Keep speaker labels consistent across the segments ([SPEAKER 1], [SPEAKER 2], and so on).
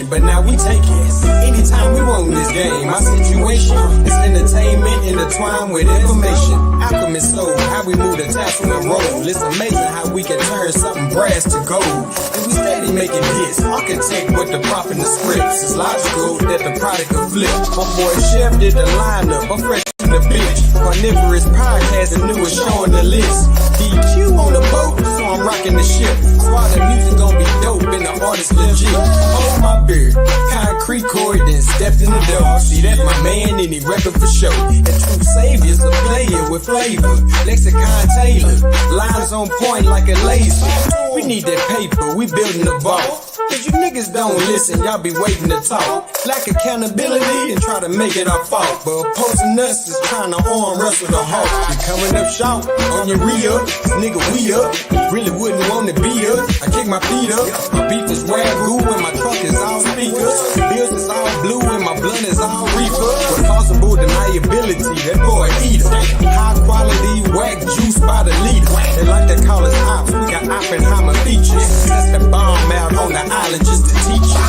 [SPEAKER 1] but now we take it. Anytime we want this game, my situation is entertainment intertwined with information. Alchemist soul, how we move the tassel and roll. It's amazing how we can turn something brass to gold. And we steady making hits. Architect with the prop in the scripts. It's logical that the product will flip. My boy Chef did the lineup. I'm fresh to the bitch. Carnivorous podcast, the newest show on the list. DQ on the boat, so I'm rocking the ship. Swat the music gon' be dope and the artist legit. Hold my beard, concrete cord, then stepped in the door. See, that's my man and he reppin' for show. And true savior's a player with flavor. Lexicon Taylor, lines on point like a laser. We need that paper, we building the vault. Cause you niggas don't listen, y'all be waiting to talk. Lack accountability and try to make it our fault. But opposing us is trying to arm wrestle the hawk. You coming up short on your re-up, nigga we up. Really wouldn't want to be up. I kick my feet up. My beef is wagyu and my truck is all speakers. Bills is all blue and my blunt is all reefer. With possible deniability, that boy eater. High quality whack juice by the liter. They like to call us ops, we got Oppenheimer features. That's the bomb out on the island just to teach you.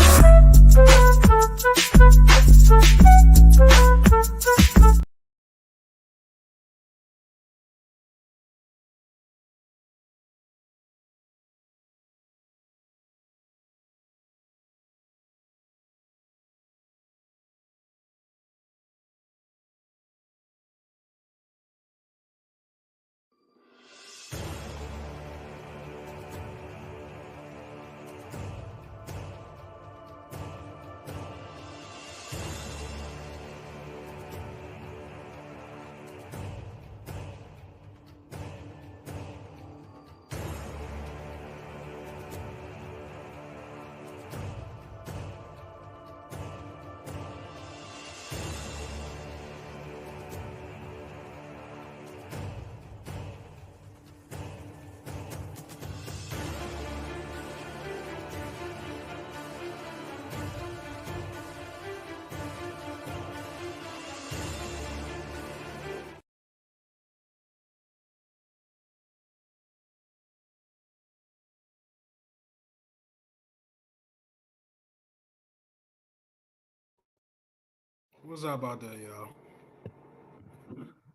[SPEAKER 2] What's up out there, y'all?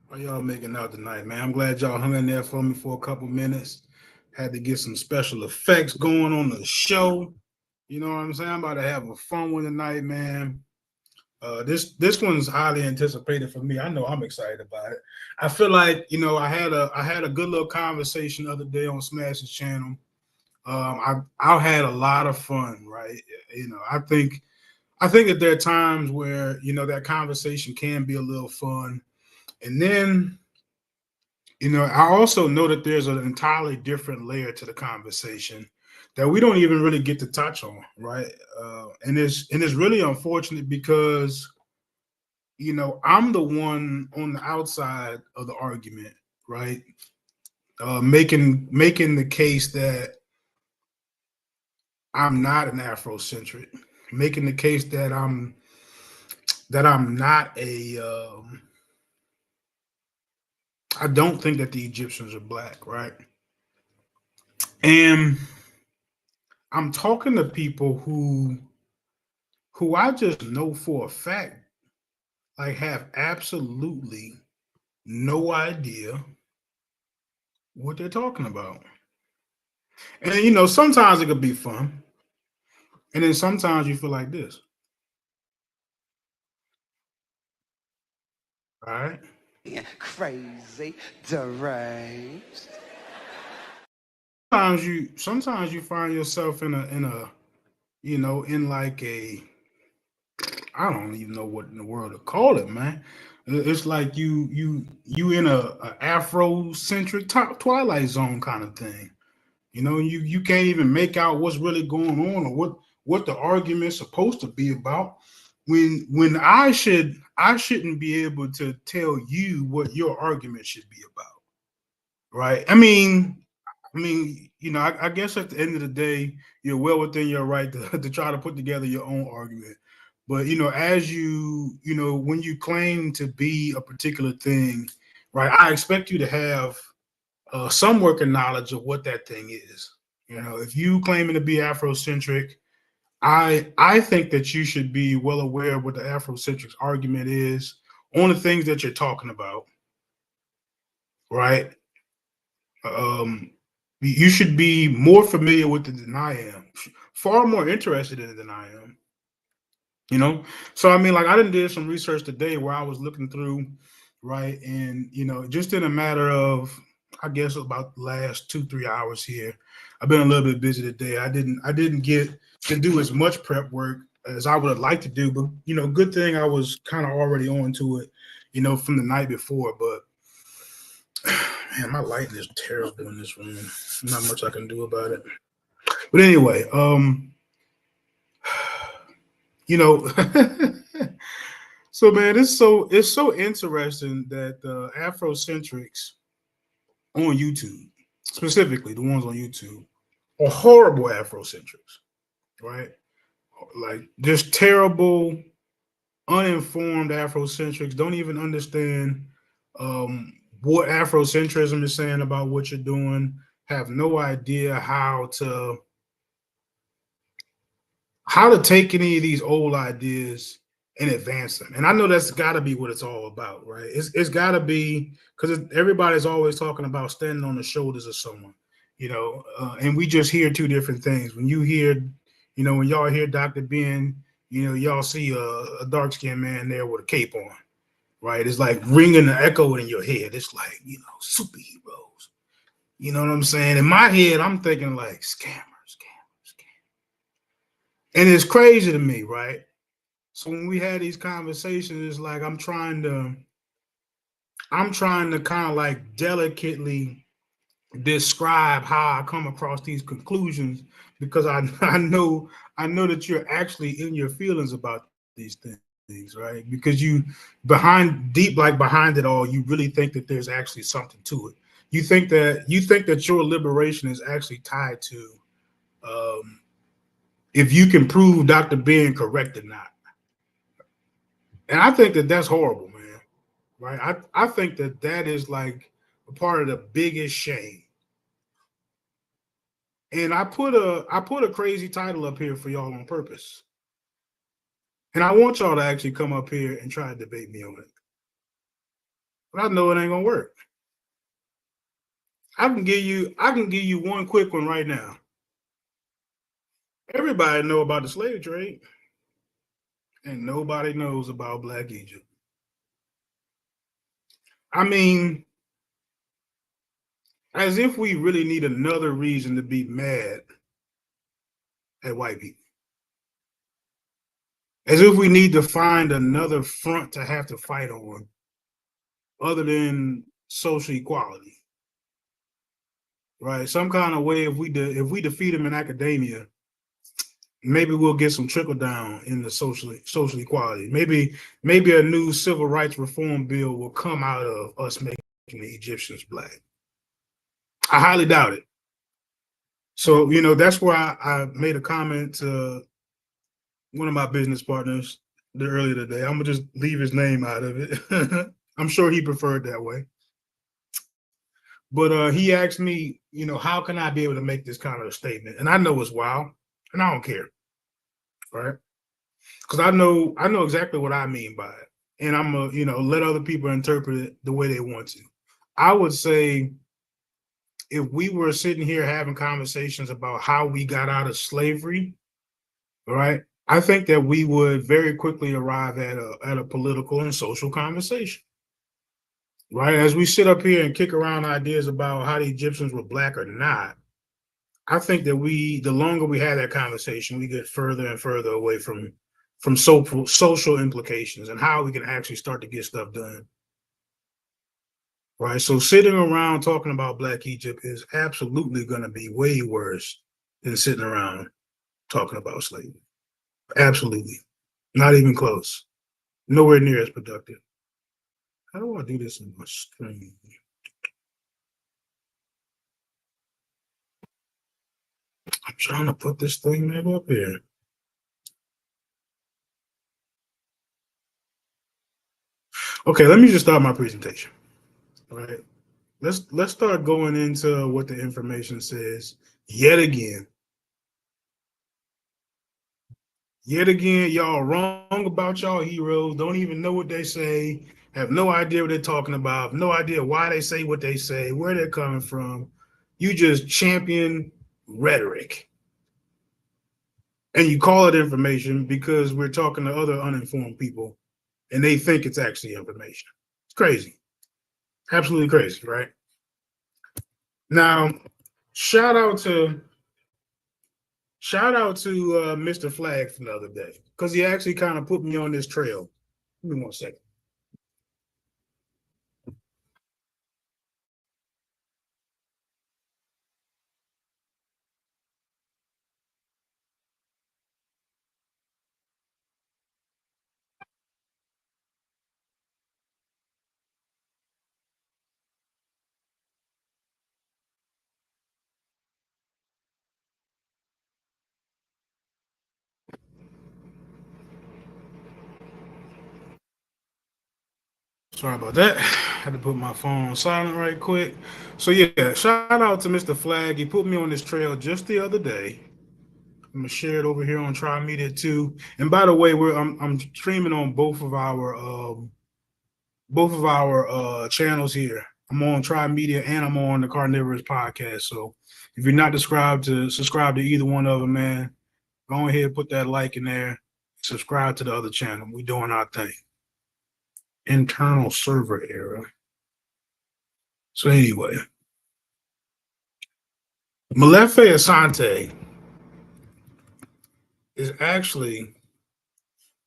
[SPEAKER 2] How y'all making out tonight, man? I'm glad y'all hung in there for me for a couple minutes. Had to get some special effects going on the show. You know what I'm saying? I'm about to have a fun one tonight, man. This one's highly anticipated for me. I know I'm excited about it. I feel like, you know, I had a good little conversation the other day on Smash's channel. I had a lot of fun, right? You know, I think that there are times where, you know, that conversation can be a little fun. And then, you know, I also know that there's an entirely different layer to the conversation that we don't even really get to touch on, right? And it's really unfortunate because, you know, I'm the one on the outside of the argument, right? Making the case that I'm not an Afrocentric, making the case that I'm not a I don't think that the Egyptians are black, right? And I'm talking to people who I just know for a fact, like, have absolutely no idea what they're talking about. And, you know, sometimes it could be fun. And then sometimes you feel like this. All right?
[SPEAKER 3] Crazy, deranged.
[SPEAKER 2] Sometimes you find yourself in a you know, in like a, I don't even know what in the world to call it, man. It's like you in a Afrocentric Twilight Zone kind of thing. You know, you can't even make out what's really going on or what the argument's supposed to be about. When I shouldn't be able to tell you what your argument should be about, right? I mean, you know, I guess at the end of the day, you're well within your right to try to put together your own argument. But, you know, as you know, when you claim to be a particular thing, right, I expect you to have some working knowledge of what that thing is. You know, if you claiming to be Afrocentric, I think that you should be well aware of what the Afrocentric argument is on the things that you're talking about, right? You should be more familiar with it than I am, far more interested in it than I am. You know, so I mean, like I did some research today where I was looking through, right, and just in a matter of, I guess, about the last 2-3 hours here, I've been a little bit busy today. I didn't get to do as much prep work as I would have liked to do, but good thing I was kind of already on to it, from the night before. But man, my lighting is terrible in this room. Not much I can do about it. But anyway, so man, it's so interesting that the Afrocentrics on YouTube, specifically the ones on YouTube, are horrible Afrocentrics, right? Like just terrible, uninformed Afrocentrics, don't even understand what Afrocentrism is saying about what you're doing, have no idea how to take any of these old ideas and advance them. And I know that's got to be what it's all about, right? It's got to be, because everybody's always talking about standing on the shoulders of someone, and we just hear two different things. When you hear, when y'all hear Dr. Ben, y'all see a dark-skinned man there with a cape on, right? It's like ringing the echo in your head. It's like, superheroes. You know what I'm saying? In my head, I'm thinking like scam. And it's crazy to me, right? So when we had these conversations, it's like I'm trying to kind of like delicately describe how I come across these conclusions, because I know that you're actually in your feelings about these things, right? Because behind it all, you really think that there's actually something to it. You think that your liberation is actually tied to if you can prove Dr. Ben correct or not. And I think that that's horrible, man. Right? I think that is like a part of the biggest shame. And I put a crazy title up here for y'all on purpose. And I want y'all to actually come up here and try to debate me on it. But I know it ain't gonna work. I can give you one quick one right now. Everybody know about the slave trade, and nobody knows about Black Egypt. I mean, as if we really need another reason to be mad at white people. As if we need to find another front to have to fight on other than social equality. Right? Some kind of way, if we defeat them in academia, maybe we'll get some trickle down in the social equality. Maybe a new civil rights reform bill will come out of us making the Egyptians Black. I highly doubt it. So, that's why I made a comment to one of my business partners earlier today. I'm gonna just leave his name out of it. I'm sure he preferred that way. But he asked me, how can I be able to make this kind of a statement? And I know it's wild, and I don't care, right? Because I know exactly what I mean by it, and I'm gonna, let other people interpret it the way they want to. I would say, if we were sitting here having conversations about how we got out of slavery, right? I think that we would very quickly arrive at a political and social conversation, right? As we sit up here and kick around ideas about how the Egyptians were Black or not, I think that the longer we have that conversation, we get further and further away from social implications and how we can actually start to get stuff done. Right? So sitting around talking about Black Egypt is absolutely going to be way worse than sitting around talking about slavery. Absolutely. Not even close. Nowhere near as productive. How do I do this on my screen? I'm trying to put this thing back up here. Okay, let me just start my presentation. All right. Let's start going into what the information says yet again. Yet again, y'all wrong about y'all heroes. Don't even know what they say. Have no idea what they're talking about. No idea why they say what they say, where they're coming from. You just champion rhetoric. And you call it information because we're talking to other uninformed people and they think it's actually information. It's crazy. Absolutely crazy, right? Now, shout out to Mr. Flag from the other day because he actually kind of put me on this trail. Give me 1 second. Sorry about that. Had to put my phone on silent right quick. So yeah, shout out to Mr. Flag. He put me on this trail just the other day. I'm gonna share it over here on Tri Media too. And by the way, I'm streaming on both of our channels here. I'm on Tri Media and I'm on the Carnivorous Podcast. So if you're not subscribe to either one of them, man, go ahead and put that like in there. Subscribe to the other channel. We doing our thing. Internal server error. So anyway, Molefe Asante is actually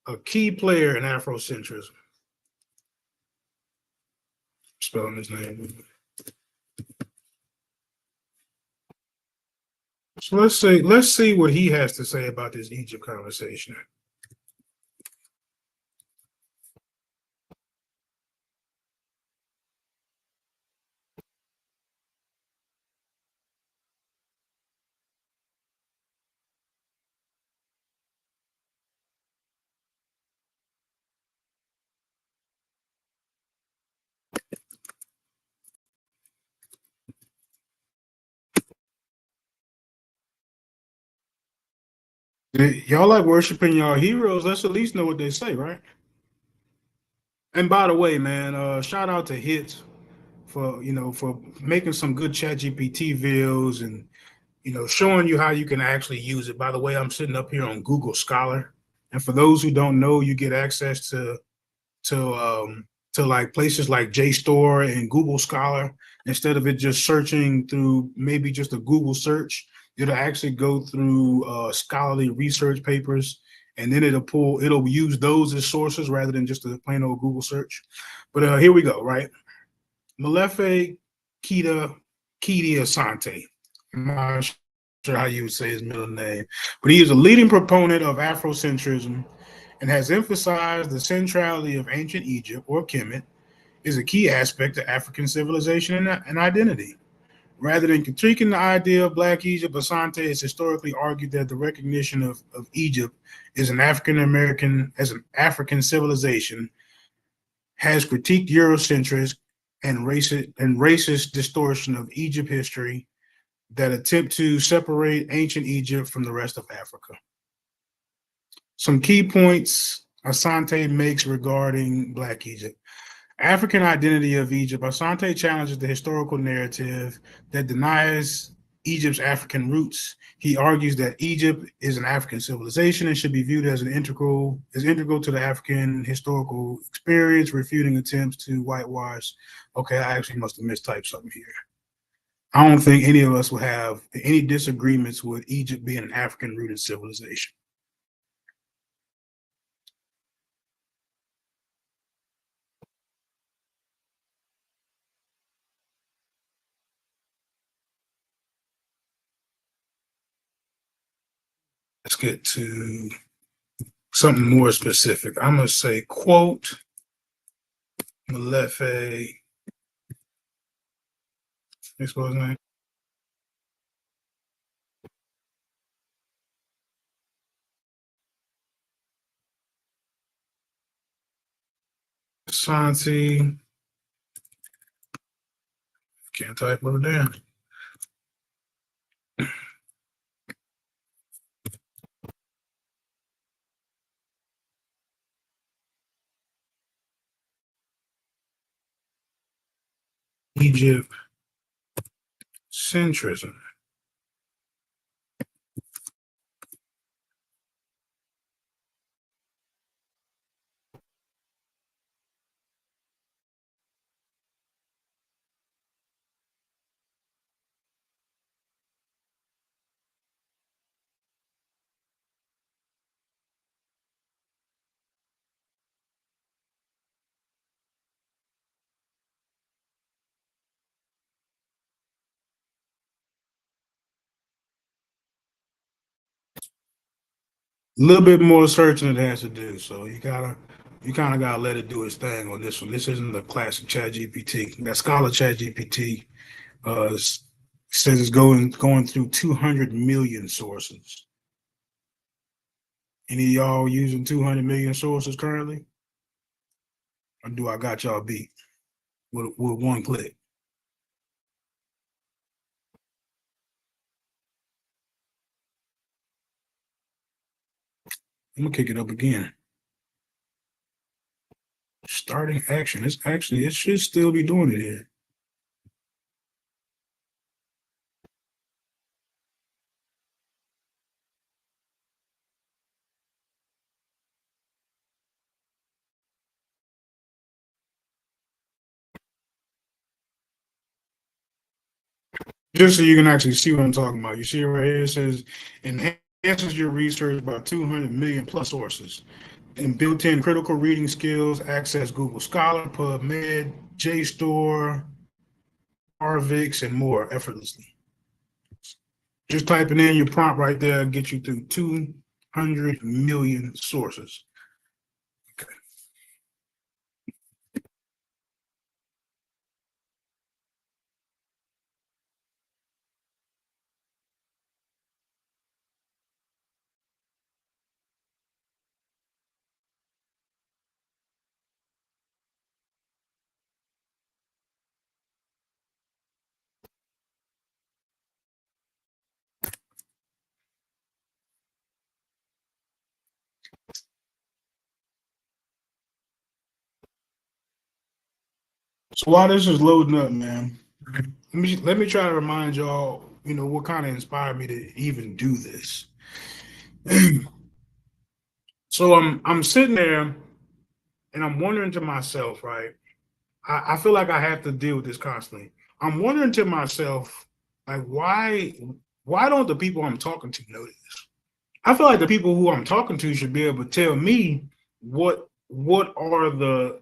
[SPEAKER 2] a key player in Afrocentrism. Spelling his name. So let's see what he has to say about this Egypt conversation. Y'all like worshiping y'all heroes. Let's at least know what they say, right? And by the way, man, shout out to Hits for making some good Chat GPT videos and showing you how you can actually use it. By the way, I'm sitting up here on Google Scholar, and for those who don't know, you get access to like places like JSTOR and Google Scholar. Instead of it just searching through maybe just a Google search, it'll actually go through scholarly research papers, and then it'll use those as sources rather than just a plain old Google search. But here we go, right? Molefe Kidi Asante. I'm not sure how you would say his middle name, but he is a leading proponent of Afrocentrism and has emphasized the centrality of ancient Egypt, or Kemet, is a key aspect of African civilization and identity. Rather than critiquing the idea of Black Egypt, Asante has historically argued that the recognition of Egypt as an African civilization has critiqued Eurocentric and racist distortion of Egypt history that attempt to separate ancient Egypt from the rest of Africa. Some key points Asante makes regarding Black Egypt. African identity of Egypt. Asante challenges the historical narrative that denies Egypt's African roots. He argues that Egypt is an African civilization and should be viewed as integral to the African historical experience, refuting attempts to whitewash. Okay, I actually must have mistyped something here. I don't think any of us will have any disagreements with Egypt being an African rooted civilization. Let's get to something more specific. I'm going to say, quote, Molefe, what's his name? Asante, can't type over there. Egyptocentrism. A little bit more searching it has to do, so you kind of gotta let it do its thing on this one. This isn't the classic Chat GPT. That Scholar Chat GPT says it's going through 200 million sources. Any of y'all using 200 million sources currently? Or do I got y'all beat with one click? I'm gonna kick it up again. Starting action. It should still be doing it here. Just so you can actually see what I'm talking about. You see it right here. It says, enhances your research by 200 million plus sources. And built-in critical reading skills, access Google Scholar, PubMed, JSTOR, Arvix, and more effortlessly. Just typing in your prompt right there gets you through 200 million sources. Okay. So while this is loading up, man, let me try to remind y'all, what kind of inspired me to even do this. So I'm sitting there and I'm wondering to myself, right? I feel like I have to deal with this constantly. I'm wondering to myself, like, why don't the people I'm talking to know this? I feel like the people who I'm talking to should be able to tell me what are the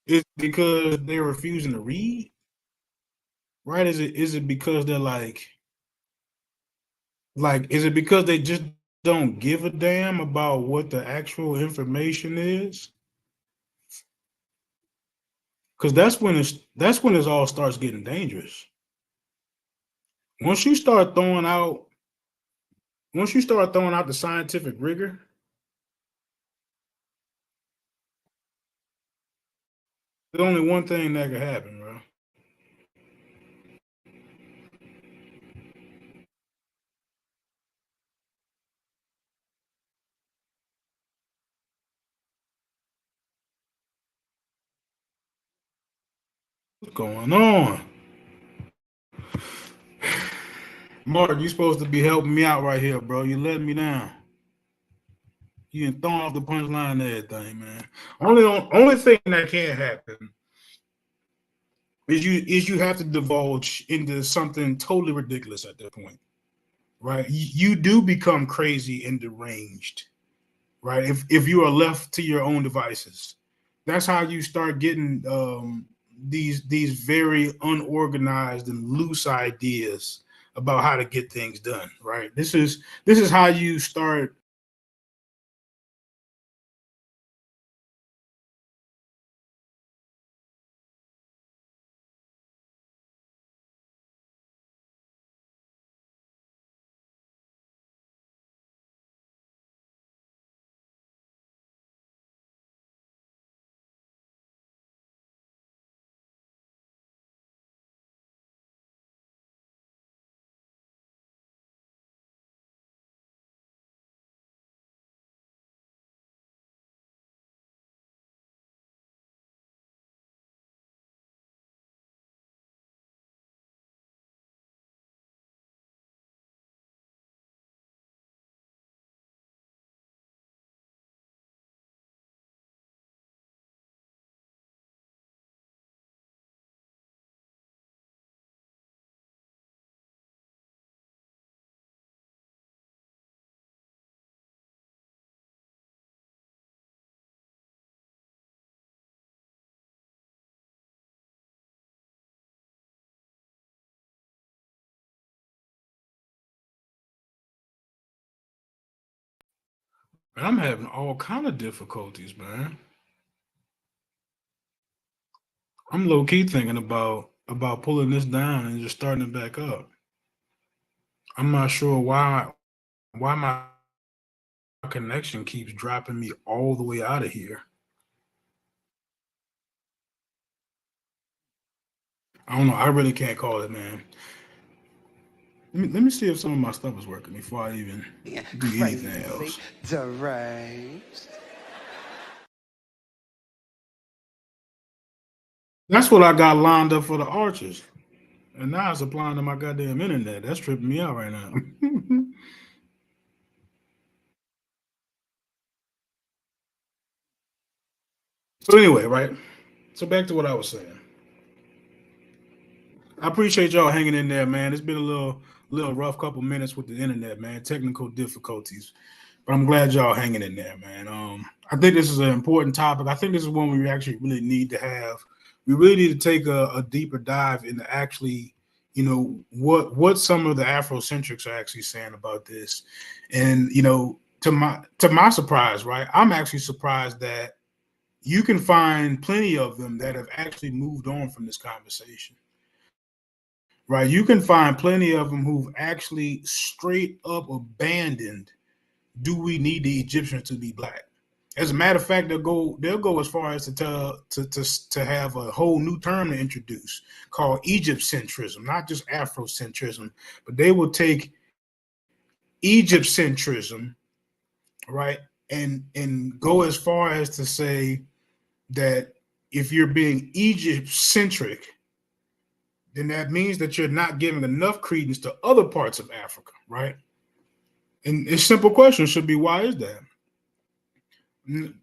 [SPEAKER 2] is because they're refusing to read? Right? Is it because they're like is it because they just don't give a damn about what the actual information is? Because that's when it all starts getting dangerous. once you start throwing out, the scientific rigor, there's only one thing that could happen, bro. What's going on? Mark, you supposed to be helping me out right here, bro. You letting me down. You done thrown off the punchline and everything, man. Only thing that can happen is you have to divulge into something totally ridiculous at that point, right? You do become crazy and deranged, right? If you are left to your own devices, that's how you start getting these very unorganized and loose ideas about how to get things done, right? This is how you start. I'm having all kind of difficulties, man. I'm low key thinking about pulling this down and just starting it back up. I'm not sure why my connection keeps dropping me all the way out of here. I don't know. I really can't call it, man. Let me see if some of my stuff is working before I even do anything
[SPEAKER 3] Crazy,
[SPEAKER 2] else.
[SPEAKER 3] deranged.
[SPEAKER 2] That's what I got lined up for the archers. And now it's applying to my goddamn internet. That's tripping me out right now. So anyway, right? So back to what I was saying. I appreciate y'all hanging in there, man. It's been a little rough couple minutes with the internet, man. Technical difficulties. But I'm glad y'all hanging in there, man. I think this is an important topic. I think this is one we actually really need to have. We really need to take a deeper dive into actually, what some of the Afrocentrics are actually saying about this. And to my surprise, right? I'm actually surprised that you can find plenty of them that have actually moved on from this conversation. Right? You can find plenty of them who've actually straight up abandoned, do we need the Egyptians to be black? As a matter of fact, they'll go as far as to tell to have a whole new term to introduce called Egyptocentrism, not just Afrocentrism, but they will take Egyptocentrism, right, and go as far as to say that if you're being Egypt centric, then that means that you're not giving enough credence to other parts of Africa, right? And a simple question should be, why is that?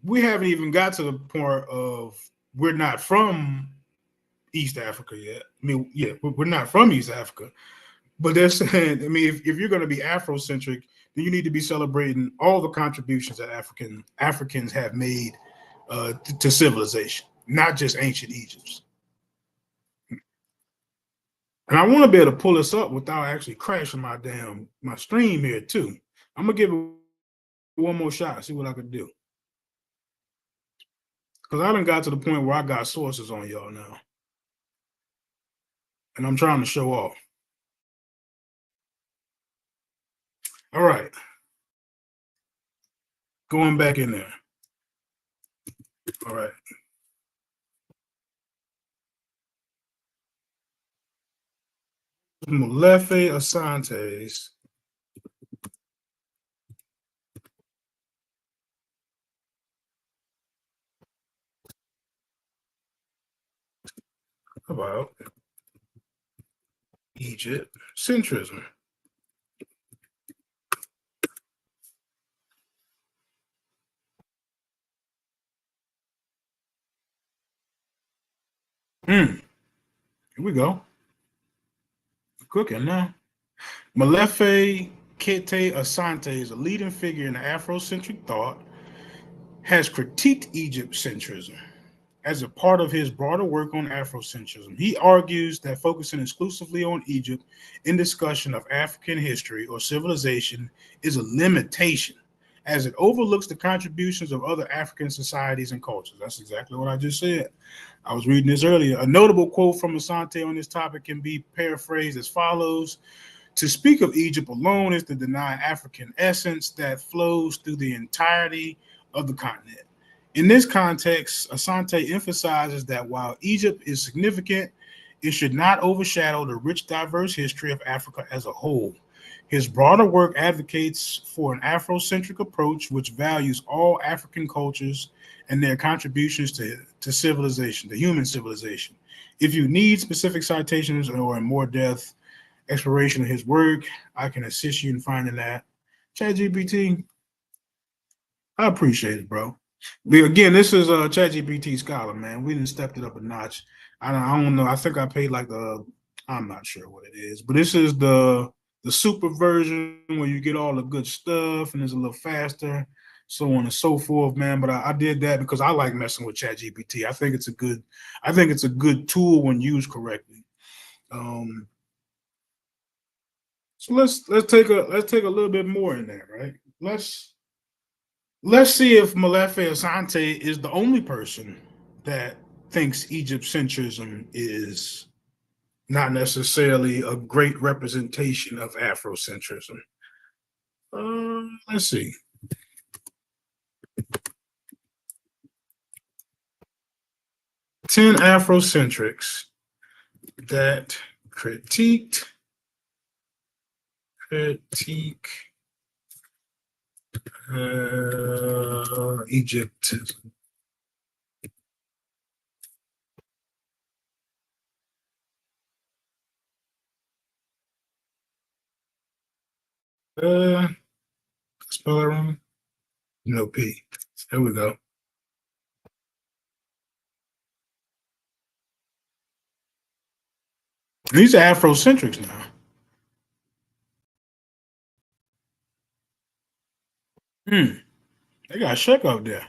[SPEAKER 2] We haven't even got to the point of we're not from East Africa yet. I mean, yeah, we're not from East Africa, but they're saying, I mean, if you're going to be Afrocentric, then you need to be celebrating all the contributions that Africans have made to civilization, not just ancient Egypt. And I want to be able to pull this up without actually crashing my stream here too. I'm gonna give it one more shot, see what I can do. Because I done got to the point where I got sources on y'all now. And I'm trying to show off. All right. Going back in there. All right. Molefe Asante's about Egypt centrism. Here we go. Cooking now. Molefe Kete Asante is a leading figure in Afrocentric thought, has critiqued Egypt centrism as a part of his broader work on Afrocentrism. He argues that focusing exclusively on Egypt in discussion of African history or civilization is a limitation, as it overlooks the contributions of other African societies and cultures. That's exactly what I just said. I was reading this earlier. A notable quote from Asante on this topic can be paraphrased as follows: "To speak of Egypt alone is to deny African essence that flows through the entirety of the continent." In this context, Asante emphasizes that while Egypt is significant, it should not overshadow the rich, diverse history of Africa as a whole. His broader work advocates for an Afrocentric approach which values all African cultures and their contributions to civilization, the human civilization. If you need specific citations or a more depth exploration of his work, I can assist you in finding that. ChatGPT, I appreciate it, bro. Again, this is a ChatGPT Scholar, man. We done stepped it up a notch. I don't know. I think I paid like I'm not sure what it is, but this is the super version where you get all the good stuff and it's a little faster, so on and so forth, man. But I did that because I like messing with ChatGPT. I think it's a good tool when used correctly. So let's take a little bit more in there, right? Let's see if Molefe Asante is the only person that thinks Egypt centrism is not necessarily a great representation of Afrocentrism. Let's see. Ten Afrocentrics that critique Egyptism. Spell it wrong? No P. There we go. These are Afrocentrics now. They got Sheck up there.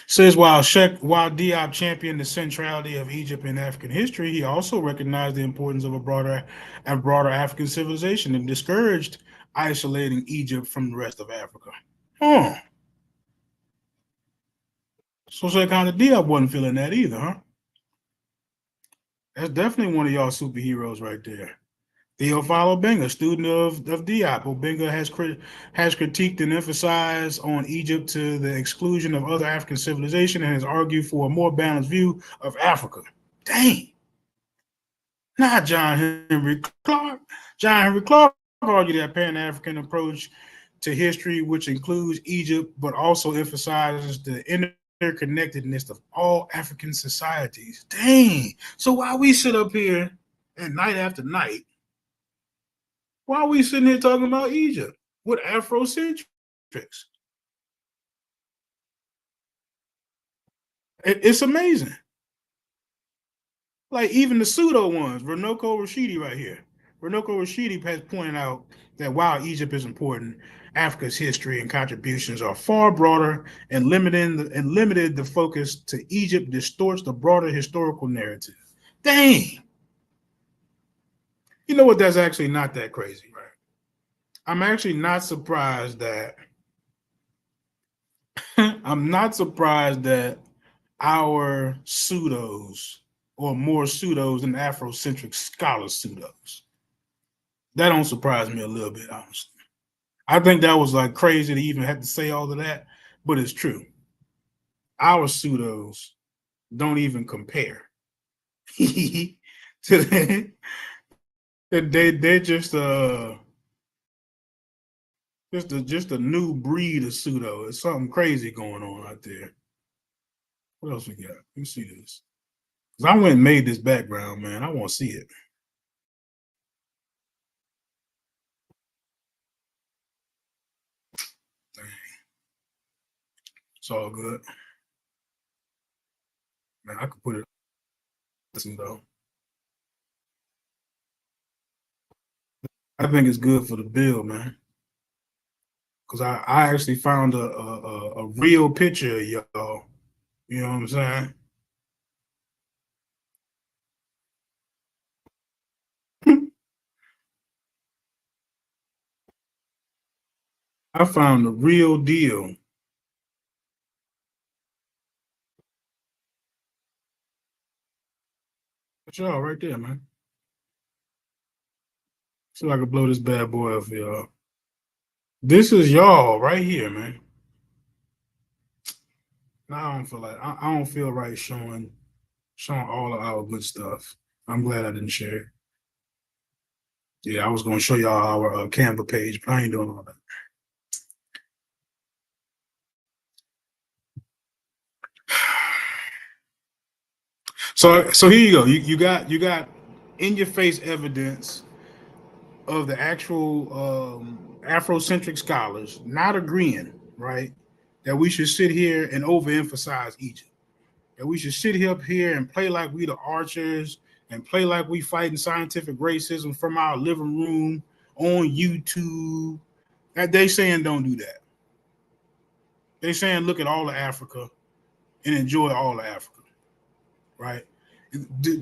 [SPEAKER 2] Says while Diop championed the centrality of Egypt in African history, he also recognized the importance of a broader African civilization and discouraged isolating Egypt from the rest of Africa. So kind of Diop wasn't feeling that either, huh? That's definitely one of y'all superheroes right there. Theophile Obenga, student of Diop. Obenga has critiqued and emphasized on Egypt to the exclusion of other African civilization and has argued for a more balanced view of Africa. Dang. Not John Henry Clark. John Henry Clark argued that Pan-African approach to history, which includes Egypt, but also emphasizes the interconnectedness of all African societies. Dang. So while we sit up here and night after night, why are we sitting here talking about Egypt with Afrocentrics? It's amazing. Like even the pseudo ones, Runoko Rashidi right here. Runoko Rashidi has pointed out that while Egypt is important, Africa's history and contributions are far broader and limited the focus to Egypt distorts the broader historical narrative. Dang. You know what? That's actually not that crazy, right? I'm actually not surprised that our pseudos or more pseudos than Afrocentric scholar pseudos. That don't surprise me a little bit, honestly. I think that was like crazy to even have to say all of that, but it's true. Our pseudos don't even compare to that. They're just a new breed of pseudo. It's something crazy going on out there. What else we got? Let me see this. Cause I went and made this background, man. I want to see it. Dang. It's all good. Man, I could put it pseudo. I think it's good for the bill, man. Cause I actually found a real picture of y'all. You know what I'm saying? I found the real deal. That's y'all right there, man. See if I can blow this bad boy up for y'all. This is y'all right here, man. Now I don't feel like I don't feel right showing all of our good stuff. I'm glad I didn't share it. Yeah, I was gonna show y'all our Canva page, but I ain't doing all that. So here you go. You got in your face evidence of the actual Afrocentric scholars not agreeing, right, that we should sit here and overemphasize Egypt. That we should sit up here and play like we the archers and play like we fighting scientific racism from our living room on YouTube. That they saying don't do that. They saying look at all of Africa and enjoy all of Africa, right?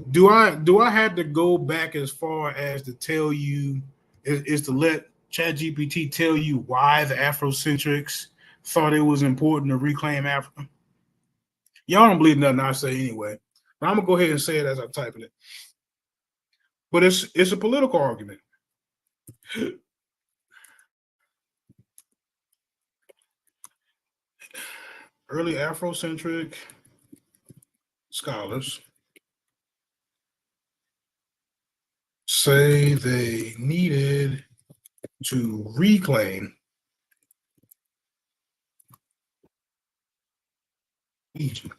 [SPEAKER 2] Do I have to go back as far as to tell you is to let ChatGPT tell you why the Afrocentrics thought it was important to reclaim Africa? Y'all don't believe nothing I say anyway. But I'm gonna go ahead and say it as I'm typing it. But it's a political argument. Early Afrocentric scholars say they needed to reclaim Egypt.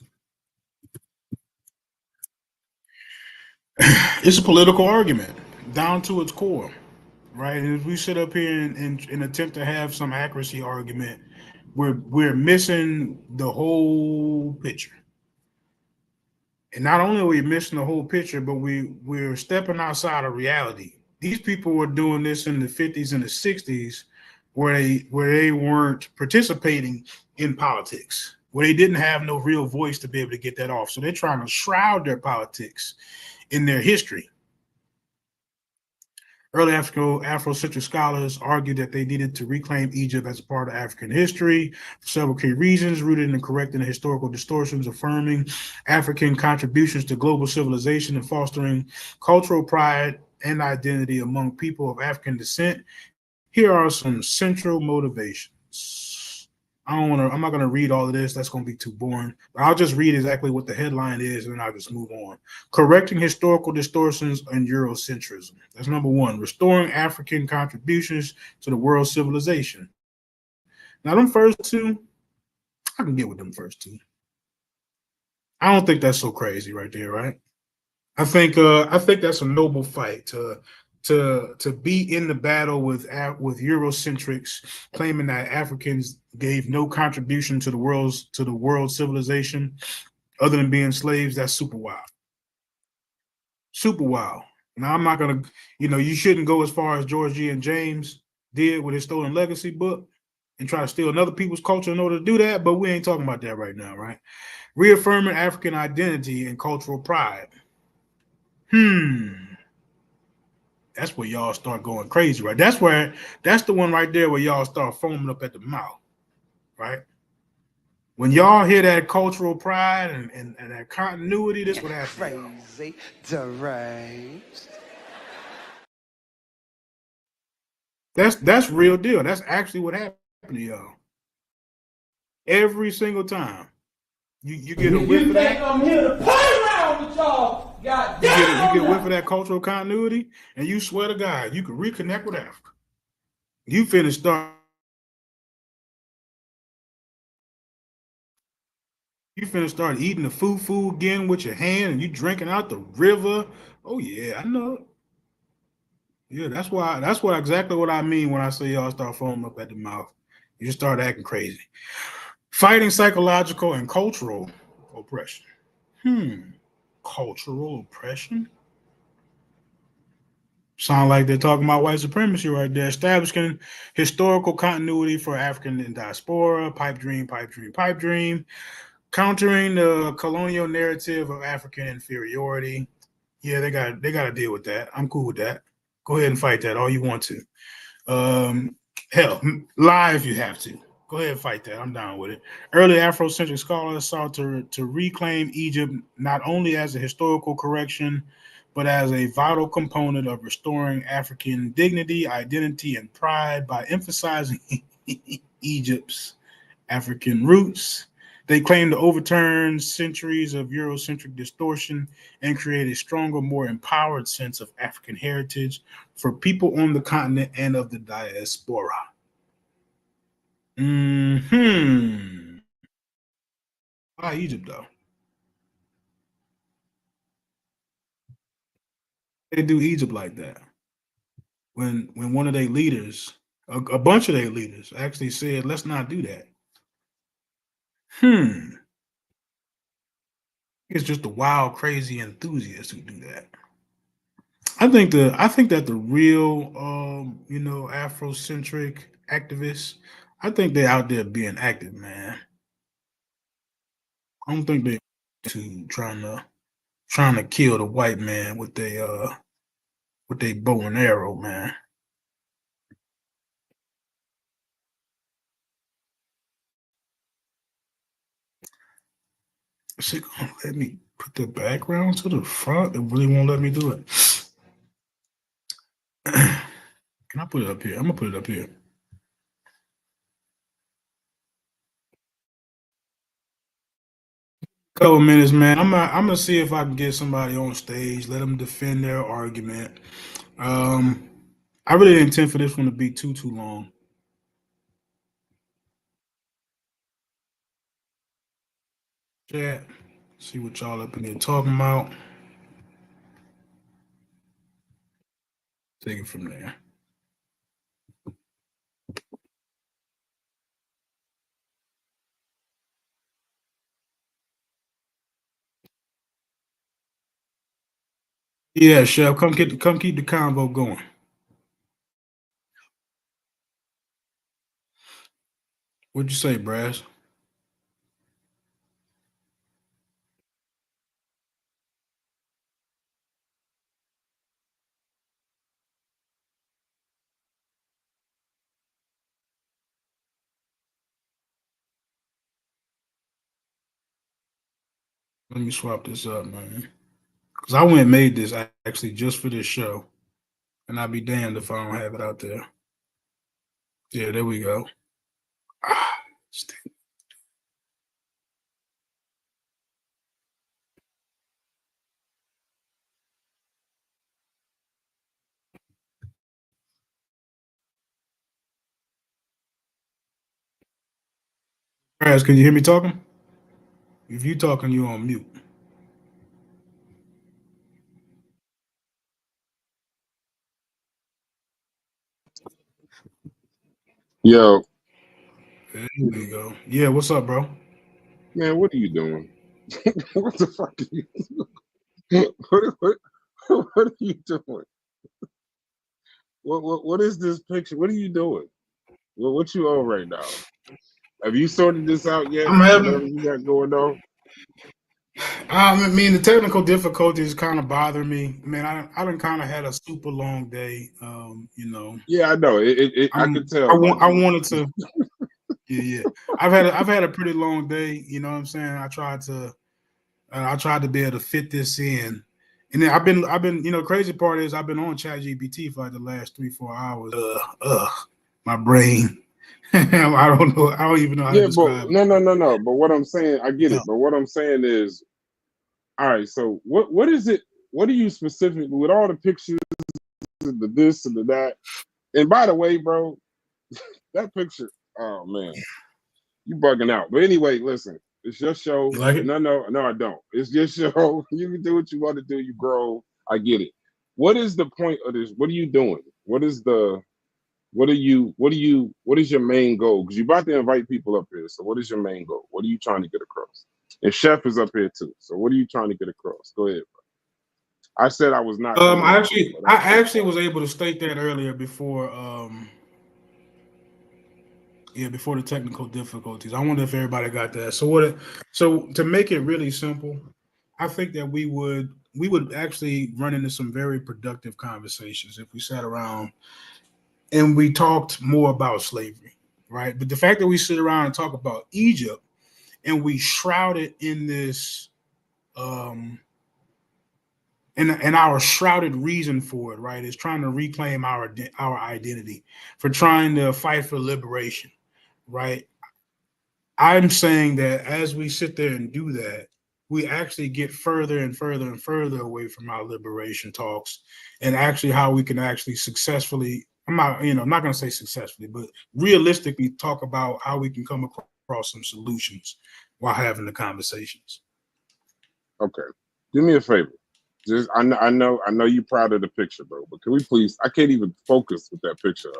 [SPEAKER 2] It's a political argument down to its core, right? And if we sit up here and attempt to have some accuracy argument, we're missing the whole picture. And not only are we missing the whole picture, but we're stepping outside of reality. These people were doing this in the 50s and the 60s where they weren't participating in politics, where they didn't have no real voice to be able to get that off. So they're trying to shroud their politics in their history. Early Afrocentric scholars argued that they needed to reclaim Egypt as a part of African history for several key reasons, rooted in correcting the historical distortions, affirming African contributions to global civilization, and fostering cultural pride and identity among people of African descent. Here are some central motivations. I'm not gonna read all of this. That's gonna be too boring. I'll just read exactly what the headline is, and then I'll just move on. Correcting historical distortions and Eurocentrism. That's number one. Restoring African contributions to the world civilization. Now, them first two, I can get with them first two. I don't think that's so crazy right there, right? I think that's a noble fight to be in the battle with Eurocentrics, claiming that Africans gave no contribution to the world civilization other than being slaves. That's super wild. Super wild. Now I'm not gonna, you shouldn't go as far as George G. and James did with his Stolen Legacy book and try to steal another people's culture in order to do that, but we ain't talking about that right now, right? Reaffirming African identity and cultural pride. That's where y'all start going crazy, right? That's the one right there where y'all start foaming up at the mouth, right? When y'all hear that cultural pride and that continuity, this what happens.
[SPEAKER 3] Crazy, deranged.
[SPEAKER 2] That's real deal. That's actually what happened to y'all. Every single time. You get a whiff of that.
[SPEAKER 4] I'm here to play around with y'all. God damn.
[SPEAKER 2] You get a whiff of that cultural continuity, and you swear to God, you can reconnect with Africa. You finna start. You finna start eating the fufu again with your hand, and you drinking out the river. Oh yeah, I know. Yeah, that's why. That's what exactly what I mean when I say y'all start foaming up at the mouth. You just start acting crazy. Fighting psychological and cultural oppression. Cultural oppression? Sound like they're talking about white supremacy right there. Establishing historical continuity for African diaspora, pipe dream, pipe dream, pipe dream. Countering the colonial narrative of African inferiority. Yeah, they got to deal with that. I'm cool with that. Go ahead and fight that all you want to. Hell, lie if you have to. Go ahead and fight that. I'm down with it. Early Afrocentric scholars sought to reclaim Egypt not only as a historical correction, but as a vital component of restoring African dignity, identity, and pride by emphasizing Egypt's African roots. They claim to overturn centuries of Eurocentric distortion and create a stronger, more empowered sense of African heritage for people on the continent and of the diaspora. Why Egypt, though? They do Egypt like that. When one of their leaders, a bunch of their leaders, actually said, let's not do that. It's just the wild, crazy enthusiasts who do that. I think that the real Afrocentric activists, I think they're out there being active, man. I don't think they're trying to kill the white man with their bow and arrow, man. Is it gonna let me put the background to the front? It really won't let me do it. Can I put it up here? I'm gonna put it up here. Couple minutes, man. I'm gonna see if I can get somebody on stage, let them defend their argument. I really didn't intend for this one to be too long. Chat, see what y'all up in there talking about. Take it from there. Yeah, Chef, come keep the convo going. What'd you say, Brass? Let me swap this up, man. Because I went and made this actually just for this show. And I'd be damned if I don't have it out there. Yeah, there we go. Brass, can you hear me talking? If you talking, you on mute.
[SPEAKER 5] Yo.
[SPEAKER 2] There we go. Yeah, what's up, bro?
[SPEAKER 5] Man, what are you doing? What the fuck are you doing? What are you doing? What is this picture? What are you doing? What you on right now? Have you sorted this out yet? Whatever you got going on?
[SPEAKER 2] I mean, the technical difficulties kind of bother me. Man, I done kind of had a super long day.
[SPEAKER 5] Yeah, I know. I can tell.
[SPEAKER 2] I wanted to. Yeah. I've had a pretty long day. You know what I'm saying? I tried to be able to fit this in And then I've been, crazy part is I've been on ChatGPT for like the last 3-4 hours. My brain. I don't know. I don't even know how to
[SPEAKER 5] Yeah,
[SPEAKER 2] describe
[SPEAKER 5] but
[SPEAKER 2] it.
[SPEAKER 5] no. But what I'm saying, I get it. But what I'm saying is, all right. So what is it? What do you specifically with all the pictures, the this and the that? And by the way, bro, that picture. Oh man, you bugging out. But anyway, listen, it's your show.
[SPEAKER 2] You like it?
[SPEAKER 5] No, I don't. It's your show. You can do what you want to do. You grow. I get it. What is the point of this? What are you doing? What is your main goal? Because you're about to invite people up here. So what is your main goal? What are you trying to get across? And Chef is up here too. So what are you trying to get across? Go ahead, bro. I said I was not.
[SPEAKER 2] I actually was able to state that earlier before before the technical difficulties. I wonder if everybody got that. So to make it really simple, I think that we would actually run into some very productive conversations if we sat around and we talked more about slavery, right? But the fact that we sit around and talk about Egypt and we shroud it in this and our shrouded reason for it, right, is trying to reclaim our identity, for trying to fight for liberation, right? I'm saying that as we sit there and do that, we actually get further and further and further away from our liberation talks and actually how we can actually successfully, I'm not going to say successfully, but realistically talk about how we can come across some solutions while having the conversations.
[SPEAKER 5] Okay. Do me a favor. Just I know you're proud of the picture, bro. But can we please? I can't even focus with that picture.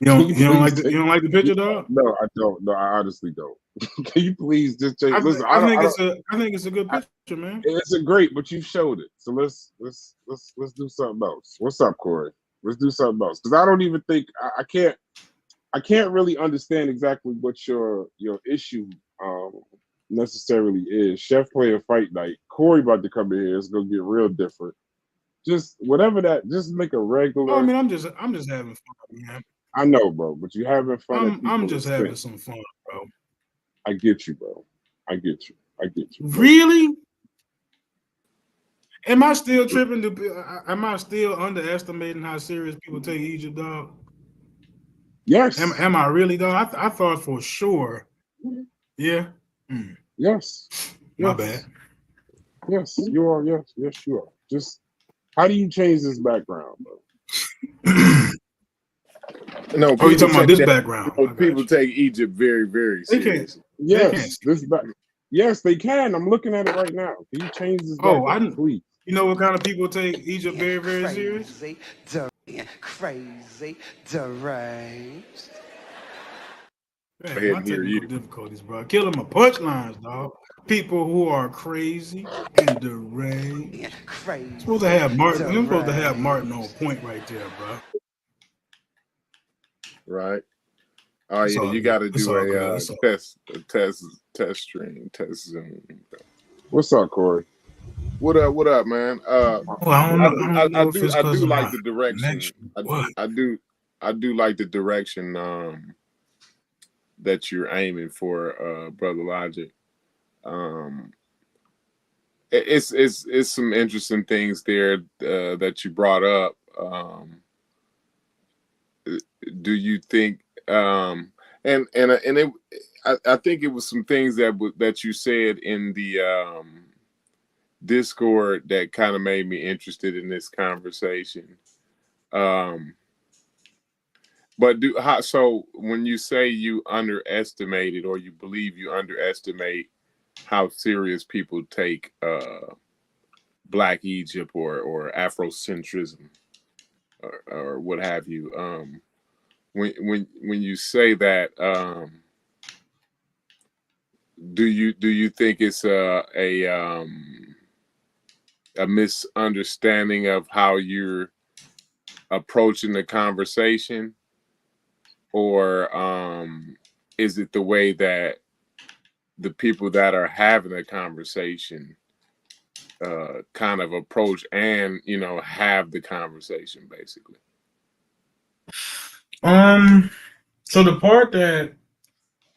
[SPEAKER 2] You don't like the picture, dog?
[SPEAKER 5] No, I don't. No, I honestly don't. Can you please just change? Listen,
[SPEAKER 2] I think it's a good picture, man.
[SPEAKER 5] It's a great, but you showed it. So let's do something else. What's up, Corey? Let's do something else because I don't even think I can't really understand exactly what your issue necessarily is. Chef play a fight night. Corey about to come in here. It's gonna get real different. Just whatever that. Just make a regular.
[SPEAKER 2] I mean, I'm just having fun, man.
[SPEAKER 5] I know, bro, but you having fun.
[SPEAKER 2] I'm just having some fun, bro.
[SPEAKER 5] I get you, bro. I get you.
[SPEAKER 2] Really? Am I still tripping? Am I still underestimating how serious people take Egypt, dog?
[SPEAKER 5] Yes.
[SPEAKER 2] Am I really, dog? I thought for sure. Yeah. Mm.
[SPEAKER 5] Yes.
[SPEAKER 2] My bad.
[SPEAKER 5] Yes, you are. Yes, you are. Just how do you change this background, bro?
[SPEAKER 2] No, you're talking about this background.
[SPEAKER 5] People take Egypt very, very seriously. Yes, yes, they can. I'm looking at it right now. Can you change this background, please?
[SPEAKER 2] You know what kind of people take Egypt very, very serious?
[SPEAKER 3] Crazy, deranged.
[SPEAKER 2] Man, my technical difficulties, bro. Killing my punchlines, dog. People who are crazy and deranged. Supposed to have Martin. I'm supposed to have Martin on point right there, bro.
[SPEAKER 5] Right. Oh yeah, you got to do a test stream, test Zoom. What's up, Corey? What up, man? I do like the direction. I do like the direction that you're aiming for, Brother Logic. It's some interesting things there that you brought up. Do you think I think it was some things that you said in the Discord that kind of made me interested in this conversation. But so when you say you underestimated or you believe you underestimate how serious people take Black Egypt or Afrocentrism or what have you, when you say that, do you think it's a misunderstanding of how you're approaching the conversation, or is it the way that the people that are having a conversation kind of approach and have the conversation basically?
[SPEAKER 2] So the part that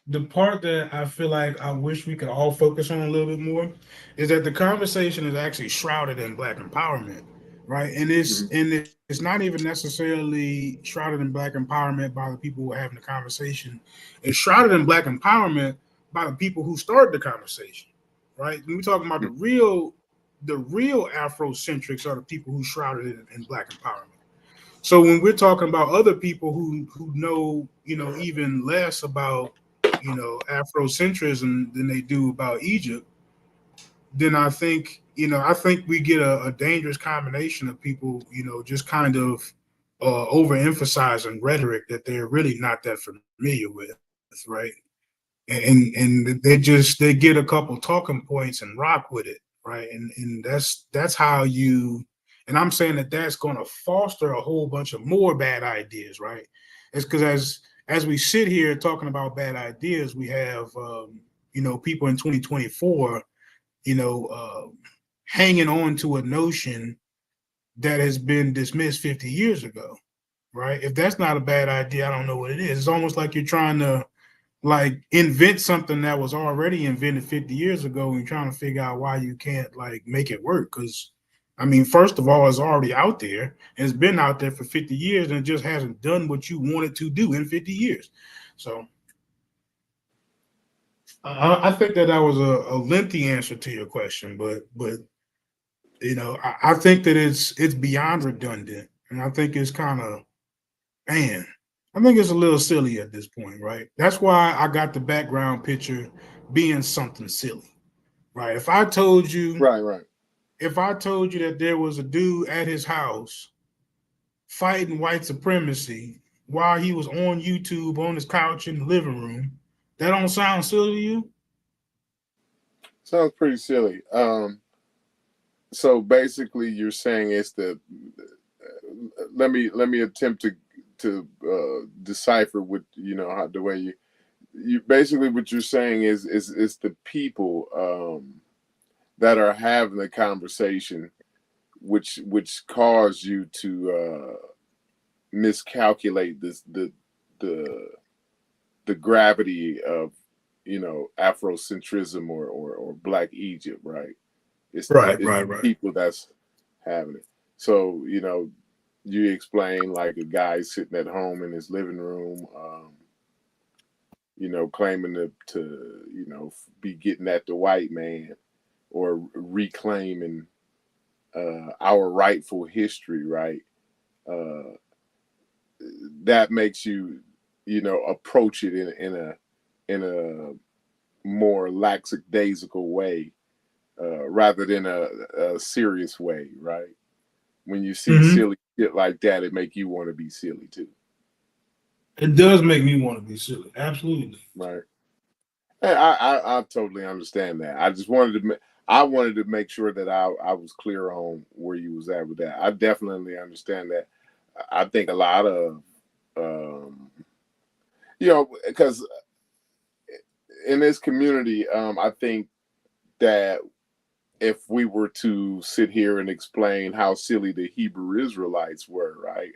[SPEAKER 2] the part that I feel like I wish we could all focus on a little bit more is that the conversation is actually shrouded in Black empowerment, right? And
[SPEAKER 5] Mhm.
[SPEAKER 2] it's not even necessarily shrouded in Black empowerment by the people who are having the conversation. It's shrouded in Black empowerment by the people who started the conversation, right? When we're talking about the real Afrocentrics are the people who shrouded it in Black empowerment. So when we're talking about other people who know, even less about, Afrocentrism than they do about Egypt, then I think we get a dangerous combination of people, just kind of overemphasizing rhetoric that they're really not that familiar with, right? And they get a couple talking points and rock with it, right? And that's how you. And I'm saying that that's going to foster a whole bunch of more bad ideas, right? It's because as we sit here talking about bad ideas, we have people in 2024, you know, uh, hanging on to a notion that has been dismissed 50 years ago, right? If that's not a bad idea, I don't know what it is. It's almost like you're trying to like invent something that was already invented 50 years ago and trying to figure out why you can't like make it work. Because I mean, first of all, it's already out there. It's been out there for 50 years and it just hasn't done what you wanted to do in 50 years. So I think that was a lengthy answer to your question, but I think that it's beyond redundant, and I think it's kind of, man, I think it's a little silly at this point, right? That's why I got the background picture being something silly, right?
[SPEAKER 5] Right, right.
[SPEAKER 2] If I told you that there was a dude at his house fighting white supremacy while he was on YouTube on his couch in the living room, that don't sound silly to you?
[SPEAKER 5] Sounds pretty silly. So basically, you're saying it's the. Let me attempt to decipher what how the way you basically what you're saying is the people that are having the conversation, which cause you to miscalculate the gravity of Afrocentrism or Black Egypt, right?
[SPEAKER 2] Right,
[SPEAKER 5] It's
[SPEAKER 2] right,
[SPEAKER 5] the
[SPEAKER 2] right.
[SPEAKER 5] people that's having it. So you explain like a guy sitting at home in his living room, claiming to be getting at the white man or reclaiming our rightful history, right? Uh, that makes you, approach it in a more lackadaisical way, rather than a serious way, right? When you see
[SPEAKER 2] Mm-hmm.
[SPEAKER 5] silly shit like that, it make you want to be silly too,
[SPEAKER 2] It does make me want to be silly. Absolutely.
[SPEAKER 5] right? And I totally understand that. I wanted to make sure that I was clear on where you was at with that. I definitely understand that. I think a lot of because in this community, I think that if we were to sit here and explain how silly the Hebrew Israelites were, right?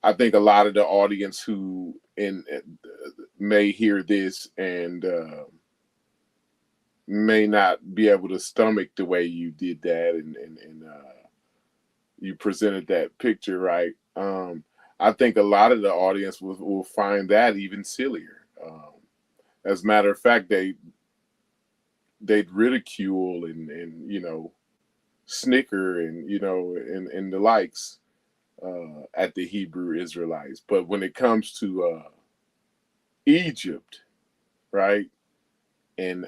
[SPEAKER 5] I think a lot of the audience who may hear this and may not be able to stomach the way you did that and you presented that picture, right? I think a lot of the audience will find that even sillier. As a matter of fact, they'd ridicule and snicker and the likes at the Hebrew Israelites. But when it comes to Egypt, right, and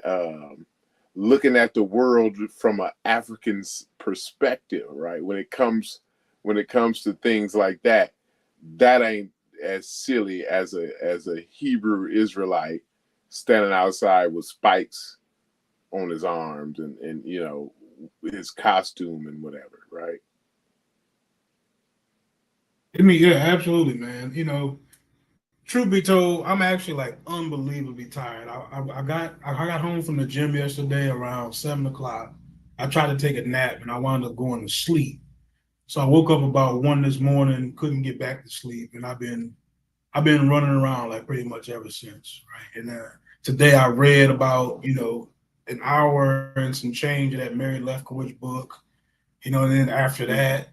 [SPEAKER 5] looking at the world from an African's perspective, right, when it comes to things like that, that ain't as silly as a Hebrew Israelite standing outside with spikes on his arms and his costume and whatever, right?
[SPEAKER 2] I mean, yeah, absolutely, man. Truth be told, I'm actually like unbelievably tired. I got home from the gym yesterday around 7 o'clock. I tried to take a nap and I wound up going to sleep. So I woke up about 1 this morning, couldn't get back to sleep, and I've been running around like pretty much ever since, right? And today I read about, an hour and some change of that Mary Lefkowitz book, and then after that,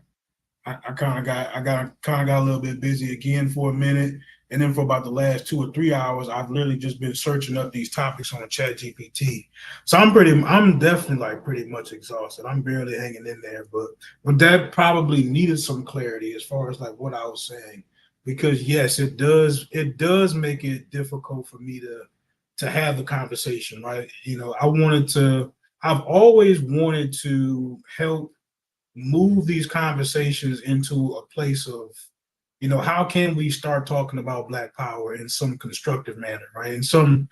[SPEAKER 2] I kind of got a little bit busy again for a minute, and then for about the last 2 or 3 hours, I've literally just been searching up these topics on ChatGPT. So I'm definitely like pretty much exhausted. I'm barely hanging in there, but that probably needed some clarity as far as like what I was saying, because yes, it does make it difficult for me to have the conversation, right? I've always wanted to help move these conversations into a place of, how can we start talking about Black power in some constructive manner, right? In some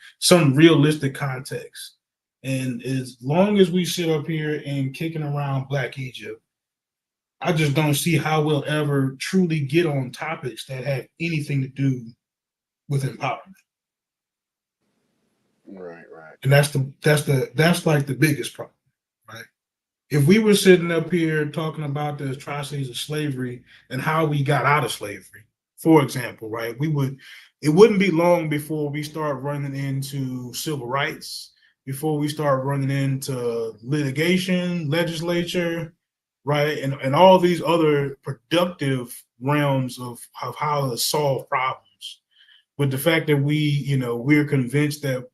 [SPEAKER 2] realistic context. And as long as we sit up here and kicking around Black Egypt, I just don't see how we'll ever truly get on topics that have anything to do with empowerment.
[SPEAKER 5] Right.
[SPEAKER 2] And that's like the biggest problem, right? If we were sitting up here talking about the atrocities of slavery and how we got out of slavery, for example, right, it wouldn't be long before we start running into civil rights, before we start running into litigation, legislature, right, and all these other productive realms of how to solve problems. But the fact that we're convinced that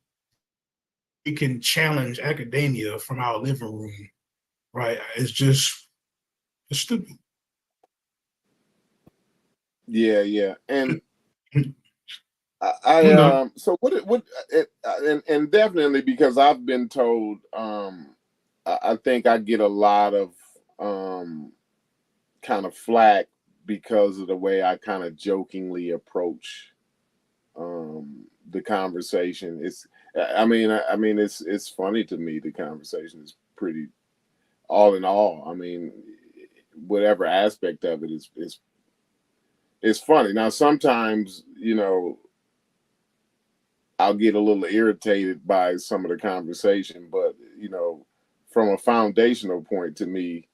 [SPEAKER 2] we can challenge academia from our living room, right? It's stupid.
[SPEAKER 5] Yeah. And I so and definitely, because I've been told, I think I get a lot of kind of flack because of the way I kind of jokingly approach the conversation. It's funny to me. The conversation is pretty, all in all. I mean, whatever aspect of it is funny. Now, sometimes, I'll get a little irritated by some of the conversation, but from a foundational point, to me,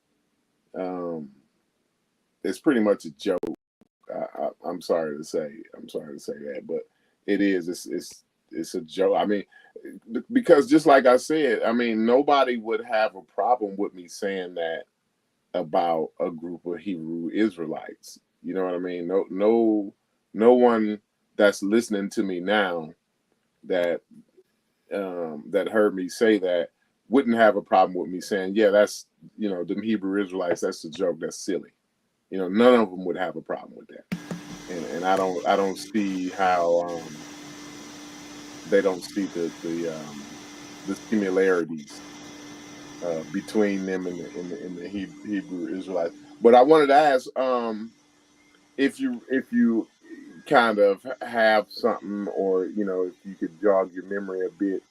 [SPEAKER 5] it's pretty much a joke. I'm sorry to say that, but it is. It's a joke. I mean, because just like I said, I mean, nobody would have a problem with me saying that about a group of Hebrew Israelites. You know what I mean? No one that's listening to me now that heard me say that wouldn't have a problem with me saying, yeah, that's, them Hebrew Israelites, that's a joke, that's silly. None of them would have a problem with that. And I don't see how they don't see the similarities between them and the Hebrew Israelites. But I wanted to ask, if you kind of have something, or if you could jog your memory a bit,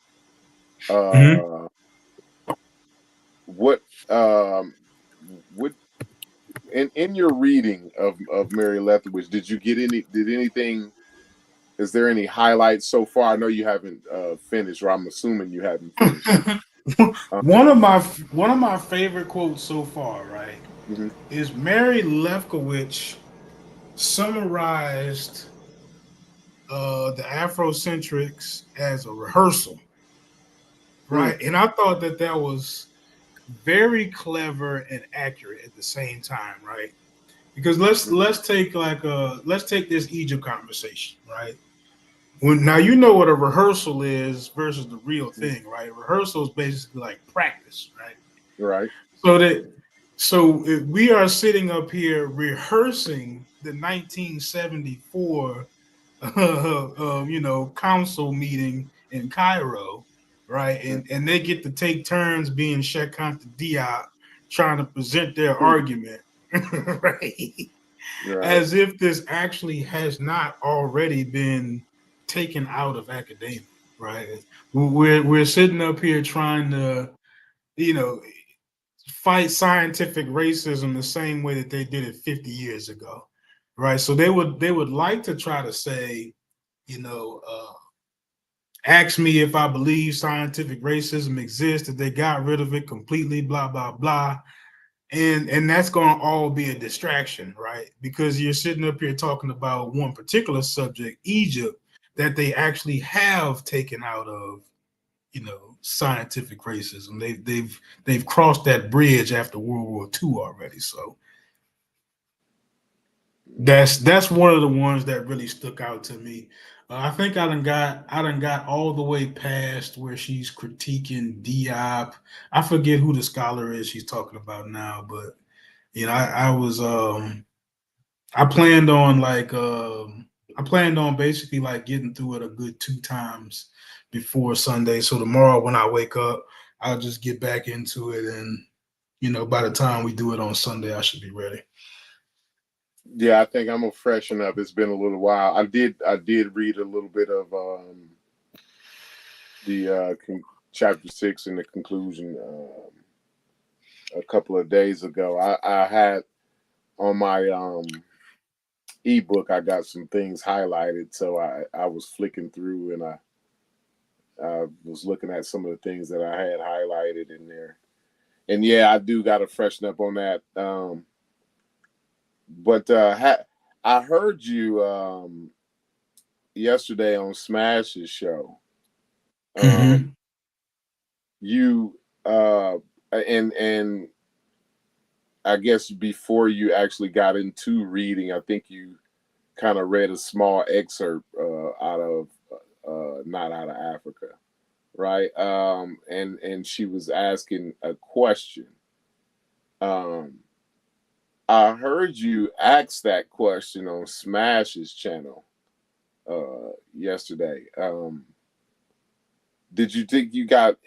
[SPEAKER 5] what in your reading of Mary Lethbridge, is there any highlights so far? I know you haven't finished, or I'm assuming you haven't finished.
[SPEAKER 2] One of my favorite quotes so far, right, is Mary Lefkowitz summarized the Afrocentrics as a rehearsal, right? And I thought that was very clever and accurate at the same time, right? Because let's take this Egypt conversation, right? Now you know what a rehearsal is versus the real thing, right? Rehearsal is basically like practice, right?
[SPEAKER 5] Right.
[SPEAKER 2] So if we are sitting up here rehearsing the 1974, council meeting in Cairo, right? And they get to take turns being Sheikh Anta Diop, trying to present their argument, right? As if this actually has not already been taken out of academia, right? We're sitting up here trying to, fight scientific racism the same way that they did it 50 years ago, right? So they would like to try to say, ask me if I believe scientific racism exists, that they got rid of it completely, blah, blah, blah. And that's going to all be a distraction, right? Because you're sitting up here talking about one particular subject, Egypt, that they actually have taken out of, scientific racism. They've crossed that bridge after World War II already. So that's one of the ones that really stuck out to me. I think I done got all the way past where she's critiquing Diop. I forget who the scholar is she's talking about now, but I planned on basically like getting through it a good 2 times before Sunday. So tomorrow when I wake up, I'll just get back into it, and by the time we do it on Sunday, I should be ready.
[SPEAKER 6] Yeah, I think I'm gonna freshen up. It's been a little while. I did read a little bit of the chapter 6 and the conclusion a couple of days ago. I had on my ebook, I got some things highlighted, so I was flicking through and I was looking at some of the things that I had highlighted in there. And yeah, I do got to freshen up on that. But I heard you yesterday on Smash's show. You and I guess before you actually got into reading, I think you kind of read a small excerpt out of Not Out of Africa, right? And she was asking a question. I heard you ask that question on Smash's channel yesterday. Did you think you got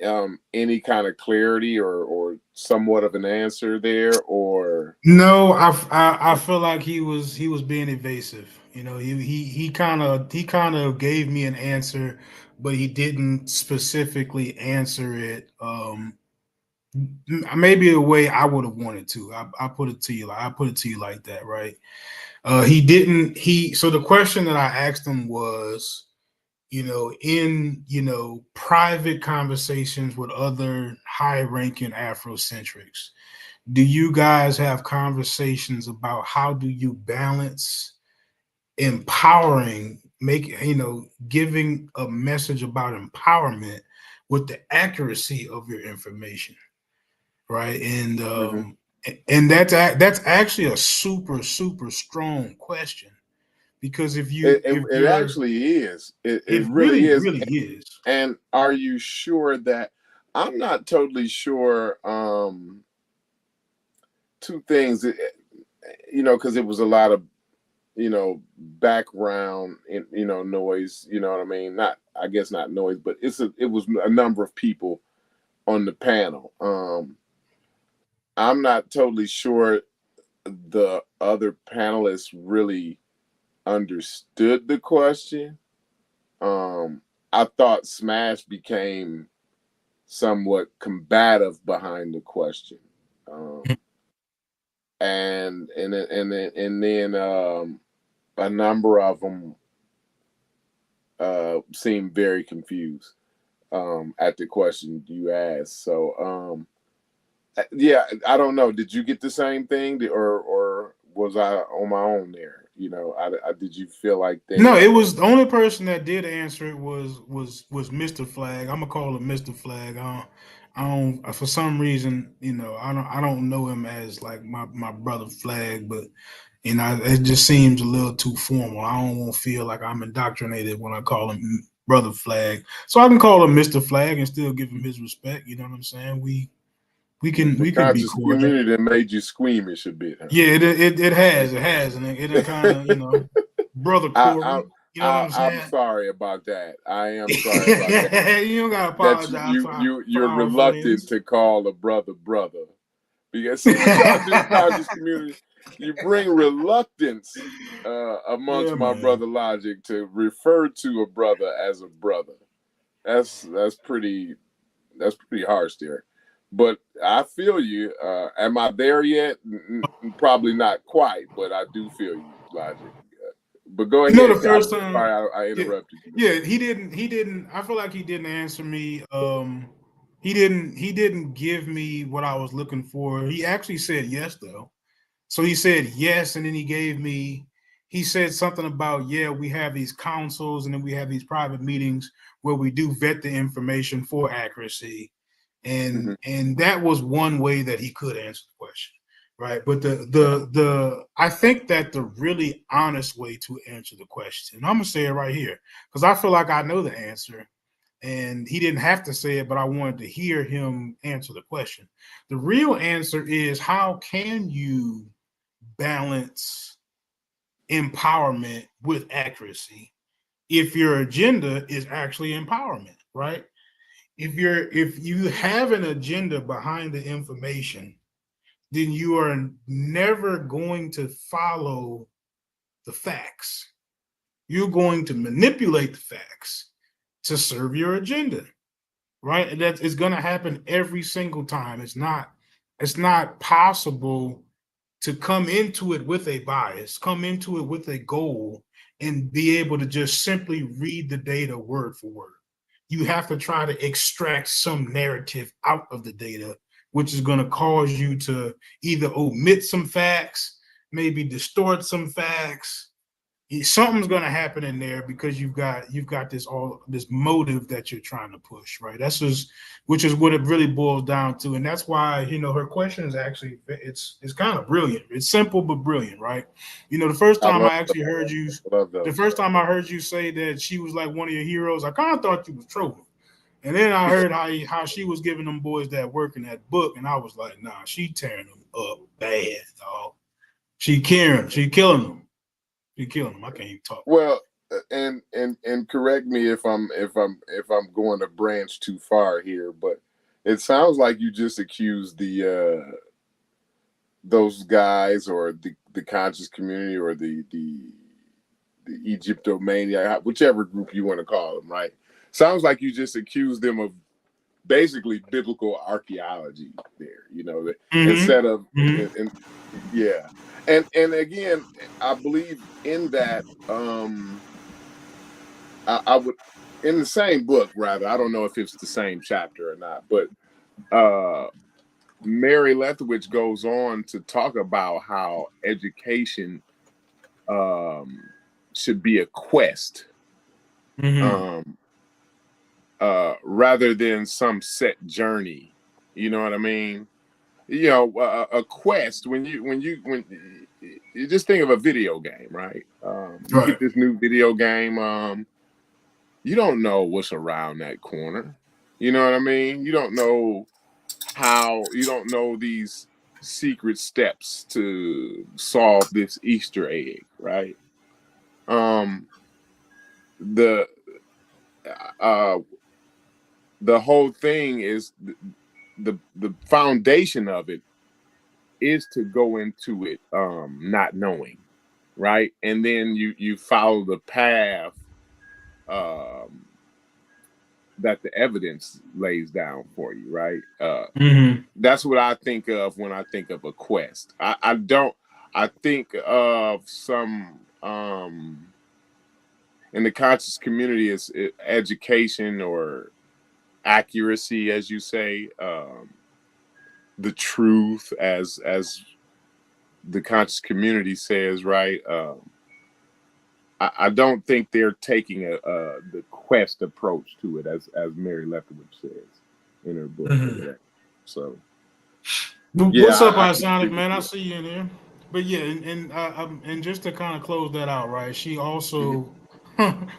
[SPEAKER 6] any kind of clarity or somewhat of an answer there, or
[SPEAKER 2] no? I feel like he was being evasive. He kind of gave me an answer, but he didn't specifically answer it. Maybe the way I would have wanted to. I put it to you like that, right? He didn't. So the question that I asked him was, in private conversations with other high-ranking Afrocentrics, do you guys have conversations about how do you balance empowering, giving a message about empowerment with the accuracy of your information, right? And that's actually a super strong question, because if
[SPEAKER 6] it actually is. It really is.
[SPEAKER 2] Really is.
[SPEAKER 6] And are you sure that I'm not totally sure? Two things, because it was a lot of, background, noise. You know what I mean? I guess not noise, but it was a number of people on the panel. I'm not totally sure the other panelists really understood the question. I thought Smash became somewhat combative behind the question, and then a number of them seemed very confused at the question you asked. So yeah, I don't know. Did you get the same thing, or was I on my own there? Did you feel like that?
[SPEAKER 2] No, it was the only person that did answer it was Mr. Flag. I'm gonna call him Mr. Flag. I don't for some reason, I don't know him as like my brother Flag, but it just seems a little too formal. I don't want to feel like I'm indoctrinated when I call him brother Flag. So I can call him Mr. Flag and still give him his respect. You know what I'm saying? We can be cordial.
[SPEAKER 6] Community that made you squeamish a bit. Huh?
[SPEAKER 2] Yeah, it has, and it kind of brother Corey. You know what I'm saying?
[SPEAKER 6] I'm sorry about that. I am sorry about that.
[SPEAKER 2] You don't gotta apologize.
[SPEAKER 6] You're reluctant to call a brother, because see what y'all do in this community. You bring reluctance amongst my brother Logic to refer to a brother as a brother. That's pretty harsh there. But I feel you. Am I there yet? Probably not quite, but I do feel you, Logic. But go ahead.
[SPEAKER 2] The first time
[SPEAKER 6] I interrupted you.
[SPEAKER 2] Yeah, he didn't. I feel like he didn't answer me He didn't give me what I was looking for. He actually said yes, though. So he said yes, and then he said something about, yeah, we have these councils and then we have these private meetings where we do vet the information for accuracy. And that was one way that he could answer the question, right? But the I think that the really honest way to answer the question, and I'm gonna say it right here, because I feel like I know the answer. And he didn't have to say it, but I wanted to hear him answer the question. The real answer is, how can you balance empowerment with accuracy if your agenda is actually empowerment, right? If you have an agenda behind the information, then you are never going to follow the facts. You're going to manipulate the facts to serve your agenda, right? And that is going to happen every single time. It's not possible to come into it with a bias, come into it with a goal, and be able to just simply read the data word for word. You have to try to extract some narrative out of the data, which is going to cause you to either omit some facts, maybe distort some facts. Something's going to happen in there because you've got this motive that you're trying to push, right? Which is what it really boils down to. And that's why, her question is actually, it's kind of brilliant. It's simple but brilliant, right? The first time I heard you say that she was like one of your heroes, I kind of thought you was trolling. And then I heard how she was giving them boys that work in that book, and I was like, nah, she tearing them up bad, dog. She killing them. You're killing them. I can't even talk.
[SPEAKER 6] Well, and correct me if I'm going to branch too far here, but it sounds like you just accused those guys or the conscious community or the Egyptomaniac, whichever group you want to call them, right? Sounds like you just accused them of basically biblical archaeology there, instead of yeah. And again, I believe in that. I would, in the same book, rather. I don't know if it's the same chapter or not, but Mary Lethwich goes on to talk about how education should be a quest, rather than some set journey. You know what I mean? A quest, when you just think of a video game, right? You get this new video game, you don't know what's around that corner. You know what I mean? You don't know these secret steps to solve this Easter egg, right? The whole thing is the foundation of it is to go into it not knowing, right? And then you follow the path that the evidence lays down for you, right? That's what I think of when I think of a quest. I think of some in the conscious community is education or accuracy, as you say, the truth, as the conscious community says, right? I don't think they're taking the quest approach to it, as Mary Lethwich says in her book. So,
[SPEAKER 2] what's up, Isonic, man? I see you in here. But yeah, and just to kind of close that out, right? She also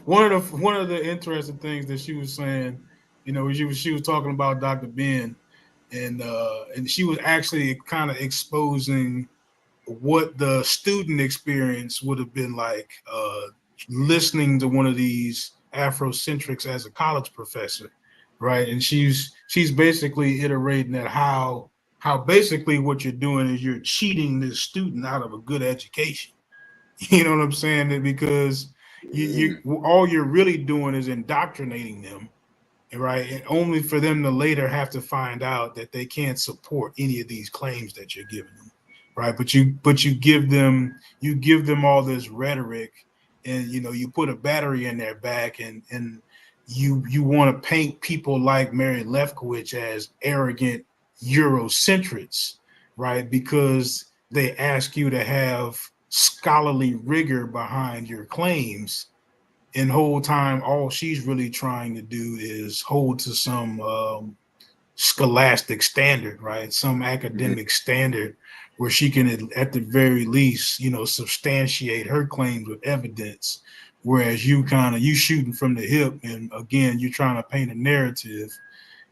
[SPEAKER 2] one of the interesting things that she was saying, she was talking about Dr. Ben, and she was actually kind of exposing what the student experience would have been like listening to one of these Afrocentrics as a college professor, right? And she's basically iterating that how basically what you're doing is you're cheating this student out of a good education. You know what I'm saying? Because you all you're really doing is indoctrinating them, right? And only for them to later have to find out that they can't support any of these claims that you're giving them. Right, but you give them all this rhetoric, and you put a battery in their back, and you want to paint people like Mary Lefkowitz as arrogant Eurocentrics, right? Because they ask you to have scholarly rigor behind your claims, and whole time all she's really trying to do is hold to some scholastic standard, right? Some academic standard where she can, at the very least, substantiate her claims with evidence. Whereas you shooting from the hip, and again, you're trying to paint a narrative,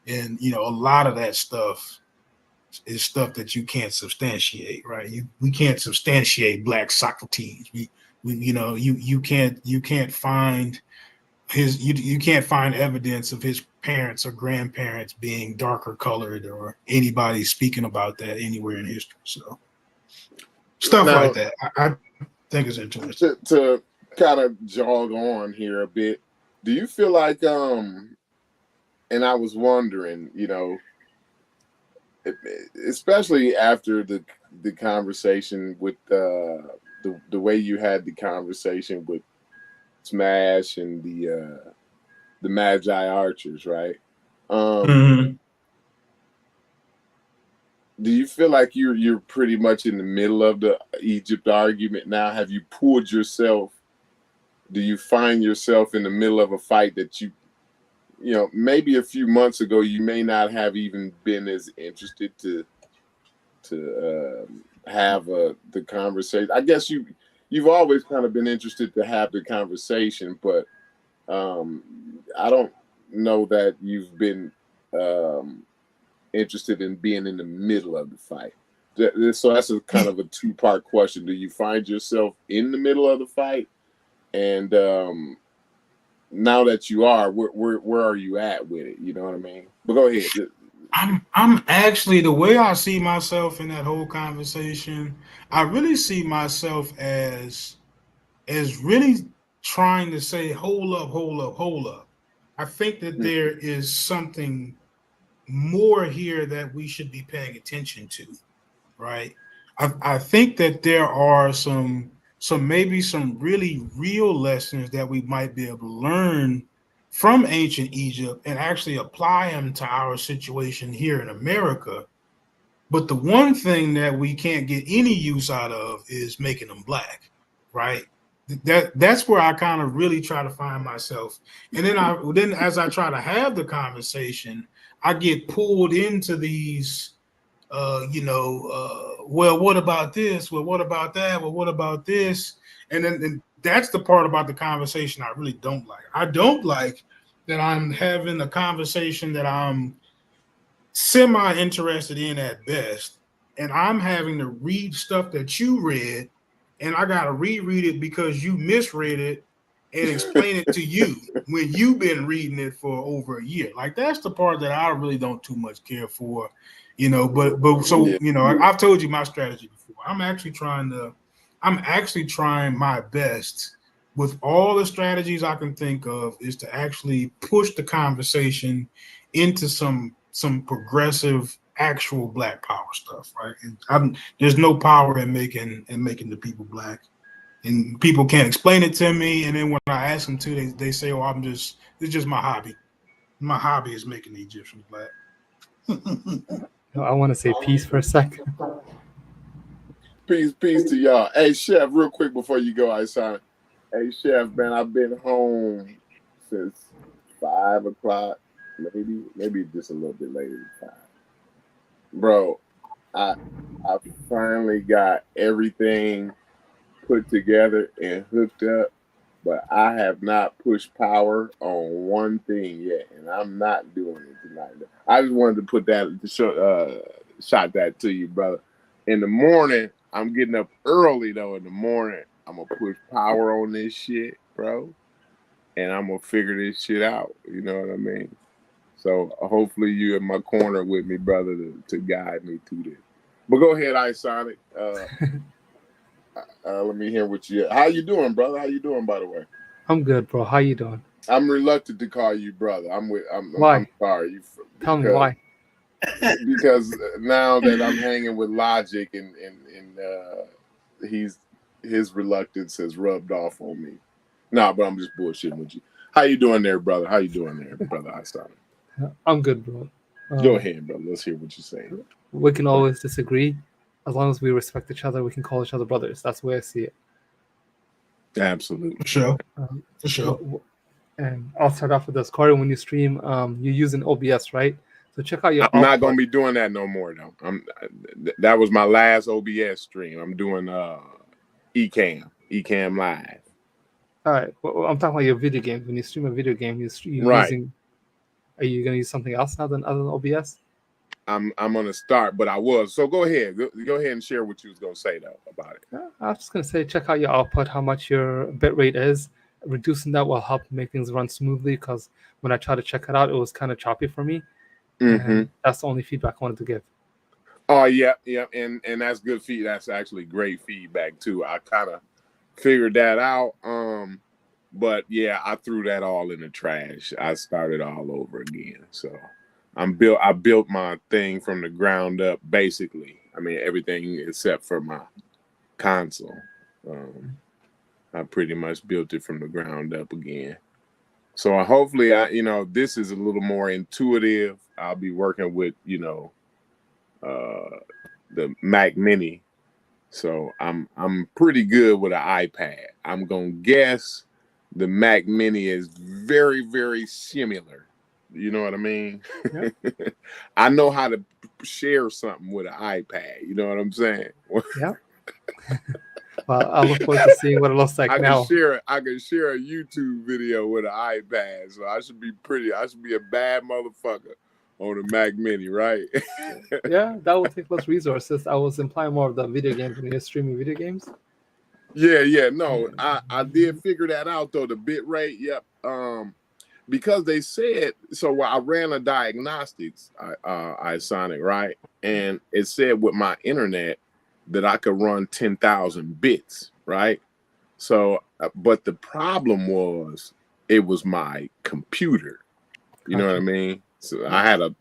[SPEAKER 2] and a lot of that stuff is stuff that you can't substantiate, right? We can't substantiate Black Socrates. You can't find you can't find evidence of his parents or grandparents being darker colored, or anybody speaking about that anywhere in history. So stuff
[SPEAKER 6] Now,
[SPEAKER 2] like that, I think is interesting.
[SPEAKER 6] To kind of jog on here a bit, do you feel like and I was wondering, especially after the conversation with the way you had the conversation with Smash and the Magi Archers, right? Do you feel like you're pretty much in the middle of the Egypt argument now? Have you pulled yourself? Do you find yourself in the middle of a fight that maybe a few months ago you may not have even been as interested to have the conversation? I guess you've always kind of been interested to have the conversation, but I don't know that you've been interested in being in the middle of the fight. So that's a kind of a two-part question. Do you find yourself in the middle of the fight? And now that you are, where are you at with it? You know what I mean? But go ahead.
[SPEAKER 2] I'm actually, the way I see myself in that whole conversation, I really see myself as really trying to say, hold up. I think that there is something more here that we should be paying attention to, right? I think that there are some really real lessons that we might be able to learn from ancient Egypt and actually apply them to our situation here in America. But the one thing that we can't get any use out of is making them Black, right? That's where I kind of really try to find myself. And then as I try to have the conversation, I get pulled into these well, what about this? Well, what about that? Well, what about this? And that's the part about the conversation I really don't like. I don't like that I'm having a conversation that I'm semi-interested in at best, and I'm having to read stuff that you read, and I got to reread it because you misread it and explain it to you when you've been reading it for over a year. Like, that's the part that I really don't too much care for. But so, I've told you my strategy before. I'm actually trying my best with all the strategies I can think of, is to actually push the conversation into some progressive, actual Black power stuff, right? And there's no power in making the people Black, and people can't explain it to me. And then when I ask them to, they say, "Oh, it's just my hobby. My hobby is making the Egyptians Black."
[SPEAKER 7] I want to say peace for a second.
[SPEAKER 6] Peace to y'all. Hey, Chef, real quick before you go, Isaac. Hey, Chef, man, I've been home since 5 o'clock, maybe just a little bit later than 5. Bro, I finally got everything put together and hooked up, but I have not pushed power on one thing yet, and I'm not doing it tonight. I just wanted to put that, shot that to you, brother. In the morning, I'm getting up early, though. In the morning, I'm going to push power on this shit, bro, and I'm going to figure this shit out. You know what I mean? So hopefully you in my corner with me, brother, to guide me through this. But go ahead, Isonic. Let me hear what you. How you doing, brother? How you doing, by the way?
[SPEAKER 7] I'm good, bro. How you doing?
[SPEAKER 6] I'm reluctant to call you brother.
[SPEAKER 7] Why?
[SPEAKER 6] I'm sorry.
[SPEAKER 7] Tell me why.
[SPEAKER 6] Because now that I'm hanging with Logic and his reluctance has rubbed off on me. Nah, but I'm just bullshitting with you. How you doing there, brother? How you doing there, brother? I started.
[SPEAKER 7] I'm good, bro.
[SPEAKER 6] Go ahead, brother. Let's hear what you're saying.
[SPEAKER 7] We can always disagree. As long as we respect each other, we can call each other brothers. That's the way I see it.
[SPEAKER 6] Absolutely.
[SPEAKER 2] For sure. For sure.
[SPEAKER 7] And I'll start off with this. Corey, when you stream, you use an OBS, right? So check out your
[SPEAKER 6] I'm not going to be doing that no more, though. That was my last OBS stream. I'm doing Ecamm Live.
[SPEAKER 7] All right. Well, I'm talking about your video games. When you stream a video game, you're
[SPEAKER 6] Right.
[SPEAKER 7] using... Are you going to use something else now other than OBS?
[SPEAKER 6] I'm going to start, but I was. So go ahead. Go ahead and share what you was going to say, though, about it.
[SPEAKER 7] I was just going to say, check out your output, how much your bit rate is. Reducing that will help make things run smoothly, because when I tried to check it out, it was kind of choppy for me. And that's the only feedback I wanted to give.
[SPEAKER 6] Oh, yeah. And that's good feedback. That's actually great feedback, too. I kind of figured that out. But, yeah, I threw that all in the trash. I started all over again. So I built my thing from the ground up, basically. I mean, everything except for my console. I pretty much built it from the ground up again. So hopefully, this is a little more intuitive. I'll be working with, the Mac Mini. So I'm pretty good with an iPad. I'm gonna guess the Mac Mini is very, very similar. You know what I mean?
[SPEAKER 7] Yeah.
[SPEAKER 6] I know how to share something with an iPad. You know what I'm saying?
[SPEAKER 7] Yeah. Well, I look forward to seeing what it looks like now.
[SPEAKER 6] I can share a YouTube video with an iPad, so I should be a bad motherfucker on a Mac Mini, right?
[SPEAKER 7] Yeah, that would take less resources. I was implying more of the video games when you're streaming video games.
[SPEAKER 6] Yeah. No, I did figure that out though. The bit rate, yep. Because they said so. I ran a diagnostics, iSonic, right, and it said with my internet that I could run 10,000 bits, right? So, but the problem was it was my computer. You know what I mean? So I had a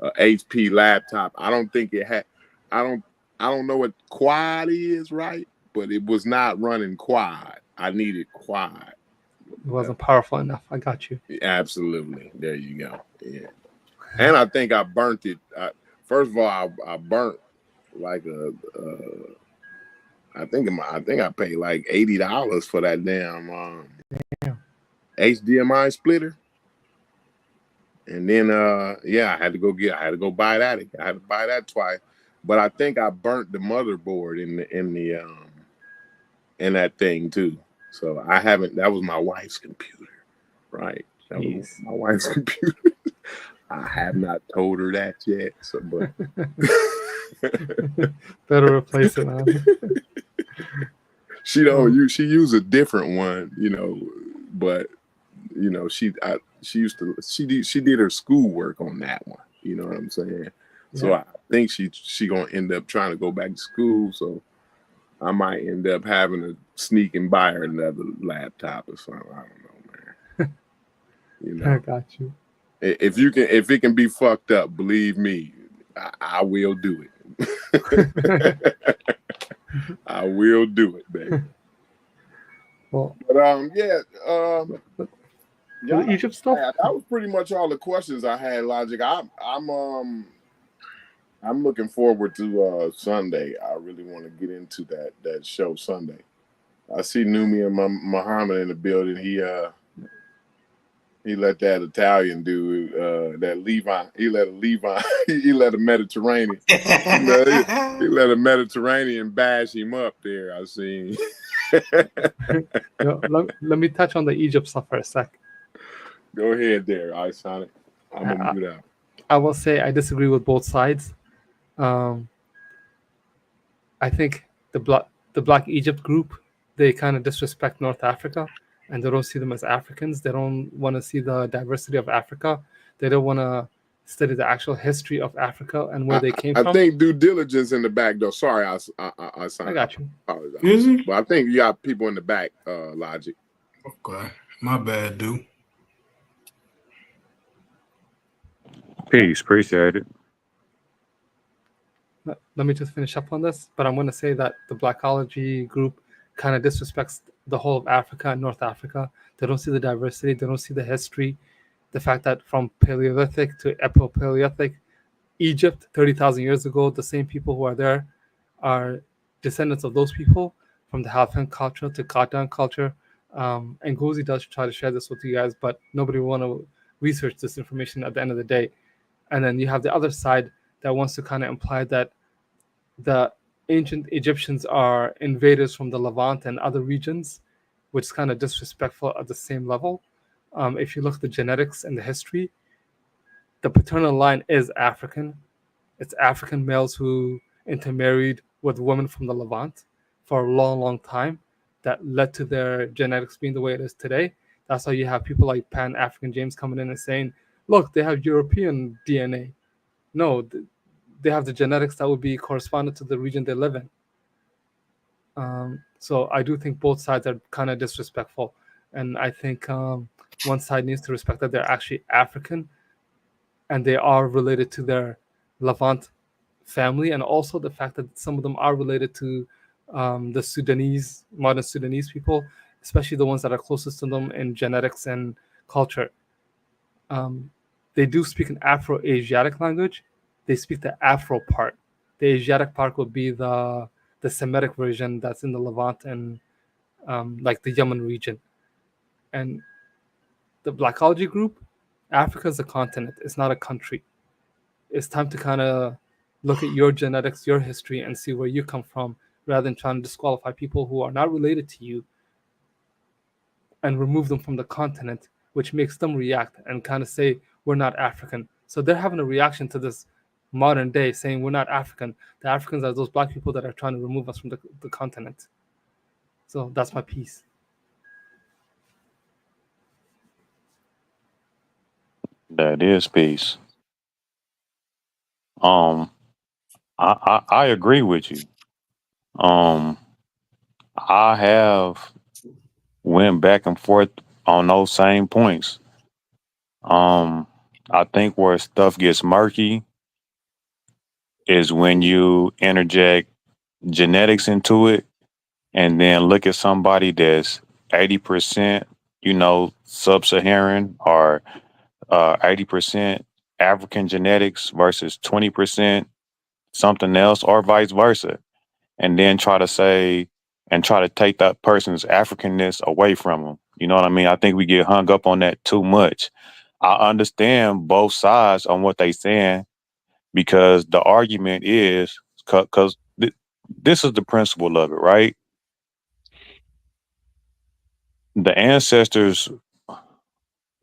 [SPEAKER 6] HP laptop. I don't think it had. I don't know what quad is, right? But it was not running quad. I needed quad.
[SPEAKER 7] It wasn't powerful enough. I got you.
[SPEAKER 6] Absolutely. There you go. Yeah. And I think I burnt it. First of all, I burnt like I think I paid like $80 for that damn HDMI splitter. And then I had to go buy that. I had to buy that twice. But I think I burnt the motherboard in that thing too. So that was my wife's computer, right? That was my wife's computer. I have not told her that yet. So but
[SPEAKER 7] better replace it, man.
[SPEAKER 6] She used a different one, but she did her schoolwork on that one. You know what I'm saying? Yeah. So I think she gonna end up trying to go back to school. So I might end up having to sneak and buy her another laptop or something. I don't know, man.
[SPEAKER 7] I got you.
[SPEAKER 6] If it can be fucked up, believe me, I will do it. I will do it, baby.
[SPEAKER 7] Well,
[SPEAKER 6] but
[SPEAKER 7] Egypt stuff.
[SPEAKER 6] That was pretty much all the questions I had, Logic. I'm looking forward to Sunday. I really want to get into that show Sunday. I see Numi and Muhammad in the building. He let that Italian dude, that Levi. He let a Mediterranean. he let a Mediterranean bash him up there. I seen.
[SPEAKER 7] Let me touch on the Egypt stuff for a sec.
[SPEAKER 6] Go ahead there, iSonic. I'm gonna do that.
[SPEAKER 7] I will say I disagree with both sides. I think the Black Egypt group, they kind of disrespect North Africa, and they don't see them as Africans. They don't want to see the diversity of Africa. They don't want to study the actual history of Africa and where they came from.
[SPEAKER 6] I think due diligence in the back, though. Sorry, I
[SPEAKER 7] got you.
[SPEAKER 2] Is it?
[SPEAKER 6] But I think you got people in the back, Logic.
[SPEAKER 2] Okay, my bad, dude.
[SPEAKER 8] Peace, appreciate it.
[SPEAKER 7] Let me just finish up on this, but I'm going to say that the Blackology group kind of disrespects the whole of Africa and North Africa. They don't see the diversity. They don't see the history. The fact that from Paleolithic to Epo-Paleolithic, Egypt 30,000 years ago, the same people who are there are descendants of those people, from the Halfan culture to Katan culture. And Ngozi does try to share this with you guys, but nobody will want to research this information at the end of the day. And then you have the other side that wants to kind of imply that the ancient Egyptians are invaders from the Levant and other regions, which is kind of disrespectful at the same level. If you look at the genetics and the history, the paternal line is African. It's African males who intermarried with women from the Levant for a long, long time. That led to their genetics being the way it is today. That's why you have people like Pan-African James coming in and saying, look, they have European DNA. No, they have the genetics that would be correspondent to the region they live in. So I do think both sides are kind of disrespectful. And I think one side needs to respect that they're actually African and they are related to their Levant family, and also the fact that some of them are related to the Sudanese, modern Sudanese people, especially the ones that are closest to them in genetics and culture. They do speak an Afro-Asiatic language. They speak the Afro part. The Asiatic part would be the Semitic version that's in the Levant and like the Yemen region. And the Blackology group, Africa is a continent. It's not a country. It's time to kind of look at your genetics, your history, and see where you come from, rather than trying to disqualify people who are not related to you and remove them from the continent, which makes them react and kind of say, we're not African. So they're having a reaction to this modern day saying we're not African. The Africans are those black people that are trying to remove us from the continent. So that's my piece.
[SPEAKER 8] That is peace. I agree with you. I have went back and forth on those same points. I think where stuff gets murky is when you interject genetics into it and then look at somebody that's 80%, sub-Saharan or 80% African genetics versus 20% something else or vice versa. And then try to take that person's Africanness away from them. You know what I mean? I think we get hung up on that too much. I understand both sides on what they saying because the argument is because this is the principle of it, right? The ancestors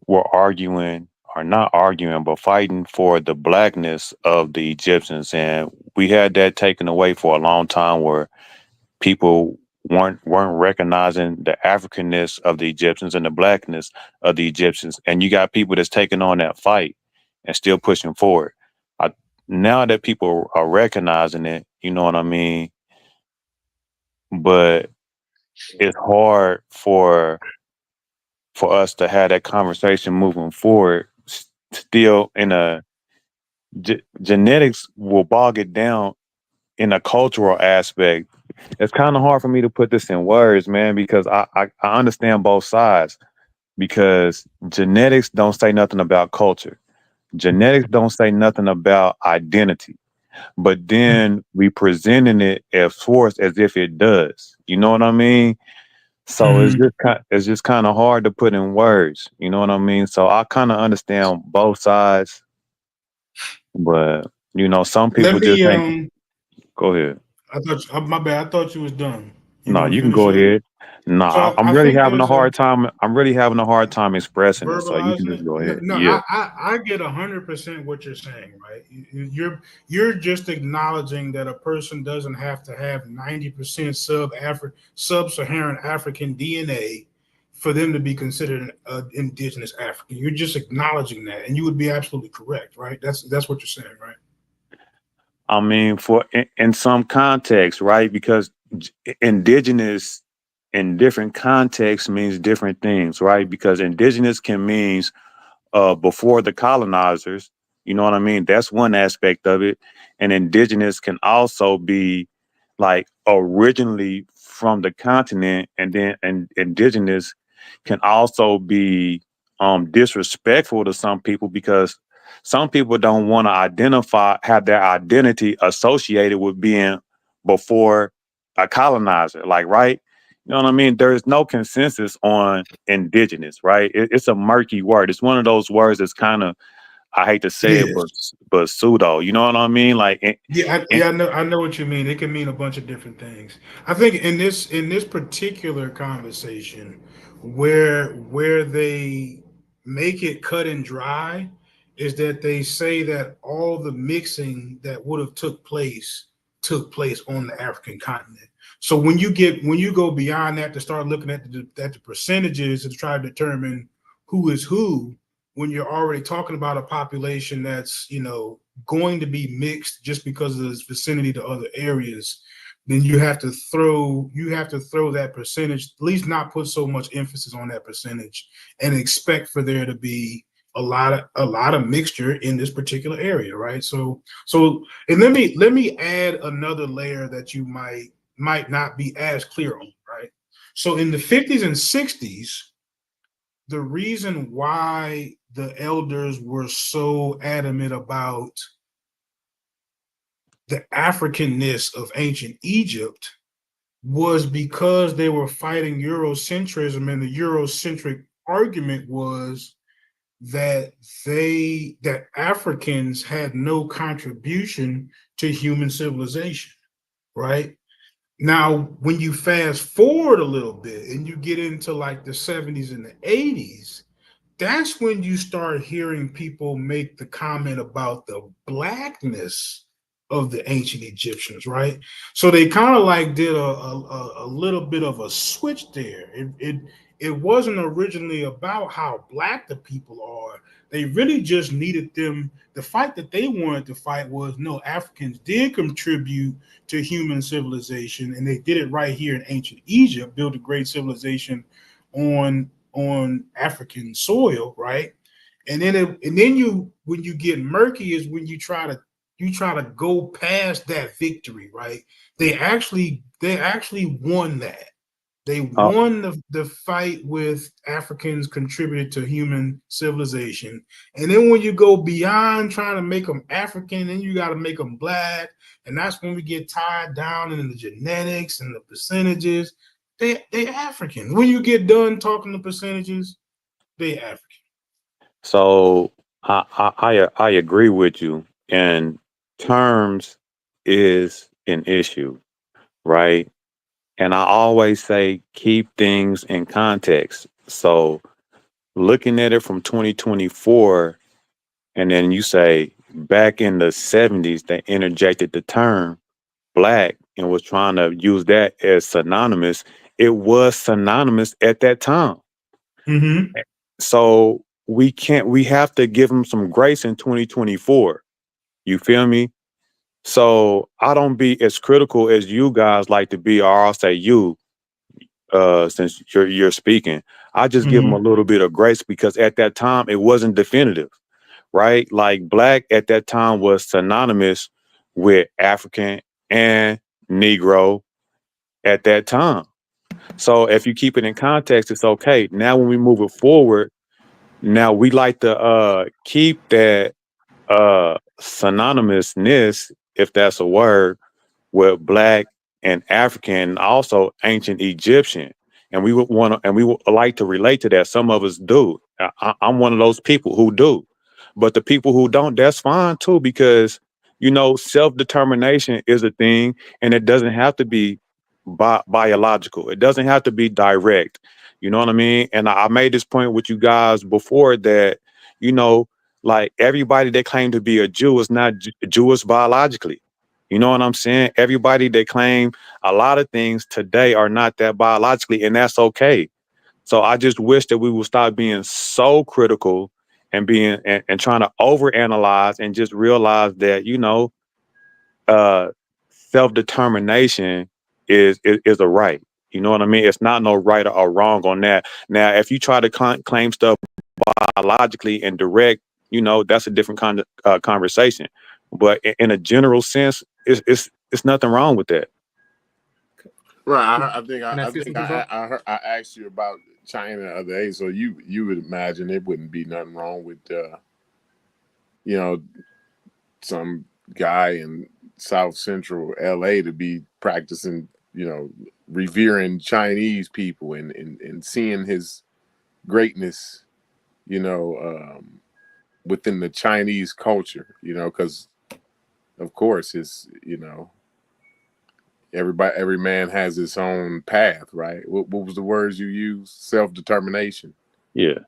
[SPEAKER 8] were not arguing, but fighting for the blackness of the Egyptians. And we had that taken away for a long time where people weren't recognizing the Africanness of the Egyptians and the blackness of the Egyptians. And you got people that's taking on that fight and still pushing forward. Now that people are recognizing it, you know what I mean? But it's hard for us to have that conversation moving forward. Still in a genetics will bog it down in a cultural aspect. It's kind of hard for me to put this in words, man, because I understand both sides, because genetics don't say nothing about culture. Genetics don't say nothing about identity, but then we presenting it as force as if it does. You know what I mean? So it's just kind of hard to put in words. You know what I mean? So I kind of understand both sides, but some people just think. Go ahead.
[SPEAKER 2] My bad. I thought you was done.
[SPEAKER 8] No, you can go ahead. No,
[SPEAKER 2] So
[SPEAKER 8] I'm
[SPEAKER 2] I
[SPEAKER 8] really
[SPEAKER 2] think
[SPEAKER 8] having a
[SPEAKER 2] there's
[SPEAKER 8] hard time. I'm really having a hard time expressing it. So you can
[SPEAKER 2] verbalizing
[SPEAKER 8] just
[SPEAKER 2] it.
[SPEAKER 8] go ahead.
[SPEAKER 2] No,
[SPEAKER 8] Yeah.
[SPEAKER 2] I get 100% what you're saying, right? You're just acknowledging that a person doesn't have to have 90% sub-Saharan African DNA for them to be considered an indigenous African. You're just acknowledging that, and you would be absolutely correct, right? That's what you're saying, right?
[SPEAKER 8] I mean, in some context, right? Because indigenous in different contexts means different things, right? Because indigenous can mean before the colonizers. You know what I mean? That's one aspect of it. And indigenous can also be like originally from the continent, and then indigenous can also be disrespectful to some people, because some people don't want to have their identity associated with being before a colonizer, like, right? You know what I mean? There is no consensus on indigenous, right? It's a murky word. It's one of those words that's kind of, I hate to say it, but pseudo. You know what I mean? Like,
[SPEAKER 2] I know what you mean. It can mean a bunch of different things. I think in this particular conversation, where they make it cut and dry, is that they say that all the mixing that would have took place on the African continent. So when you go beyond that to start looking at the percentages to try to determine who is who, when you're already talking about a population that's, going to be mixed just because of its vicinity to other areas, then you have to throw that percentage, at least not put so much emphasis on that percentage, and expect for there to be a lot of mixture in this particular area, right? So and let me add another layer that you might not be as clear on, right? So in the 50s and 60s, the reason why the elders were so adamant about the Africanness of ancient Egypt was because they were fighting Eurocentrism, and the Eurocentric argument was that Africans had no contribution to human civilization, right? Now, when you fast forward a little bit and you get into like the 70s and the 80s, that's when you start hearing people make the comment about the blackness of the ancient Egyptians, right? So they kind of like did a little bit of a switch there. It wasn't originally about how black the people are. They really just needed them. The fight that they wanted to fight was, no, Africans did contribute to human civilization, and they did it right here in ancient Egypt, built a great civilization on African soil, right? And then when you get murky is when you try to go past that victory, right? They actually won that. They won the fight with Africans contributed to human civilization. And then when you go beyond trying to make them African, then you got to make them black. And that's when we get tied down in the genetics and the percentages. They African. When you get done talking the percentages, they African.
[SPEAKER 8] So I agree with you. And terms is an issue, right? And I always say keep things in context. So looking at it from 2024, and then you say back in the 70s, they interjected the term black and was trying to use that as synonymous. It was synonymous at that time.
[SPEAKER 2] Mm-hmm.
[SPEAKER 8] So we have to give them some grace in 2024. You feel me? So I don't be as critical as you guys like to be, or I'll say you, since you're speaking. I just give them a little bit of grace because at that time it wasn't definitive, right? Like black at that time was synonymous with African and Negro at that time. So if you keep it in context, it's okay. Now when we move it forward, now we like to keep that synonymousness, if that's a word, with black and African, also ancient Egyptian. And we would like to relate to that. Some of us do. I'm one of those people who do. But the people who don't, that's fine too, because self-determination is a thing, and it doesn't have to be biological. It doesn't have to be direct. You know what I mean? And I made this point with you guys before that, like everybody that claimed to be a Jew is not Jewish biologically. You know what I'm saying? Everybody that claim a lot of things today are not that biologically, and that's okay. So I just wish that we would stop being so critical and being and trying to overanalyze and just realize that, self-determination is a right. You know what I mean? It's not no right or wrong on that. Now, if you try to claim stuff biologically and direct, that's a different kind of conversation. But in a general sense, it's nothing wrong with that.
[SPEAKER 6] Right. I
[SPEAKER 7] say
[SPEAKER 6] think
[SPEAKER 7] something, bro?
[SPEAKER 6] I asked you about China the other day, so you would imagine it wouldn't be nothing wrong with some guy in South Central LA to be practicing, revering Chinese people and seeing his greatness, within the Chinese culture, because of course it's, every man has his own path, right? What was the words you used? Self-determination.
[SPEAKER 8] Yeah.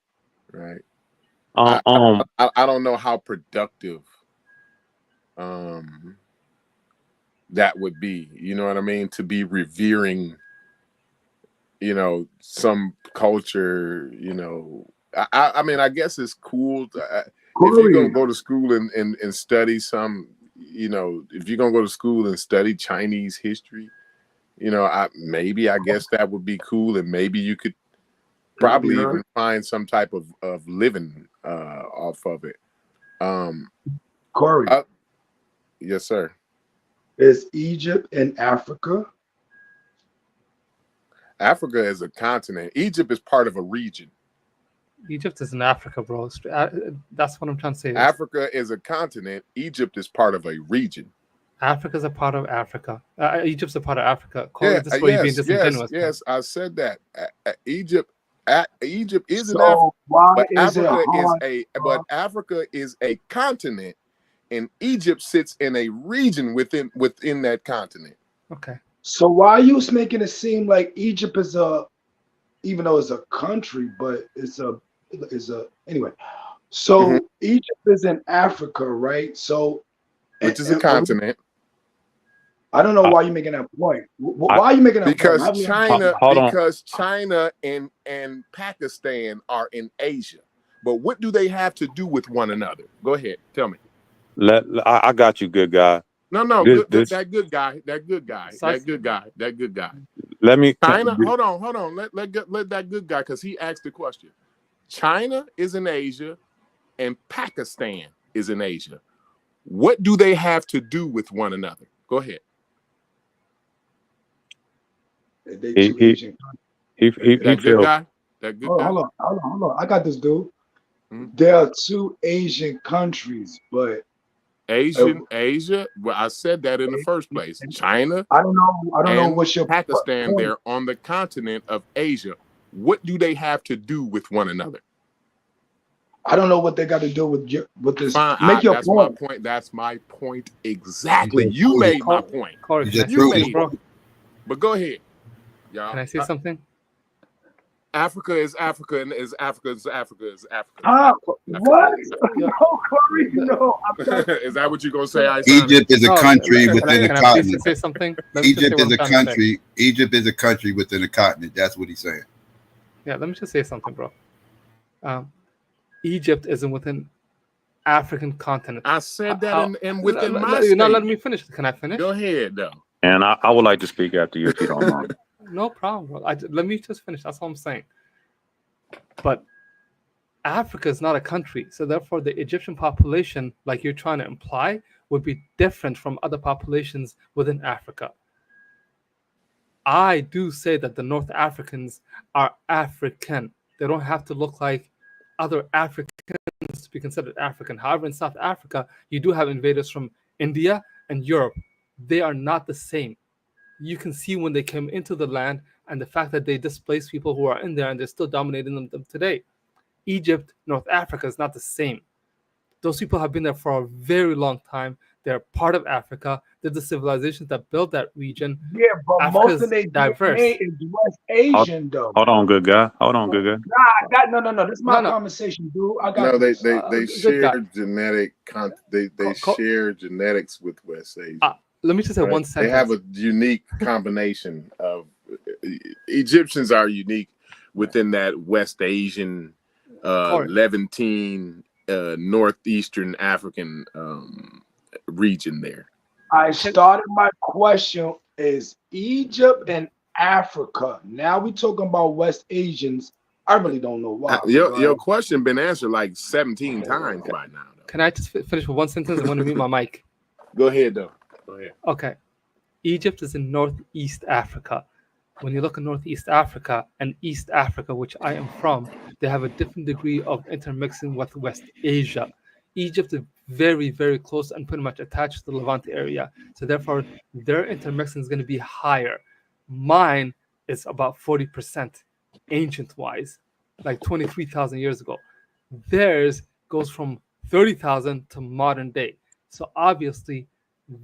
[SPEAKER 6] Right.
[SPEAKER 8] Um.
[SPEAKER 6] I don't know how productive that would be, you know what I mean, to be revering, some culture, I mean, I guess it's cool if you're gonna go to school and study some, if you're gonna go to school and study Chinese history, I guess that would be cool, and maybe you could probably even find some type of living off of it.
[SPEAKER 9] Corey,
[SPEAKER 6] yes, sir.
[SPEAKER 9] is Egypt in Africa?
[SPEAKER 6] Africa is a continent. Egypt is part of a region.
[SPEAKER 7] Egypt is in Africa, bro. That's what I'm trying to say.
[SPEAKER 6] Africa is a continent. Egypt is part of a region.
[SPEAKER 7] Africa is a part of Africa. Egypt's a part of Africa. Corey, this is where you're being disingenuous.
[SPEAKER 6] Yes, I said that. Egypt is in
[SPEAKER 9] So
[SPEAKER 6] Africa,
[SPEAKER 9] why
[SPEAKER 6] but
[SPEAKER 9] is it hard?
[SPEAKER 6] but Africa is a continent, and Egypt sits in a region within that continent.
[SPEAKER 7] Okay.
[SPEAKER 9] So why are you making it seem like Egypt is even though it's a country, but it's a anyway. So Egypt is in Africa, right? So
[SPEAKER 6] which is a continent.
[SPEAKER 9] I don't know why you're making that point. Why are you making that
[SPEAKER 6] because
[SPEAKER 9] point?
[SPEAKER 6] Because China and Pakistan are in Asia. But what do they have to do with one another? Go ahead, tell me.
[SPEAKER 8] I got you, good guy.
[SPEAKER 6] No, that good guy.
[SPEAKER 8] Let me.
[SPEAKER 6] China, hold on. Let that good guy, because he asked the question. China is in Asia, and Pakistan is in Asia. What do they have to do with one another? Go ahead.
[SPEAKER 9] They two Asian countries.
[SPEAKER 6] That good guy.
[SPEAKER 9] Hold on. I got this, dude. There are two Asian countries, but
[SPEAKER 6] Asia. Well, I said that in the first place. China.
[SPEAKER 9] I don't know what's your
[SPEAKER 6] Pakistan.
[SPEAKER 9] point.
[SPEAKER 6] They're on the continent of Asia. What do they have to do with one another?
[SPEAKER 9] I don't know what they got to do with this.
[SPEAKER 6] Fine, that's point. My point. That's my point exactly. You made my point.
[SPEAKER 7] Corey,
[SPEAKER 6] you made it. But go ahead. Y'all.
[SPEAKER 7] Can I say something?
[SPEAKER 6] Africa is Africa, and Africa is Africa.
[SPEAKER 9] What? No, Corey, no.
[SPEAKER 6] Is that what you're gonna say?
[SPEAKER 10] Egypt is a country within a continent.
[SPEAKER 7] Say something?
[SPEAKER 10] Egypt is a country. Egypt is a country within a continent. That's what he's saying.
[SPEAKER 7] Yeah, let me just say something, bro. Egypt isn't within African continent.
[SPEAKER 6] I said that and within my
[SPEAKER 7] you're not letting me finish. Can I finish?
[SPEAKER 6] Go ahead, though.
[SPEAKER 8] And I would like to speak after you, if you don't mind.
[SPEAKER 7] No problem, bro. Let me just finish. That's all I'm saying. But Africa is not a country, so therefore the Egyptian population, like you're trying to imply, would be different from other populations within Africa. I do say that the North Africans are African. They don't have to look like other Africans to be considered African. However, in South Africa, you do have invaders from India and Europe. They are not the same. You can see when they came into the land and the fact that they displaced people who are in there and they're still dominating them today. Egypt, North Africa is not the same. Those people have been there for a very long time. They're part of Africa. They're the civilizations that built that region.
[SPEAKER 9] Yeah, but
[SPEAKER 7] Africa's
[SPEAKER 9] most of their
[SPEAKER 7] diverse.
[SPEAKER 9] DNA is West Asian, though.
[SPEAKER 8] Hold on, good guy. No.
[SPEAKER 9] This is my conversation, dude. I got
[SPEAKER 6] they share genetic. They share genetics with West Asia.
[SPEAKER 7] Let me just say one sentence.
[SPEAKER 6] They have a unique combination of Egyptians are unique within that West Asian, Levantine, northeastern African region there.
[SPEAKER 9] I started my question is Egypt and Africa. Now we talking about West Asians. I really don't know why.
[SPEAKER 6] Your question been answered like 17 times by now. Though.
[SPEAKER 7] Can I just finish with one sentence? I want to mute my mic.
[SPEAKER 6] Go ahead, though. Go ahead.
[SPEAKER 7] Okay. Egypt is in Northeast Africa. When you look at Northeast Africa and East Africa, which I am from, they have a different degree of intermixing with West Asia. Egypt is very, very close and pretty much attached to the Levant area. So therefore, their intermixing is going to be higher. Mine is about 40% ancient-wise, like 23,000 years ago. Theirs goes from 30,000 to modern day. So obviously,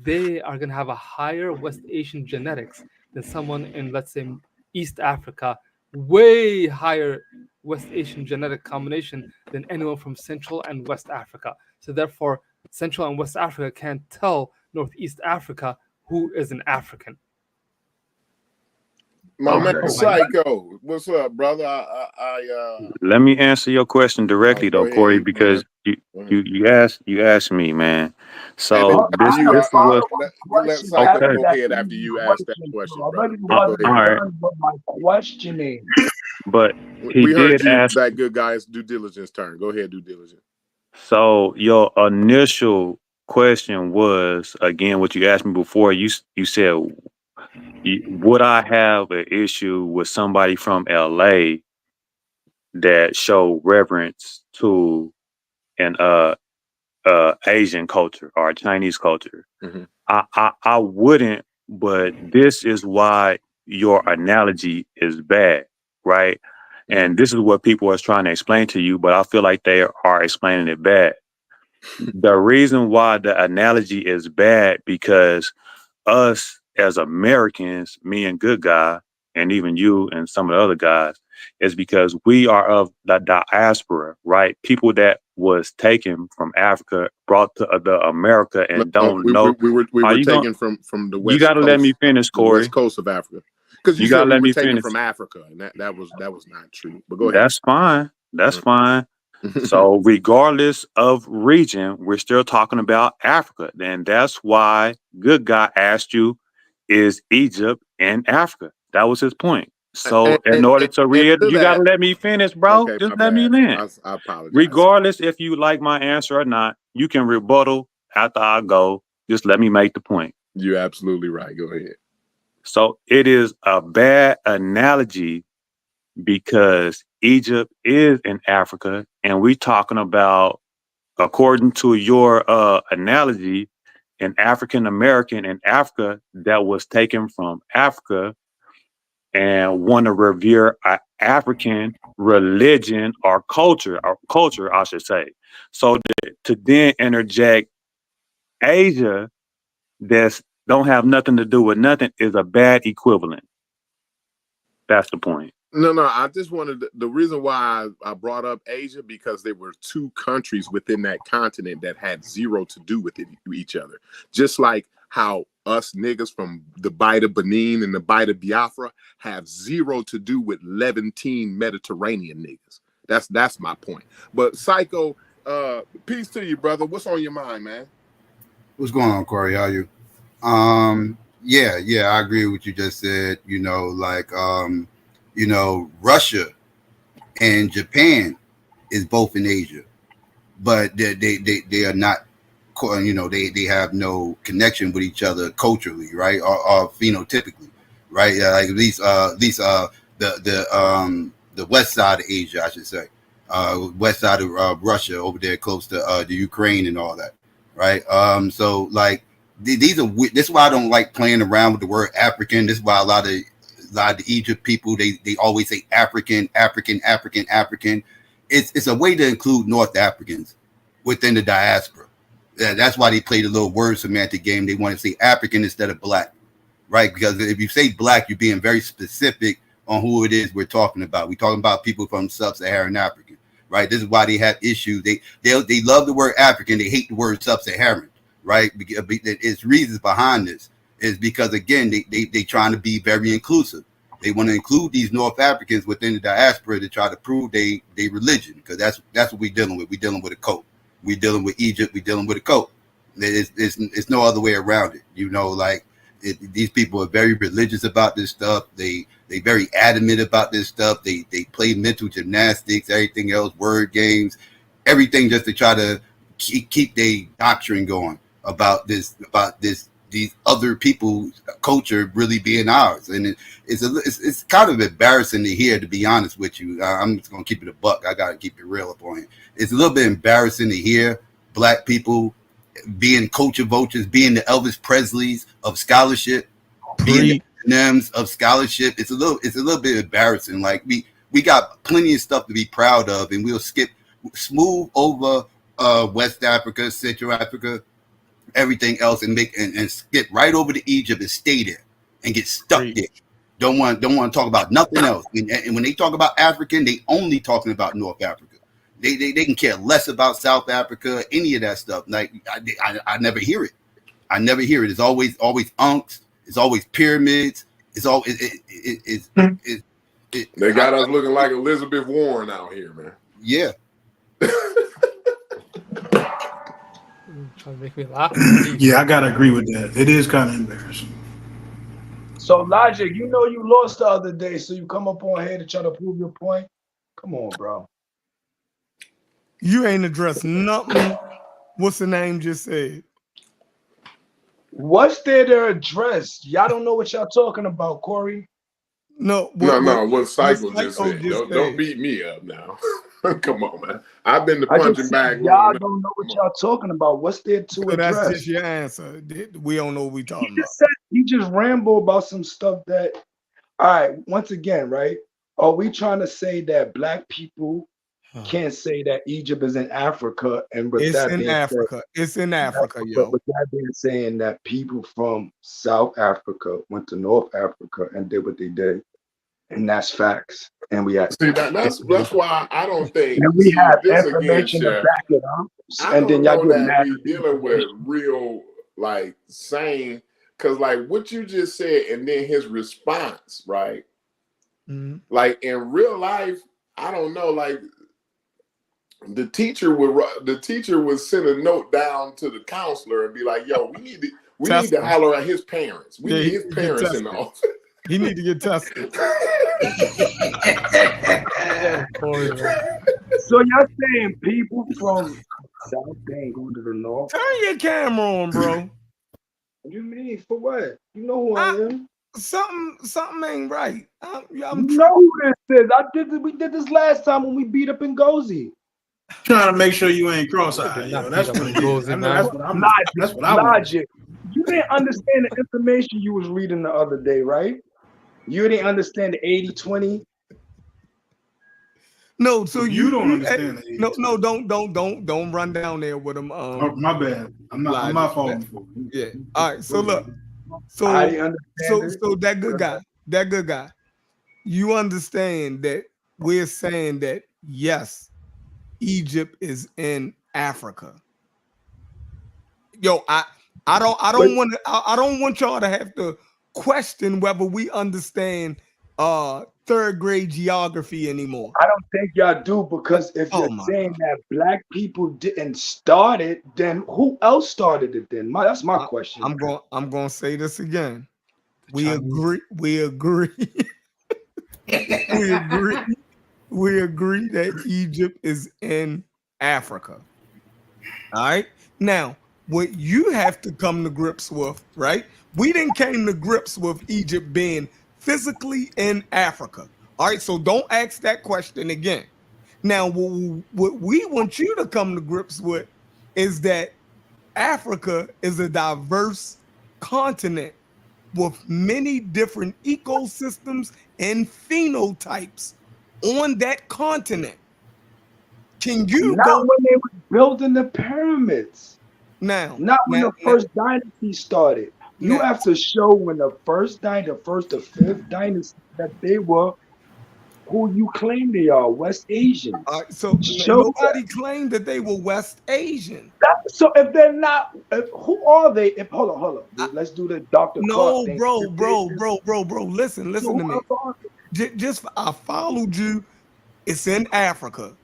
[SPEAKER 7] they are going to have a higher West Asian genetics than someone in, let's say, East Africa, way higher West Asian genetic combination than anyone from Central and West Africa. So therefore, Central and West Africa can't tell Northeast Africa who is an African.
[SPEAKER 6] My man Psycho, what's up, brother?
[SPEAKER 8] Let me answer your question directly, though, Corey, because you asked me, man. So this was
[SPEAKER 6] let Psycho go ahead after you ask that question, brother.
[SPEAKER 9] All right. My questioning.
[SPEAKER 8] But
[SPEAKER 6] we heard you. Ask that good guy's due diligence turn. Go ahead, due diligence.
[SPEAKER 8] So your initial question was, again, what you asked me before. You said, would I have an issue with somebody from LA that show reverence to an Asian culture or Chinese culture?
[SPEAKER 6] Mm-hmm.
[SPEAKER 8] I wouldn't, but this is why your analogy is bad, right? And this is what people are trying to explain to you, but I feel like they are explaining it bad. The reason why the analogy is bad, because us as Americans, me and Good Guy, and even you and some of the other guys, is because we are of the diaspora, right? People that was taken from Africa, brought to the America, and know.
[SPEAKER 6] We were taken from the West.
[SPEAKER 8] You got to let me finish, Corey.
[SPEAKER 6] West coast of Africa, because you got to let me finish. From Africa, and that was not true. But go ahead.
[SPEAKER 8] That's fine. That's fine. So regardless of region, we're still talking about Africa. And that's why Good Guy asked you, is Egypt in Africa? That was his point. So in order to read, you got to let me finish, bro.
[SPEAKER 6] Okay,
[SPEAKER 8] just let me land.
[SPEAKER 6] I apologize.
[SPEAKER 8] Regardless if you like my answer or not, you can rebuttal after I go. Just let me make the point.
[SPEAKER 6] You're absolutely right. Go ahead.
[SPEAKER 8] So it is a bad analogy because Egypt is in Africa, and we're talking about, according to your analogy, an African American in Africa that was taken from Africa and want to revere an African religion or culture, I should say. So to then interject Asia that don't have nothing to do with nothing is a bad equivalent. That's the point.
[SPEAKER 6] No, I just wanted the reason why I brought up Asia, because there were two countries within that continent that had zero to do with each other. Just like how us niggas from the Bight of Benin and the Bight of Biafra have zero to do with Levantine Mediterranean niggas. That's my point. But Psycho, peace to you, brother. What's on your mind, man?
[SPEAKER 10] What's going on, Corey? How are you? Yeah, I agree with what you just said. Russia and Japan is both in Asia, but they are not, they have no connection with each other culturally, right? Or phenotypically, right? Like at least the west side of Asia, I should say, west side of Russia over there, close to the Ukraine and all that, right? So like these are, this is why I don't like playing around with the word African. This is why a lot of the Egypt people, they always say African. It's a way to include North Africans within the diaspora. That's why they play the little word semantic game. They want to say African instead of black, right? Because if you say black, you're being very specific on who it is we're talking about. We're talking about people from sub-Saharan Africa, right? This is why they have issues. They love the word African. They hate the word sub-Saharan, right? It's reasons behind this. Is because again they trying to be very inclusive. They want to include these North Africans within the diaspora to try to prove they religion, because that's what we're dealing with. We're dealing with a cult. We're dealing with Egypt. We're dealing with a cult. It's no other way around it. These people are very religious about this stuff. They very adamant about this stuff. They play mental gymnastics, everything else, word games, everything just to try to keep their doctrine going about this these other people's culture really being ours. And it's kind of embarrassing to hear, to be honest with you. I'm just gonna keep it a buck. I gotta keep it real up on it. It's a little bit embarrassing to hear Black people being culture vultures, being the Elvis Presleys of scholarship, being the Nems of scholarship. It's a little bit embarrassing. Like we got plenty of stuff to be proud of, and we'll smooth over West Africa, Central Africa, everything else, and skip right over to Egypt and stay there and get stuck there. Don't want to talk about nothing else. And when they talk about African, they only talking about North Africa. They can care less about South Africa, any of that stuff. Like I never hear it. I never hear it. It's always unks. It's always pyramids. It's all
[SPEAKER 6] They got us looking like Elizabeth Warren out here, man.
[SPEAKER 10] Yeah.
[SPEAKER 7] Trying to make me laugh.
[SPEAKER 2] Yeah, I gotta agree with that. It is kind of embarrassing.
[SPEAKER 9] So Logic, you know you lost the other day, so you come up on here to try to prove your point. Come on, bro.
[SPEAKER 11] You ain't addressed nothing. What's the name just said?
[SPEAKER 9] What's there to address? Y'all don't know what y'all talking about, Corey.
[SPEAKER 6] No. What Cycle just said. Don't beat me up now. Come on, man. I've been the punching bag.
[SPEAKER 9] Y'all don't know what y'all talking about. What's there to address?
[SPEAKER 11] That's just your answer. We don't know what we talking about.
[SPEAKER 9] He just rambled about some stuff that. All right. Once again, right? Are we trying to say that Black people can't say that Egypt is in Africa, and with
[SPEAKER 11] it's in Africa. It's in Africa, yo.
[SPEAKER 9] With that being saying that people from South Africa went to North Africa and did what they did, and that's facts. And we have
[SPEAKER 6] that's why I don't think.
[SPEAKER 9] And we have information to back it up. And then y'all get mad.
[SPEAKER 6] We dealing with real saying, because what you just said, and then his response, right? Mm-hmm. Like in real life, I don't know, the teacher would send a note down to the counselor and be like, "Yo, we need to holler at his parents. We need his parents in the office.
[SPEAKER 11] He need to get tested."
[SPEAKER 9] So y'all saying people from South Bay going to the North?
[SPEAKER 11] Turn your camera on, bro.
[SPEAKER 9] What do you mean? For what? You know who I am.
[SPEAKER 11] Something ain't right.
[SPEAKER 9] You know who this is. We did this last time when we beat up in Gozi.
[SPEAKER 2] Trying to make sure you ain't cross-eyed. That's what it is. That's what I
[SPEAKER 9] Logic. You didn't understand the information you was reading the other day, right? You didn't understand the 80-20.
[SPEAKER 11] No, so
[SPEAKER 2] you don't understand
[SPEAKER 11] the 80-20. No, don't run down there with them.
[SPEAKER 2] My bad. I'm not falling for it.
[SPEAKER 11] Yeah. All right. So look. So that good guy. You understand that we're saying that yes, Egypt is in Africa. Yo, I don't want y'all to have to question whether we understand third grade geography anymore.
[SPEAKER 9] I don't think y'all do, because if you're saying that Black people didn't start it, then who else started it then? That's my question.
[SPEAKER 11] I'm going to say this again. We agree. We agree that Egypt is in Africa. All right. Now, what you have to come to grips with, right? We didn't came to grips with Egypt being physically in Africa. All right. So don't ask that question again. Now, what we want you to come to grips with is that Africa is a diverse continent with many different ecosystems and phenotypes on that continent. Can you
[SPEAKER 9] not when they were building the pyramids?
[SPEAKER 11] Not
[SPEAKER 9] when the first dynasty started. You have to show when the first or fifth dynasty that they were who you claim they are, West Asians.
[SPEAKER 11] So nobody claimed that they were West Asian.
[SPEAKER 9] So if they're not, who are they? Hold on. Let's do the Dr. Clark thing.
[SPEAKER 11] Bro. Listen to me. I followed you. It's in Africa.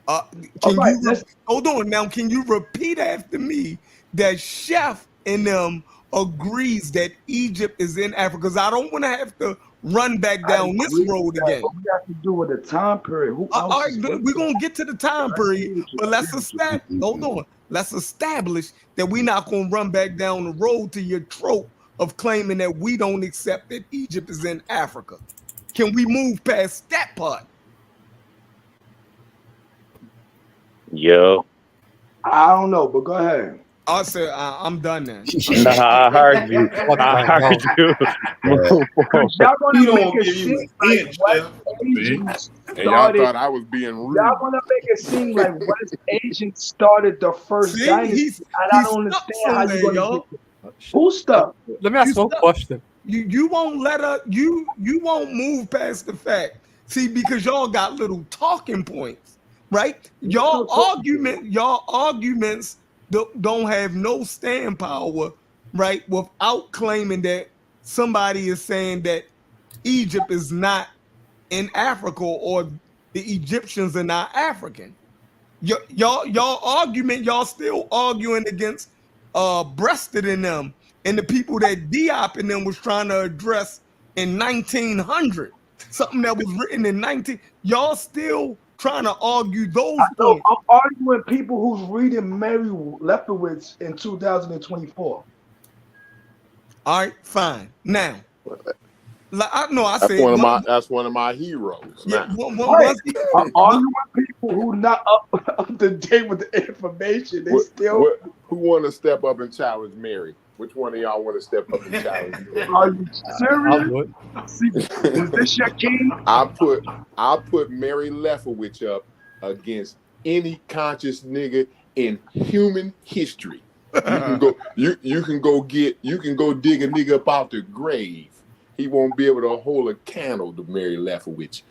[SPEAKER 11] Hold on now. Can you repeat after me that Chef and them agrees that Egypt is in Africa? Because I don't want to have to run back down this road again.
[SPEAKER 9] What we have to do with the time period?
[SPEAKER 11] All right, we're gonna get to the time period, but let's establish. Hold on. Let's establish that we're not going to run back down the road to your trope of claiming that we don't accept that Egypt is in Africa. Can we move past that part?
[SPEAKER 8] Yo.
[SPEAKER 9] I don't know, but go ahead.
[SPEAKER 11] I said I'm done then.
[SPEAKER 8] Nah, I heard you. I heard you.
[SPEAKER 9] Y'all want
[SPEAKER 2] He
[SPEAKER 9] to
[SPEAKER 2] don't
[SPEAKER 9] make it
[SPEAKER 2] give you
[SPEAKER 9] seem
[SPEAKER 2] an
[SPEAKER 9] like
[SPEAKER 2] inch,
[SPEAKER 9] West
[SPEAKER 2] Jeff.
[SPEAKER 9] Asians
[SPEAKER 6] And y'all
[SPEAKER 9] started.
[SPEAKER 6] thought I was being rude.
[SPEAKER 9] Y'all want to make it seem like West Asians started the first
[SPEAKER 11] See,
[SPEAKER 9] dynasty.
[SPEAKER 11] he's
[SPEAKER 9] I don't
[SPEAKER 11] stuck
[SPEAKER 9] understand how
[SPEAKER 11] somewhere,
[SPEAKER 9] you going to
[SPEAKER 11] y'all.
[SPEAKER 9] get who's stuck?
[SPEAKER 7] Let me ask one question.
[SPEAKER 11] You won't let us. You won't move past the fact. See, because y'all got little talking points, right? Y'all arguments don't have no stand power, right? Without claiming that somebody is saying that Egypt is not in Africa or the Egyptians are not African. Y'all argument, y'all still arguing against Breasted in them and the people that Diop and them was trying to address in 1900, something that was written in 19. Y'all still trying to argue those points.
[SPEAKER 9] I'm arguing people who's reading Mary Lefkowitz in 2024.
[SPEAKER 11] All right, fine. Now, I
[SPEAKER 6] That's
[SPEAKER 11] said
[SPEAKER 6] that's one of my heroes.
[SPEAKER 11] Yeah,
[SPEAKER 6] now.
[SPEAKER 9] I'm arguing people who not up to date with the information. They
[SPEAKER 6] Who want to step up and challenge Mary? Which one of y'all want to step up and challenge Mary?
[SPEAKER 9] Are you serious? Is this your king?
[SPEAKER 6] I put Mary Lefkowitz up against any conscious nigga in human history. You can go dig a nigga up out the grave. He won't be able to hold a candle to Mary Lefkowitz.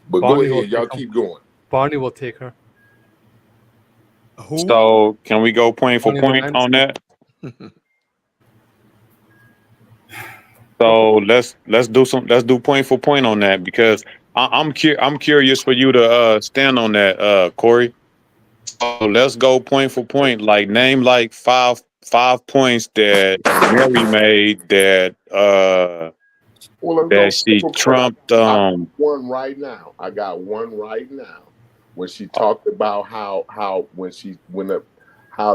[SPEAKER 6] But
[SPEAKER 7] Barney
[SPEAKER 6] go ahead, y'all keep going.
[SPEAKER 7] Barney will take her.
[SPEAKER 11] Who?
[SPEAKER 8] So can we go point for point on that? So let's do point for point on that, because I'm curious for you to stand on that, Corey. So let's go point for point. Like name like five points that Mary made that that she trumped.
[SPEAKER 6] I got one right now. When she talked about how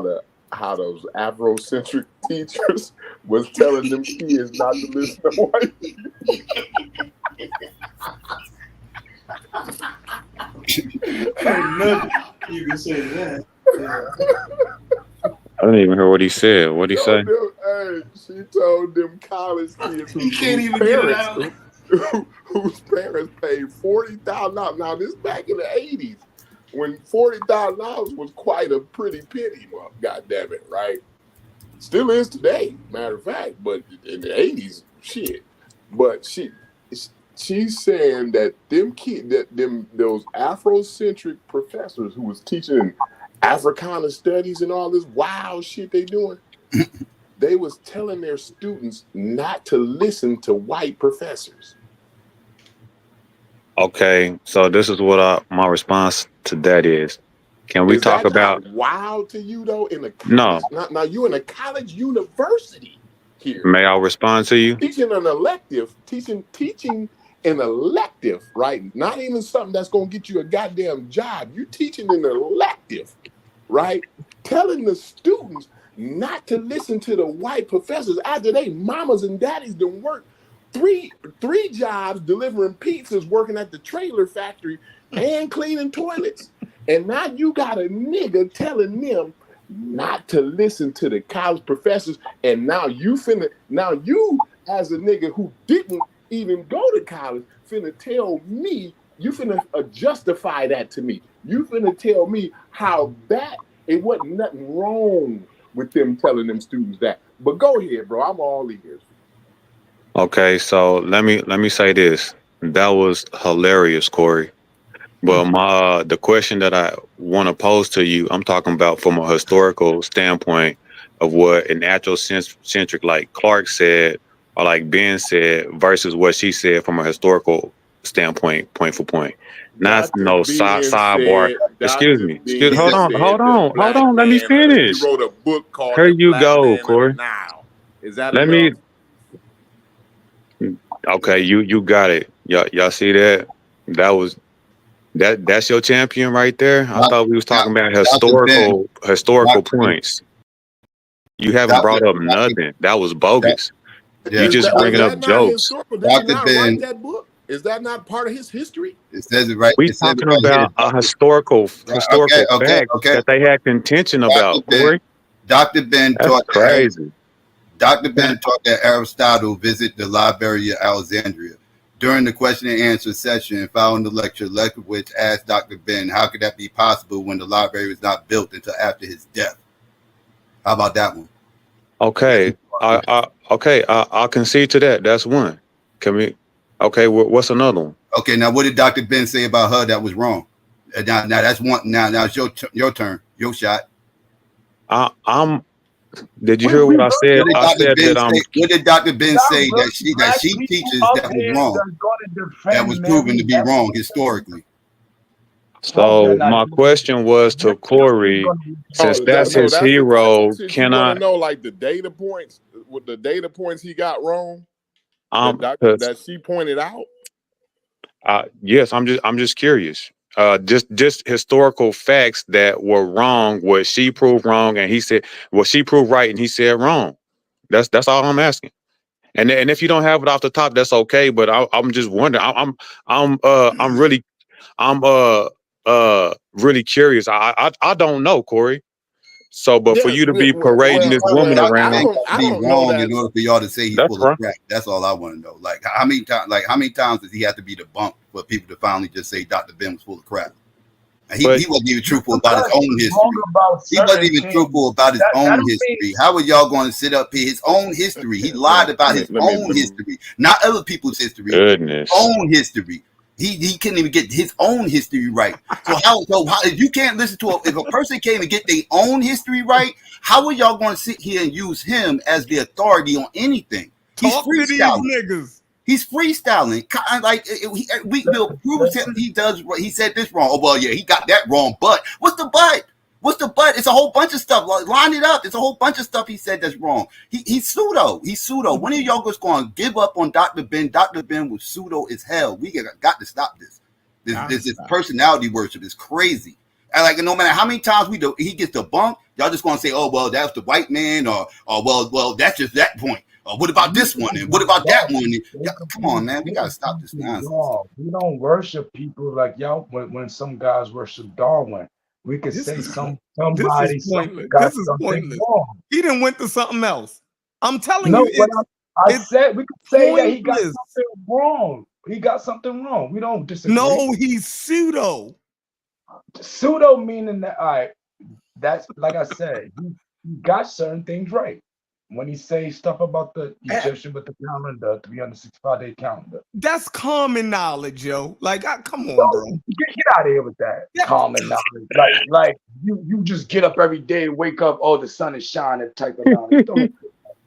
[SPEAKER 6] those Afrocentric teachers was telling them kids not to listen to white people.
[SPEAKER 2] You can say that.
[SPEAKER 8] I didn't even hear what he said. What'd he say?
[SPEAKER 6] She told them college kids whose parents paid $40,000. Now this back in the 80s, when $40,000 was quite a pretty penny. Well, God damn it, right? Still is today, matter of fact. But in the 80s, shit. But she's saying that those Afrocentric professors who was teaching Africana studies and all this wild shit they doing, they was telling their students not to listen to white professors.
[SPEAKER 8] Okay, so this is what my response to that is. Can we talk about
[SPEAKER 6] wild to you though? In a college,
[SPEAKER 8] no?
[SPEAKER 6] Now you in a college university here.
[SPEAKER 8] May I respond to you?
[SPEAKER 6] Teaching an elective, teaching an elective, right? Not even something that's gonna get you a goddamn job. You teaching an elective, right? Telling the students not to listen to the white professors after they mamas and daddies done work three jobs delivering pizzas, working at the trailer factory, and cleaning toilets. And now you got a nigga telling them not to listen to the college professors. And now you as a nigga who didn't even go to college, finna tell me, you finna justify that to me. You finna tell me how that, it wasn't nothing wrong with them telling them students that. But go ahead, bro. I'm all ears.
[SPEAKER 8] Okay, so let me say this. That was hilarious, Corey. But the question that I want to pose to you, I'm talking about from a historical standpoint of what an Afrocentric like Clark said or like Ben said versus what she said from a historical standpoint, point for point. Not no sidebar. Excuse me. Hold on. Let me finish.
[SPEAKER 6] He wrote a book called
[SPEAKER 8] Here you go, Corey.
[SPEAKER 6] Now. Is that
[SPEAKER 8] Let
[SPEAKER 6] enough?
[SPEAKER 8] Okay, you got it. Y'all see that? That was That's your champion right there. I thought we was talking about
[SPEAKER 10] Dr.
[SPEAKER 8] historical
[SPEAKER 10] Ben,
[SPEAKER 8] points. You haven't
[SPEAKER 10] Dr.
[SPEAKER 8] brought up nothing. That was bogus.
[SPEAKER 10] Yeah,
[SPEAKER 8] You just
[SPEAKER 5] Was
[SPEAKER 8] bringing up
[SPEAKER 5] that not
[SPEAKER 8] jokes.
[SPEAKER 5] historical? Did he
[SPEAKER 10] Dr.
[SPEAKER 5] not
[SPEAKER 10] Ben,
[SPEAKER 5] write that book? Is that not part of his history?
[SPEAKER 10] it says it right.
[SPEAKER 8] We
[SPEAKER 10] It says it
[SPEAKER 8] talking
[SPEAKER 10] right here.
[SPEAKER 8] about a historical
[SPEAKER 10] Okay.
[SPEAKER 8] fact that they had contention about, Corey.
[SPEAKER 10] Dr. Ben
[SPEAKER 8] That's
[SPEAKER 10] taught
[SPEAKER 8] crazy.
[SPEAKER 10] Dr. Ben taught that Aristotle visit the Library of Alexandria. During the question and answer session following the lecture, Lekowitz asked Dr. Ben, how could that be possible when the library was not built until after his death? How about that one?
[SPEAKER 8] Okay, I'll concede to that. That's one. Can we? Okay, what's another one?
[SPEAKER 10] Okay, now what did Dr. Ben say about her that was wrong? Now that's one. Now it's your turn, your shot.
[SPEAKER 8] Did you hear what I said? I said that
[SPEAKER 10] what did Dr. Ben say that she teaches that was wrong? That was proven to be wrong historically.
[SPEAKER 8] So my question was to Corey, since that's his hero, can I
[SPEAKER 5] know like the data points? With the data points he got wrong, that she pointed out.
[SPEAKER 8] Yes, I'm just curious. Just historical facts that were wrong, what she proved wrong, and he said, well, she proved right, and he said wrong. That's all I'm asking. And if you don't have it off the top, that's okay. But I'm just wondering. I'm really curious. I don't know, Corey. So, but for you to be parading this woman around,
[SPEAKER 10] I don't know that in order for y'all to say he's full of crap. That's all I want to know. Like how many times does he have to be debunked for people to finally just say Dr. Ben was full of crap? And he wasn't even truthful about his own history. He wasn't even truthful about his own history. How are y'all going to sit up here? His own history. He lied about his own history, not other people's history.
[SPEAKER 8] Goodness.
[SPEAKER 10] His own history. He couldn't even get his own history right. So how if you can't listen to if a person can't even get their own history right, how are y'all going to sit here and use him as the authority on anything? He's freestyling. He's freestyling. Like we will prove him. He does. He said this wrong. Oh well, yeah, he got that wrong. But what's the but? What's the but? It's a whole bunch of stuff. Line it up. It's a whole bunch of stuff he said that's wrong. He's pseudo. He's pseudo. When are y'all just going to give up on Dr. Ben? Dr. Ben was pseudo as hell. We got to stop this. This personality worship is crazy. And like no matter how many times he gets debunked, y'all just going to say, oh well, that's the white man, or well, that's just that point. What about this one? And what about that one? Come on, man. We got to stop this nonsense.
[SPEAKER 9] We don't worship people like y'all when some guys worship Darwin. We could say somebody.
[SPEAKER 11] This is pointless. Wrong. He done went to something else. I'm telling you.
[SPEAKER 9] I said we could say that he got something wrong. He got something wrong. We don't disagree.
[SPEAKER 11] No, he's pseudo.
[SPEAKER 9] Pseudo meaning that that's like I said, he got certain things right. When he says stuff about the Egyptian with the calendar, 365-day calendar.
[SPEAKER 11] That's common knowledge, yo. Like, come on, bro.
[SPEAKER 9] Get out of here with that. Yeah. Common knowledge. Like you just get up every day and wake up, oh, the sun is shining type of knowledge.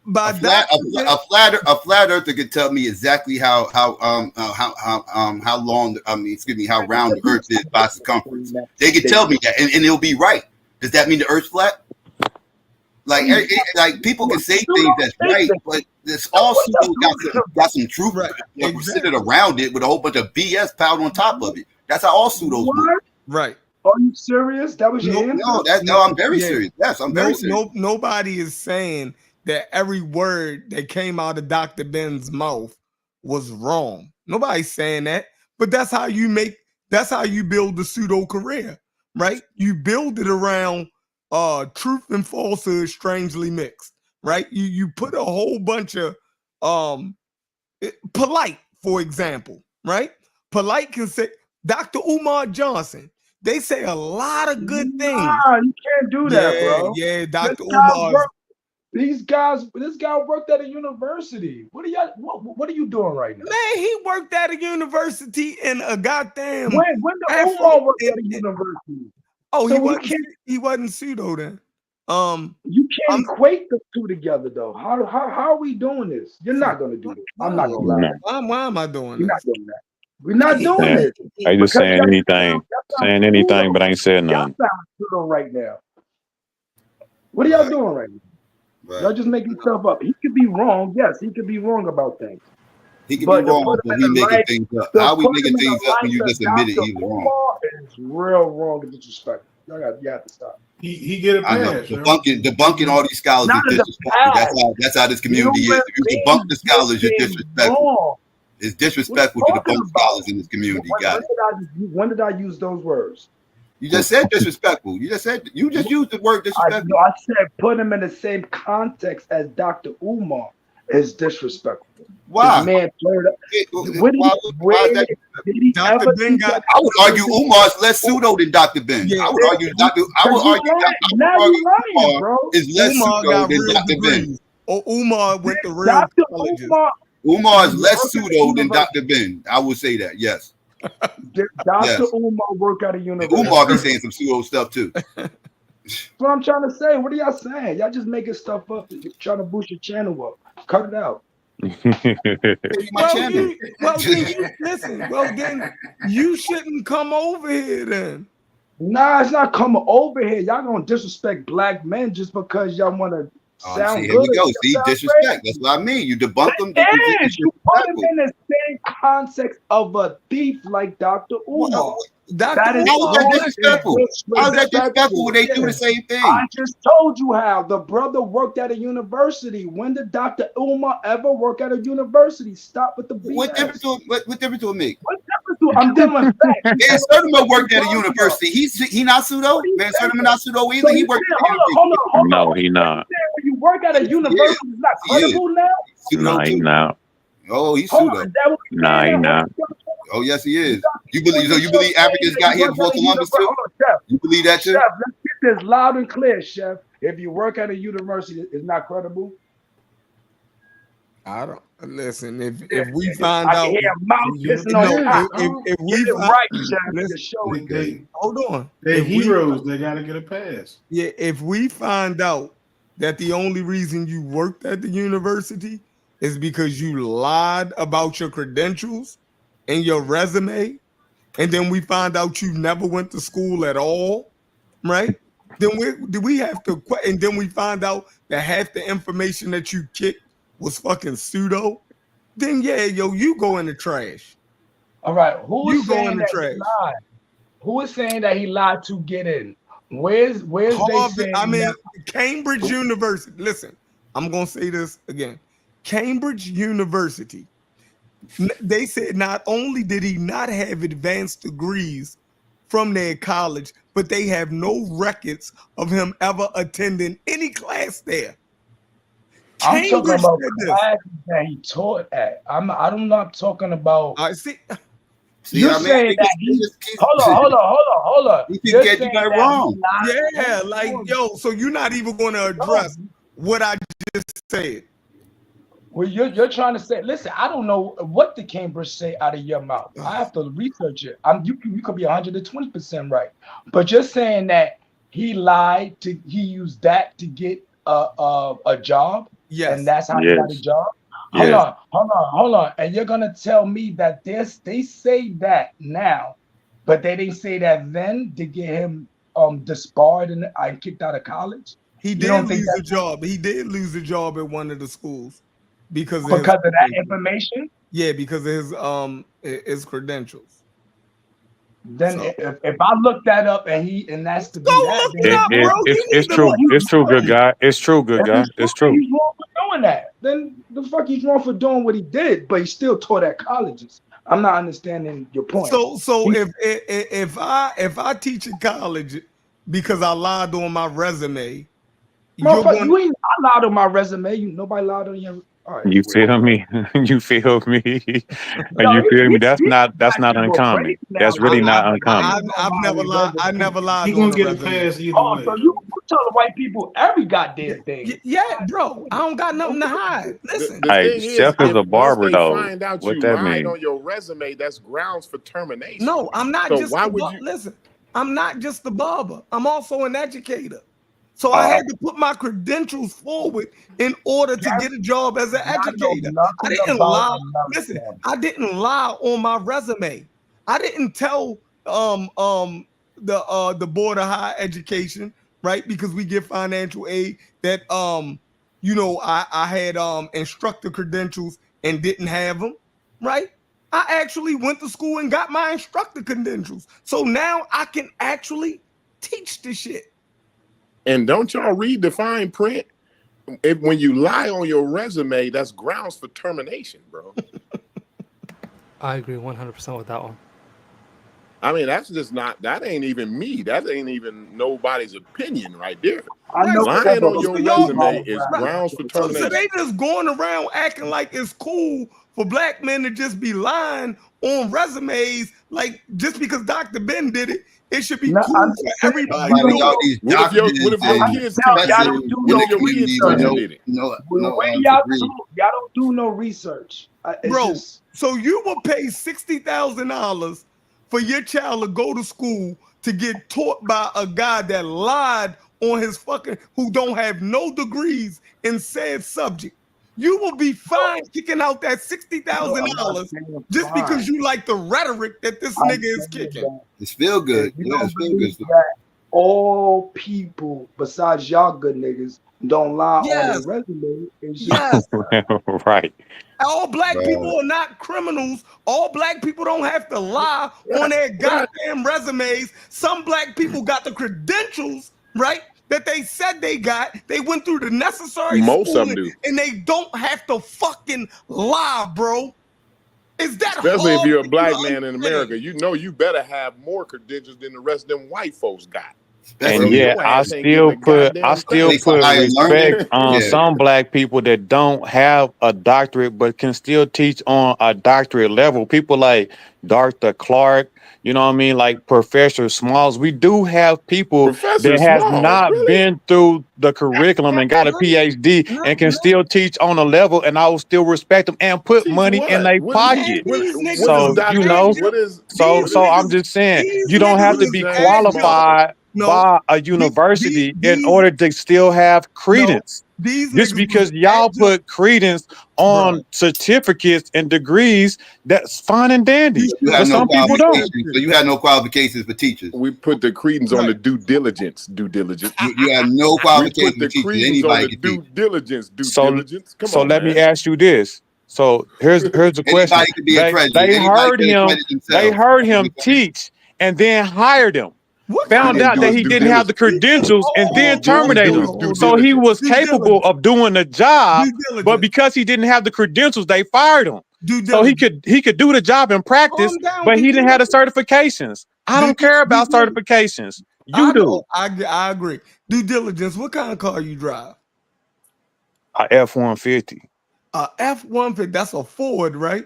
[SPEAKER 10] A flat earther could tell me exactly how long how round the earth is by circumference. They could tell me that and it'll be right. Does that mean the earth's flat? Like people can say things that's right, but this all got some truth considered around it with a whole bunch of BS piled on top of it. That's how all pseudos work.
[SPEAKER 11] Right.
[SPEAKER 9] Are you serious? That was your answer?
[SPEAKER 10] No, I'm very serious. Yes, I'm very serious.
[SPEAKER 11] Nobody is saying that every word that came out of Dr. Ben's mouth was wrong. Nobody's saying that, but that's how you build the pseudo career, right? You build it around truth and falsehood strangely mixed, right? You put a whole bunch of Polite, for example, right? Polite can say Dr. Umar Johnson. They say a lot of good things.
[SPEAKER 9] Nah, you can't do that, bro.
[SPEAKER 11] Yeah, Dr. Umar.
[SPEAKER 9] This guy worked at a university. What are you doing right now?
[SPEAKER 11] Man, he worked at a university in a goddamn.
[SPEAKER 9] When did Umar work at a university?
[SPEAKER 11] Oh, so he wasn't pseudo then.
[SPEAKER 9] You can't equate the two together though. How are we doing this? You're not gonna do this. I'm not gonna lie.
[SPEAKER 11] Why am I doing
[SPEAKER 9] You're
[SPEAKER 11] this?
[SPEAKER 9] not doing that. We're not doing this.
[SPEAKER 8] I just saying anything, but I ain't saying nothing.
[SPEAKER 9] Y'all sound right now. What are y'all doing right now? Y'all just making stuff up. He could be wrong. Yes, he could be wrong about things.
[SPEAKER 10] He could
[SPEAKER 9] But
[SPEAKER 10] be
[SPEAKER 9] to
[SPEAKER 10] wrong,
[SPEAKER 9] put him
[SPEAKER 10] but
[SPEAKER 9] in
[SPEAKER 10] we
[SPEAKER 9] the
[SPEAKER 10] making
[SPEAKER 9] light,
[SPEAKER 10] things up.
[SPEAKER 9] to
[SPEAKER 10] How we
[SPEAKER 9] put
[SPEAKER 10] making
[SPEAKER 9] him in
[SPEAKER 10] things
[SPEAKER 9] the
[SPEAKER 10] up when
[SPEAKER 9] light
[SPEAKER 10] you
[SPEAKER 9] of
[SPEAKER 10] just admitted
[SPEAKER 9] Dr.
[SPEAKER 10] he was wrong?
[SPEAKER 9] Umar is real wrong and disrespectful. You have to stop.
[SPEAKER 2] He get a
[SPEAKER 10] I know
[SPEAKER 2] pass, yo.
[SPEAKER 10] debunking all these scholars
[SPEAKER 9] Not
[SPEAKER 10] is
[SPEAKER 9] as a
[SPEAKER 10] disrespectful. That's how this community is.
[SPEAKER 9] Human
[SPEAKER 10] If you debunk the
[SPEAKER 9] beings
[SPEAKER 10] scholars, you're
[SPEAKER 9] get
[SPEAKER 10] disrespectful.
[SPEAKER 9] wrong.
[SPEAKER 10] It's
[SPEAKER 9] What are you
[SPEAKER 10] disrespectful to
[SPEAKER 9] talking
[SPEAKER 10] debunk
[SPEAKER 9] about?
[SPEAKER 10] scholars in this community. Got it.
[SPEAKER 9] When did I use those words?
[SPEAKER 10] You just said disrespectful. You just used the word disrespectful.
[SPEAKER 9] I said put him in the same context as Dr. Umar is disrespectful.
[SPEAKER 10] Why?
[SPEAKER 9] This man flared up.
[SPEAKER 10] Why is that?
[SPEAKER 9] Did he
[SPEAKER 11] Dr.
[SPEAKER 9] ever
[SPEAKER 11] Ben
[SPEAKER 9] teach
[SPEAKER 11] got-
[SPEAKER 10] I would argue Umar's less pseudo than Dr. Ben.
[SPEAKER 11] Yeah.
[SPEAKER 10] I would argue
[SPEAKER 9] lying, bro.
[SPEAKER 10] is less
[SPEAKER 11] Umar
[SPEAKER 10] pseudo
[SPEAKER 11] got
[SPEAKER 10] than
[SPEAKER 11] real
[SPEAKER 10] Dr. Ben.
[SPEAKER 11] degrees. Or Umar went to real
[SPEAKER 9] Dr.
[SPEAKER 11] colleges.
[SPEAKER 10] Umar is less pseudo than Dr. Ben. I would say that. Yes.
[SPEAKER 9] Dr. Umar work at a university.
[SPEAKER 10] Umar be saying some pseudo stuff too.
[SPEAKER 9] That's what I'm trying to say. What are y'all saying? Y'all just making stuff up. You're trying to boost your channel up. Cut it out.
[SPEAKER 11] Then you shouldn't come over here then.
[SPEAKER 9] Nah, it's not coming over here. Y'all gonna disrespect black men just because y'all want to sound
[SPEAKER 10] See,
[SPEAKER 9] good.
[SPEAKER 10] here we go. See, disrespect. That's what I mean. You debunk them.
[SPEAKER 9] You put him in the same context of a thief like Dr. Umar.
[SPEAKER 10] How is that disrespectful? How is that disrespectful when they do the same thing?
[SPEAKER 9] I just told you how. The brother worked at a university. When did Dr. Umar ever work at a university? Stop with the BS.
[SPEAKER 10] What difference do it make?
[SPEAKER 9] What difference do I'm dealing with facts.
[SPEAKER 10] Man, Sertima worked at a university. He not pseudo. Man, Sertima not pseudo either.
[SPEAKER 9] So
[SPEAKER 10] He
[SPEAKER 9] you
[SPEAKER 10] worked
[SPEAKER 9] saying, hold on.
[SPEAKER 8] No, he not.
[SPEAKER 9] When you work at a university, it's not credible now?
[SPEAKER 8] No, he not.
[SPEAKER 10] Oh, he's
[SPEAKER 9] Hold on,
[SPEAKER 10] pseudo.
[SPEAKER 9] is that what you're
[SPEAKER 8] Nah, he
[SPEAKER 9] saying?
[SPEAKER 8] not.
[SPEAKER 10] Oh, yes, he is. You believe Africans got here before Columbus too?
[SPEAKER 9] Hold on, Chef.
[SPEAKER 10] You believe that too?
[SPEAKER 9] Chef, let's get this loud and clear, Chef. If you work at a university, it's not credible.
[SPEAKER 11] I don't listen. If we find
[SPEAKER 9] I
[SPEAKER 11] out,
[SPEAKER 9] can hear a mouth pissing on top.
[SPEAKER 11] if we
[SPEAKER 9] Get it
[SPEAKER 11] find,
[SPEAKER 9] right, Chef. The show is good.
[SPEAKER 11] hold on.
[SPEAKER 2] They're
[SPEAKER 11] If we-
[SPEAKER 2] heroes. They gotta get a pass.
[SPEAKER 11] Yeah, if we find out that the only reason you worked at the university is because you lied about your credentials and your resume, and then we find out you never went to school at all, right? Then we have to, and then we find out that half the information that you kicked was fucking pseudo. Then yeah, you go in the trash.
[SPEAKER 9] All right, who
[SPEAKER 11] You
[SPEAKER 9] is
[SPEAKER 11] go
[SPEAKER 9] saying
[SPEAKER 11] in the
[SPEAKER 9] that
[SPEAKER 11] trash.
[SPEAKER 9] he lied? Who is saying that he lied to get in? Where's
[SPEAKER 11] Harvard,
[SPEAKER 9] they saying?
[SPEAKER 11] I mean,
[SPEAKER 9] that?
[SPEAKER 11] Cambridge University. Listen, I'm gonna say this again. Cambridge University. They said not only did he not have advanced degrees from their college, but they have no records of him ever attending any class there.
[SPEAKER 9] I'm talking
[SPEAKER 11] Cambridge
[SPEAKER 9] about
[SPEAKER 11] said this.
[SPEAKER 9] classes that he taught at. I'm not talking about.
[SPEAKER 11] I see.
[SPEAKER 9] You're saying that he. Hold on.
[SPEAKER 10] You
[SPEAKER 9] You're
[SPEAKER 10] get
[SPEAKER 9] saying
[SPEAKER 10] that
[SPEAKER 9] that
[SPEAKER 10] wrong.
[SPEAKER 9] he lied.
[SPEAKER 11] Yeah, like yo. So you're not even going to address what I just said.
[SPEAKER 9] Well, you're trying to say. Listen, I don't know what the Cambridge say out of your mouth. I have to research it. You could be 120% right, but you're saying that he lied to. He used that to get a job.
[SPEAKER 11] Yes.
[SPEAKER 9] And that's how he got a job.
[SPEAKER 8] Yes.
[SPEAKER 9] Hold on. And you're gonna tell me that they say that now, but they didn't say that then to get him disbarred and kicked out of college.
[SPEAKER 11] He did lose a job. He did lose a job at one of the schools because of
[SPEAKER 9] that information.
[SPEAKER 11] Yeah, because of his credentials.
[SPEAKER 9] Then if I look that up and that's to be that,
[SPEAKER 8] it's true. It's true, good guy. It's true, good guy. It's true.
[SPEAKER 9] He's wrong for doing that. Then the fuck he's wrong for doing what he did, but he still taught at colleges. I'm not understanding your point.
[SPEAKER 11] So if I teach in college because I lied on my resume,
[SPEAKER 9] you ain't. I lied on my resume. Nobody lied on your. All right,
[SPEAKER 8] you feel me? You feel me? You feel me? That's not uncommon. That's really not uncommon.
[SPEAKER 11] I've never lied. I never lied.
[SPEAKER 2] He gonna get a pass either way.
[SPEAKER 9] So you telling white people every goddamn thing?
[SPEAKER 11] Yeah, bro. I don't got nothing to hide. Listen,
[SPEAKER 8] Hey, Chef is a barber though.
[SPEAKER 6] Find out
[SPEAKER 8] What
[SPEAKER 6] you
[SPEAKER 8] that
[SPEAKER 6] lied
[SPEAKER 8] mean?
[SPEAKER 6] on your resume, that's grounds for termination.
[SPEAKER 11] no, I'm not
[SPEAKER 6] So
[SPEAKER 11] just.
[SPEAKER 6] why would you?
[SPEAKER 11] Listen, I'm not just a barber. I'm also an educator. So I had to put my credentials forward in order to get a job as an educator. I didn't lie. Listen, I didn't lie on my resume. I didn't tell the Board of Higher Education, right? Because we get financial aid that I had instructor credentials and didn't have them. right? I actually went to school and got my instructor credentials. So now I can actually teach the shit.
[SPEAKER 6] And don't y'all read the fine print? When you lie on your resume, that's grounds for termination, bro.
[SPEAKER 7] I agree 100% with that one.
[SPEAKER 6] I mean, that's just not, that ain't even me. That ain't even nobody's opinion right there.
[SPEAKER 9] I know
[SPEAKER 6] Lying on your resume is
[SPEAKER 9] Right.
[SPEAKER 6] grounds for
[SPEAKER 11] So
[SPEAKER 6] termination.
[SPEAKER 11] they just going around acting like it's cool for black men to just be lying on resumes, like just because Dr. Ben did it, it should be
[SPEAKER 9] No,
[SPEAKER 11] cool
[SPEAKER 9] I'm
[SPEAKER 11] for
[SPEAKER 9] saying,
[SPEAKER 11] everybody.
[SPEAKER 10] Finding
[SPEAKER 11] to know.
[SPEAKER 10] out these
[SPEAKER 6] What if your
[SPEAKER 10] documents
[SPEAKER 6] kids
[SPEAKER 10] and
[SPEAKER 6] teach
[SPEAKER 9] y'all
[SPEAKER 6] it?
[SPEAKER 9] don't do
[SPEAKER 10] in
[SPEAKER 9] no
[SPEAKER 6] What if your kids
[SPEAKER 10] community
[SPEAKER 6] teach
[SPEAKER 10] with
[SPEAKER 6] it
[SPEAKER 10] no,
[SPEAKER 6] did it?
[SPEAKER 10] no
[SPEAKER 9] When y'all
[SPEAKER 10] degree.
[SPEAKER 9] don't do no research. It's
[SPEAKER 11] Bro,
[SPEAKER 9] just
[SPEAKER 11] so you will pay $60,000 for your child to go to school to get taught by a guy that lied on his fucking, who don't have no degrees in said subject. You will be fine kicking out that $60,000 just because you like the rhetoric that this nigga is kicking.
[SPEAKER 10] It's feel good.
[SPEAKER 9] You
[SPEAKER 10] Yeah,
[SPEAKER 9] don't
[SPEAKER 10] it's feel good
[SPEAKER 9] believe
[SPEAKER 10] stuff.
[SPEAKER 9] that all people besides y'all good niggas don't lie on their
[SPEAKER 11] Yes,
[SPEAKER 9] resume. It's just
[SPEAKER 11] yes.
[SPEAKER 8] Right.
[SPEAKER 11] All black
[SPEAKER 10] Right.
[SPEAKER 11] people are not criminals. All black people don't have to lie on their goddamn resumes. Some black people got the credentials, right, that they said they got. They went through the necessary
[SPEAKER 6] Most of them
[SPEAKER 11] schooling,
[SPEAKER 6] do.
[SPEAKER 11] and they don't have to fucking lie, bro. Is that
[SPEAKER 6] Especially if
[SPEAKER 11] hard
[SPEAKER 6] you're a
[SPEAKER 11] for you
[SPEAKER 6] black
[SPEAKER 11] to
[SPEAKER 6] man in
[SPEAKER 11] understand?
[SPEAKER 6] America, you know you better have more credentials than the rest of them white folks got.
[SPEAKER 8] And
[SPEAKER 6] Or
[SPEAKER 8] yet
[SPEAKER 6] your
[SPEAKER 8] I
[SPEAKER 6] ass ain't getting a
[SPEAKER 8] still
[SPEAKER 6] goddamn thing.
[SPEAKER 10] Place of higher learning.
[SPEAKER 8] respect on
[SPEAKER 10] Yeah.
[SPEAKER 8] some black people that don't have a doctorate but can still teach on a doctorate level. People like Dr. Clark, you know what I mean, like Professor Smalls. We do have people
[SPEAKER 6] Professor
[SPEAKER 8] that has
[SPEAKER 6] Smalls,
[SPEAKER 8] not
[SPEAKER 6] really?
[SPEAKER 8] been through the curriculum and got a PhD and can still teach on a level, and I will still respect them and put
[SPEAKER 6] Teach
[SPEAKER 8] money in
[SPEAKER 6] what?
[SPEAKER 8] their
[SPEAKER 6] What is
[SPEAKER 8] pocket.
[SPEAKER 6] what
[SPEAKER 11] These niggas
[SPEAKER 6] is
[SPEAKER 8] So,
[SPEAKER 6] Dr.
[SPEAKER 8] you know,
[SPEAKER 6] What is
[SPEAKER 8] so
[SPEAKER 6] what
[SPEAKER 8] so
[SPEAKER 6] is
[SPEAKER 8] I'm just saying,
[SPEAKER 11] these
[SPEAKER 8] you don't have
[SPEAKER 11] niggas
[SPEAKER 8] to
[SPEAKER 11] is
[SPEAKER 8] be
[SPEAKER 6] James
[SPEAKER 8] qualified
[SPEAKER 11] No,
[SPEAKER 8] by a university in order to still have credence.
[SPEAKER 11] these
[SPEAKER 8] Just
[SPEAKER 11] niggas
[SPEAKER 8] because
[SPEAKER 11] was
[SPEAKER 8] y'all
[SPEAKER 11] adjunct,
[SPEAKER 8] put credence on certificates and degrees, that's fine and dandy.
[SPEAKER 10] So you
[SPEAKER 8] But
[SPEAKER 10] have no
[SPEAKER 8] some people don't.
[SPEAKER 10] qualifications. So you had no qualifications for teachers.
[SPEAKER 6] We put the credence on the due diligence. Due diligence.
[SPEAKER 10] You had no
[SPEAKER 6] We put
[SPEAKER 10] qualifications
[SPEAKER 6] the
[SPEAKER 10] for teachers.
[SPEAKER 6] credence on
[SPEAKER 10] Anybody
[SPEAKER 6] the
[SPEAKER 10] can
[SPEAKER 6] due
[SPEAKER 10] teach.
[SPEAKER 6] diligence. Due
[SPEAKER 8] So
[SPEAKER 6] diligence. Come
[SPEAKER 8] so
[SPEAKER 6] on,
[SPEAKER 8] let
[SPEAKER 6] man.
[SPEAKER 8] me ask you this. So here's the question.
[SPEAKER 10] Anybody can be
[SPEAKER 8] They
[SPEAKER 10] accredited.
[SPEAKER 8] they
[SPEAKER 10] Anybody
[SPEAKER 8] heard
[SPEAKER 10] can
[SPEAKER 8] him,
[SPEAKER 10] accredit
[SPEAKER 8] they
[SPEAKER 10] themselves.
[SPEAKER 8] heard him teach and then hired him.
[SPEAKER 11] What
[SPEAKER 8] Found
[SPEAKER 6] Didn't
[SPEAKER 8] out
[SPEAKER 6] do
[SPEAKER 8] that
[SPEAKER 6] his
[SPEAKER 8] he
[SPEAKER 6] due
[SPEAKER 8] didn't have the
[SPEAKER 6] diligence.
[SPEAKER 8] credentials and then
[SPEAKER 6] Didn't
[SPEAKER 8] terminated
[SPEAKER 6] do
[SPEAKER 8] him.
[SPEAKER 6] his due
[SPEAKER 8] So he
[SPEAKER 6] diligence.
[SPEAKER 8] was capable of doing the job, but because he didn't have the credentials, they fired him. So he could do the job in practice,
[SPEAKER 11] Calm down,
[SPEAKER 8] but he
[SPEAKER 11] due
[SPEAKER 8] didn't have the certifications. I don't care about certifications. You do.
[SPEAKER 11] I agree. Due diligence. What kind of car you drive?
[SPEAKER 8] A F-150.
[SPEAKER 11] A F-150. That's a Ford, right?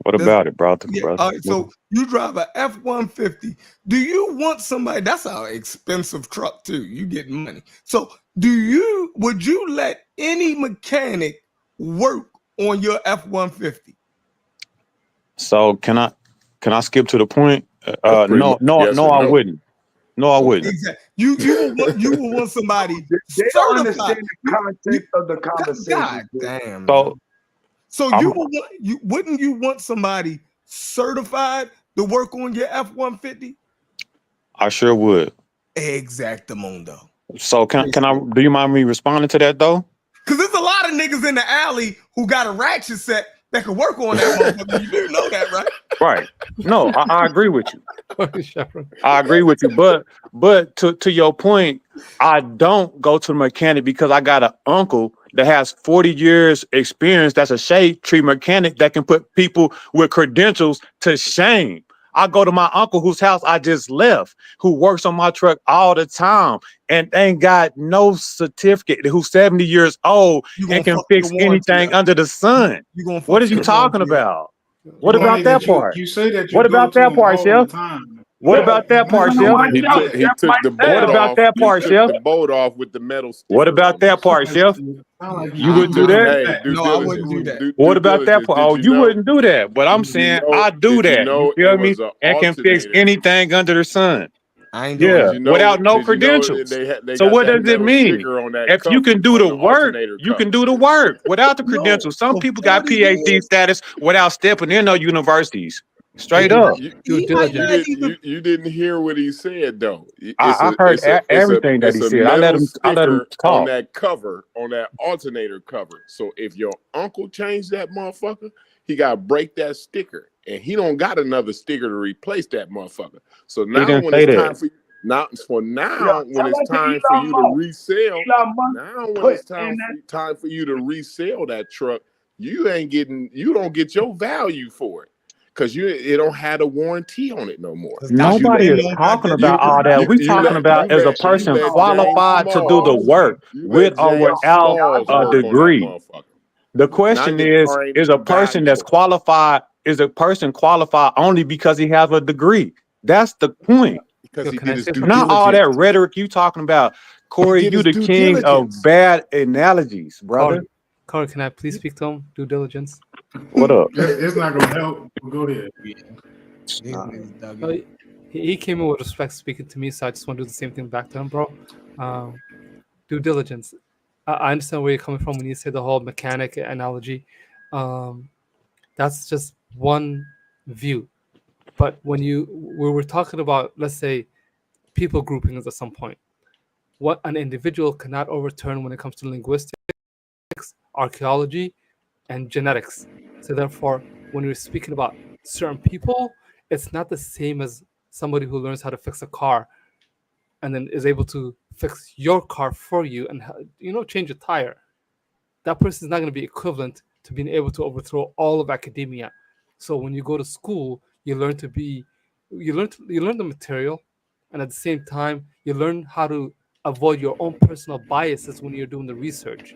[SPEAKER 8] What about it, brother?
[SPEAKER 11] Yeah.
[SPEAKER 8] brother?
[SPEAKER 11] All right, so you drive a F-150. Do you want somebody? That's an expensive truck too. You get money. So would you let any mechanic work on your F-150?
[SPEAKER 8] So can I skip to the point?
[SPEAKER 6] That's pretty
[SPEAKER 8] No,
[SPEAKER 6] much yes or
[SPEAKER 8] I
[SPEAKER 6] no.
[SPEAKER 8] wouldn't. No, I wouldn't.
[SPEAKER 11] Exactly. You will want somebody
[SPEAKER 9] they don't
[SPEAKER 11] certified.
[SPEAKER 9] understand the context of the conversation.
[SPEAKER 11] God damn.
[SPEAKER 8] So
[SPEAKER 11] Wouldn't you want somebody certified to work on your F-150?
[SPEAKER 8] I sure would.
[SPEAKER 11] Exactamundo.
[SPEAKER 8] So can I? Do you mind me responding to that though?
[SPEAKER 11] Because there's a lot of niggas in the alley who got a ratchet set that could work on that motherfucker. You do know that, right?
[SPEAKER 8] Right. No, I agree with you. I agree with you. But to your point, I don't go to the mechanic because I got an uncle that has 40 years experience. That's a shade tree mechanic that can put people with credentials to shame. I go to my uncle whose house I just left, who works on my truck all the time and ain't got no certificate, who's 70 years old and can fix anything under the sun. What are you talking about? What about that part?
[SPEAKER 2] You say that you
[SPEAKER 8] What
[SPEAKER 2] go
[SPEAKER 8] about
[SPEAKER 2] to
[SPEAKER 8] that
[SPEAKER 2] them
[SPEAKER 8] part,
[SPEAKER 2] all
[SPEAKER 8] Chef?
[SPEAKER 2] the time.
[SPEAKER 8] What about that part, Chef?
[SPEAKER 6] He took the boat
[SPEAKER 8] What about
[SPEAKER 6] off.
[SPEAKER 8] that part,
[SPEAKER 6] He took
[SPEAKER 8] Chef?
[SPEAKER 6] the boat off with the metal sticker.
[SPEAKER 8] What about that part, Chef? You wouldn't do that?
[SPEAKER 6] Hey, due
[SPEAKER 11] No, I wouldn't do
[SPEAKER 6] diligence.
[SPEAKER 11] that.
[SPEAKER 8] What about that
[SPEAKER 6] diligence.
[SPEAKER 8] part?
[SPEAKER 6] Did
[SPEAKER 8] Oh, you
[SPEAKER 6] know-
[SPEAKER 8] wouldn't do that. But I'm saying I do
[SPEAKER 6] did you
[SPEAKER 8] that.
[SPEAKER 6] know
[SPEAKER 8] You feel
[SPEAKER 6] it
[SPEAKER 8] me?
[SPEAKER 6] was an
[SPEAKER 8] And can fix
[SPEAKER 6] alternator?
[SPEAKER 8] anything under the sun.
[SPEAKER 11] I ain't doing
[SPEAKER 8] Yeah,
[SPEAKER 6] Did you know-
[SPEAKER 8] without no
[SPEAKER 6] did you know
[SPEAKER 8] credentials.
[SPEAKER 6] they
[SPEAKER 8] So
[SPEAKER 6] got
[SPEAKER 8] what
[SPEAKER 6] that
[SPEAKER 8] does it
[SPEAKER 6] metal
[SPEAKER 8] mean?
[SPEAKER 6] sticker on that
[SPEAKER 8] If you
[SPEAKER 6] cover,
[SPEAKER 8] can do
[SPEAKER 6] on
[SPEAKER 8] the work,
[SPEAKER 6] alternator
[SPEAKER 8] you can
[SPEAKER 6] cover?
[SPEAKER 8] do the work without the
[SPEAKER 11] No,
[SPEAKER 8] credentials. Some
[SPEAKER 11] for
[SPEAKER 8] people got
[SPEAKER 11] 40
[SPEAKER 8] PhD
[SPEAKER 11] years.
[SPEAKER 8] status without stepping in no universities. Straight up.
[SPEAKER 6] You didn't hear what he said though.
[SPEAKER 8] I heard everything that he said. I let him talk
[SPEAKER 6] on that cover, on that alternator cover. So if your uncle changed that motherfucker, he got to break that sticker, and he don't got another sticker to replace that motherfucker. So now when it's time for you, when it's time for you to resell, time for you to resell that truck, you don't get your value for it. Because it don't have a warranty on it no more.
[SPEAKER 8] Nobody is talking about all that. We talking about as a person qualified to do the work with or without a degree. The question is a person that's qualified, is a person qualified only because he has a degree? That's the point. Not all that rhetoric you talking about. Corey, you the king of bad analogies, brother.
[SPEAKER 7] Corey, can I please speak to him? Due diligence.
[SPEAKER 8] What up?
[SPEAKER 2] It's not gonna help. Go ahead.
[SPEAKER 7] He came in with respect speaking to me, so I just want to do the same thing back to him, bro. Due diligence. I understand where you're coming from when you say the whole mechanic analogy. That's just one view. But when we were talking about, let's say, people groupings at some point, what an individual cannot overturn when it comes to linguistics, archaeology, and genetics. So therefore, when we're speaking about certain people, it's not the same as somebody who learns how to fix a car and then is able to fix your car for you and change a tire. That person is not going to be equivalent to being able to overthrow all of academia. So when you go to school, you learn the material, and at the same time, you learn how to avoid your own personal biases when you're doing the research.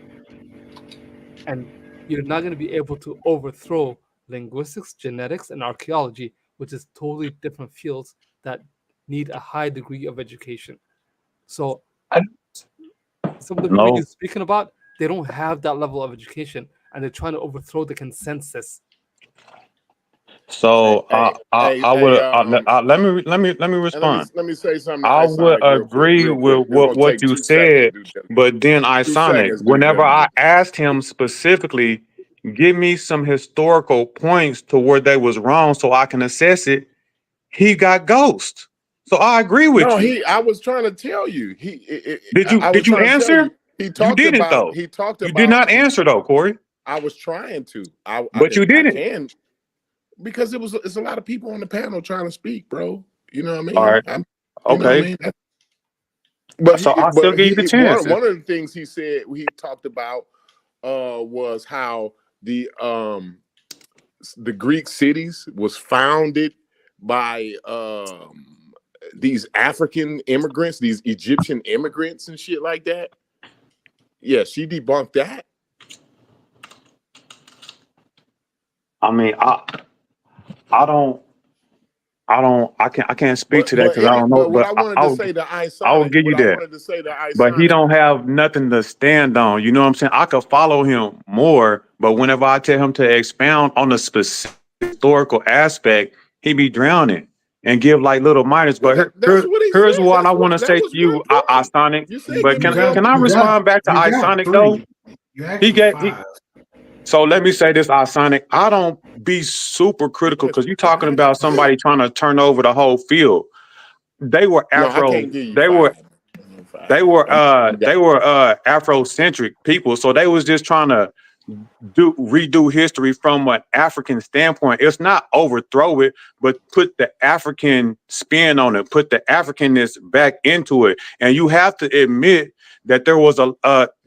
[SPEAKER 7] And you're not going to be able to overthrow linguistics, genetics, and archaeology, which is totally different fields that need a high degree of education. So some of the people you're speaking about, they don't have that level of education, and they're trying to overthrow the consensus.
[SPEAKER 8] So let me respond.
[SPEAKER 6] Let me say something.
[SPEAKER 8] I would agree with what you said, but then whenever I asked him specifically, give me some historical points to where they was wrong so I can assess it, he got ghost. So I agree with you.
[SPEAKER 6] I was trying to tell you.
[SPEAKER 8] Did you answer? You didn't though. You did not answer though, Corey.
[SPEAKER 6] I was trying to.
[SPEAKER 8] But you didn't.
[SPEAKER 6] Because it's a lot of people on the panel trying to speak, bro. You know what I mean?
[SPEAKER 8] All right. Okay.
[SPEAKER 6] But
[SPEAKER 8] I'll still give you the chance.
[SPEAKER 6] One of the things he talked about was how the Greek cities was founded by these African immigrants, these Egyptian immigrants and shit like that. Yeah, she debunked that.
[SPEAKER 8] I mean, I can't speak to that because I don't know. But I will give you that. But he don't have nothing to stand on. You know what I'm saying? I could follow him more, but whenever I tell him to expound on the specific historical aspect, he be drowning and give like little minors. But here's what I want to say to you, Isonic. But can I respond back to Isonic though? So let me say this, Isonic. I don't be super critical because you're talking about somebody trying to turn over the whole field. They were Afrocentric people, so they was just trying to redo history from an African standpoint. It's not overthrow it, but put the African spin on it, put the Africanness back into it. And you have to admit that there was a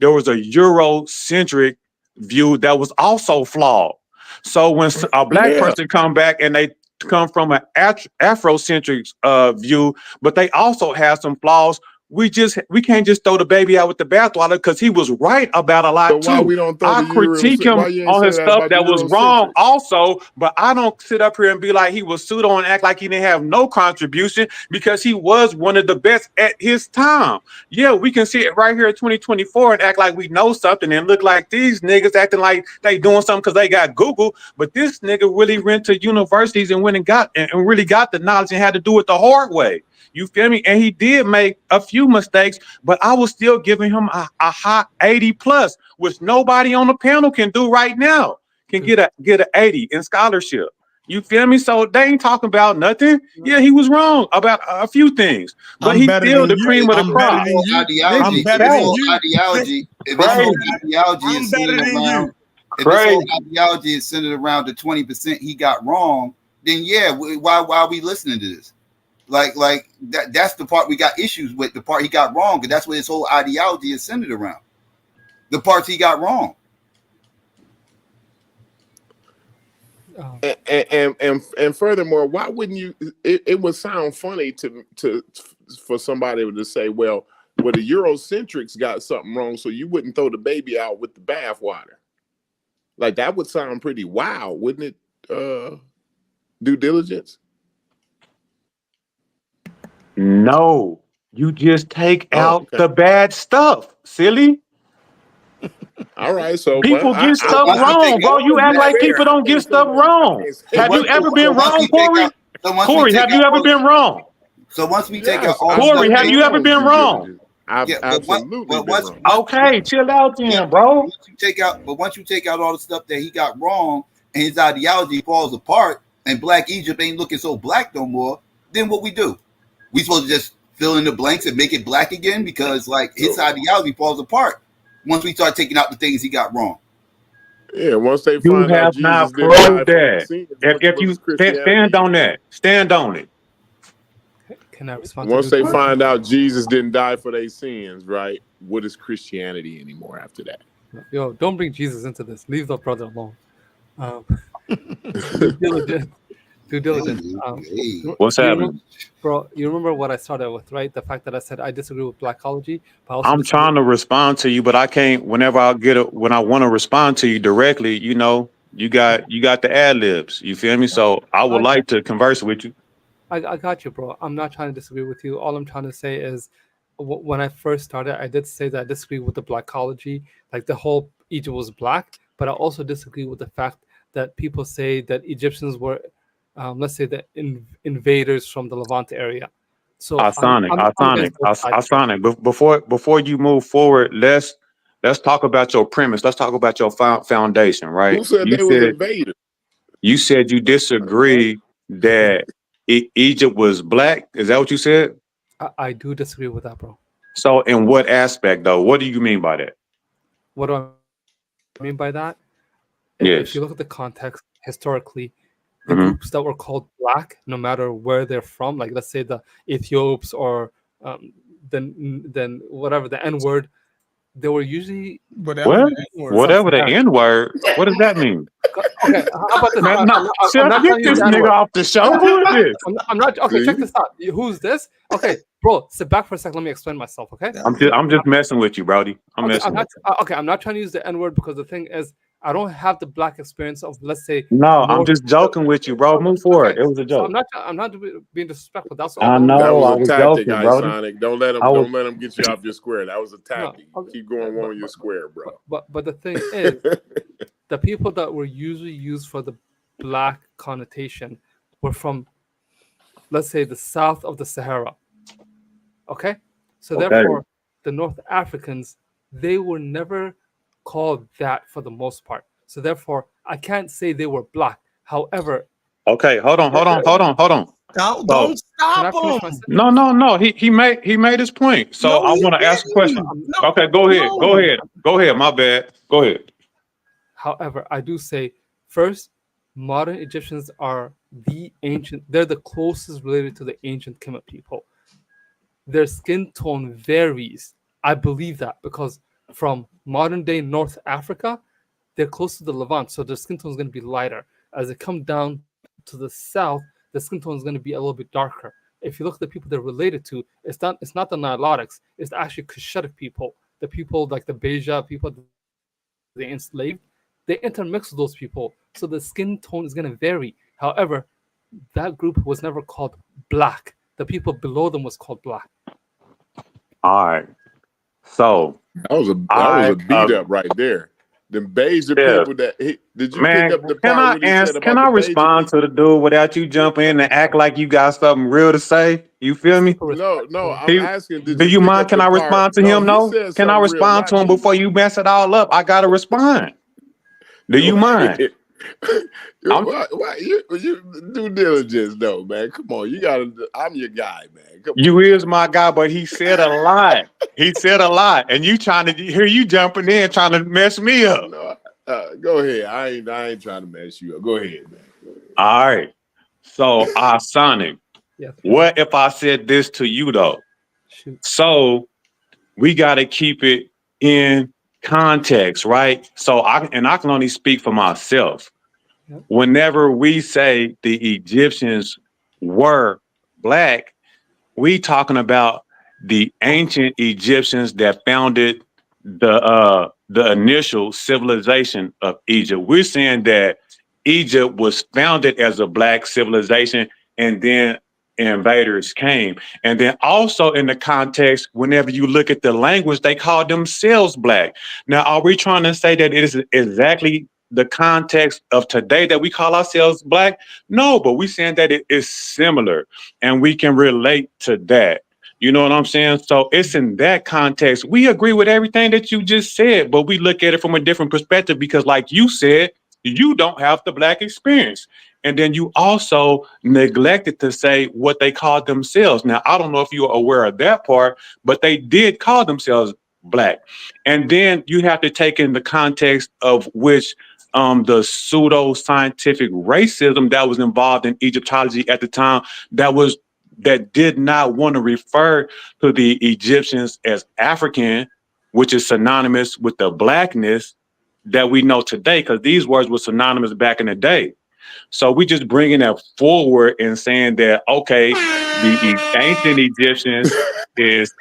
[SPEAKER 8] Eurocentric view that was also flawed. So when a black person come back and they come from an Afrocentric view, but they also have some flaws, we can't just throw the baby out with the bathwater because he was right about a lot too. I critique him on his stuff that was wrong also, but I don't sit up here and be like he was pseudo and act like he didn't have no contribution because he was one of the best at his time. Yeah, we can see it right here in 2024 and act like we know something and look like these niggas acting like they doing something because they got Google, but this nigga really went to universities and went and really got the knowledge and had to do it the hard way. You feel me? And he did make a few mistakes, but I was still giving him a high 80 plus, which nobody on the panel can do right now. Can get an 80 in scholarship. You feel me? So they ain't talking about nothing. Yeah, he was wrong about a few things, but
[SPEAKER 11] I'm
[SPEAKER 8] he's
[SPEAKER 11] better
[SPEAKER 8] still
[SPEAKER 11] than
[SPEAKER 8] the
[SPEAKER 11] you.
[SPEAKER 8] cream of the
[SPEAKER 11] I'm better
[SPEAKER 8] crop.
[SPEAKER 11] than you.
[SPEAKER 10] Ideology.
[SPEAKER 11] I'm
[SPEAKER 10] If
[SPEAKER 11] better
[SPEAKER 10] this
[SPEAKER 11] than
[SPEAKER 10] whole
[SPEAKER 11] you.
[SPEAKER 10] ideology, if this
[SPEAKER 8] Crazy.
[SPEAKER 10] whole ideology
[SPEAKER 11] I'm
[SPEAKER 10] is
[SPEAKER 11] better
[SPEAKER 10] centered
[SPEAKER 11] than
[SPEAKER 10] around,
[SPEAKER 11] you.
[SPEAKER 10] if this whole
[SPEAKER 8] Crazy.
[SPEAKER 10] ideology is centered around the 20% he got wrong, then yeah, why are we listening to this? Like that's the part we got issues with, the part he got wrong, and that's what his whole ideology is centered around. The parts he got wrong.
[SPEAKER 6] And furthermore, why wouldn't you? It would sound funny for somebody to say, well, the Eurocentrics got something wrong, so you wouldn't throw the baby out with the bathwater. Like that would sound pretty wild, wouldn't it? Due diligence.
[SPEAKER 8] No, you just take out
[SPEAKER 6] okay.
[SPEAKER 8] the bad stuff, silly.
[SPEAKER 6] All right, so
[SPEAKER 8] People get stuff wrong, bro. You act like people don't get stuff wrong. Have you ever been wrong, Corey? Corey, have you ever been wrong?
[SPEAKER 10] So once we take out all
[SPEAKER 8] Corey, have you ever been wrong?
[SPEAKER 6] I've absolutely been wrong.
[SPEAKER 8] Okay, chill out then, bro.
[SPEAKER 10] Once you take out all the stuff that he got wrong and his ideology falls apart and Black Egypt ain't looking so black no more, then what we do? We supposed to just fill in the blanks and make it black again because like his ideology falls apart once we start taking out the things he got wrong.
[SPEAKER 6] Yeah, once they
[SPEAKER 8] You
[SPEAKER 6] find out
[SPEAKER 8] have
[SPEAKER 6] Jesus
[SPEAKER 8] not
[SPEAKER 6] didn't die
[SPEAKER 8] proved
[SPEAKER 6] for their
[SPEAKER 8] that.
[SPEAKER 6] sins,
[SPEAKER 8] If you stand on that, stand on it.
[SPEAKER 7] Can I respond?
[SPEAKER 6] Once they find out Jesus didn't die for their sins, right? What is Christianity anymore after that?
[SPEAKER 7] Yo, don't bring Jesus into this. Leave the brother alone. Due diligence.
[SPEAKER 8] What's happening?
[SPEAKER 7] Bro, you remember what I started with, right? The fact that I said I disagree with blackology. But
[SPEAKER 8] I'm trying to respond to you, but I can't. Whenever when I want to respond to you directly, you know, you got the ad libs. You feel me? So I would like to converse with you.
[SPEAKER 7] I got you, bro. I'm not trying to disagree with you. All I'm trying to say is, when I first started, I did say that I disagree with the blackology, like the whole Egypt was black. But I also disagree with the fact that people say that Egyptians were, let's say, the invaders from the Levant area. So
[SPEAKER 8] Sonic. Before you move forward, let's talk about your premise. Let's talk about your foundation, right?
[SPEAKER 6] Who said they was invaders?
[SPEAKER 8] You said you disagree that Egypt was black. Is that what you said?
[SPEAKER 7] I do disagree with that, bro.
[SPEAKER 8] So in what aspect, though? What do you mean by that?
[SPEAKER 7] What do I mean by that?
[SPEAKER 8] Yes.
[SPEAKER 7] If you look at the context historically, the groups that were called black, no matter where they're from, like let's say the Ethiopians or then whatever the N-word, they were usually
[SPEAKER 8] whatever the N-word. What does that mean?
[SPEAKER 7] Okay, how about this?
[SPEAKER 8] I'm not get this nigga off the show. Who is this?
[SPEAKER 7] I'm not. Okay, check this out. Who's this? Okay, bro, sit back for a second. Let me explain myself. Okay.
[SPEAKER 8] I'm just messing with you, Brody. I'm
[SPEAKER 7] not trying to use the N-word because the thing is, I don't have the black experience of, let's say.
[SPEAKER 8] No, I'm just joking with you, bro. Move forward. Okay. It was a joke.
[SPEAKER 7] So I'm not being disrespectful. That's all.
[SPEAKER 8] I know.
[SPEAKER 6] That was a tactic,
[SPEAKER 8] joking, Brody.
[SPEAKER 6] Sonic. Don't let him get you off your square. That was a tactic.
[SPEAKER 7] No, okay.
[SPEAKER 6] Keep going on your square, bro.
[SPEAKER 7] But the thing is, the people that were usually used for the black connotation were from, let's say, the south of the Sahara. Okay? So therefore, the North Africans, they were never called that for the most part. So therefore, I can't say they were black. However...
[SPEAKER 8] Okay, hold on.
[SPEAKER 11] Don't stop him.
[SPEAKER 8] No. He made his point. So I want to ask a question. Okay, go ahead. My bad. Go ahead.
[SPEAKER 7] However, I do say, first, modern Egyptians are they're the closest related to the ancient Kemet people. Their skin tone varies. I believe that because from modern day North Africa, they're close to the Levant, so their skin tone is going to be lighter. As they come down to the south, the skin tone is going to be a little bit darker. If you look at the people they're related to, it's not the Nilotics, it's actually Cushitic people, the people like the Beja people they enslaved. They intermix with those people, so the skin tone is going to vary. However, that group was never called black. The people below them was called black.
[SPEAKER 8] All right. So
[SPEAKER 6] that was a beat up right there. The beige people that did you pick up the part
[SPEAKER 8] can I respond to the dude without you jumping in and act like you got something real to say? You feel me?
[SPEAKER 6] No. I'm asking.
[SPEAKER 8] Do you mind? Can I respond to him? No. Can I respond to him before you mess it all up? I gotta respond. Do you mind?
[SPEAKER 6] You due diligence though, man. Come on, you gotta. I'm your guy, man. Come
[SPEAKER 8] You
[SPEAKER 6] on.
[SPEAKER 8] is my guy, but he said a lot. He said a lot, and you trying to hear you jumping in, trying to mess me up.
[SPEAKER 6] No, go ahead. I ain't trying to mess you up. Go ahead, man.
[SPEAKER 8] All right. So, Sonic,
[SPEAKER 7] Yeah.
[SPEAKER 8] what if I said this to you though?
[SPEAKER 7] Shoot.
[SPEAKER 8] So we got to keep it in context, right? So I can only speak for myself.
[SPEAKER 7] Yep.
[SPEAKER 8] Whenever we say the Egyptians were black, we talking about the ancient Egyptians that founded the initial civilization of Egypt. We're saying that Egypt was founded as a black civilization, and then invaders came. And then also in the context, whenever you look at the language, they call themselves black. Now, are we trying to say that it is exactly the context of today that we call ourselves black? No, but we're saying that it is similar and we can relate to that. You know what I'm saying? So it's in that context. We agree with everything that you just said, but we look at it from a different perspective because, like you said, you don't have the black experience. And then you also neglected to say what they called themselves. Now, I don't know if you're aware of that part, but they did call themselves black. And then you have to take in the context of which the pseudo-scientific racism that was involved in Egyptology at the time that did not want to refer to the Egyptians as African, which is synonymous with the blackness that we know today, because these words were synonymous back in the day. So we just bringing that forward and saying that, okay, the ancient Egyptians is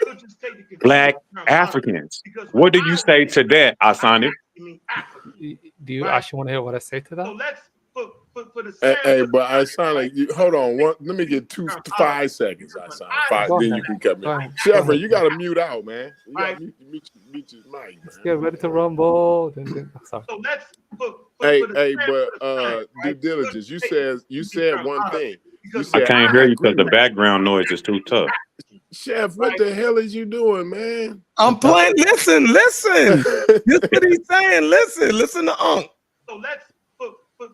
[SPEAKER 8] black Africans. What do you say to that, Asani?
[SPEAKER 7] Do you actually want to hear what I say to that?
[SPEAKER 4] So let's put
[SPEAKER 6] Hey, but I sound like you. Hold on, let me get 5 seconds. I sound 5. Then you can come in. Shepard, you got to mute out, man. You got to mute your mic, man.
[SPEAKER 7] Let's get ready to rumble. Sorry.
[SPEAKER 4] So let's
[SPEAKER 6] but due diligence. You said one thing. You said,
[SPEAKER 8] I can't hear you because the background noise is too tough.
[SPEAKER 6] Chef, what the hell is you doing, man?
[SPEAKER 11] I'm playing. Listen. This what he's saying. Listen to Unc.
[SPEAKER 4] So let's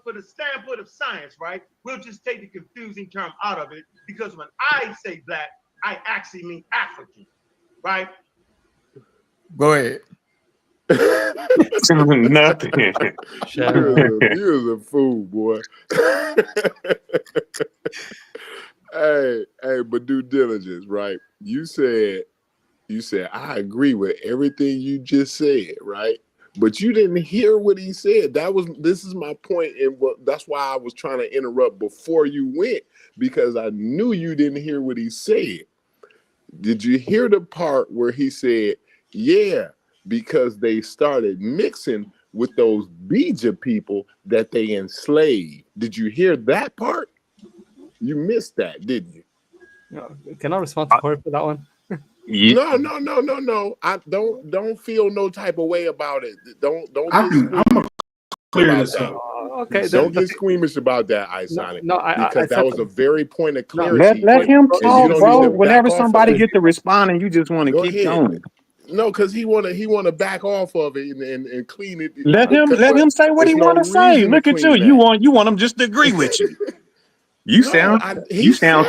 [SPEAKER 4] for the standpoint of science, right? We'll just take the confusing term out of it, because when I say black, I actually mean African, right?
[SPEAKER 11] Go ahead.
[SPEAKER 8] Nothing.
[SPEAKER 6] You're a fool, boy. Hey, but due diligence, right? You said I agree with everything you just said, right? But you didn't hear what he said. This is my point, and that's why I was trying to interrupt before you went, because I knew you didn't hear what he said. Did you hear the part where he said, yeah, because they started mixing with those Bija people that they enslaved? Did you hear that part? You missed that, didn't you?
[SPEAKER 7] No, can I respond to Corey for that one?
[SPEAKER 6] No. I don't feel no type of way about it.
[SPEAKER 2] I'm gonna clear this up.
[SPEAKER 7] Okay.
[SPEAKER 6] Don't get squeamish about that, Isonic.
[SPEAKER 7] No,
[SPEAKER 6] because that was a very point of clarity.
[SPEAKER 8] Let him talk, bro. Whenever
[SPEAKER 6] back off
[SPEAKER 8] somebody
[SPEAKER 6] of
[SPEAKER 8] get to responding, you just want to
[SPEAKER 6] Go
[SPEAKER 8] keep
[SPEAKER 6] ahead.
[SPEAKER 8] going.
[SPEAKER 6] No, because he wanna back off of it and clean it.
[SPEAKER 8] Let him say what he want to say. Look at you. You want him just to agree with you. You sound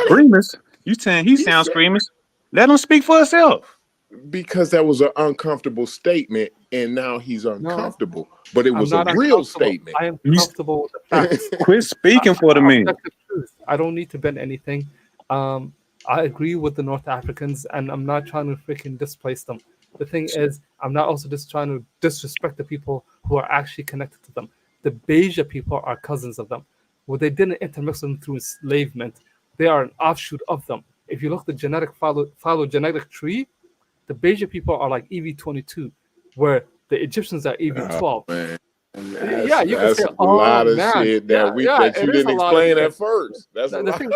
[SPEAKER 8] squeamish. You saying he sounds squeamish. Let him speak for himself.
[SPEAKER 6] Because that was an uncomfortable statement, and now he's uncomfortable. But it was a real statement.
[SPEAKER 7] I am comfortable with the facts.
[SPEAKER 8] Quit speaking for the man.
[SPEAKER 7] I don't need to bend anything. I agree with the North Africans, and I'm not trying to freaking displace them. The thing is, I'm not also just trying to disrespect the people who are actually connected to them. The Beja people are cousins of them. Well, they didn't intermix them through enslavement. They are an offshoot of them. If you look at the genetic phylogenetic tree, the Beja people are like EV22, where the Egyptians are EV12.
[SPEAKER 6] Man.
[SPEAKER 7] Yeah, you can say
[SPEAKER 6] a lot of shit that you didn't explain at first. That's
[SPEAKER 7] the thing.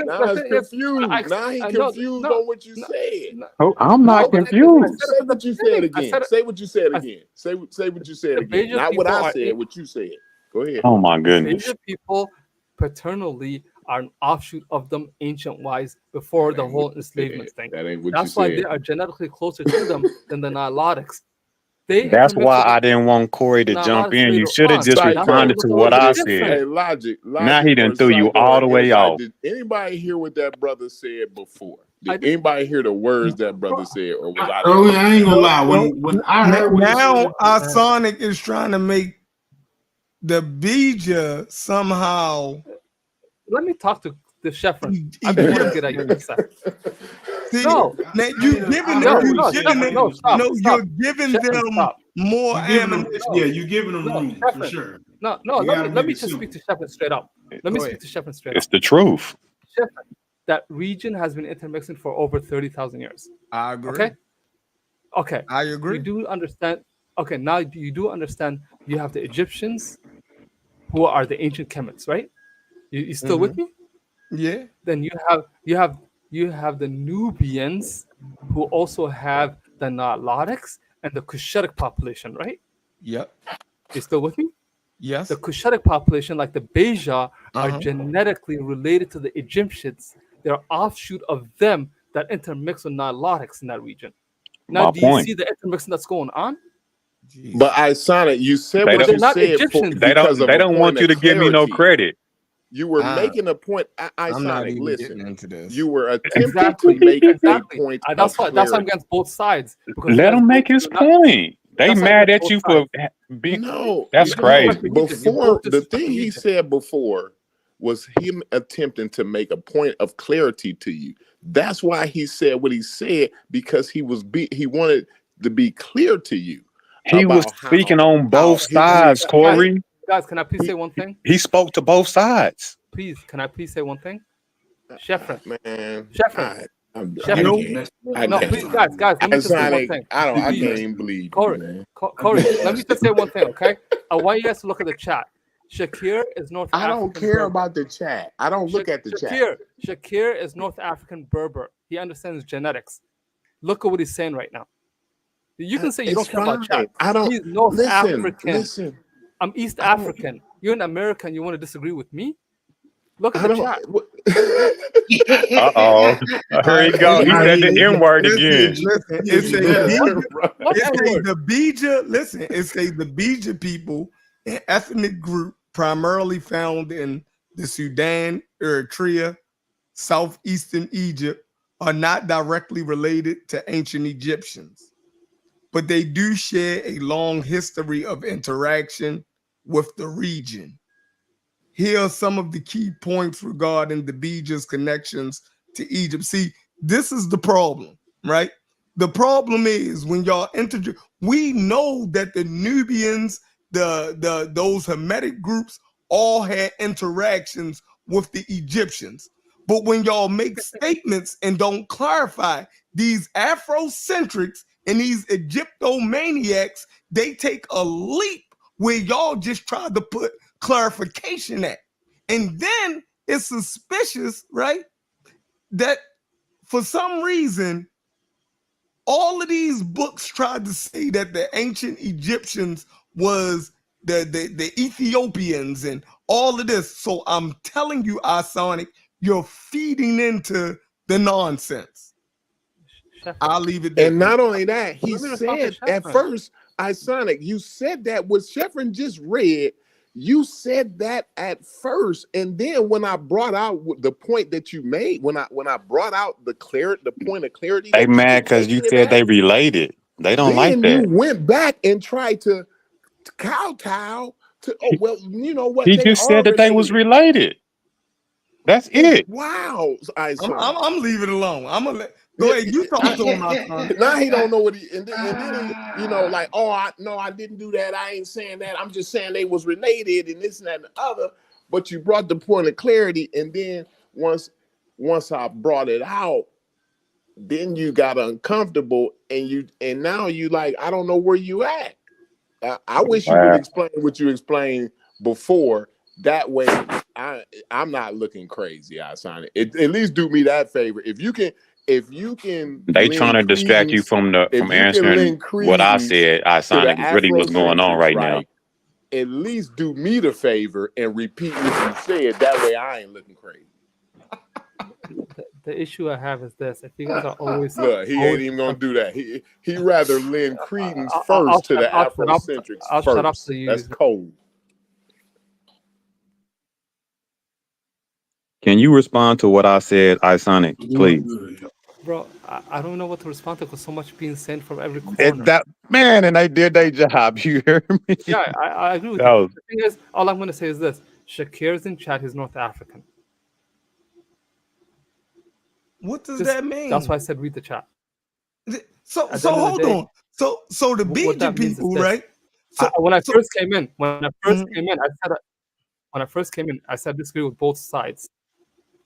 [SPEAKER 6] Now he's confused. Now he's confused on what you said.
[SPEAKER 8] I'm not confused.
[SPEAKER 6] Say what you said again. Say what you said again. Say what you said again. Not what I said. What you said. Go ahead.
[SPEAKER 8] Oh my goodness.
[SPEAKER 7] Beja people paternally are an offshoot of them ancient wise before the whole enslavement thing.
[SPEAKER 6] That ain't what
[SPEAKER 7] That's
[SPEAKER 6] you
[SPEAKER 7] why
[SPEAKER 6] said.
[SPEAKER 7] they are genetically closer to them than the Nilotics.
[SPEAKER 8] That's why I didn't want Corey to jump in. You should have just responded to what I said.
[SPEAKER 6] Hey, logic.
[SPEAKER 8] Now he done threw you
[SPEAKER 6] Psycho
[SPEAKER 8] all the way off.
[SPEAKER 6] Did anybody hear what that brother said before? Did anybody hear the words that brother said, or was I?
[SPEAKER 2] Oh, I ain't gonna lie. When I heard what
[SPEAKER 11] now, our Sonic is trying to make the Bija somehow.
[SPEAKER 7] Let me talk to the chef. I'm gonna get at you in a second.
[SPEAKER 11] No, you're giving them more ammunition.
[SPEAKER 2] Yeah, you're giving them room for sure.
[SPEAKER 7] No, let me just speak to Shepard straight up. Let me speak to Shepard straight up.
[SPEAKER 8] It's the truth.
[SPEAKER 7] Shepard, that region has been intermixing for over 30,000 years.
[SPEAKER 11] I agree.
[SPEAKER 7] Okay.
[SPEAKER 11] I agree.
[SPEAKER 7] You do understand. Okay, now you do understand. You have the Egyptians, who are the ancient Kemites, right? You still with me?
[SPEAKER 11] Yeah.
[SPEAKER 7] Then you have the Nubians, who also have the Nilotics and the Cushitic population, right?
[SPEAKER 11] Yep.
[SPEAKER 7] You still with me?
[SPEAKER 11] Yes.
[SPEAKER 7] The Cushitic population, like the Beja, are genetically related to the Egyptians. They're offshoot of them that intermix with Nilotics in that region. Now, you see the intermixing that's going on?
[SPEAKER 6] Jeez. But Sonic, you said what you said.
[SPEAKER 8] They don't want you to give me no credit.
[SPEAKER 6] You were making a point.
[SPEAKER 11] I'm not
[SPEAKER 6] Sonic,
[SPEAKER 11] even
[SPEAKER 6] listen.
[SPEAKER 11] getting into this.
[SPEAKER 6] You were attempting to make a point.
[SPEAKER 7] That's why I'm against both sides.
[SPEAKER 8] Let him make his point. They mad at you for being.
[SPEAKER 6] No,
[SPEAKER 8] that's crazy.
[SPEAKER 6] Before the thing he said before was him attempting to make a point of clarity to you. That's why he said what he said, because he wanted to be clear to you.
[SPEAKER 8] He was speaking on both sides, Corey.
[SPEAKER 7] Guys, can I please say one thing?
[SPEAKER 8] He spoke to both sides.
[SPEAKER 7] Please, can I please say one thing? Sheffrin.
[SPEAKER 6] Man.
[SPEAKER 7] Sheffrin. No, please, guys, let me just say one thing.
[SPEAKER 6] I can't even believe
[SPEAKER 7] Corey, let me just say one thing, okay? I want you guys to look at the chat. Shakir is North African.
[SPEAKER 6] I don't care about the chat. I don't look at the chat.
[SPEAKER 7] Shakir is North African Berber. He understands genetics. Look at what he's saying right now. You can say you don't care about chat. He's North African.
[SPEAKER 6] Listen.
[SPEAKER 7] I'm East African. You're an American. You want to disagree with me? Look at the chat.
[SPEAKER 8] Uh-oh. Here he go. He said the N-word again.
[SPEAKER 11] It's the Beja people, an ethnic group primarily found in the Sudan, Eritrea, southeastern Egypt, are not directly related to ancient Egyptians, but they do share a long history of interaction with the region. Here are some of the key points regarding the Beja's connections to Egypt. See, this is the problem, right? The problem is when y'all we know that the Nubians, those Hamitic groups all had interactions with the Egyptians. But when y'all make statements and don't clarify, these Afrocentrics and these Egyptomaniacs, they take a leap where y'all just tried to put clarification at. And then it's suspicious, right? That for some reason, all of these books tried to say that the ancient Egyptians was the Ethiopians and all of this. So I'm telling you, Sonic, you're feeding into the nonsense. I'll leave it there.
[SPEAKER 6] And not only that, he said at first, Sonic, you said that what Sheffrin just read, you said that at first. And then when I brought out the point that you made, when I brought out the point of clarity,
[SPEAKER 8] they mad because you said they related. They don't like that.
[SPEAKER 6] You went back and tried to kowtow to, you know what?
[SPEAKER 8] He just said that they was related. That's it.
[SPEAKER 6] Wow.
[SPEAKER 11] I'm leaving it alone. I'm gonna go ahead. You talk to him, my son.
[SPEAKER 6] Now he don't know what he and then he, like, I didn't do that. I ain't saying that. I'm just saying they was related and this and that and the other. But you brought the point of clarity, and then once I brought it out, then you got uncomfortable, and now you like, I don't know where you at. I wish you would explain what you explained before. That way, I'm not looking crazy. I sign it. At least do me that favor. If you can.
[SPEAKER 8] They trying to distract you from answering what I said. I signed it. Really, what's going on right now?
[SPEAKER 6] At least do me the favor and repeat what you said. That way, I ain't looking crazy.
[SPEAKER 7] The issue I have is this: if you guys are always
[SPEAKER 6] Look, he ain't even gonna do that. He rather lend credence first to the Afrocentrics
[SPEAKER 7] I'll shut up
[SPEAKER 6] first.
[SPEAKER 7] to you.
[SPEAKER 6] That's cold.
[SPEAKER 8] Can you respond to what I said, Isonic, please?
[SPEAKER 7] Bro, I don't know what to respond to because so much being sent from every corner.
[SPEAKER 8] And they did their job. You hear me?
[SPEAKER 7] Yeah, I agree with
[SPEAKER 8] That
[SPEAKER 7] you.
[SPEAKER 8] was-
[SPEAKER 7] The thing is, all I'm going to say is this: Shakir's in chat. He's North African.
[SPEAKER 11] What does that mean?
[SPEAKER 7] That's why I said read the chat.
[SPEAKER 11] So
[SPEAKER 7] At the end of the
[SPEAKER 11] hold
[SPEAKER 7] day,
[SPEAKER 11] on. So the
[SPEAKER 7] what that
[SPEAKER 11] Bija
[SPEAKER 7] means is
[SPEAKER 11] people,
[SPEAKER 7] this.
[SPEAKER 11] right?
[SPEAKER 7] When I first came in, I said disagree with both sides,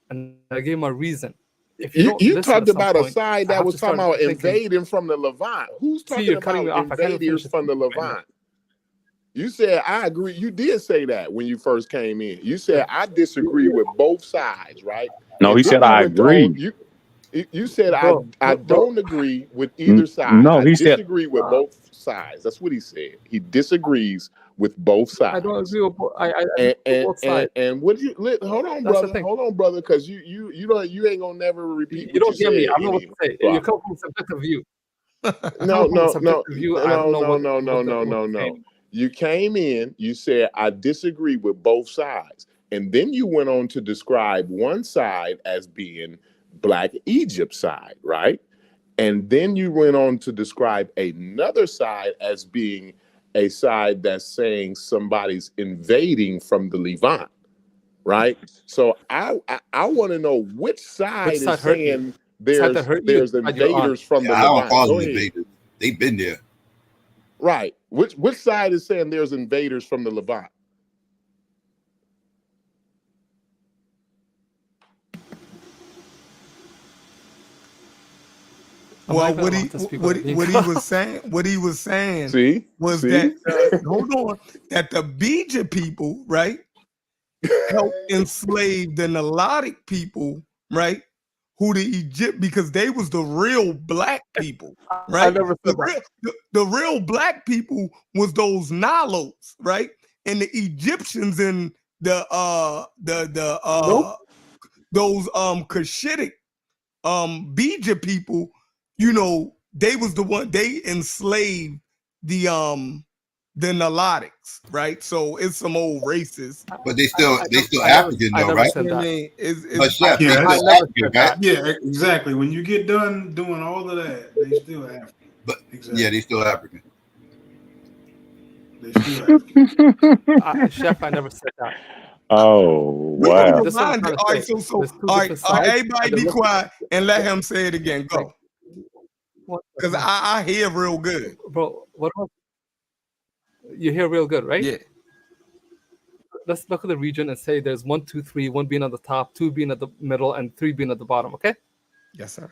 [SPEAKER 7] and I gave my reason. If you don't
[SPEAKER 6] You
[SPEAKER 7] listen
[SPEAKER 6] talked
[SPEAKER 7] at some
[SPEAKER 6] about a
[SPEAKER 7] point,
[SPEAKER 6] side
[SPEAKER 7] I
[SPEAKER 6] that
[SPEAKER 7] have
[SPEAKER 6] was
[SPEAKER 7] to
[SPEAKER 6] talking
[SPEAKER 7] start
[SPEAKER 6] about
[SPEAKER 7] thinking,
[SPEAKER 6] invading from the Levant. Who's talking
[SPEAKER 7] you're cutting me
[SPEAKER 6] about
[SPEAKER 7] off. I can't
[SPEAKER 6] invaders
[SPEAKER 7] finish
[SPEAKER 6] from the
[SPEAKER 7] it right now.
[SPEAKER 6] Levant? You said I agree. You did say that when you first came in. You said I disagree with both sides, right?
[SPEAKER 8] No,
[SPEAKER 6] And
[SPEAKER 8] he
[SPEAKER 6] then
[SPEAKER 8] said
[SPEAKER 6] you
[SPEAKER 8] I
[SPEAKER 6] went
[SPEAKER 8] agree.
[SPEAKER 6] on. You said
[SPEAKER 7] Bro,
[SPEAKER 6] I
[SPEAKER 7] bro.
[SPEAKER 6] don't agree with either side.
[SPEAKER 8] No,
[SPEAKER 6] I
[SPEAKER 8] he said
[SPEAKER 6] disagree with both sides. That's what he said. He disagrees with both sides.
[SPEAKER 7] I don't agree with both. I agree with both sides.
[SPEAKER 6] And what you hold on,
[SPEAKER 7] That's the
[SPEAKER 6] brother.
[SPEAKER 7] thing.
[SPEAKER 6] Hold on, brother, because you ain't gonna never repeat
[SPEAKER 7] You
[SPEAKER 6] what
[SPEAKER 7] don't
[SPEAKER 6] you
[SPEAKER 7] get me.
[SPEAKER 6] said.
[SPEAKER 7] I don't know what to say. You come from a subjective view.
[SPEAKER 6] No.
[SPEAKER 7] I don't know
[SPEAKER 6] No. You came in, you said, I disagree with both sides. And then you went on to describe one side as being Black Egypt side, right? And then you went on to describe another side as being a side that's saying somebody's invading from the Levant, right? So I want to know which side is saying there's invaders from the
[SPEAKER 10] I don't
[SPEAKER 6] Levant.
[SPEAKER 10] call
[SPEAKER 6] Go
[SPEAKER 10] them
[SPEAKER 6] ahead.
[SPEAKER 10] invaders. They've been there.
[SPEAKER 6] Right. Which side is saying there's invaders from the Levant?
[SPEAKER 11] Well, what he was saying
[SPEAKER 6] See?
[SPEAKER 11] was
[SPEAKER 6] See?
[SPEAKER 11] that hold on, that the Bija people, right, helped enslave the Nilotic people, right, who the Egypt, because they was the real Black people, right?
[SPEAKER 7] I never said that.
[SPEAKER 11] The real Black people was those Nilotes, right, and the Egyptians and those Cushitic Bija people, you know, they was the one, they enslaved the Nilotics, right? So it's some old racists,
[SPEAKER 10] but they still African though, right?
[SPEAKER 11] I mean,
[SPEAKER 10] But Chef, they
[SPEAKER 2] Yeah,
[SPEAKER 10] still African, right?
[SPEAKER 2] yeah, exactly. When you get done doing all of that, they still African.
[SPEAKER 10] But
[SPEAKER 2] exactly.
[SPEAKER 10] yeah, they still African.
[SPEAKER 2] They still African.
[SPEAKER 7] Chef, I never said that.
[SPEAKER 8] Oh wow!
[SPEAKER 7] This is what I'm trying to say.
[SPEAKER 11] All right, everybody be quiet and let him say it again. Go. Because I hear real good.
[SPEAKER 7] Bro, what about you hear real good, right?
[SPEAKER 11] Yeah.
[SPEAKER 7] Let's look at the region and say there's 1, 2, 3, 1 being at the top, 2 being at the middle, and 3 being at the bottom, okay?
[SPEAKER 11] Yes, sir.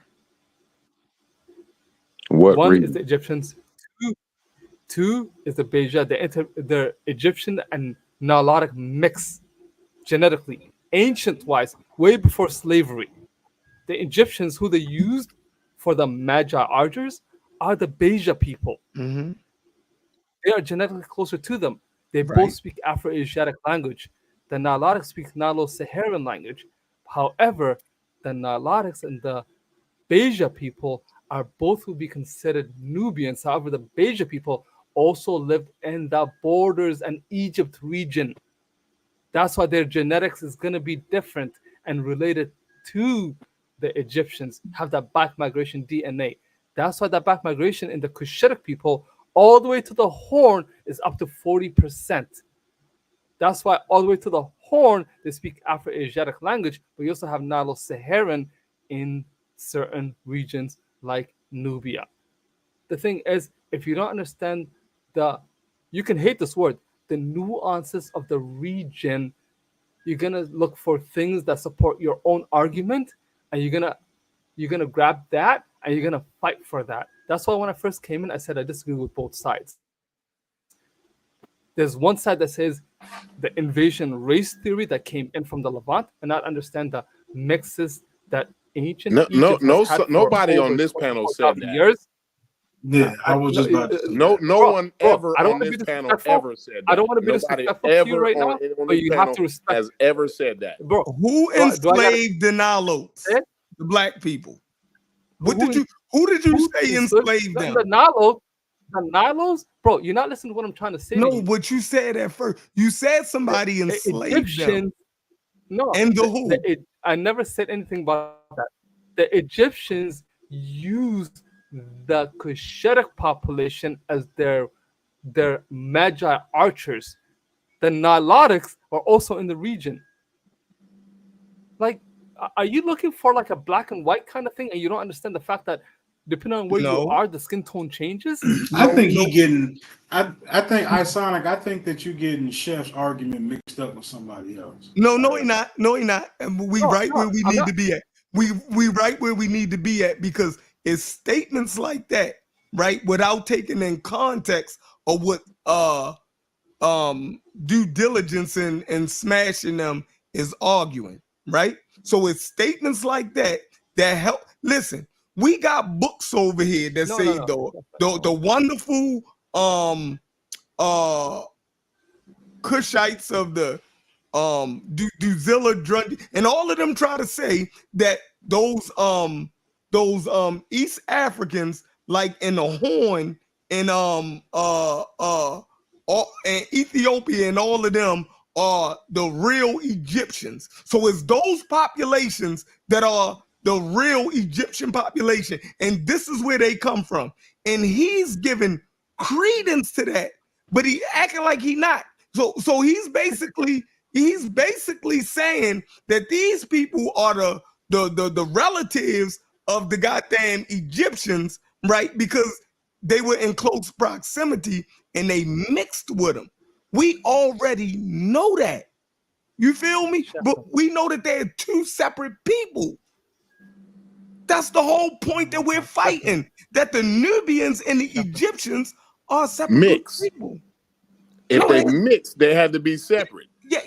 [SPEAKER 8] What
[SPEAKER 7] 1
[SPEAKER 8] region?
[SPEAKER 7] is the Egyptians, 2 is the Beja, the Egyptian and Nilotic mix genetically, ancient-wise, way before slavery. The Egyptians who they used for the Magi Argers are the Beja people.
[SPEAKER 11] Mm-hmm.
[SPEAKER 7] They are genetically closer to them. They
[SPEAKER 11] Right.
[SPEAKER 7] both speak Afro-Asiatic language. The Nilotics speak Nilo-Saharan language. However, the Nilotics and the Beja people are both would be considered Nubians. However, the Beja people also lived in the borders and Egypt region. That's why their genetics is going to be different and related to the Egyptians, have that back migration DNA. That's why that back migration in the Cushitic people all the way to the Horn is up to 40%. That's why all the way to the Horn, they speak Afro-Asiatic language, but you also have Nilo-Saharan in certain regions like Nubia. The thing is, if you don't understand you can hate this word, the nuances of the region, you're gonna look for things that support your own argument, and you're gonna grab that and you're gonna fight for that. That's why when I first came in, I said I disagree with both sides. There's one side that says the invasion race theory that came in from the Levant and not understand the mixes that ancient Egypt has had for
[SPEAKER 6] nobody
[SPEAKER 7] over
[SPEAKER 6] on this panel said that.
[SPEAKER 7] years.
[SPEAKER 2] Yeah, I was just about to say
[SPEAKER 6] no
[SPEAKER 2] that.
[SPEAKER 6] one ever on this panel ever said that.
[SPEAKER 7] I don't want to be
[SPEAKER 6] Nobody
[SPEAKER 7] disrespectful to you right now,
[SPEAKER 6] on
[SPEAKER 7] but
[SPEAKER 6] this
[SPEAKER 7] you
[SPEAKER 6] panel
[SPEAKER 7] have to respect.
[SPEAKER 6] has ever said that.
[SPEAKER 7] Bro,
[SPEAKER 11] who enslaved the Nilotes? the black people? Who did you say enslaved them?
[SPEAKER 7] The Nilos, bro. You're not listening to what I'm trying to say.
[SPEAKER 11] No, what you said at first. You said somebody enslaved them.
[SPEAKER 7] No,
[SPEAKER 11] and who?
[SPEAKER 7] I never said anything about that. The Egyptians used the Cushitic population as their magi archers. The Nilotics are also in the region. Like, are you looking for like a black and white kind of thing, and you don't understand the fact that depending on where you are, the skin tone changes?
[SPEAKER 2] I think I think that you're getting Chef's argument mixed up with somebody else.
[SPEAKER 11] No, he not. And we right where we need to be at. We right where we need to be at, because it's statements like that, right, without taking in context of what due diligence and smashing them is arguing, right? So it's statements like that help. Listen, we got books over here that say the wonderful Cushites of the Duzilla Drund, and all of them try to say that those East Africans, like in the Horn and Ethiopia, and all of them are the real Egyptians. So it's those populations that are the real Egyptian population, and this is where they come from. And he's giving credence to that, but he acting like he not. So he's basically saying that these people are the relatives of the goddamn Egyptians, right? Because they were in close proximity and they mixed with them. We already know that. You feel me? But we know that they're two separate people. That's the whole point that we're fighting. That the Nubians and the Egyptians are separate people.
[SPEAKER 6] If they mix, they had to be separate.
[SPEAKER 11] Yeah,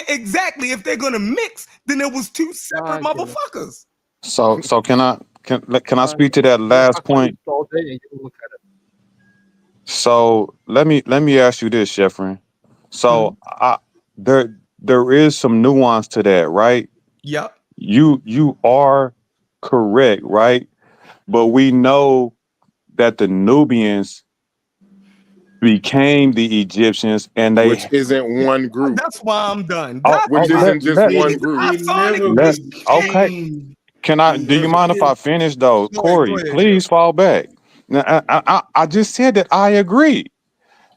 [SPEAKER 11] exactly. If they're gonna mix, then it was two separate motherfuckers.
[SPEAKER 8] So can I speak to that last point? So let me ask you this, Sheffrin. So there is some nuance to that, right?
[SPEAKER 11] Yep.
[SPEAKER 8] You are correct, right? But we know that the Nubians became the Egyptians, and
[SPEAKER 6] which isn't one group.
[SPEAKER 11] That's why I'm done.
[SPEAKER 6] Which isn't just one group.
[SPEAKER 8] Okay. Do you mind if I finish though? Corey, please fall back. Now, I just said that I agree,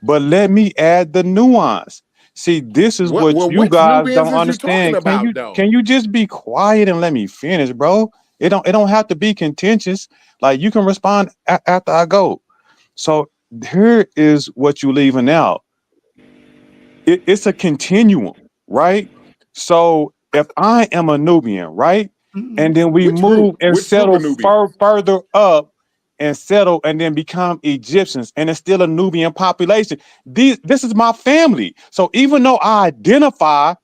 [SPEAKER 8] but let me add the nuance. See, this is what you guys don't understand. Can you just be quiet and let me finish, bro? It don't have to be contentious. Like, you can respond after I go. So here is what you're leaving out. It's a continuum, right? So if I am a Nubian, right, and then we move and settle further up and settle and then become Egyptians, and it's still a Nubian population. This is my family. So even though I identify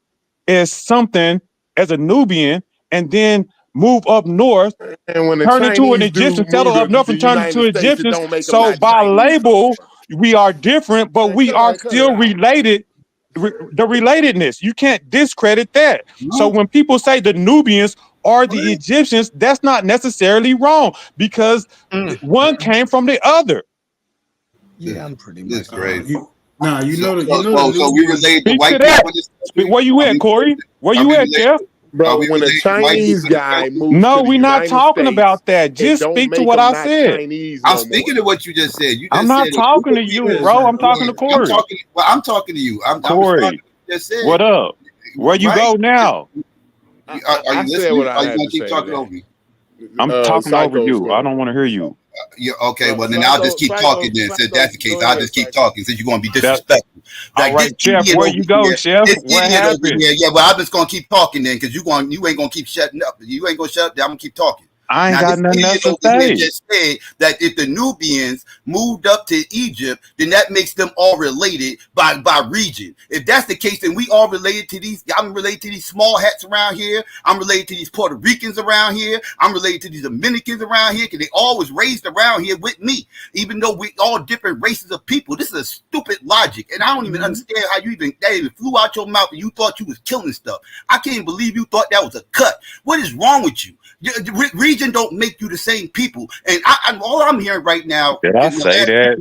[SPEAKER 8] as something as a Nubian and then move up north,
[SPEAKER 6] and when
[SPEAKER 8] turn into an Egyptian, settle up north and turn into Egyptians. So by label, we are different, but we are still related. The relatedness, you can't discredit that. So when people say the Nubians are the Egyptians, that's not necessarily wrong, because one came from the other.
[SPEAKER 11] Yeah, I'm pretty much.
[SPEAKER 10] That's crazy.
[SPEAKER 2] So
[SPEAKER 10] we relate to white people.
[SPEAKER 8] Where you at, Corey? Where you at, Jeff?
[SPEAKER 6] Bro, when a Chinese guy moves
[SPEAKER 8] no, we're not talking about that. Just speak to what I said.
[SPEAKER 10] I'm speaking to what you just said.
[SPEAKER 8] I'm not talking to you, bro. I'm talking to Corey.
[SPEAKER 10] I'm talking to you.
[SPEAKER 8] Corey, what up? Where you go now?
[SPEAKER 10] Are you listening? Are you gonna keep talking over me?
[SPEAKER 8] I'm talking over you. I don't want to hear you.
[SPEAKER 10] Yeah, okay, well then I'll just keep talking then. Since that's the case, I'll just keep talking since you're gonna be disrespectful.
[SPEAKER 8] All right, Chef, where you go, Chef? What happened?
[SPEAKER 10] Yeah, well, I'm just gonna keep talking then, because you ain't gonna keep shutting up. You ain't gonna shut up. I'm gonna keep talking.
[SPEAKER 8] I ain't
[SPEAKER 10] Now,
[SPEAKER 8] got
[SPEAKER 10] this
[SPEAKER 8] nothing
[SPEAKER 10] idiot
[SPEAKER 8] else to
[SPEAKER 10] over here
[SPEAKER 8] say.
[SPEAKER 10] just said that if the Nubians moved up to Egypt, then that makes them all related by region. If that's the case, then we all related to these. I'm related to these small hats around here. I'm related to these Puerto Ricans around here. I'm related to these Dominicans around here because they all was raised around here with me, even though we all different races of people. This is a stupid logic, and I don't even understand how you that even flew out your mouth and you thought you was killing stuff. I can't believe you thought that was a cut. What is wrong with you? Region don't make you the same people, and all I'm hearing right now
[SPEAKER 8] Did I say that?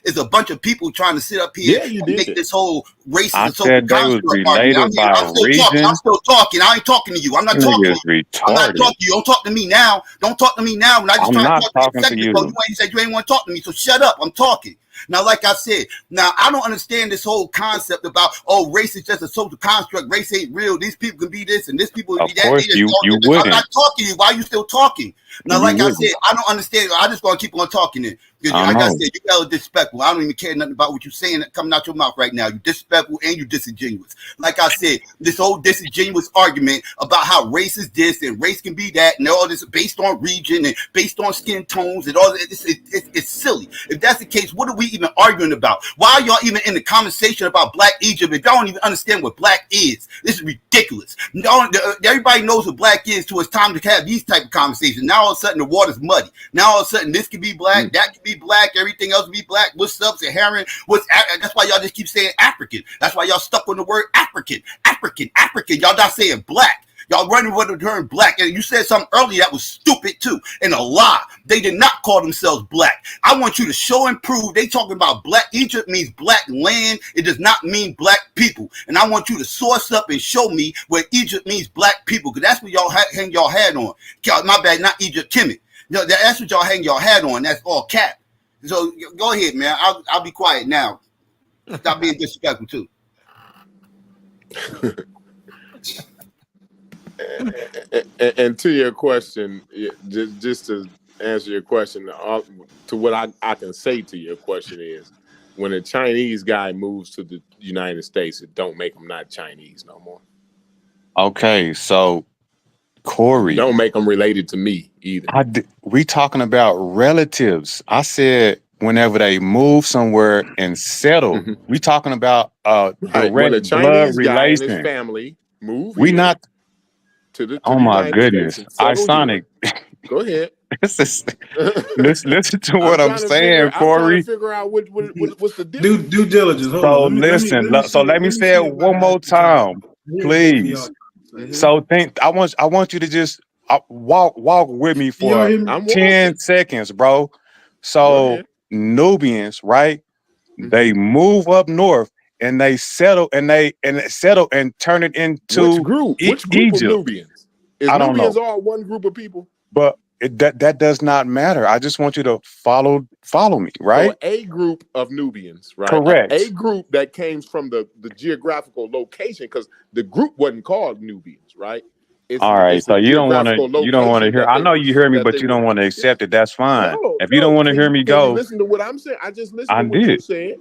[SPEAKER 10] is a bunch of people trying to sit up here
[SPEAKER 6] Yeah, you
[SPEAKER 10] and
[SPEAKER 6] did
[SPEAKER 10] make
[SPEAKER 6] it.
[SPEAKER 10] this whole racist
[SPEAKER 8] I
[SPEAKER 10] and social
[SPEAKER 8] said they was
[SPEAKER 10] construct argument.
[SPEAKER 8] related by
[SPEAKER 10] I'm still talking.
[SPEAKER 8] region.
[SPEAKER 10] I'm still talking. I ain't talking to you. I'm not talking
[SPEAKER 8] Nigga
[SPEAKER 10] to
[SPEAKER 8] is
[SPEAKER 10] you. I'm not
[SPEAKER 8] retarded.
[SPEAKER 10] talking to you. Don't talk to me now. Don't talk to me now. When I just
[SPEAKER 8] I'm
[SPEAKER 10] tried to
[SPEAKER 8] not
[SPEAKER 10] talk to you a
[SPEAKER 8] talking to
[SPEAKER 10] second ago,
[SPEAKER 8] you.
[SPEAKER 10] you said you ain't want to talk to me. So shut up. I'm talking. Now, like I said, I don't understand this whole concept about, oh, race is just a social construct. Race ain't real. These people can be this and this people can
[SPEAKER 8] Of
[SPEAKER 10] be that.
[SPEAKER 8] course, you
[SPEAKER 10] I'm
[SPEAKER 8] wouldn't.
[SPEAKER 10] not talking to you. Why are you still talking? Now,
[SPEAKER 8] You
[SPEAKER 10] like I
[SPEAKER 8] wouldn't.
[SPEAKER 10] said, I don't understand. I just want to keep on talking then.
[SPEAKER 8] I
[SPEAKER 10] Like I
[SPEAKER 8] know.
[SPEAKER 10] said, you hella disrespectful. I don't even care nothing about what you're saying coming out your mouth right now. You disrespectful and you disingenuous. Like I said, this whole disingenuous argument about how race is this and race can be that and all this based on region and based on skin tones and all it's silly. If that's the case, what are we even arguing about? Why are y'all even in the conversation about Black Egypt if y'all don't even understand what Black is? This is ridiculous. Everybody knows what Black is till it's time to have these type of conversations. Now all of a sudden the water's muddy. Now all of a sudden this can be Black, that can be Black, everything else be Black. What's up, Saharan? That's why y'all just keep saying African. That's why y'all stuck on the word African. Y'all not saying Black. Y'all running with the term Black. And you said something earlier that was stupid too. And a lie. They did not call themselves Black. I want you to show and prove. They talking about Black. Egypt means Black land. It does not mean Black people. And I want you to source up and show me where Egypt means Black people. Because that's what y'all hang y'all hat on. My bad, not Egypt, Kemet. That's what y'all hang your hat on. That's all cap. So go ahead, man. I'll be quiet now. Stop being disrespectful too.
[SPEAKER 6] And to your question, just to answer your question, to what I can say to your question is, when a Chinese guy moves to the United States, it don't make him not Chinese no more.
[SPEAKER 8] Okay, so Corey,
[SPEAKER 6] don't make them related to me either.
[SPEAKER 8] We talking about relatives. I said whenever they move somewhere and settle, we talking about direct
[SPEAKER 6] when a Chinese
[SPEAKER 8] blood
[SPEAKER 6] guy
[SPEAKER 8] relation.
[SPEAKER 6] and his family move
[SPEAKER 8] We not
[SPEAKER 6] to the
[SPEAKER 8] oh my
[SPEAKER 6] United
[SPEAKER 8] goodness,
[SPEAKER 6] States and settle
[SPEAKER 8] Sonic.
[SPEAKER 6] Go ahead.
[SPEAKER 8] Listen to what I'm saying, Corey.
[SPEAKER 6] I'm trying to figure out what's the difference.
[SPEAKER 2] Due diligence. Hold
[SPEAKER 8] So
[SPEAKER 2] on.
[SPEAKER 8] listen. Let me say it one more time, please. So I want you to just walk with me for 10 seconds, bro. So Nubians, right? They move up north and they settle and turn it into
[SPEAKER 6] which group
[SPEAKER 8] Egypt.
[SPEAKER 6] of Nubians?
[SPEAKER 8] I don't
[SPEAKER 6] Nubians
[SPEAKER 8] know.
[SPEAKER 6] all one group of people?
[SPEAKER 8] But that does not matter. I just want you to follow me, right?
[SPEAKER 6] So a group of Nubians, right?
[SPEAKER 8] Correct.
[SPEAKER 6] A group that came from the geographical location, because the group wasn't called Nubians, right?
[SPEAKER 8] All right, so you don't want to hear. I know you hear me, but you don't want to accept it. That's fine. If you don't want to hear me go,
[SPEAKER 6] listen to what I'm saying. I just listened to what
[SPEAKER 8] did.
[SPEAKER 6] you said.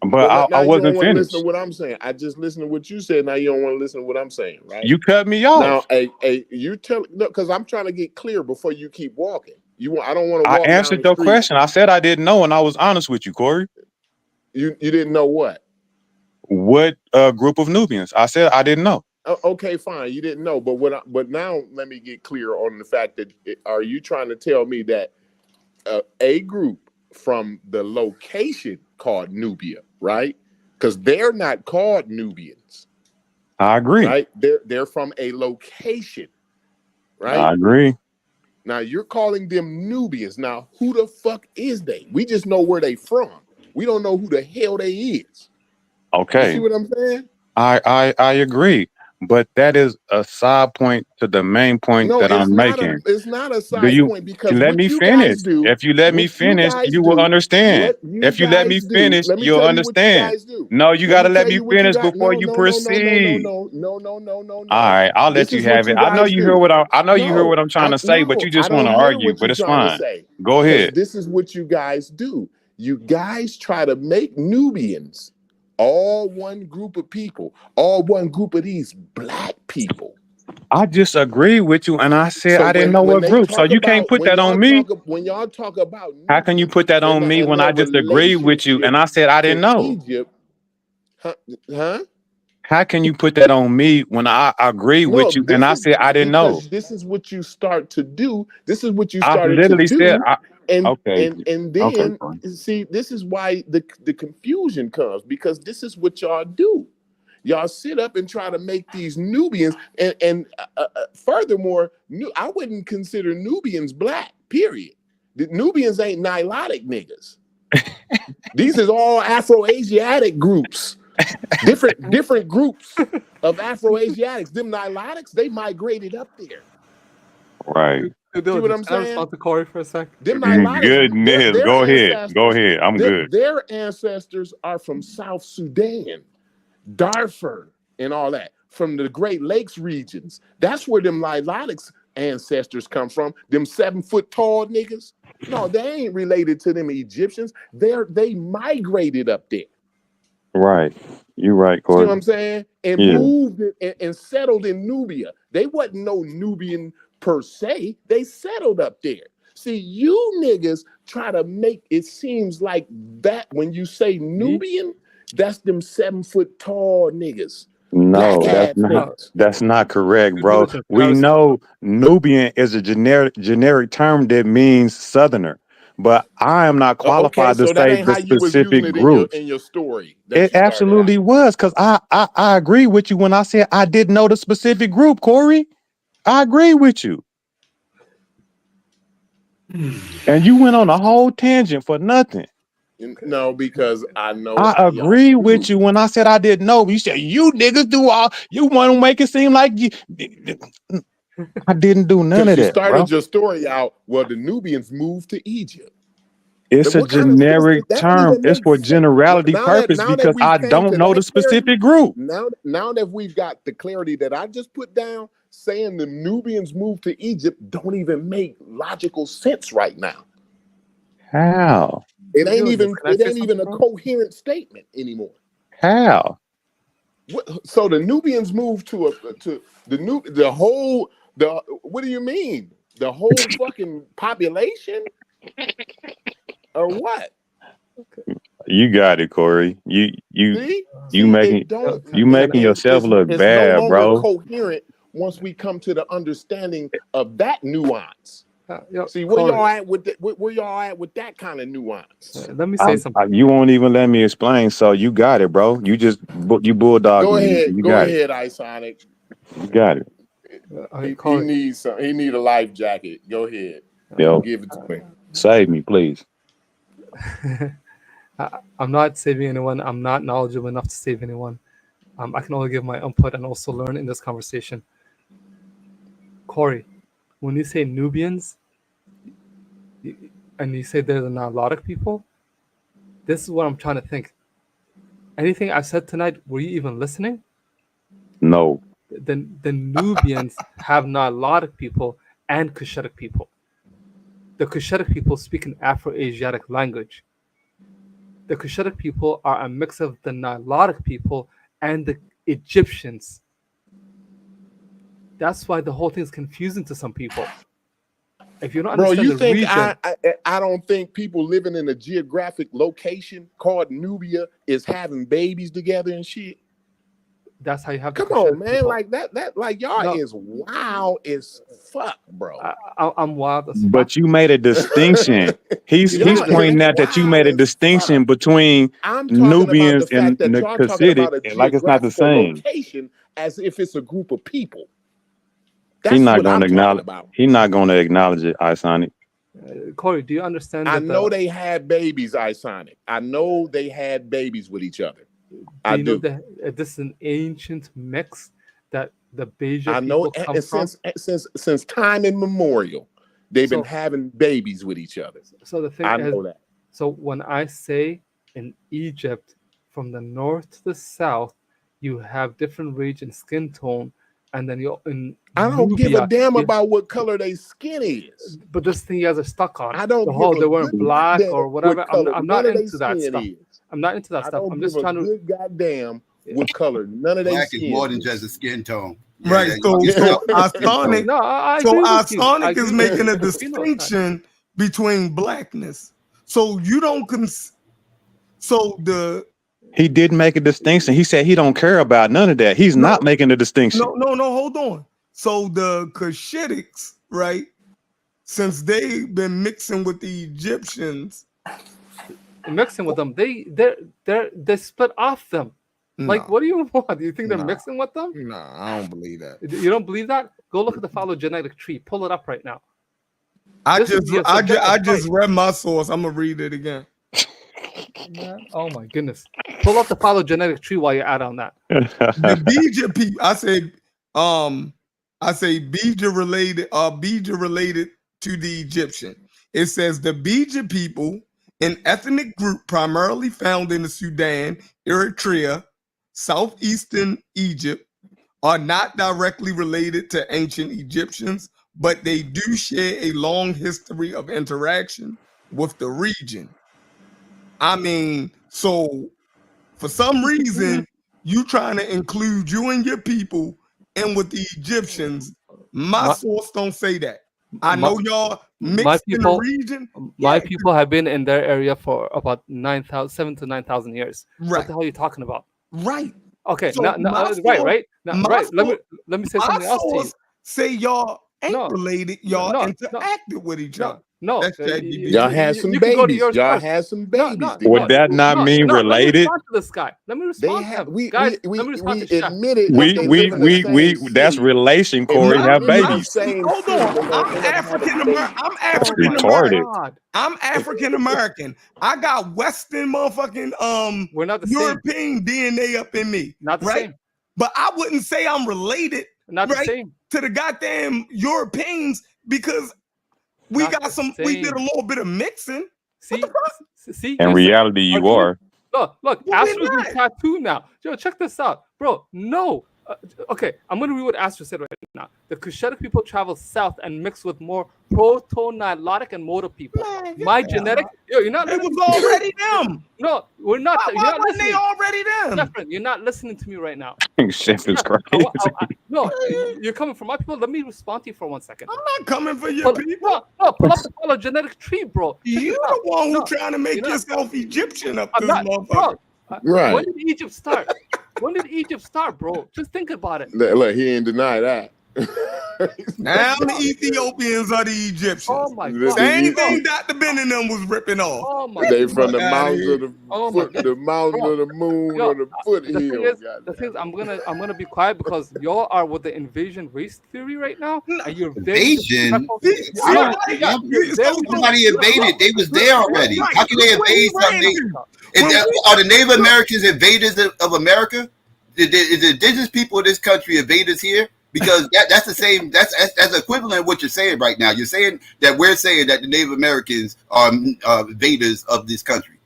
[SPEAKER 8] But I wasn't finished.
[SPEAKER 6] Listen to what I'm saying. I just listened to what you said. Now you don't want to listen to what I'm saying, right?
[SPEAKER 8] You cut me off.
[SPEAKER 6] Now, you tell because I'm trying to get clear before you keep walking. I don't want to.
[SPEAKER 8] I answered your question. I said I didn't know, and I was honest with you, Corey.
[SPEAKER 6] You didn't know what?
[SPEAKER 8] What group of Nubians? I said I didn't know.
[SPEAKER 6] Okay, fine. You didn't know, but now let me get clear on the fact that are you trying to tell me that a group from the location called Nubia, right? Because they're not called Nubians.
[SPEAKER 8] I agree.
[SPEAKER 6] Right? They're from a location, right?
[SPEAKER 8] I agree.
[SPEAKER 6] Now you're calling them Nubians. Now who the fuck is they? We just know where they from. We don't know who the hell they is.
[SPEAKER 8] Okay.
[SPEAKER 6] You see what I'm saying?
[SPEAKER 8] I agree. But that is a side point to the main point that I'm making.
[SPEAKER 6] It's not a side point because
[SPEAKER 8] let me finish. If you let me finish, you will understand. If you let me finish, you'll understand. No, you got to let me finish before you proceed.
[SPEAKER 6] No.
[SPEAKER 8] All right, I'll let you have it. I know you hear what I'm trying to say, but you just want to argue. But it's fine. Go ahead.
[SPEAKER 6] This is what you guys do. You guys try to make Nubians all one group of people, all one group of these black people.
[SPEAKER 8] I just agree with you, and I said
[SPEAKER 6] So
[SPEAKER 8] I didn't know
[SPEAKER 6] when
[SPEAKER 8] what
[SPEAKER 6] they
[SPEAKER 8] group. So
[SPEAKER 6] talk
[SPEAKER 8] you can't
[SPEAKER 6] about
[SPEAKER 8] put that on me.
[SPEAKER 6] when y'all talk about
[SPEAKER 8] How can you
[SPEAKER 6] Nubians
[SPEAKER 8] put that on me when
[SPEAKER 6] their
[SPEAKER 8] I just agreed with you and I said I didn't
[SPEAKER 6] relationship
[SPEAKER 8] know?
[SPEAKER 6] to Egypt, huh?
[SPEAKER 8] How can you put that on me when I agree
[SPEAKER 6] No,
[SPEAKER 8] with you and
[SPEAKER 6] this
[SPEAKER 8] I
[SPEAKER 6] is
[SPEAKER 8] said I didn't know?
[SPEAKER 6] because this is what you start to do. This is what you
[SPEAKER 8] I
[SPEAKER 6] started to
[SPEAKER 8] literally said,
[SPEAKER 6] do, and
[SPEAKER 8] okay, okay,
[SPEAKER 6] then
[SPEAKER 8] fine.
[SPEAKER 6] see, this is why the confusion comes, because this is what y'all do. Y'all sit up and try to make these Nubians, and furthermore, I wouldn't consider Nubians black. Period. The Nubians ain't Nilotic niggas. These is all Afro-Asiatic groups, different groups of Afro-Asiatics. Them Nilotics, they migrated up there.
[SPEAKER 8] Right.
[SPEAKER 6] See what I'm
[SPEAKER 7] Can I
[SPEAKER 6] saying?
[SPEAKER 7] respond to Corey for a sec?
[SPEAKER 6] Them Nilotics,
[SPEAKER 8] Goodness,
[SPEAKER 6] their
[SPEAKER 8] go ahead,
[SPEAKER 6] ancestors,
[SPEAKER 8] I'm good.
[SPEAKER 6] their ancestors are from South Sudan, Darfur, and all that, from the Great Lakes regions. That's where them Nilotics ancestors come from. Them 7 foot tall niggas. No, they ain't related to them Egyptians. They migrated up there.
[SPEAKER 8] Right. You're right,
[SPEAKER 6] See
[SPEAKER 8] Corey.
[SPEAKER 6] what I'm saying? And
[SPEAKER 8] Yeah.
[SPEAKER 6] moved and settled in Nubia. They wasn't no Nubian per se. They settled up there. See, you niggas try to make it seems like that when you say Nubian, that's them 7 foot tall niggas.
[SPEAKER 8] No,
[SPEAKER 6] Black ass niggas.
[SPEAKER 8] that's not correct, bro.
[SPEAKER 7] Can I
[SPEAKER 8] We
[SPEAKER 7] respond?
[SPEAKER 8] know Nubian is a generic term that means southerner, but I am not
[SPEAKER 6] Okay,
[SPEAKER 8] qualified to
[SPEAKER 6] so that
[SPEAKER 8] say
[SPEAKER 6] ain't
[SPEAKER 8] the
[SPEAKER 6] how you was using
[SPEAKER 8] specific
[SPEAKER 6] it
[SPEAKER 8] groups.
[SPEAKER 6] in your story that
[SPEAKER 8] It
[SPEAKER 6] you started out.
[SPEAKER 8] absolutely was, because I agree with you when I said I didn't know the specific group, Corey. I agree with you. And you went on a whole tangent for nothing.
[SPEAKER 6] No, because I know
[SPEAKER 8] I
[SPEAKER 6] how y'all
[SPEAKER 8] agree
[SPEAKER 6] do.
[SPEAKER 8] with you when I said I didn't know. You said you niggas do all. You want to make it seem like you. I didn't do none
[SPEAKER 6] Because
[SPEAKER 8] of
[SPEAKER 6] you
[SPEAKER 8] that, bro.
[SPEAKER 6] started your story out, well, the Nubians moved to Egypt.
[SPEAKER 8] It's a
[SPEAKER 6] What kind of sense
[SPEAKER 8] generic
[SPEAKER 6] that don't
[SPEAKER 8] term.
[SPEAKER 6] even
[SPEAKER 8] It's
[SPEAKER 6] make
[SPEAKER 8] for
[SPEAKER 6] sense?
[SPEAKER 8] generality purpose
[SPEAKER 6] Now that
[SPEAKER 8] because
[SPEAKER 6] we've
[SPEAKER 8] I
[SPEAKER 6] came
[SPEAKER 8] don't
[SPEAKER 6] to
[SPEAKER 8] know the
[SPEAKER 6] that clarity,
[SPEAKER 8] specific group.
[SPEAKER 6] now that we've got the clarity that I just put down, saying the Nubians moved to Egypt don't even make logical sense right now.
[SPEAKER 8] How?
[SPEAKER 6] It ain't
[SPEAKER 7] Can I say
[SPEAKER 6] even a
[SPEAKER 7] something, bro?
[SPEAKER 6] coherent statement anymore.
[SPEAKER 8] How?
[SPEAKER 6] So the Nubians moved to the whole what do you mean? The whole fucking population? Or what?
[SPEAKER 8] You got it, Corey. You
[SPEAKER 6] It don't
[SPEAKER 8] making yourself look
[SPEAKER 6] it's no
[SPEAKER 8] bad,
[SPEAKER 6] longer
[SPEAKER 8] bro.
[SPEAKER 6] coherent once we come to the understanding of that nuance. See, where
[SPEAKER 7] Corey,
[SPEAKER 6] y'all at with where y'all at with that kind of nuance?
[SPEAKER 7] let me say something.
[SPEAKER 8] You won't even let me explain, so you got it, bro. You just you bulldog
[SPEAKER 6] Go
[SPEAKER 8] me.
[SPEAKER 6] ahead,
[SPEAKER 8] You
[SPEAKER 6] go
[SPEAKER 8] got it.
[SPEAKER 6] ahead, Isonic.
[SPEAKER 8] You got it.
[SPEAKER 6] He needs some. He need a life jacket. Go ahead.
[SPEAKER 8] Yo,
[SPEAKER 6] Give it to him.
[SPEAKER 8] save me, please.
[SPEAKER 7] I'm not saving anyone. I'm not knowledgeable enough to save anyone. I can only give my input and also learn in this conversation. Corey, when you say Nubians, and you say there's a Nilotic people, this is what I'm trying to think. Anything I've said tonight, were you even listening?
[SPEAKER 8] No.
[SPEAKER 7] The Nubians have Nilotic people and Cushitic people. The Cushitic people speak an Afro-Asiatic language. The Cushitic people are a mix of the Nilotic people and the Egyptians. That's why the whole thing is confusing to some people. If you don't
[SPEAKER 6] Bro,
[SPEAKER 7] understand
[SPEAKER 6] you
[SPEAKER 7] the
[SPEAKER 6] think
[SPEAKER 7] region,
[SPEAKER 6] I don't think people living in a geographic location called Nubia is having babies together and shit?
[SPEAKER 7] that's how you have.
[SPEAKER 6] Come on, man! Like that, like y'all is wild as fuck, bro.
[SPEAKER 7] I'm wild as fuck.
[SPEAKER 8] But you made a distinction. He's pointing out that you made a distinction between
[SPEAKER 6] I'm talking
[SPEAKER 8] Nubians
[SPEAKER 6] about the fact
[SPEAKER 8] and
[SPEAKER 6] that
[SPEAKER 8] the
[SPEAKER 6] y'all talking
[SPEAKER 8] Cushitic,
[SPEAKER 6] about a
[SPEAKER 8] and like it's not the
[SPEAKER 6] geographical
[SPEAKER 8] same.
[SPEAKER 6] location as if it's a group of people. That's
[SPEAKER 8] He's not
[SPEAKER 6] what
[SPEAKER 8] going
[SPEAKER 6] I'm
[SPEAKER 8] to
[SPEAKER 6] talking
[SPEAKER 8] acknowledge.
[SPEAKER 6] about.
[SPEAKER 8] He's not going to acknowledge it, Isonic.
[SPEAKER 7] Corey, do you understand?
[SPEAKER 6] I know they had babies, Isonic. I know they had babies with each other. I do.
[SPEAKER 7] Know that this is an ancient mix that the Beja
[SPEAKER 6] I know
[SPEAKER 7] people come from?
[SPEAKER 6] since time immemorial, they've been having babies with each other.
[SPEAKER 7] So the thing
[SPEAKER 6] I
[SPEAKER 7] is,
[SPEAKER 6] know that.
[SPEAKER 7] So when I say in Egypt, from the north to the south, you have different regions, skin tone, and then you're in.
[SPEAKER 6] I don't give a damn about what color their skin is.
[SPEAKER 7] But this thing you guys are stuck on.
[SPEAKER 6] I don't
[SPEAKER 7] give
[SPEAKER 6] they
[SPEAKER 7] weren't black or whatever. I'm not into that stuff.
[SPEAKER 6] Is.
[SPEAKER 7] I'm not into that stuff. I'm just trying to.
[SPEAKER 6] Good goddamn with color. None of their
[SPEAKER 10] Black is
[SPEAKER 6] skin.
[SPEAKER 10] more than just a skin tone.
[SPEAKER 11] Right. So Isonic,
[SPEAKER 7] No, I
[SPEAKER 11] so
[SPEAKER 7] agree with you. I
[SPEAKER 11] Isonic
[SPEAKER 7] agree
[SPEAKER 11] is
[SPEAKER 7] with
[SPEAKER 11] making
[SPEAKER 7] you.
[SPEAKER 11] a
[SPEAKER 7] The phenotype.
[SPEAKER 11] distinction between blackness. So you don't
[SPEAKER 8] he didn't make a distinction. He said he don't care about none of that. He's not making a distinction.
[SPEAKER 11] No, hold on. So the Cushitics, right? Since they've been mixing with the Egyptians,
[SPEAKER 7] Mixing with them, they split off them. Like, what do you want? Do you think they're mixing with them?
[SPEAKER 11] Nah, I don't believe that.
[SPEAKER 7] You don't believe that? Go look at the phylogenetic tree. Pull it up right now.
[SPEAKER 11] I just read my source. I'm gonna read it again.
[SPEAKER 7] Yeah. Oh my goodness! Pull up the phylogenetic tree while you're out on that.
[SPEAKER 11] The Bija people. I say Bija related to the Egyptian. It says the Bija people, an ethnic group primarily found in the Sudan, Eritrea, southeastern Egypt, are not directly related to ancient Egyptians, but they do share a long history of interaction with the region. I mean, so for some reason, you trying to include you and your people in with the Egyptians. My source don't say that. I know y'all mixed in the region.
[SPEAKER 7] My people have been in their area for about 7,000 to 9,000 years.
[SPEAKER 11] Right.
[SPEAKER 7] What the hell are you talking about?
[SPEAKER 11] Right.
[SPEAKER 7] Okay.
[SPEAKER 11] So
[SPEAKER 7] Right. Now, right. Let me say something else to you.
[SPEAKER 11] Say y'all ain't related. Y'all interacted with each other.
[SPEAKER 7] No,
[SPEAKER 6] y'all had some babies. Y'all had some babies.
[SPEAKER 8] Would that not mean related?
[SPEAKER 7] Let me respond to this guy. Let me respond to him.
[SPEAKER 6] We
[SPEAKER 7] admitted.
[SPEAKER 8] We that's relation, Corey. Have babies.
[SPEAKER 11] Hold on. I'm African American. I'm African American. I got Western motherfucking
[SPEAKER 7] We're not the
[SPEAKER 11] European DNA up in me.
[SPEAKER 7] Not the
[SPEAKER 11] right?
[SPEAKER 7] same.
[SPEAKER 11] But I wouldn't say I'm related.
[SPEAKER 7] Not the same.
[SPEAKER 11] To the goddamn Europeans because we did a little bit of mixing.
[SPEAKER 7] See.
[SPEAKER 8] In reality, you are.
[SPEAKER 7] Look. Astro's been tattooed now. Yo, check this out, bro. No. Okay, I'm gonna read what Astro said right now. The Cushitic people travel south and mix with more proto-Nilotic and Motor people. My genetic, you're not.
[SPEAKER 11] It was already them.
[SPEAKER 7] No, we're not.
[SPEAKER 11] Why wasn't they already them?
[SPEAKER 7] Different. You're not listening to me right now.
[SPEAKER 8] Shit is crazy.
[SPEAKER 7] No, you're coming for my people. Let me respond to you for 1 second.
[SPEAKER 11] I'm not coming for your people.
[SPEAKER 7] No, pull up the phylogenetic tree, bro.
[SPEAKER 11] You the one who trying to make yourself Egyptian up this motherfucker.
[SPEAKER 6] Right.
[SPEAKER 7] When did Egypt start? When did Egypt start, bro? Just think about it.
[SPEAKER 6] Look, he ain't deny that.
[SPEAKER 11] Now the Ethiopians are the Egyptians.
[SPEAKER 7] Oh my God.
[SPEAKER 11] Same thing Dr. Ben and them was ripping off.
[SPEAKER 7] Oh my
[SPEAKER 6] They
[SPEAKER 7] God.
[SPEAKER 6] from the mountains of the mountains of the moon or the foothill.
[SPEAKER 7] The thing is, I'm gonna be quiet because y'all are with the invasion race theory right now, and you're
[SPEAKER 10] invasion. Somebody invaded. They was there already. How can they invade something? Are the Native Americans invaders of America? Is the indigenous people of this country invaders here? Because that's the same. That's equivalent of what you're saying right now. You're saying that we're saying that the Native Americans are invaders of this country.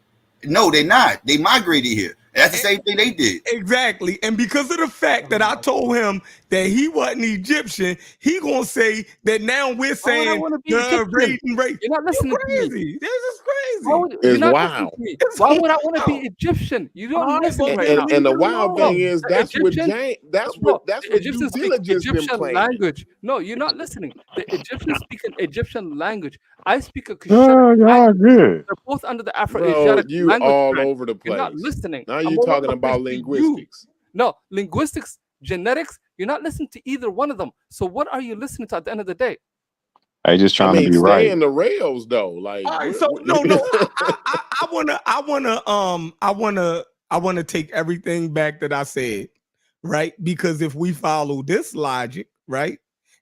[SPEAKER 10] No, they're not. They migrated here. That's the same thing they did.
[SPEAKER 11] Exactly. And because of the fact that I told him that he wasn't Egyptian, he gonna say that now we're saying the raiding race.
[SPEAKER 7] You're not listening to
[SPEAKER 11] me. This is crazy.
[SPEAKER 6] It's wild.
[SPEAKER 7] Why would I want to be Egyptian? You don't listen right now.
[SPEAKER 6] And the wild thing is that's what
[SPEAKER 7] Egyptians speak Egyptian
[SPEAKER 6] playing.
[SPEAKER 7] language. No, you're not listening. The Egyptians speak an Egyptian language. I speak a
[SPEAKER 8] Cushitic language.
[SPEAKER 7] They're both under the Afro-Asiatic
[SPEAKER 6] you
[SPEAKER 7] language.
[SPEAKER 6] all over the place.
[SPEAKER 7] You're not listening.
[SPEAKER 6] Now you're talking about linguistics.
[SPEAKER 7] No, linguistics, genetics, you're not listening to either one of them. So what are you listening to at the end of the day?
[SPEAKER 8] I just trying to be
[SPEAKER 6] stay
[SPEAKER 8] right.
[SPEAKER 6] in the rails though. Like
[SPEAKER 11] all right, so no. I wanna take everything back that I said, right? Because if we follow this logic, right,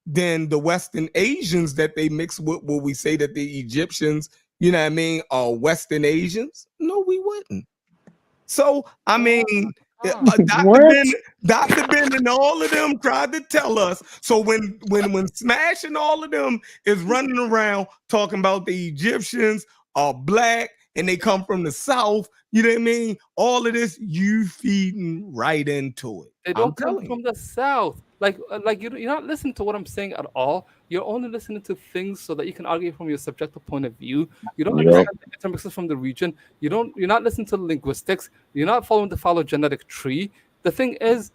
[SPEAKER 11] then the Western Asians that they mix with, will we say that the Egyptians, you know what I mean, are Western Asians? No, we wouldn't. So I mean, Dr. Ben and all of them tried to tell us. So when Smash and all of them is running around talking about the Egyptians are black and they come from the South, you know what I mean? All of this, you feeding right into it.
[SPEAKER 7] They don't come from the South. Like you're not listening to what I'm saying at all. You're only listening to things so that you can argue from your subjective point of view. You don't understand the intermixes from the region. You're not listening to linguistics. You're not following the phylogenetic tree. the thing is,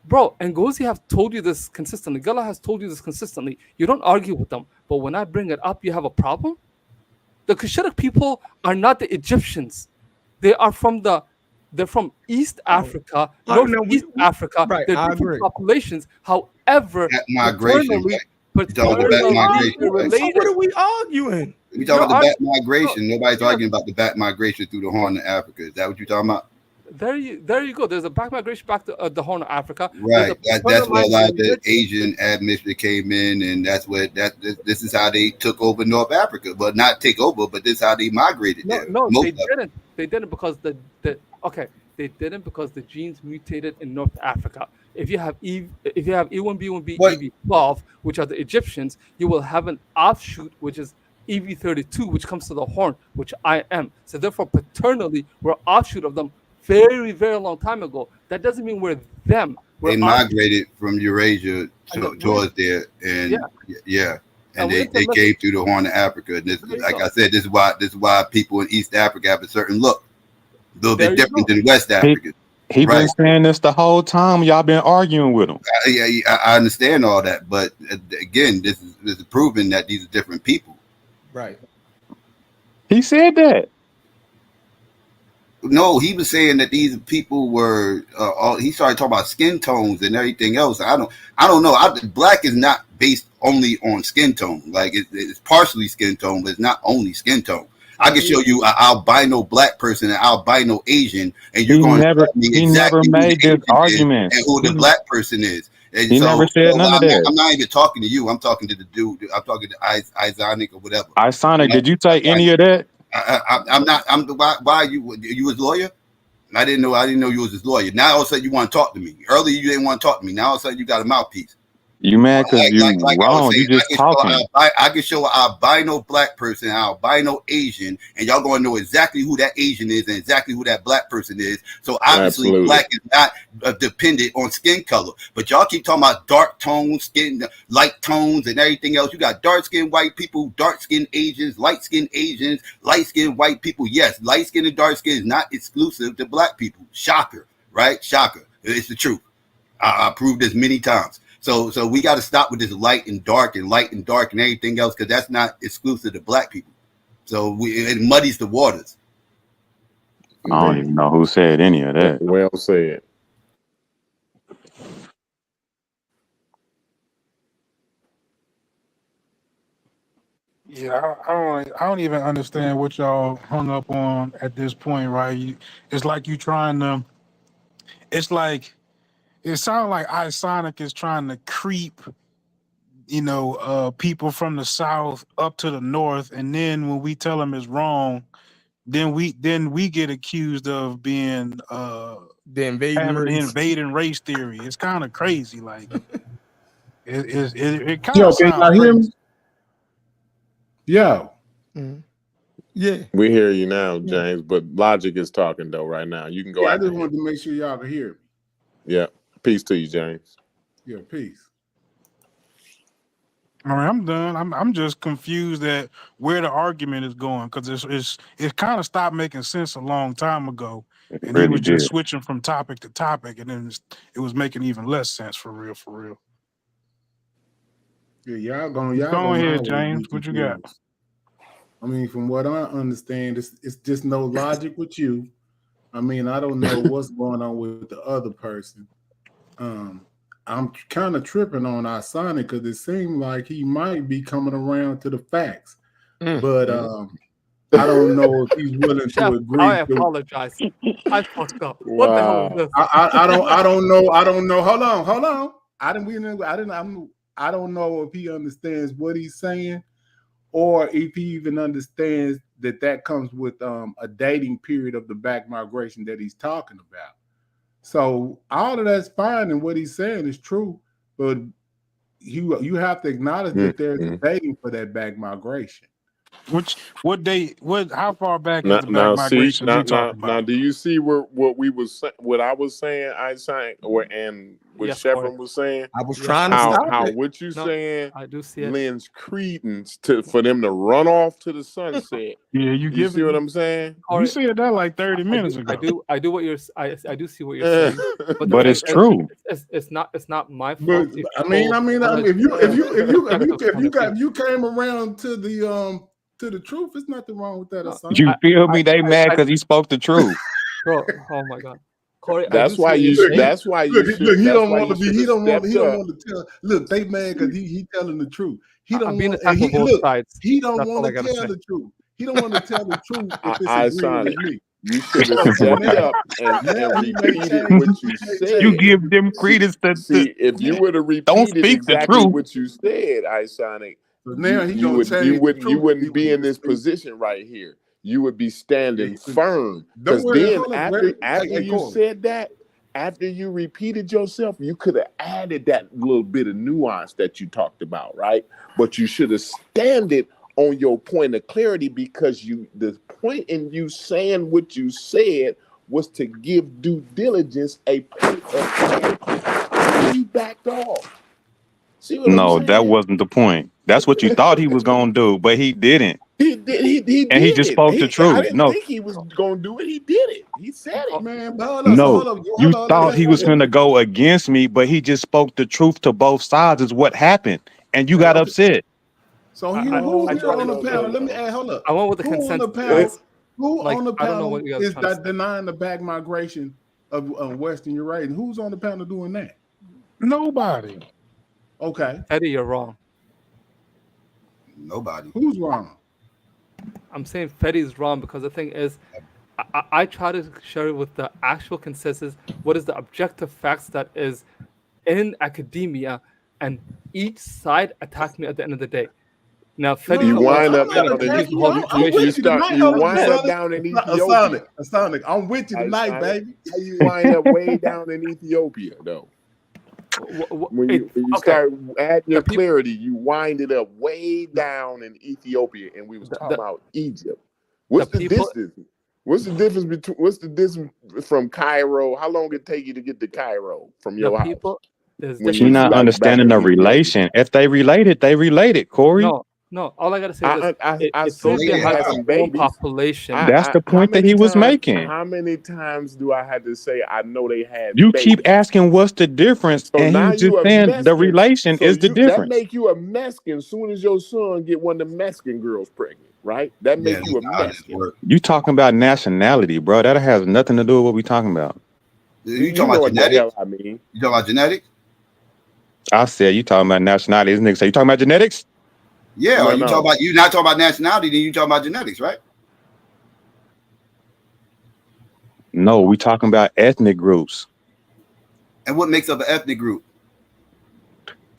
[SPEAKER 7] bro, Ngozi have told you this consistently. Gullah has told you this consistently. You don't argue with them, but when I bring it up, you have a problem. The Cushitic people are not the Egyptians. They're from East Africa, Northeast Africa.
[SPEAKER 11] Right,
[SPEAKER 7] They're
[SPEAKER 11] I
[SPEAKER 7] different
[SPEAKER 11] agree.
[SPEAKER 7] populations. However,
[SPEAKER 10] That migration, right? You talking about the back migration, right?
[SPEAKER 11] So what are we arguing?
[SPEAKER 10] We talking about the back migration. Nobody's arguing about the back migration through the Horn of Africa. Is that what you're talking about?
[SPEAKER 7] There you go. There's a back migration back to the Horn of Africa.
[SPEAKER 10] Right. That's where a lot of the Asian admixture came in, and that's where this is how they took over North Africa. But not take over, but this is how they migrated there.
[SPEAKER 7] No, they didn't. They didn't because they didn't because the genes mutated in North Africa. If you have E1B1B, EV12, which are the Egyptians, you will have an offshoot which is EV32, which comes to the Horn, which I am. So therefore, paternally, we're offshoot of them very, very long time ago. That doesn't mean we're them. They
[SPEAKER 10] migrated from Eurasia towards there, and and they came through the Horn of Africa. And this, like I said, this is why people in East Africa have a certain look, a little bit different than West Africa.
[SPEAKER 8] He been saying this the whole time. Y'all been arguing with him.
[SPEAKER 10] I understand all that, but again, this is proving that these are different people.
[SPEAKER 11] Right.
[SPEAKER 8] He said that.
[SPEAKER 10] No, he was saying that these people were. He started talking about skin tones and everything else. I don't know. Black is not based only on skin tone. Like it's partially skin tone, but it's not only skin tone. I can show you an albino black person, an albino Asian, and you're going to tell me exactly who
[SPEAKER 8] made
[SPEAKER 10] the
[SPEAKER 8] this argument
[SPEAKER 10] and who the black person is. And
[SPEAKER 8] he never said none of that.
[SPEAKER 10] I'm not even talking to you. I'm talking to the dude. I'm talking to Isonic or whatever.
[SPEAKER 8] Isonic, did you say any of that?
[SPEAKER 10] I'm not. Why you was lawyer? I didn't know you was his lawyer. Now all of a sudden you want to talk to me. Earlier you didn't want to talk to me. Now all of a sudden you got a mouthpiece.
[SPEAKER 8] You mad because you wrong. You just talking.
[SPEAKER 10] I can show an albino black person, an albino Asian, and y'all going to know exactly who that Asian is and exactly who that black person is. So obviously black is not dependent on skin color. But y'all keep talking about dark tones, skin, light tones, and everything else. You got dark skinned white people, dark skinned Asians, light skinned Asians, light skinned white people. Yes, light skin and dark skin is not exclusive to black people. Shocker, right? Shocker. It's the truth. I proved this many times. So we got to stop with this light and dark and everything else, because that's not exclusive to black people. So it muddies the waters.
[SPEAKER 8] I don't even know who said any of that.
[SPEAKER 6] Well said.
[SPEAKER 2] Yeah, I don't even understand what y'all hung up on at this point, right? It's like you trying to. It's like. It sounds like Isonic is trying to creep, people from the south up to the north, and then when we tell them it's wrong, then we get accused of being
[SPEAKER 11] the invading
[SPEAKER 2] race theory. It's kind of crazy, like it kind of
[SPEAKER 5] can
[SPEAKER 2] sounds
[SPEAKER 5] I hear
[SPEAKER 2] crazy.
[SPEAKER 5] him? Yo.
[SPEAKER 11] Mm-hmm. Yeah,
[SPEAKER 6] we hear you now, James. But Logic is talking though right now. You can go.
[SPEAKER 5] I just wanted to make sure y'all could hear me.
[SPEAKER 6] Yeah. Peace to you, James.
[SPEAKER 5] Yeah, peace.
[SPEAKER 2] All right, I'm done. I'm just confused at where the argument is going, because it kind of stopped making sense a long time ago, and he was just switching from topic to topic, and then it was making even less sense for real.
[SPEAKER 5] Yeah, y'all go
[SPEAKER 2] ahead, James. What you got?
[SPEAKER 5] I mean, from what I understand, it's just no logic with you. I mean, I don't know what's going on with the other person. I'm kind of tripping on Isonic because it seemed like he might be coming around to the facts, but I don't know if he's willing to agree.
[SPEAKER 7] I apologize. I fucked up. Wow. What the hell is this?
[SPEAKER 5] I don't know. Hold on. I don't know if he understands what he's saying, or if he even understands that comes with a dating period of the back migration that he's talking about. So all of that's fine, and what he's saying is true, but you have to acknowledge that there's a dating for that back migration.
[SPEAKER 2] How far back is
[SPEAKER 6] Now,
[SPEAKER 2] the black migration you talking
[SPEAKER 6] now,
[SPEAKER 2] about?
[SPEAKER 6] do you see what I was saying? I saying, and what
[SPEAKER 7] Yes, Corey.
[SPEAKER 6] Sheffrin was saying.
[SPEAKER 11] I was trying to stop
[SPEAKER 6] How
[SPEAKER 11] it.
[SPEAKER 6] what you saying
[SPEAKER 7] I do see it.
[SPEAKER 6] lends credence for them to run off to the sunset.
[SPEAKER 2] Yeah,
[SPEAKER 6] you see what I'm saying?
[SPEAKER 2] You said that like 30 minutes ago.
[SPEAKER 7] I do what you're. I do see what you're saying. But,
[SPEAKER 8] But it's true.
[SPEAKER 7] It's not my
[SPEAKER 12] But
[SPEAKER 7] fault.
[SPEAKER 12] I mean, if you came around to the truth, there's nothing wrong with that.
[SPEAKER 8] You feel me? They mad because he spoke the truth.
[SPEAKER 7] Bro, oh my God, Corey.
[SPEAKER 6] That's why you. That's why you.
[SPEAKER 12] Look, he don't want to be. He don't want to tell. Look, they mad because he telling the truth. He don't want. And he don't want to tell the truth. He don't want to tell the truth if it's agreeing with me.
[SPEAKER 6] You should have stepped up and repeated what you said.
[SPEAKER 8] You give them credence to
[SPEAKER 6] see if you would have repeated exactly what you said, Isonic.
[SPEAKER 12] Now
[SPEAKER 6] you wouldn't be in this position right here. You would be standing firm. Because then after you said that, after you repeated yourself, you could have added that little bit of nuance that you talked about, right? But you should have standed on your point of clarity, because the point in you saying what you said was to give due diligence a point of clarity. You backed off. See what I'm saying?
[SPEAKER 8] That wasn't the point. That's what you thought he was gonna do, but he didn't.
[SPEAKER 6] He did.
[SPEAKER 8] And he just spoke the truth.
[SPEAKER 6] I didn't think he was gonna do it. He did it. He said it.
[SPEAKER 12] Man, but hold up.
[SPEAKER 8] You thought he was gonna go against me, but he just spoke the truth to both sides is what happened. And you got upset.
[SPEAKER 12] So who's on the panel? Let me add. Hold up.
[SPEAKER 7] I went with the consensus.
[SPEAKER 12] Who on the panel is that denying the back migration of Western Eurasia? Who's on the panel doing that?
[SPEAKER 2] Nobody.
[SPEAKER 12] Okay.
[SPEAKER 7] Eddie, you're wrong.
[SPEAKER 10] Nobody.
[SPEAKER 12] Who's wrong?
[SPEAKER 7] I'm saying Fetty's wrong because the thing is, I try to share with the actual consensus what is the objective facts that is in academia, and each side attacked me at the end of the day. Now, Fetty,
[SPEAKER 6] you wind up down in Ethiopia.
[SPEAKER 12] Asonic, I'm with you tonight, baby.
[SPEAKER 6] How you wind up way down in Ethiopia, though? When you start adding your clarity, you wind it up way down in Ethiopia, and we was talking about Egypt. What's the distance? What's the distance from Cairo? How long it take you to get to Cairo from your house?
[SPEAKER 8] You're not understanding the relation. If they related, they related, Corey.
[SPEAKER 7] No, all I gotta say is Ethiopia has its own population.
[SPEAKER 8] That's the point that he was making.
[SPEAKER 6] How many times do I have to say I know they had?
[SPEAKER 8] You keep asking what's the difference, and he's just saying the relation is the difference.
[SPEAKER 6] That make you a Mexican as soon as your son get one of the Mexican girls pregnant, right? That make you a Mexican.
[SPEAKER 8] You talking about nationality, bro? That has nothing to do with what we talking about.
[SPEAKER 10] You talking about genetics?
[SPEAKER 6] I mean,
[SPEAKER 10] you talking about genetics?
[SPEAKER 8] I said you talking about nationality. This nigga say you talking about genetics?
[SPEAKER 10] Yeah, or you talking about you not talking about nationality, then you talking about genetics, right?
[SPEAKER 8] No, we talking about ethnic groups.
[SPEAKER 10] And what makes up an ethnic group?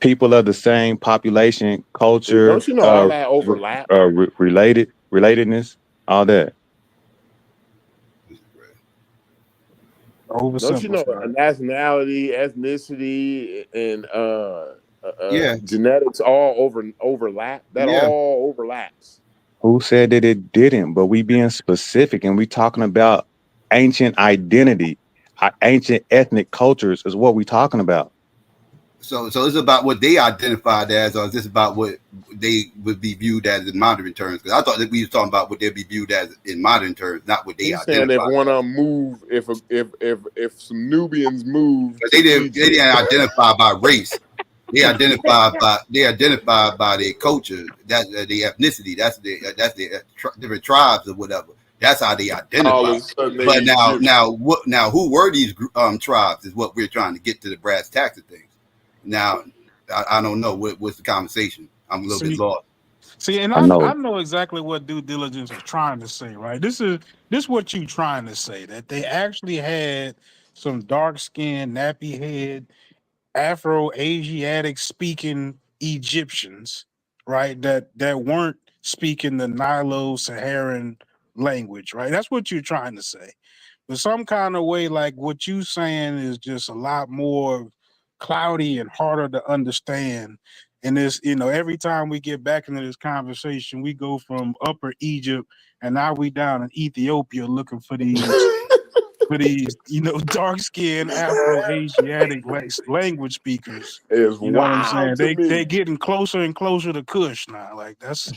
[SPEAKER 8] People of the same population, culture,
[SPEAKER 6] don't you know all that overlap?
[SPEAKER 8] Relatedness, all that.
[SPEAKER 6] Don't you know nationality, ethnicity, and genetics all overlap? That all overlaps.
[SPEAKER 8] Who said that it didn't? But we being specific, and we talking about ancient identity, ancient ethnic cultures is what we talking about.
[SPEAKER 10] So it's about what they identified as, or is this about what they would be viewed as in modern terms? Because I thought that we was talking about what they'd be viewed as in modern terms, not what they identified.
[SPEAKER 6] Saying if one of them move, if some Nubians move,
[SPEAKER 10] they didn't identify by race. They identified by their culture, that the ethnicity. That's the different tribes or whatever. That's how they identify. But now, who were these tribes? Is what we're trying to get to the brass tacks of things. Now, I don't know what's the conversation. I'm a little bit lost.
[SPEAKER 2] See, and I know exactly what due diligence is trying to say, right? This is what you're trying to say, that they actually had some dark-skinned, nappy-head, Afro-Asiatic speaking Egyptians, right? That weren't speaking the Nilo-Saharan language, right? That's what you're trying to say. But some kind of way, like what you saying is just a lot more cloudy and harder to understand. And this, every time we get back into this conversation, we go from Upper Egypt, and now we down in Ethiopia looking for these, dark-skinned Afro-Asiatic language speakers.
[SPEAKER 6] It's
[SPEAKER 2] You know what I'm saying? They
[SPEAKER 6] me.
[SPEAKER 2] getting closer and closer to Kush now. Like that's.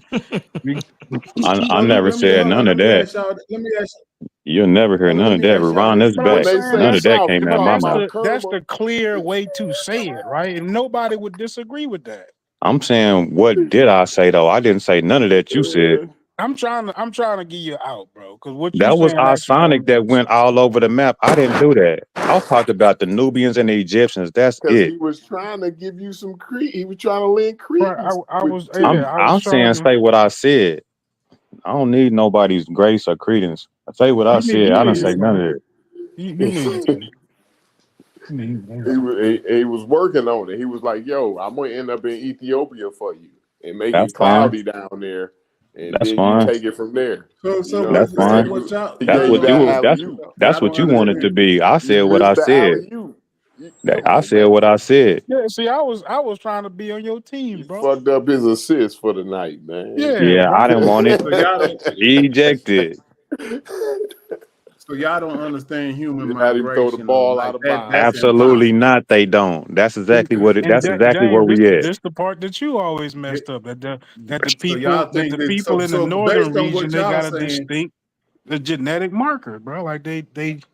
[SPEAKER 8] I never said none of that.
[SPEAKER 12] Let me ask you.
[SPEAKER 8] You'll never hear none of that. Ron is back. None of that came out of my mouth.
[SPEAKER 2] That's the clear way to say it, right? And nobody would disagree with that.
[SPEAKER 8] I'm saying, what did I say though? I didn't say none of that you said.
[SPEAKER 2] I'm trying to get you out, bro. Because what
[SPEAKER 8] that was our Sonic that went all over the map. I didn't do that. I talked about the Nubians and the Egyptians. That's it.
[SPEAKER 6] He was trying to give you some credence. He was trying to lend credence.
[SPEAKER 8] I'm saying say what I said. I don't need nobody's grace or credence. I say what I said. I didn't say none of it.
[SPEAKER 6] He was working on it. He was like, "Yo, I'm gonna end up in Ethiopia for you and make
[SPEAKER 8] That's
[SPEAKER 6] it cloudy down there, and
[SPEAKER 8] That's
[SPEAKER 6] then
[SPEAKER 8] fine.
[SPEAKER 6] you take it from there."
[SPEAKER 8] That's fine. That's what you wanted to be. I said what I said. I said what I said.
[SPEAKER 2] Yeah, see, I was trying to be on your team, bro.
[SPEAKER 6] Fucked up his assist for the night, man.
[SPEAKER 8] Yeah, I didn't want it. Ejected.
[SPEAKER 12] So y'all don't understand human
[SPEAKER 6] You had him throw the
[SPEAKER 12] migration.
[SPEAKER 6] ball out of bounds.
[SPEAKER 8] Absolutely not. They don't. That's exactly what it. That's exactly where we at.
[SPEAKER 2] This the part that you always messed up. That the people
[SPEAKER 12] y'all think
[SPEAKER 2] the
[SPEAKER 12] that-
[SPEAKER 2] people in the
[SPEAKER 12] so
[SPEAKER 2] northern
[SPEAKER 12] based on what
[SPEAKER 2] region, they
[SPEAKER 12] y'all
[SPEAKER 2] got a
[SPEAKER 12] saying-
[SPEAKER 2] distinct genetic marker, bro. Like they just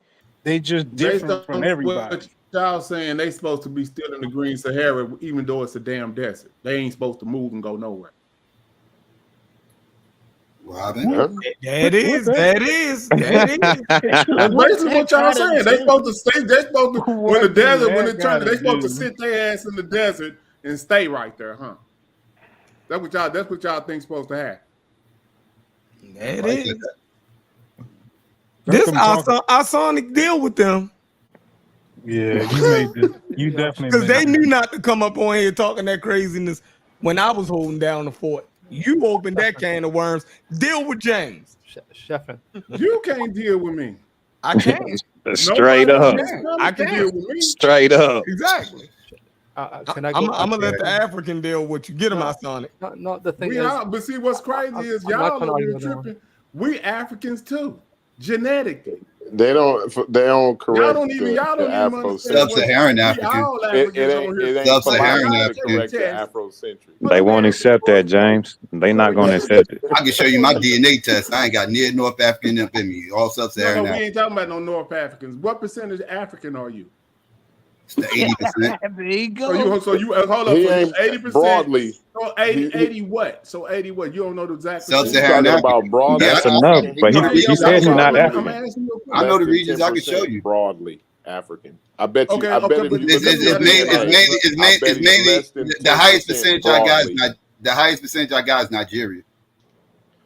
[SPEAKER 12] Based
[SPEAKER 2] different from everybody.
[SPEAKER 12] what y'all saying, they supposed to be still in the Green Sahara, even though it's a damn desert. They ain't supposed to move and go nowhere.
[SPEAKER 10] Robin?
[SPEAKER 11] That is.
[SPEAKER 12] That's basically what y'all saying. They supposed to stay. They supposed to when the desert, when it turns, they supposed to sit their ass in the desert and stay right there, huh? That's what y'all think supposed to happen.
[SPEAKER 11] That is. This our Sonic deal with them.
[SPEAKER 2] Yeah, you made this. You definitely
[SPEAKER 11] Because they
[SPEAKER 2] made
[SPEAKER 11] knew not to come up on here talking that craziness when I was holding down the fort. You opened that can of worms. Deal with James.
[SPEAKER 7] Chefin.
[SPEAKER 12] You can't deal with me.
[SPEAKER 11] I can.
[SPEAKER 8] Straight up.
[SPEAKER 11] I can
[SPEAKER 12] deal with me.
[SPEAKER 8] Straight up.
[SPEAKER 11] Exactly.
[SPEAKER 7] Can I
[SPEAKER 11] I'm
[SPEAKER 7] go?
[SPEAKER 11] gonna let the African deal with you. Get him, Sonic.
[SPEAKER 7] No, the thing
[SPEAKER 12] We
[SPEAKER 7] is,
[SPEAKER 12] are, but see what's crazy is
[SPEAKER 7] I'm not
[SPEAKER 12] y'all
[SPEAKER 7] gonna
[SPEAKER 12] over
[SPEAKER 7] argue
[SPEAKER 12] here
[SPEAKER 7] with that one.
[SPEAKER 12] tripping. We Africans too, genetically.
[SPEAKER 6] They don't correct.
[SPEAKER 12] Y'all don't even understand.
[SPEAKER 10] Sub-Saharan
[SPEAKER 12] We
[SPEAKER 10] African.
[SPEAKER 12] all Africans over here.
[SPEAKER 10] Sub-Saharan
[SPEAKER 6] to
[SPEAKER 10] African.
[SPEAKER 6] correct the Afrocentric.
[SPEAKER 8] They won't accept that, James. They not gonna accept it.
[SPEAKER 10] I can show you my DNA test. I ain't got near North African up in me. All Sub-Saharan
[SPEAKER 12] No, we
[SPEAKER 10] African.
[SPEAKER 12] ain't talking about no North Africans. What percentage African are you?
[SPEAKER 10] It's the 80%.
[SPEAKER 2] There you go.
[SPEAKER 12] So you hold up.
[SPEAKER 6] He
[SPEAKER 12] So
[SPEAKER 6] ain't
[SPEAKER 12] 80%
[SPEAKER 6] broadly.
[SPEAKER 12] So 80 what? So 80 what? You don't know the exact
[SPEAKER 10] Sub-Saharan
[SPEAKER 6] Talking
[SPEAKER 10] African.
[SPEAKER 6] about broadly.
[SPEAKER 10] Yeah,
[SPEAKER 8] That's enough. But he said he's not
[SPEAKER 12] I'm
[SPEAKER 8] African.
[SPEAKER 12] asking you a
[SPEAKER 10] I know the
[SPEAKER 12] question.
[SPEAKER 10] regions. I can show you.
[SPEAKER 6] Broadly African. I bet you.
[SPEAKER 12] Okay,
[SPEAKER 6] I bet
[SPEAKER 12] okay,
[SPEAKER 6] if
[SPEAKER 12] but
[SPEAKER 6] you
[SPEAKER 10] It's
[SPEAKER 6] look at the DNA,
[SPEAKER 10] mainly
[SPEAKER 6] less than
[SPEAKER 10] the highest
[SPEAKER 6] 10%
[SPEAKER 10] percentage I got is
[SPEAKER 6] broadly.
[SPEAKER 10] not the highest percentage I got is Nigeria.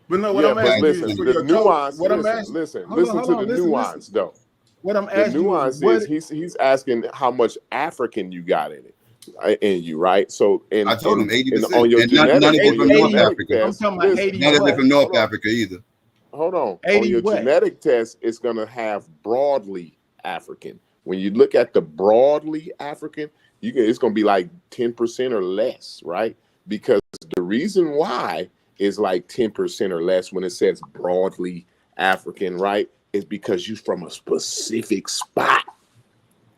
[SPEAKER 12] But no, what
[SPEAKER 6] Yeah,
[SPEAKER 12] I'm
[SPEAKER 6] but
[SPEAKER 12] asking
[SPEAKER 6] listen,
[SPEAKER 12] you is for
[SPEAKER 6] the
[SPEAKER 12] your
[SPEAKER 6] nuance.
[SPEAKER 12] What I'm
[SPEAKER 6] Listen,
[SPEAKER 12] asking.
[SPEAKER 6] listen
[SPEAKER 12] Hold on,
[SPEAKER 6] to the
[SPEAKER 12] listen,
[SPEAKER 6] nuance,
[SPEAKER 12] listen.
[SPEAKER 6] though.
[SPEAKER 12] What I'm
[SPEAKER 6] The
[SPEAKER 12] asking you
[SPEAKER 6] nuance
[SPEAKER 12] what,
[SPEAKER 6] is he's asking how much African you got in it, in you, right? So,
[SPEAKER 10] I told him 80%.
[SPEAKER 6] on your
[SPEAKER 10] And none
[SPEAKER 6] genetic,
[SPEAKER 10] of it
[SPEAKER 6] on
[SPEAKER 10] from
[SPEAKER 6] your
[SPEAKER 10] North
[SPEAKER 6] genetic
[SPEAKER 10] Africa.
[SPEAKER 12] I'm
[SPEAKER 6] test,
[SPEAKER 12] talking about
[SPEAKER 6] listen,
[SPEAKER 12] 80
[SPEAKER 10] None of it
[SPEAKER 12] what?
[SPEAKER 10] from North
[SPEAKER 6] Hold on.
[SPEAKER 10] Africa either.
[SPEAKER 6] Hold on.
[SPEAKER 12] 80
[SPEAKER 6] On your
[SPEAKER 12] what?
[SPEAKER 6] genetic test, it's going to have broadly African. When you look at the broadly African, it's going to be like 10% or less, right? Because the reason why is like 10% or less when it says broadly African, right? Is because you from a specific spot.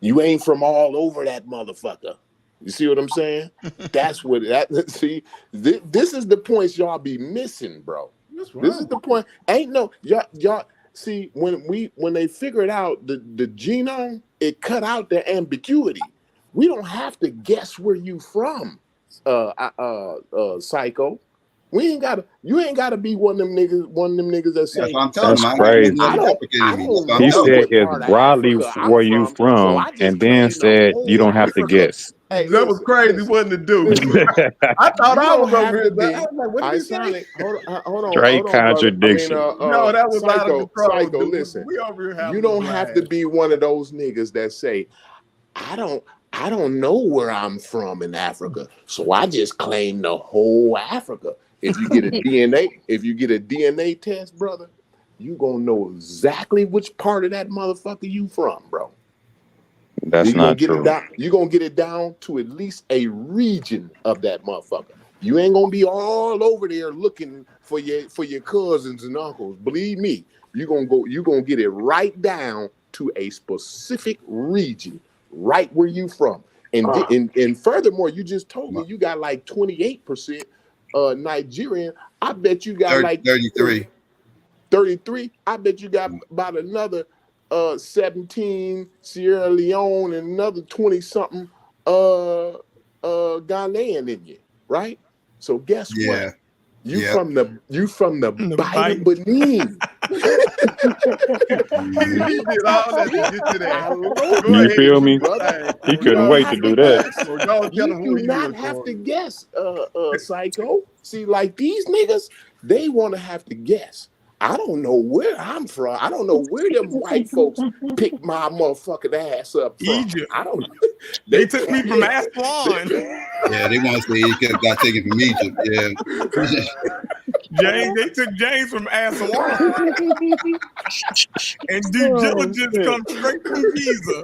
[SPEAKER 6] You ain't from all over that motherfucker. You see what I'm saying? That's what that. See, this is the points y'all be missing, bro.
[SPEAKER 12] What's wrong?
[SPEAKER 6] This is the point. Ain't no y'all. See, when they figured out the genome, it cut out the ambiguity. We don't have to guess where you from, Psycho. We ain't gotta. You ain't gotta be one of them niggas that say.
[SPEAKER 10] That's what I'm telling
[SPEAKER 8] That's
[SPEAKER 10] him. I
[SPEAKER 8] crazy.
[SPEAKER 10] ain't got no African in me. That's what I'm
[SPEAKER 8] He
[SPEAKER 10] telling
[SPEAKER 8] said
[SPEAKER 10] him.
[SPEAKER 8] it's broadly where you from, and then said you don't have to guess.
[SPEAKER 6] Hey,
[SPEAKER 12] that was crazy, wasn't it, dude? I thought I was over here. I was like, what did he say?
[SPEAKER 6] Hold on.
[SPEAKER 8] Straight
[SPEAKER 6] brother.
[SPEAKER 8] contradiction.
[SPEAKER 12] No, that was out of control.
[SPEAKER 6] Psycho,
[SPEAKER 12] Dude.
[SPEAKER 6] listen.
[SPEAKER 12] We over here having
[SPEAKER 6] You don't
[SPEAKER 12] a
[SPEAKER 6] have to
[SPEAKER 12] blast.
[SPEAKER 6] be one of those niggas that say, I don't know where I'm from in Africa, so I just claim the whole Africa. If you get a DNA test, brother, you gonna know exactly which part of that motherfucker you from, bro.
[SPEAKER 8] That's not true.
[SPEAKER 13] You're gonna get it down to at least a region of that motherfucker. You ain't gonna be all over there looking for your cousins and uncles. Believe me, you're gonna get it right down to a specific region, right where you from. And furthermore, you just told me you got like 28% Nigerian. I bet you got
[SPEAKER 10] 33.
[SPEAKER 13] 33. I bet you got about another 17 Sierra Leone and another 20 something Ghanaian in you, right? So guess what? You from the Bible Benin.
[SPEAKER 8] You feel me? He couldn't wait to do that.
[SPEAKER 13] You do not have to guess, Psycho. See, like these niggas, they want to have to guess. I don't know where I'm from. I don't know where them white folks picked my motherfucking ass up from.
[SPEAKER 11] Egypt.
[SPEAKER 13] I don't know.
[SPEAKER 11] They took me from Aswan.
[SPEAKER 10] Yeah, they want to say he got taken from Egypt. Yeah.
[SPEAKER 11] They took James from Aswan. And due diligence comes straight from Giza.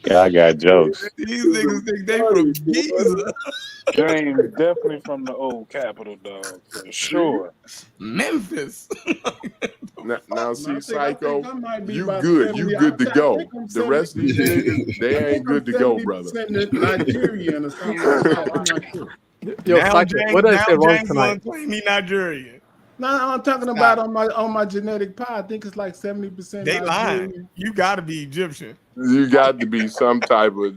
[SPEAKER 8] Yeah, I got jokes.
[SPEAKER 11] These niggas think they from Giza.
[SPEAKER 14] James definitely from the old capital, dog, for sure.
[SPEAKER 11] Memphis.
[SPEAKER 13] Now see, Psycho, you good to go. The rest of these niggas, they ain't good to go, brother.
[SPEAKER 12] Nigerian or something. I'm not sure.
[SPEAKER 7] Yo, Psycho, what did I say wrong tonight?
[SPEAKER 11] Claim me Nigerian.
[SPEAKER 12] No, I'm talking about on my genetic pie. I think it's like 70%.
[SPEAKER 11] They lying. You got to be Egyptian.
[SPEAKER 13] You got to be some type of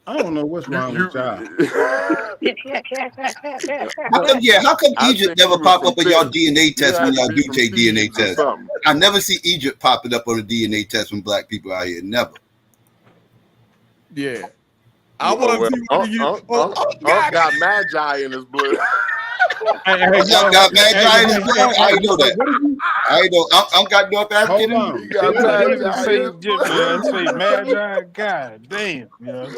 [SPEAKER 12] I don't know what's wrong with y'all.
[SPEAKER 10] How come Egypt never pop up on y'all DNA test when y'all do take DNA test? I never see Egypt popping up on a DNA test from black people out here. Never.
[SPEAKER 11] Yeah. I want to see you.
[SPEAKER 13] Got Magi in his blood.
[SPEAKER 10] Y'all got Magi in his blood? I know that. I know. I'm got North African.
[SPEAKER 14] Say Magi. God damn. Yeah.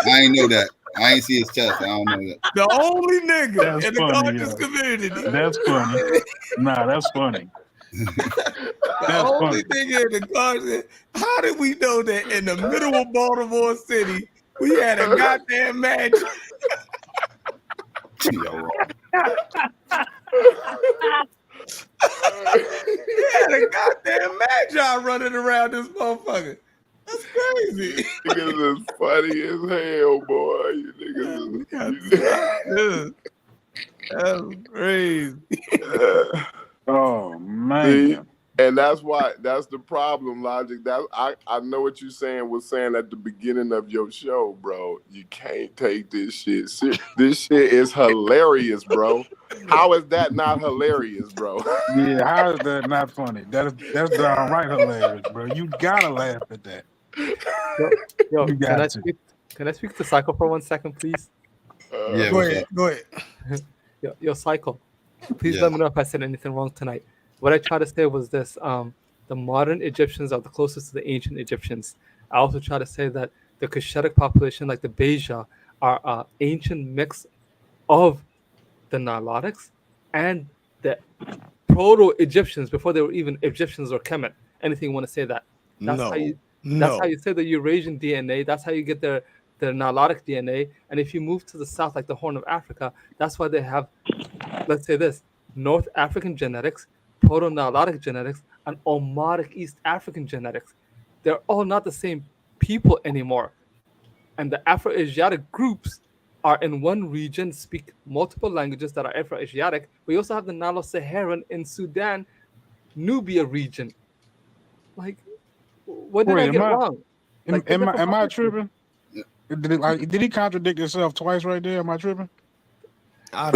[SPEAKER 10] I ain't know that. I ain't see his test. I don't know that.
[SPEAKER 11] The only nigga in the
[SPEAKER 14] funny,
[SPEAKER 11] conscious community.
[SPEAKER 14] That's funny. Nah, that's funny.
[SPEAKER 11] The only nigga in the conscious. How did we know that in the middle of Baltimore City we had a goddamn match? We had a goddamn Magi running around this motherfucker. That's crazy.
[SPEAKER 13] Niggas is funny as hell, boy. You niggas.
[SPEAKER 11] That's crazy.
[SPEAKER 14] Oh man.
[SPEAKER 13] See? And that's the problem, Logic. That I know what you was saying at the beginning of your show, bro. You can't take this shit serious. This shit is hilarious, bro. How is that not hilarious, bro?
[SPEAKER 14] Yeah, how is that not funny? That's downright hilarious, bro. You gotta laugh at that.
[SPEAKER 7] Yo, can I speak to Psycho for 1 second, please?
[SPEAKER 11] Go ahead.
[SPEAKER 7] Yo, Psycho, please let me know if I said anything wrong tonight. What I tried to say was this: the modern Egyptians are the closest to the ancient Egyptians. I also try to say that the Cushitic population, like the Beja, are an ancient mix of the Nilotics and the proto-Egyptians before they were even Egyptians or Kemet. Anything you want to say that? That's how you say the Eurasian DNA. That's how you get their Nilotic DNA. And if you move to the south, like the Horn of Africa, that's why they have, let's say this, North African genetics, Proto-Nilotic genetics, and Omotic East African genetics. They're all not the same people anymore. And the Afro-Asiatic groups are in one region, speak multiple languages that are Afro-Asiatic. We also have the Nilo-Saharan in Sudan, Nubia region. Like, what did I get wrong?
[SPEAKER 14] Am I tripping? Did he contradict himself twice right there? Am I tripping?
[SPEAKER 11] I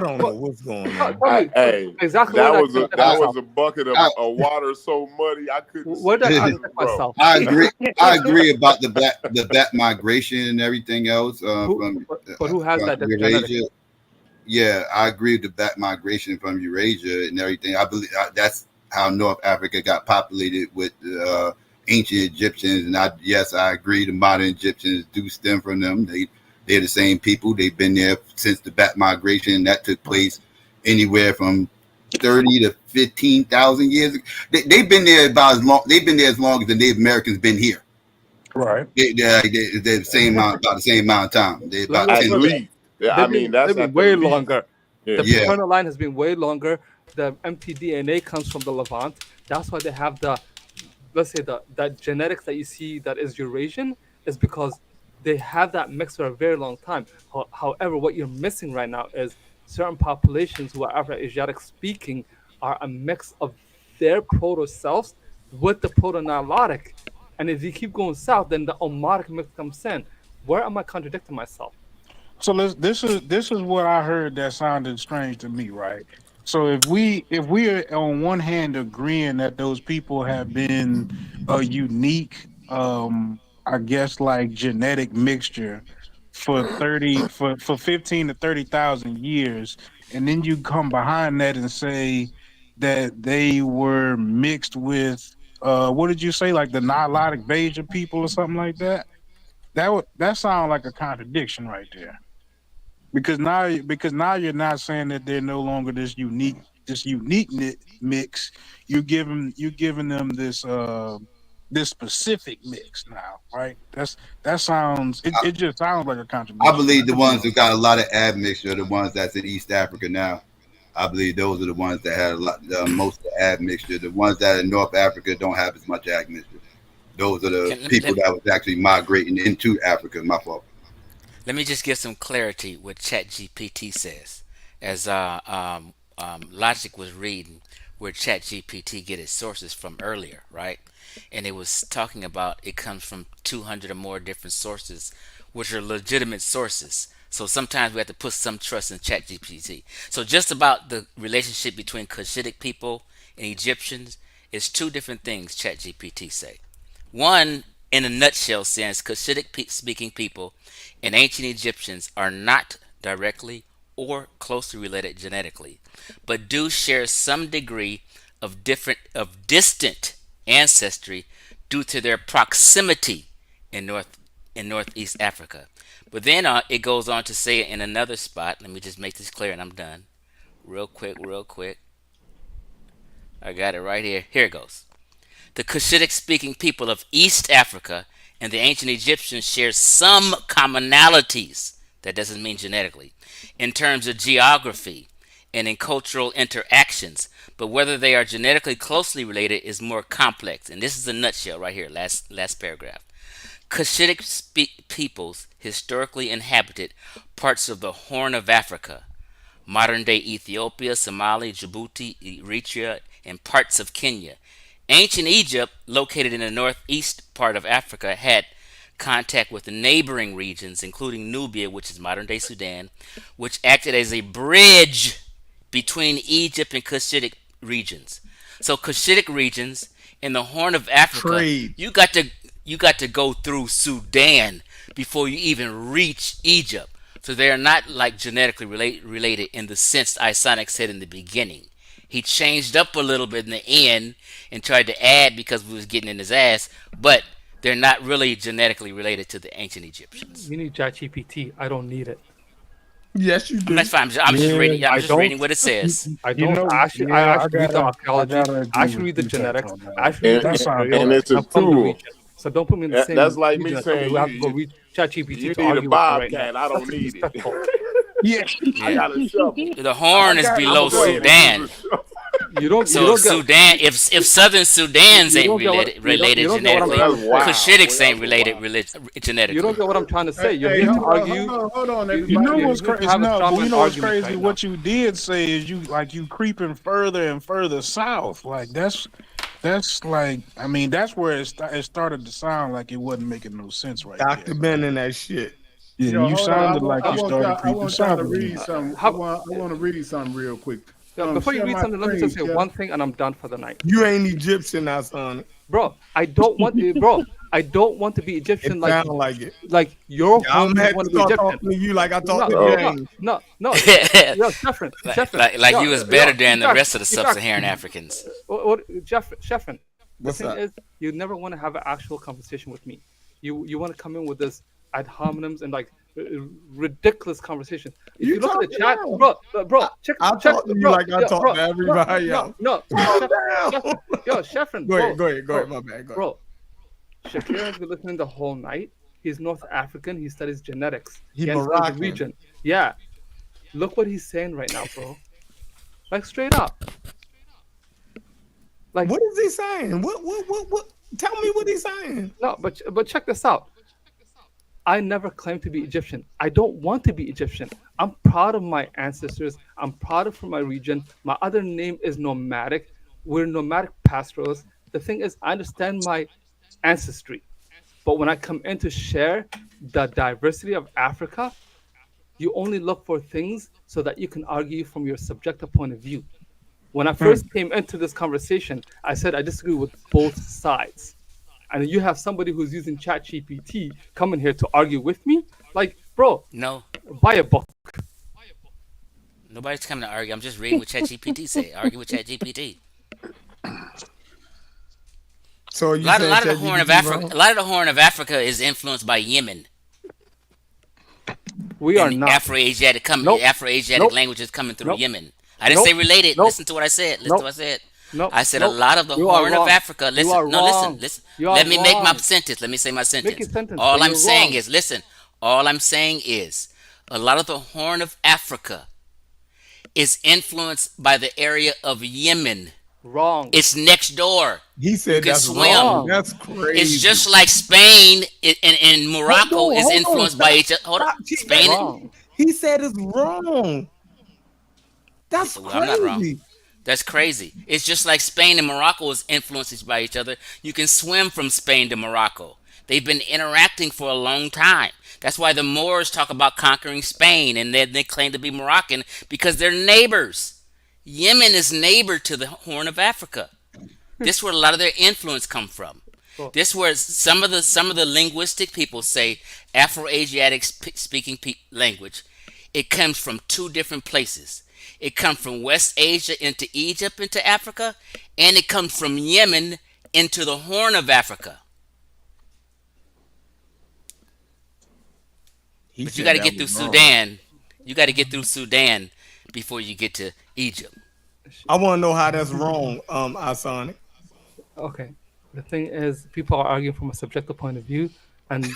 [SPEAKER 11] don't know what's going on.
[SPEAKER 13] Hey,
[SPEAKER 7] exactly.
[SPEAKER 13] That was a bucket of water so muddy I couldn't.
[SPEAKER 7] What did I myself?
[SPEAKER 10] I agree about the black migration and everything else.
[SPEAKER 7] But who has that?
[SPEAKER 10] Eurasia. Yeah, I agree with the black migration from Eurasia and everything. I believe that's how North Africa got populated with ancient Egyptians. And I agree. The modern Egyptians do stem from them. They're the same people. They've been there since the black migration that took place anywhere from 30 to 15,000 years. They've been there about as long. They've been there as long as the Native Americans been here.
[SPEAKER 14] Right.
[SPEAKER 10] They're the same amount, about the same amount of time. They're about
[SPEAKER 6] at least. Yeah, I mean that's
[SPEAKER 7] they've been
[SPEAKER 6] at the
[SPEAKER 7] way
[SPEAKER 6] least.
[SPEAKER 7] longer.
[SPEAKER 6] Yeah.
[SPEAKER 7] The paternal line has been way longer. The mtDNA comes from the Levant. That's why they have the, let's say that genetics that you see that is Eurasian is because they have that mix for a very long time. However, what you're missing right now is certain populations who are Afro-Asiatic speaking are a mix of their proto-selves with the proto-Nilotic. And if you keep going south, then the Omotic mix comes in. Where am I contradicting myself?
[SPEAKER 14] So this is what I heard that sounded strange to me, right? So if we are on one hand agreeing that those people have been a unique, I guess like genetic mixture for 15 to 30,000 years, and then you come behind that and say that they were mixed with what did you say, like the Nilotic Beja people or something like that? That sounds like a contradiction right there. Because now you're not saying that they're no longer this unique mix. You're giving them this specific mix now, right? That sounds it just sounds like a contradiction.
[SPEAKER 10] I believe the ones who got a lot of admixture are the ones that's in East Africa now. I believe those are the ones that had a lot, most of the admixture. The ones that are in North Africa don't have as much admixture. Those are the people that was actually migrating into Africa. My fault.
[SPEAKER 15] Let me just give some clarity what ChatGPT says. As Logic was reading where ChatGPT get its sources from earlier, right? And it was talking about it comes from 200 or more different sources, which are legitimate sources. So sometimes we have to put some trust in ChatGPT. So just about the relationship between Cushitic people and Egyptians is two different things ChatGPT say. One, in a nutshell sense, Cushitic speaking people and ancient Egyptians are not directly or closely related genetically, but do share some degree of distant ancestry due to their proximity in Northeast Africa. But then it goes on to say in another spot, let me just make this clear and I'm done. Real quick. I got it right here. Here it goes. The Cushitic speaking people of East Africa and the ancient Egyptians share some commonalities, that doesn't mean genetically, in terms of geography and in cultural interactions, but whether they are genetically closely related is more complex. And this is a nutshell right here, last paragraph. Cushitic peoples historically inhabited parts of the Horn of Africa, modern-day Ethiopia, Somalia, Djibouti, Eritrea, and parts of Kenya. Ancient Egypt, located in the northeast part of Africa, had contact with the neighboring regions, including Nubia, which is modern-day Sudan, which acted as a bridge between Egypt and Cushitic regions. So Cushitic regions in the Horn of Africa, you got to go through Sudan before you even reach Egypt. So they are not like genetically related in the sense Isonic said in the beginning. He changed up a little bit in the end and tried to add because we was getting in his ass, but they're not really genetically related to the ancient Egyptians.
[SPEAKER 7] You need ChatGPT. I don't need it.
[SPEAKER 11] Yes, you do.
[SPEAKER 15] That's fine. I'm just reading. I'm just reading what it says.
[SPEAKER 7] I don't. I actually read the archaeology. I actually read the genetics. I actually read the
[SPEAKER 6] and it's a tool.
[SPEAKER 7] So don't put me in the same.
[SPEAKER 6] That's like me saying
[SPEAKER 7] we have to go read ChatGPT.
[SPEAKER 6] You
[SPEAKER 7] to
[SPEAKER 6] need
[SPEAKER 7] argue
[SPEAKER 6] a
[SPEAKER 7] with
[SPEAKER 6] bobcat.
[SPEAKER 7] right
[SPEAKER 6] I don't need it.
[SPEAKER 14] Yeah,
[SPEAKER 6] I got a shovel.
[SPEAKER 15] The Horn is below Sudan.
[SPEAKER 7] You don't.
[SPEAKER 15] Sudan. If Southern Sudan's ain't related genetically, Cushitics ain't related genetically.
[SPEAKER 7] You don't get what I'm trying to say. You're here to argue.
[SPEAKER 12] Hold on.
[SPEAKER 14] You know what's crazy? What's crazy? What you did say is you creeping further and further south. Like that's like, I mean, that's where it started to sound like it wasn't making no sense right there.
[SPEAKER 11] Dr. Ben and that shit.
[SPEAKER 14] Yeah, you sounded like you started creeping south.
[SPEAKER 12] I want to read something real quick.
[SPEAKER 7] Before you read something, let me just say one thing, and I'm done for the night.
[SPEAKER 11] You ain't Egyptian now, son.
[SPEAKER 7] Bro, I don't want to. Bro, I don't want to be Egyptian.
[SPEAKER 11] Like it.
[SPEAKER 7] Like your
[SPEAKER 11] I'm want to be Egyptian. To you like I talked to James.
[SPEAKER 7] No. Yo, Sheffrin.
[SPEAKER 15] Like you was better than the rest of the sub-Saharan Africans.
[SPEAKER 7] Sheffrin. The thing
[SPEAKER 11] up?
[SPEAKER 7] is, you never want to have an actual conversation with me. You want to come in with this ad hominems and like ridiculous conversation. If you look at the chat,
[SPEAKER 11] down.
[SPEAKER 7] bro, check.
[SPEAKER 11] I talk to you like I talk to everybody else.
[SPEAKER 7] No, Sheffrin,
[SPEAKER 11] Go ahead. My bad. Go
[SPEAKER 7] bro. Shakir has been listening the whole night. He's North African. He studies genetics.
[SPEAKER 11] He
[SPEAKER 7] understands the
[SPEAKER 11] Moroccan.
[SPEAKER 7] region. Yeah. Look what he's saying right now, bro. Like straight up. Like
[SPEAKER 11] what is he saying? What? Tell me what he's saying.
[SPEAKER 7] No, but check this out. I never claimed to be Egyptian. I don't want to be Egyptian. I'm proud of my ancestors. I'm proud of my region. My other name is nomadic. We're nomadic pastoralists. The thing is, I understand my ancestry. But when I come in to share the diversity of Africa, you only look for things so that you can argue from your subjective point of view. When I first came into this conversation, I said I disagree with both sides. And you have somebody who's using ChatGPT coming here to argue with me? Like, bro,
[SPEAKER 15] no,
[SPEAKER 7] buy a book.
[SPEAKER 15] Nobody's coming to argue. I'm just reading what ChatGPT say. Argue with ChatGPT.
[SPEAKER 11] So
[SPEAKER 15] a lot of the Horn of Africa. A lot of the Horn of Africa is influenced by Yemen.
[SPEAKER 7] We are not
[SPEAKER 15] Afro-Asiatic Afro-Asiatic languages coming through Yemen. I didn't say related. Listen to what I said. I said a lot of the Horn of Africa. Listen. Let me make my sentence. Let me say my sentence. All I'm saying is a lot of the Horn of Africa is influenced by the area of Yemen.
[SPEAKER 7] Wrong.
[SPEAKER 15] It's next door.
[SPEAKER 11] He said
[SPEAKER 15] you can
[SPEAKER 11] that's
[SPEAKER 15] swim.
[SPEAKER 11] Wrong. That's crazy.
[SPEAKER 15] It's just like Spain and Morocco is influenced by each other. Hold on. Spain.
[SPEAKER 11] He said it's wrong. That's crazy.
[SPEAKER 15] I'm not wrong. That's crazy. It's just like Spain and Morocco is influenced by each other. You can swim from Spain to Morocco. They've been interacting for a long time. That's why the Moors talk about conquering Spain and they claim to be Moroccan because they're neighbors. Yemen is neighbor to the Horn of Africa. This is where a lot of their influence come from. This is where some of the linguistic people say Afro-Asiatic speaking language. It comes from two different places. It comes from West Asia into Egypt, into Africa, and it comes from Yemen into the Horn of Africa. But you got to get through Sudan. You got to get through Sudan before you get to Egypt.
[SPEAKER 11] I want to know how that's wrong, Asani.
[SPEAKER 7] Okay. The thing is, people are arguing from a subjective point of view, and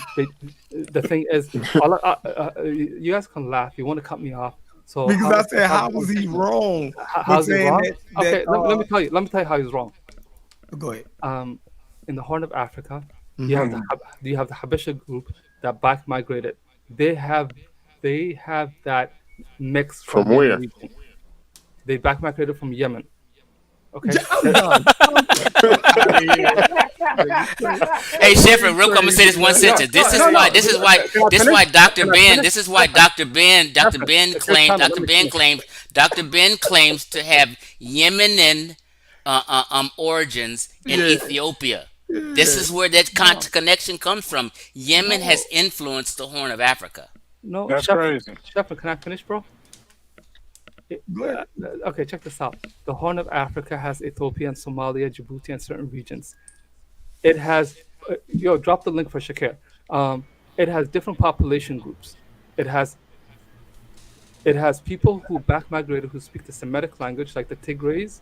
[SPEAKER 7] the thing is, you guys can laugh. You want to cut me off. So
[SPEAKER 11] because I said, how was he wrong?
[SPEAKER 7] How's he wrong? Okay, let me tell you. Let me tell you how he's wrong.
[SPEAKER 11] Go ahead.
[SPEAKER 7] In the Horn of Africa, you have the Habesha group that back migrated. They have that mix
[SPEAKER 13] from where?
[SPEAKER 7] Region. They back migrated from Yemen. Okay.
[SPEAKER 15] Hey, Sheffrin, real quick, I'm gonna say this one sentence. This is why Dr. Ben claims to have Yemeni origins in Ethiopia. This is where that connection comes from. Yemen has influenced the Horn of Africa.
[SPEAKER 7] No,
[SPEAKER 14] that's crazy.
[SPEAKER 7] Sheffrin, can I finish, bro? Okay, check this out. The Horn of Africa has Ethiopia and Somalia, Djibouti, and certain regions. It has, drop the link for Shakir. It has different population groups. It has people who back migrated who speak the Semitic language, like the Tigrays,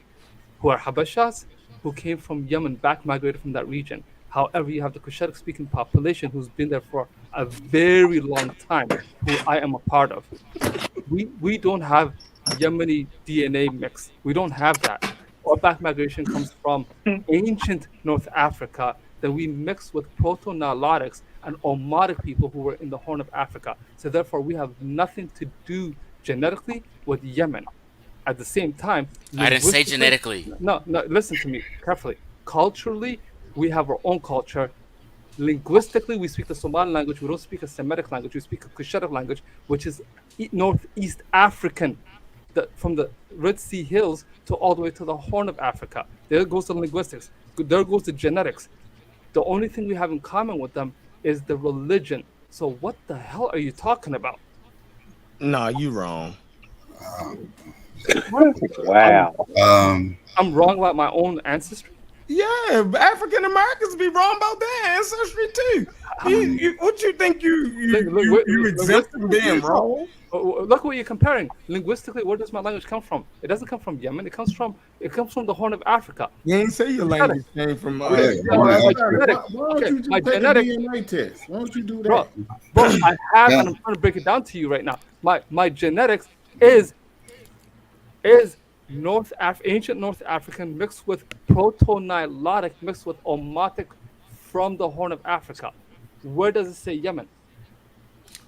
[SPEAKER 7] who are Habashas, who came from Yemen, back migrated from that region. However, you have the Cushitic speaking population who's been there for a very long time, who I am a part of. We don't have Yemeni DNA mix. We don't have that. Our back migration comes from ancient North Africa that we mix with Proto-Nilotics and Omotic people who were in the Horn of Africa. So therefore, we have nothing to do genetically with Yemen. At the same time,
[SPEAKER 15] I didn't say genetically.
[SPEAKER 7] No, listen to me carefully. Culturally, we have our own culture. Linguistically, we speak the Somali language. We don't speak a Semitic language. We speak a Cushitic language, which is Northeast African, from the Red Sea Hills to all the way to the Horn of Africa. There goes the linguistics. There goes the genetics. The only thing we have in common with them is the religion. So what the hell are you talking about?
[SPEAKER 11] Nah, you wrong.
[SPEAKER 8] Wow.
[SPEAKER 7] I'm wrong about my own ancestry.
[SPEAKER 11] Yeah, African Americans be wrong about their ancestry too. What you think you exempt from being wrong?
[SPEAKER 7] Look what you're comparing. Linguistically, where does my language come from? It doesn't come from Yemen. It comes from the Horn of Africa.
[SPEAKER 11] You ain't say your language came from.
[SPEAKER 12] Why don't you just take a DNA test? Why don't you do that?
[SPEAKER 7] Bro, I have, and I'm trying to break it down to you right now. My genetics is ancient North African mixed with Proto-Nilotic mixed with Omotic from the Horn of Africa. Where does it say Yemen?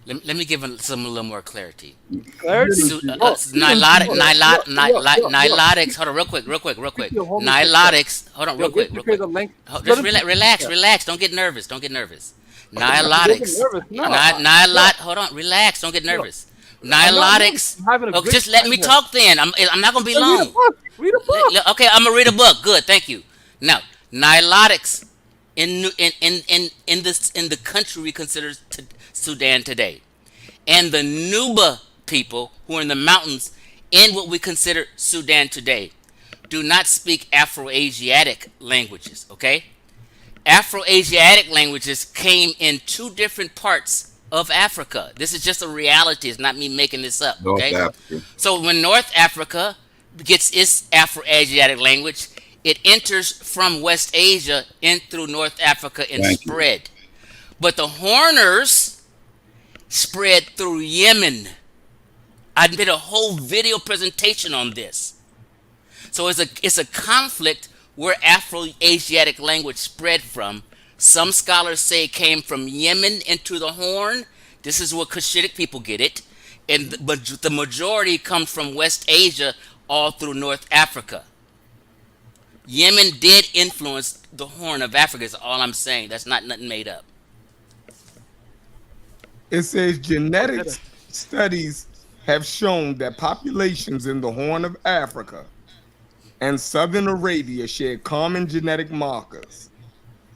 [SPEAKER 15] Let me give a little more clarity.
[SPEAKER 7] Nilotics.
[SPEAKER 15] Hold on, real quick. Nilotics. Hold on, real quick. Just relax. Don't get nervous. Nilotics. Hold on, relax. Don't get nervous. Nilotics. Okay, just let me talk then. I'm not gonna be long.
[SPEAKER 7] Read a book.
[SPEAKER 15] Okay, I'm gonna read a book. Good, thank you. Now, Nilotics in the country we consider Sudan today, and the Nuba people who are in the mountains in what we consider Sudan today, do not speak Afro-Asiatic languages. Okay, Afro-Asiatic languages came in two different parts of Africa. This is just a reality. It's not me making this up. Okay, so when North Africa gets its Afro-Asiatic language, it enters from West Asia in through North Africa and spread. But the Horners spread through Yemen. I did a whole video presentation on this. So it's a conflict where Afro-Asiatic language spread from. Some scholars say it came from Yemen into the Horn. This is where Cushitic people get it. But the majority comes from West Asia all through North Africa. Yemen did influence the Horn of Africa, is all I'm saying. That's not nothing made up.
[SPEAKER 11] It says genetics studies have shown that populations in the Horn of Africa and Southern Arabia share common genetic markers.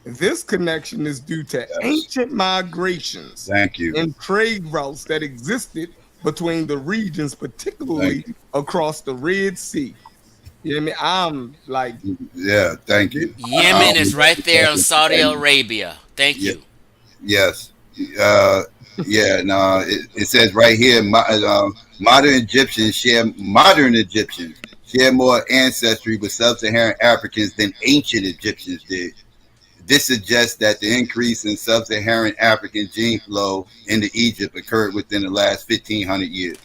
[SPEAKER 11] This connection is due to ancient migrations and trade routes that existed between the regions, particularly across the Red Sea. You know what I mean? I'm like,
[SPEAKER 10] yeah, thank you.
[SPEAKER 15] Yemen is right there in Saudi Arabia. Thank you.
[SPEAKER 10] Yes. It says right here, modern Egyptians share more ancestry with sub-Saharan Africans than ancient Egyptians did. This suggests that the increase in sub-Saharan African gene flow into Egypt occurred within the last 1,500 years,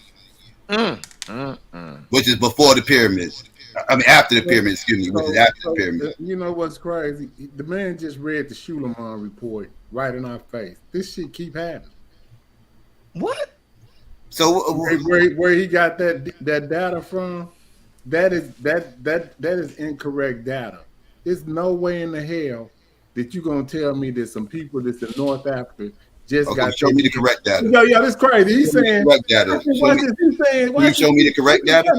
[SPEAKER 10] which is before the pyramids. I mean, after the pyramids, excuse me, which is after the pyramids.
[SPEAKER 12] You know what's crazy? The man just read the Suleiman report right in our face. This shit keep happening.
[SPEAKER 11] What?
[SPEAKER 10] So
[SPEAKER 12] where he got that data from? That is incorrect data. There's no way in the hell that you're gonna tell me that some people that's in North Africa just got.
[SPEAKER 10] Show me the correct data.
[SPEAKER 12] Yeah, that's crazy. He's saying
[SPEAKER 10] correct data. Can you show me the correct data?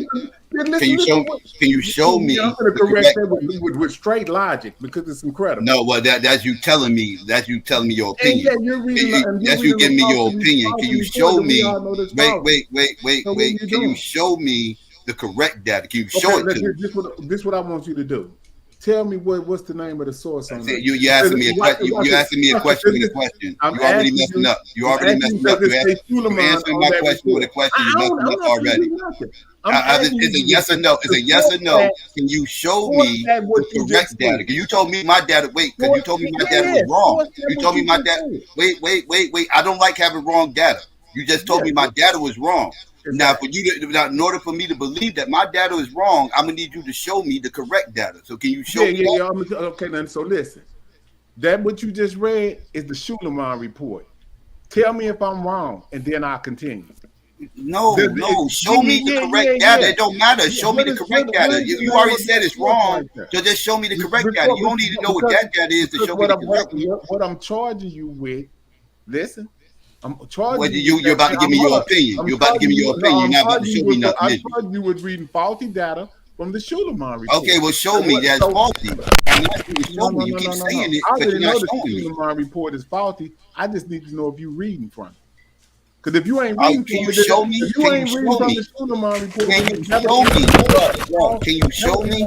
[SPEAKER 10] Can you show me?
[SPEAKER 12] I'm gonna correct that with straight logic because it's incredible.
[SPEAKER 10] No, well, that's you telling me. That's you telling me your opinion. That's you giving me your opinion. Can you show me? Wait. Can you show me the correct data? Can you show it to me?
[SPEAKER 12] This is what I want you to do. Tell me what's the name of the source on that.
[SPEAKER 10] You asking me a question. You asking me a question with a question. You already messing up. You already messing up. You answering my question with a question. You messing up already. It's a yes or no. It's a yes or no. Can you show me the correct data? Because you told me my data. Wait, because you told me my data was wrong. You told me my data. Wait. I don't like having wrong data. You just told me my data was wrong. Now, in order for me to believe that my data is wrong, I'm gonna need you to show me the correct data. So, can you show me?
[SPEAKER 12] Yeah. Okay, then. So listen, that what you just read is the Suleiman report. Tell me if I'm wrong, and then I'll continue.
[SPEAKER 10] No. Show me the correct data. It don't matter. Show me the correct data. You already said it's wrong, so just show me the correct data. You don't need to know what that data is to show me the correct data.
[SPEAKER 12] What I'm charging you with, listen. I'm charging
[SPEAKER 10] you're about to give me your opinion. You're about to give me your opinion. You're not about to show me nothing.
[SPEAKER 12] I'm charging you with reading faulty data from the Suleiman report.
[SPEAKER 10] Okay, well, show me that's faulty. I'm not going to show me. You keep saying it,
[SPEAKER 12] I
[SPEAKER 10] but you're not
[SPEAKER 12] know
[SPEAKER 10] showing
[SPEAKER 12] the
[SPEAKER 10] me.
[SPEAKER 12] Suleiman report is faulty. I just need to know if you're reading from it. Because if you ain't
[SPEAKER 10] Can
[SPEAKER 12] reading,
[SPEAKER 10] you show me?
[SPEAKER 12] if you
[SPEAKER 10] Can you
[SPEAKER 12] ain't
[SPEAKER 10] show
[SPEAKER 12] reading from
[SPEAKER 10] me?
[SPEAKER 12] the Schunemann report,
[SPEAKER 10] Can you show me? Bro, can you show me?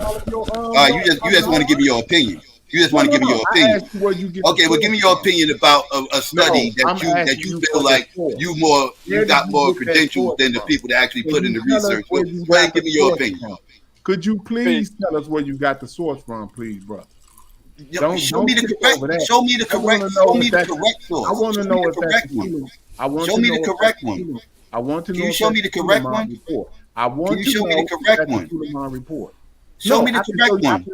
[SPEAKER 10] You just want to give me your opinion. You just want to give me your
[SPEAKER 12] I
[SPEAKER 10] opinion.
[SPEAKER 12] asked you where you get
[SPEAKER 10] Okay, well, give me your opinion about a study that you feel like you got more credentials than the people that actually put in the research. Go ahead, give me your opinion.
[SPEAKER 12] Could you please tell us where you got the source from, please, brother?
[SPEAKER 10] Show me the correct source.
[SPEAKER 12] I want to know if that's
[SPEAKER 10] one.
[SPEAKER 12] Show me the correct
[SPEAKER 10] one.
[SPEAKER 12] I want to know.
[SPEAKER 10] Can you show me the correct one?
[SPEAKER 12] I want to
[SPEAKER 10] show me the correct one.
[SPEAKER 12] Report.
[SPEAKER 10] Show me the correct one.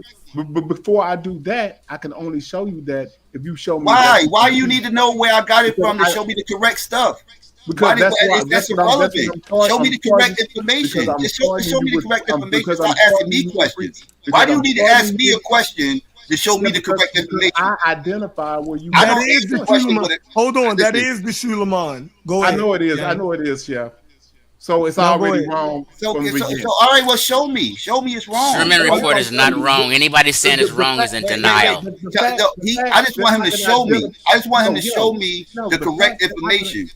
[SPEAKER 12] But before I do that, I can only show you that if you show me.
[SPEAKER 10] Why? Why you need to know where I got it from to show me the correct stuff?
[SPEAKER 12] Because
[SPEAKER 10] that's irrelevant. Show me the correct information. Just show me the correct information. Stop asking me questions. Why do you need to ask me a question to show me the correct information?
[SPEAKER 12] I identify where you.
[SPEAKER 11] That is the Schunemann. Hold on, that is the Schunemann. Go ahead.
[SPEAKER 12] I know it is. I know it is, Chef. So it's already wrong.
[SPEAKER 10] So all right, well, show me. Show me it's wrong.
[SPEAKER 15] Schunemann report is not wrong. Anybody saying it's wrong is in denial.
[SPEAKER 10] I just want him to show me. I just want him to show me the correct information.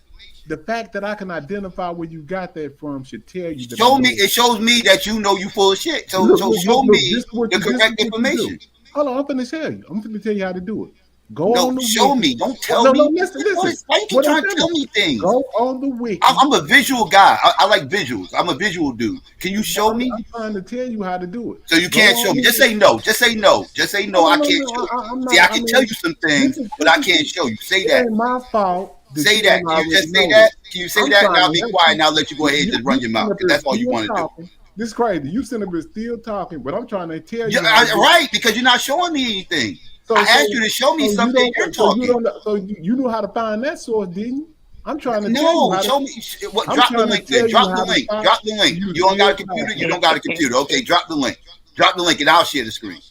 [SPEAKER 12] The fact that I can identify where you got that from should tell you.
[SPEAKER 10] Show me. It shows me that you know you full of shit. So show me the correct information.
[SPEAKER 12] Hold on, I'm finna tell you. I'm finna tell you how to do it. Go on the
[SPEAKER 10] show
[SPEAKER 12] wiki.
[SPEAKER 10] me. Don't tell me.
[SPEAKER 12] Listen.
[SPEAKER 10] Why you trying to tell me things?
[SPEAKER 12] Go on the wiki.
[SPEAKER 10] I'm a visual guy. I like visuals. I'm a visual dude. Can you show me?
[SPEAKER 12] I'm trying to tell you how to do it.
[SPEAKER 10] So you can't show me. Just say no. Just say no. Just say no. I can't show you. See, I can tell you some things, but I can't show you. Say that.
[SPEAKER 12] It ain't my fault.
[SPEAKER 10] Say that. Can you just say that? Can you say that? And I'll be quiet and I'll let you go ahead and just run your mouth. Because that's all you want to do.
[SPEAKER 12] This is crazy. You sitting there still talking, but I'm trying to tell you.
[SPEAKER 10] Right, because you're not showing me anything. I asked you to show me something. You're talking.
[SPEAKER 12] So you know how to find that source, didn't you? I'm trying to tell you.
[SPEAKER 10] No, show me. Drop the link. Drop the link. Drop the link. You don't got a computer. You don't got a computer. Okay, drop the link. Drop the link, and I'll share the screen.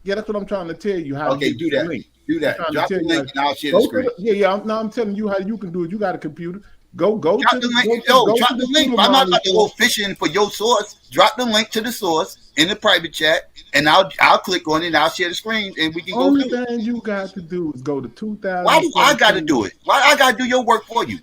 [SPEAKER 12] Yeah, that's what I'm trying to tell you. How?
[SPEAKER 10] Okay, do that. Do that. Drop the link, and I'll share the screen.
[SPEAKER 12] Yeah. I'm telling you how you can do it. You got a computer. Go
[SPEAKER 10] drop the link. Drop the link. I'm not about to go fishing for your source. Drop the link to the source in the private chat, and I'll click on it and I'll share the screen, and we can go.
[SPEAKER 12] Only thing you got to do is go to 2000.
[SPEAKER 10] Why do I got to do it? Why I got to do your work for you?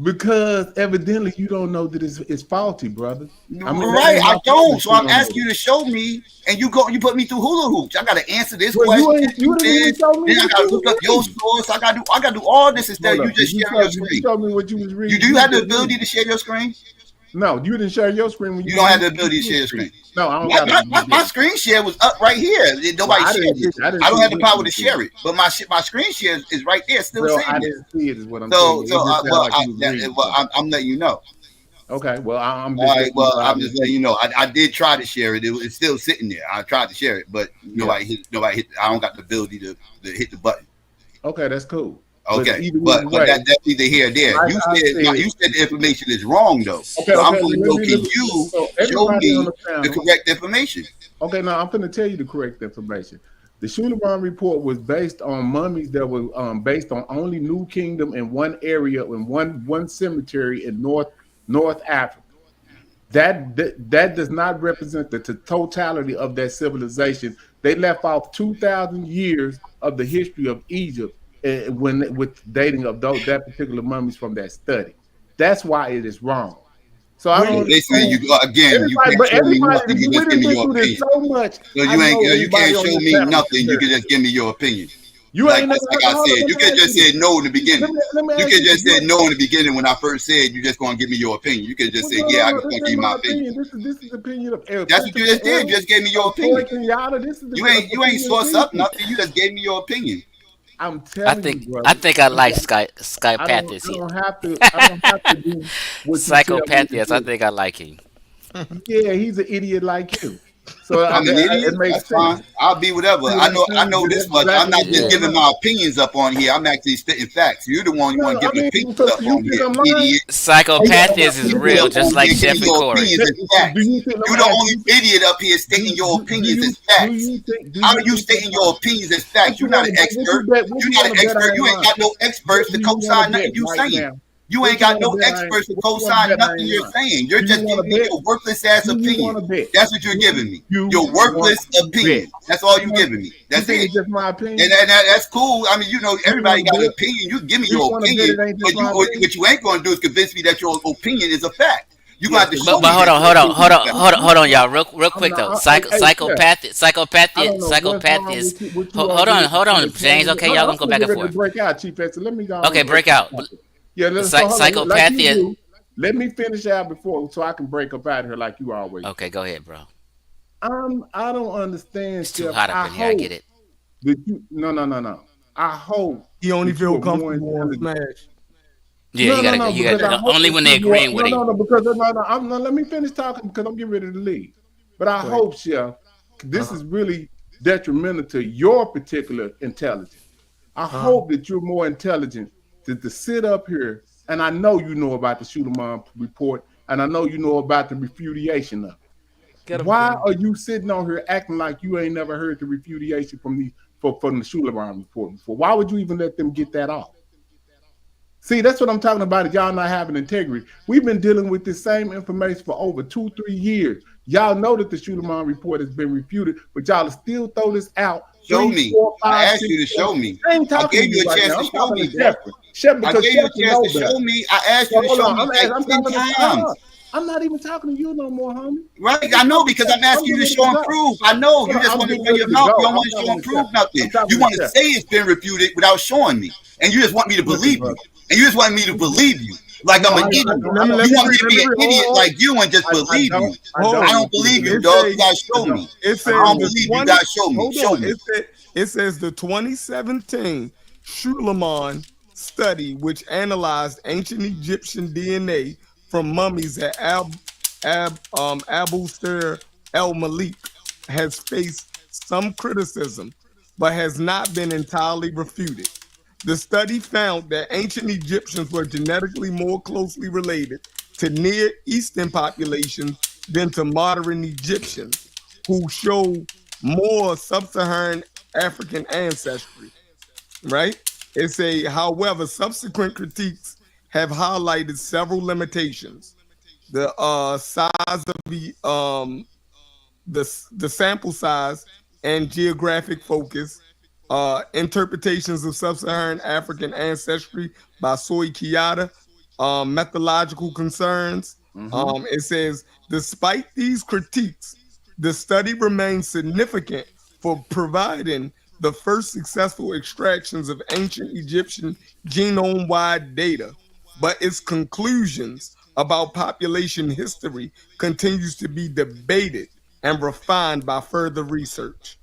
[SPEAKER 12] Because evidently you don't know that it's faulty, brother.
[SPEAKER 10] I don't. So I'm asking you to show me, and you put me through hula hoops. I got to answer this question.
[SPEAKER 12] You didn't show me.
[SPEAKER 10] Then I got to look up your source. I got to do all this instead of you just sharing your screen.
[SPEAKER 12] Show me what you was reading.
[SPEAKER 10] Do you have the ability to share your screen?
[SPEAKER 12] No, you didn't share your screen when
[SPEAKER 10] you don't have the ability to share your screen.
[SPEAKER 12] No, I don't.
[SPEAKER 10] My screen share was up right here. Nobody shared it. I don't have the power to share it, but my screen share is right there, still saying
[SPEAKER 12] I didn't see it. Is what I'm saying.
[SPEAKER 10] I'm letting you know.
[SPEAKER 12] Okay, well, I'm
[SPEAKER 10] just letting you know. I did try to share it. It's still sitting there. I tried to share it, but nobody hit. I don't got the ability to hit the button.
[SPEAKER 12] Okay, that's cool.
[SPEAKER 10] Okay, but that's either here or there. You said the information is wrong though.
[SPEAKER 12] Okay,
[SPEAKER 10] so I'm going to know. Can you show me the correct information?
[SPEAKER 12] Okay, now I'm going to tell you the correct information. The Schunemann report was based on mummies that were based on only New Kingdom in one area in one cemetery in North Africa. That does not represent the totality of that civilization. They left off 2,000 years of the history of Egypt with dating of that particular mummies from that study. That's why it is wrong. So I don't.
[SPEAKER 10] They say you again. You can't show me nothing. You just give me your opinion.
[SPEAKER 12] So much.
[SPEAKER 10] So you can't show me nothing. You can just give me your opinion.
[SPEAKER 12] You
[SPEAKER 10] like I said, you could just say no in the beginning. You could just say no in the beginning when I first said you just gonna give me your opinion. You could just say yeah, I'm gonna give you my opinion.
[SPEAKER 12] This is the opinion of.
[SPEAKER 10] That's what you just did. You just gave me your opinion. You ain't sourced up nothing. You just gave me your opinion.
[SPEAKER 12] I'm telling you,
[SPEAKER 15] I think I like Skypathias.
[SPEAKER 12] I don't have to do what
[SPEAKER 15] Psychopathias. I think I like him.
[SPEAKER 12] Yeah, he's an idiot like you. So
[SPEAKER 10] I'm an idiot. It makes sense. I'll be whatever. I know this much. I'm not just giving my opinions up on here. I'm actually spitting facts. You're the one you want to give opinions up on here. Idiot.
[SPEAKER 15] Psychopathias is real, just like Chef and Corey.
[SPEAKER 10] You're the only idiot up here stating your opinions as facts. How are you stating your opinions as facts? You're not an expert. You're not an expert. You ain't got no experts to co-sign nothing you saying. You ain't got no experts to co-sign nothing you're saying. You're just giving me your worthless ass opinion. That's what you're giving me. Your worthless opinion. That's all you're giving me. That's it.
[SPEAKER 12] Just my opinion.
[SPEAKER 10] And that's cool. I mean, you know, everybody got an opinion. You give me your opinion, but what you ain't going to do is convince me that your opinion is a fact. You got to show me.
[SPEAKER 15] But hold on, y'all. Real quick though. Psychopath is. Hold on, James. Okay, y'all gonna go back and forth.
[SPEAKER 12] Break out, Chief. Let me go.
[SPEAKER 15] Okay, break out.
[SPEAKER 12] Yeah,
[SPEAKER 15] psychopath is.
[SPEAKER 12] Let me finish out before, so I can break up out of here like you always.
[SPEAKER 15] Okay, go ahead, bro.
[SPEAKER 12] I don't understand.
[SPEAKER 15] It's too hot up in here. I get it.
[SPEAKER 12] No. I hope
[SPEAKER 11] he only feel comfortable on Smash.
[SPEAKER 15] Yeah, you gotta only when they're agreeing with him.
[SPEAKER 12] Because let me finish talking because I'm getting ready to leave. But I hope, Chef, this is really detrimental to your particular intelligence. I hope that you're more intelligent to sit up here, and I know you know about the Suleiman report, and I know you know about the refutation of it. Why are you sitting on here acting like you ain't never heard the refutation from the Suleiman report before? Why would you even let them get that off? See, that's what I'm talking about. Y'all not having integrity. We've been dealing with this same information for over 2-3 years. Y'all know that the Suleiman report has been refuted, but y'all still throw this out.
[SPEAKER 10] Show me. 4, 5, I asked 6, you to show me. I gave you a chance to show me. I gave you a chance to show me. I asked you to show me like 10 times.
[SPEAKER 12] I'm not even talking to you no more, homie.
[SPEAKER 10] Right, I know, because I'm asking you to show and prove. I know. You just want to run your mouth. You don't want to show and prove nothing. You want to say it's been refuted without showing me. And you just want me to believe you. And you just want me to believe you. Like I'm an idiot. You want me to be an idiot like you and just believe you. I don't believe you, dog. You gotta show me. I don't believe you. Gotta show me. Show me.
[SPEAKER 11] It says the 2017 Suleiman study, which analyzed ancient Egyptian DNA from mummies at Abu Sir El Malik, has faced some criticism, but has not been entirely refuted. The study found that ancient Egyptians were genetically more closely related to Near Eastern populations than to modern Egyptians, who show more sub-Saharan African ancestry, right? However, subsequent critiques have highlighted several limitations. The size of the sample size and geographic focus, interpretations of sub-Saharan African ancestry by Soy Kiyata, methodological concerns. It says, despite these critiques, the study remains significant for providing the first successful extractions of ancient Egyptian genome-wide data, but its conclusions about population history continues to be debated and refined by further research.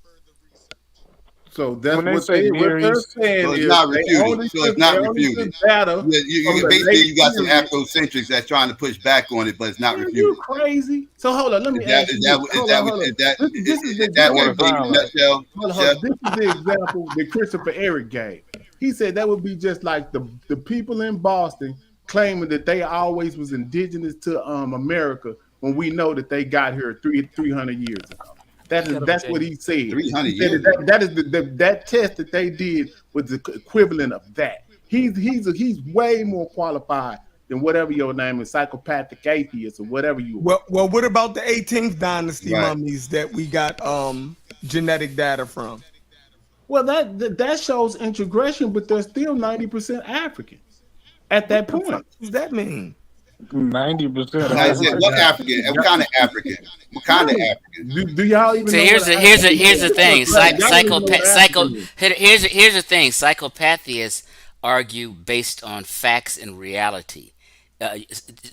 [SPEAKER 12] So that's
[SPEAKER 5] when they
[SPEAKER 12] what
[SPEAKER 5] say
[SPEAKER 12] they're saying.
[SPEAKER 10] So it's not refuted. So it's not refuted. Basically, you got some Afrocentrics that's trying to push back on it, but it's not refuted.
[SPEAKER 12] You crazy? So hold on, let me ask you. This is the example that Christopher Eric gave. He said that would be just like the people in Boston claiming that they always was indigenous to America when we know that they got here 300 years ago. That's what he said.
[SPEAKER 10] 300
[SPEAKER 12] he said
[SPEAKER 10] years.
[SPEAKER 12] That is that test that they did was the equivalent of that. He's way more qualified than whatever your name is, psychopathic atheist or whatever you.
[SPEAKER 11] Well, what about the 18th dynasty mummies that we got genetic data from?
[SPEAKER 12] Well, that shows integration, but they're still 90% African at that point.
[SPEAKER 11] What does that mean?
[SPEAKER 14] 90%.
[SPEAKER 10] I said, what African? What kind of African? What kind of African?
[SPEAKER 12] Do y'all even?
[SPEAKER 15] So
[SPEAKER 12] know
[SPEAKER 15] here's the thing. Here's the thing. Psychopathists argue based on facts and reality.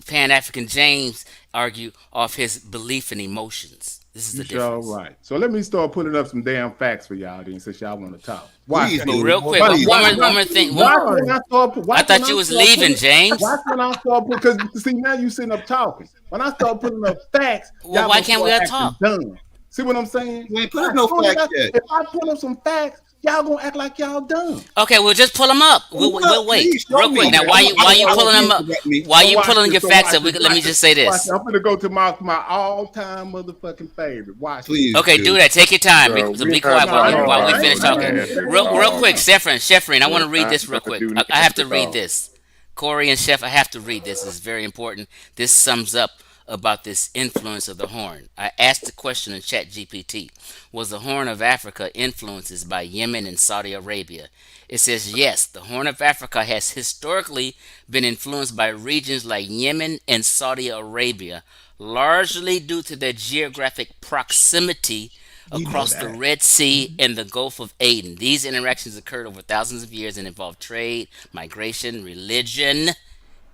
[SPEAKER 15] Pan-African James argue off his belief and emotions. This is the difference.
[SPEAKER 12] Right. So let me start putting up some damn facts for y'all then, since y'all want to talk.
[SPEAKER 15] Real quick, one more thing. I thought you was leaving, James.
[SPEAKER 12] Watch when I start because see now you sitting up talking. When I start putting up facts,
[SPEAKER 15] well, why can't we all talk?
[SPEAKER 12] Done. See what I'm saying?
[SPEAKER 10] You ain't put up no facts yet.
[SPEAKER 12] If I pull up some facts, y'all gonna act like y'all done.
[SPEAKER 15] Okay, well just pull them up. We'll wait. Real quick. Now, why you pulling them up? Why you pulling your facts up? Let me just say this.
[SPEAKER 12] I'm gonna go to my all-time motherfucking favorite. Watch.
[SPEAKER 10] Please.
[SPEAKER 15] Okay, do that. Take your time. Be quiet while we finish talking. Real quick, Sheffrin, I want to read this real quick. I have to read this. Corey and Chef, I have to read this. It's very important. This sums up about this influence of the Horn. I asked the question in ChatGPT: was the Horn of Africa influences by Yemen and Saudi Arabia? It says yes. The Horn of Africa has historically been influenced by regions like Yemen and Saudi Arabia, largely due to their geographic proximity across the Red Sea and the Gulf of Aden. These interactions occurred over thousands of years and involved trade, migration, religion,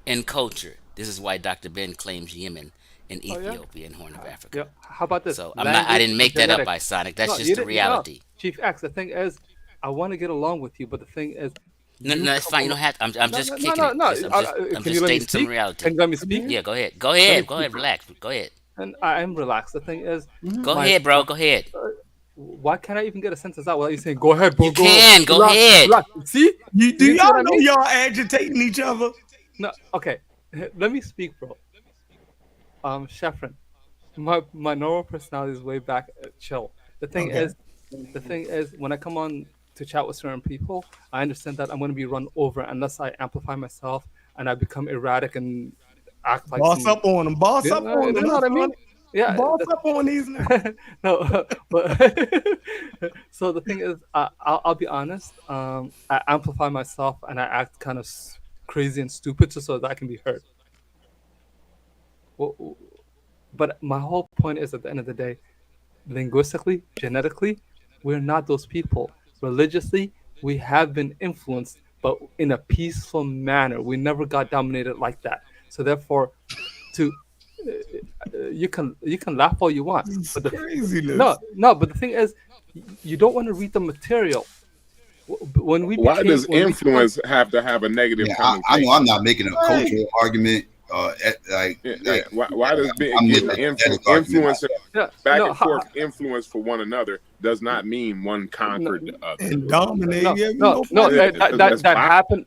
[SPEAKER 15] and culture. This is why Dr. Ben claims Yemen and Ethiopia and Horn of Africa.
[SPEAKER 7] Yeah. How about this?
[SPEAKER 15] So I didn't make that up by Sonic. That's just the reality.
[SPEAKER 7] Chief X, the thing is, I want to get along with you, but the thing is,
[SPEAKER 15] no, it's fine. You don't have to. I'm just kicking it. I'm just stating some reality.
[SPEAKER 7] Can you let me speak?
[SPEAKER 15] Yeah, go ahead. Go ahead. Relax. Go ahead.
[SPEAKER 7] And I am relaxed. The thing is,
[SPEAKER 15] go ahead, bro. Go ahead.
[SPEAKER 7] Why can't I even get a sentence out without you saying, "Go ahead, bro"?
[SPEAKER 15] You can go ahead.
[SPEAKER 7] Relax. See?
[SPEAKER 11] Do y'all know y'all agitating each other?
[SPEAKER 7] No. Okay. Let me speak, bro. Sheffrin, my normal personality is way back chill. The thing is, when I come on to chat with certain people, I understand that I'm going to be run over unless I amplify myself and I become erratic and act like
[SPEAKER 11] boss up on them. Boss up on them.
[SPEAKER 7] You know what I mean? Yeah.
[SPEAKER 11] Boss up on these.
[SPEAKER 7] No, but so the thing is, I'll be honest. I amplify myself and I act kind of crazy and stupid just so that I can be heard. But my whole point is, at the end of the day, linguistically, genetically, we're not those people. Religiously, we have been influenced, but in a peaceful manner. We never got dominated like that. So therefore, you can laugh all you want. But
[SPEAKER 11] craziness.
[SPEAKER 7] No. But the thing is, you don't want to read the material.
[SPEAKER 6] Why does influence have to have a negative connotation?
[SPEAKER 10] I know I'm not making a cultural argument.
[SPEAKER 6] Why does getting influence back and forth influence for one another does not mean one conquered the other?
[SPEAKER 11] And dominated.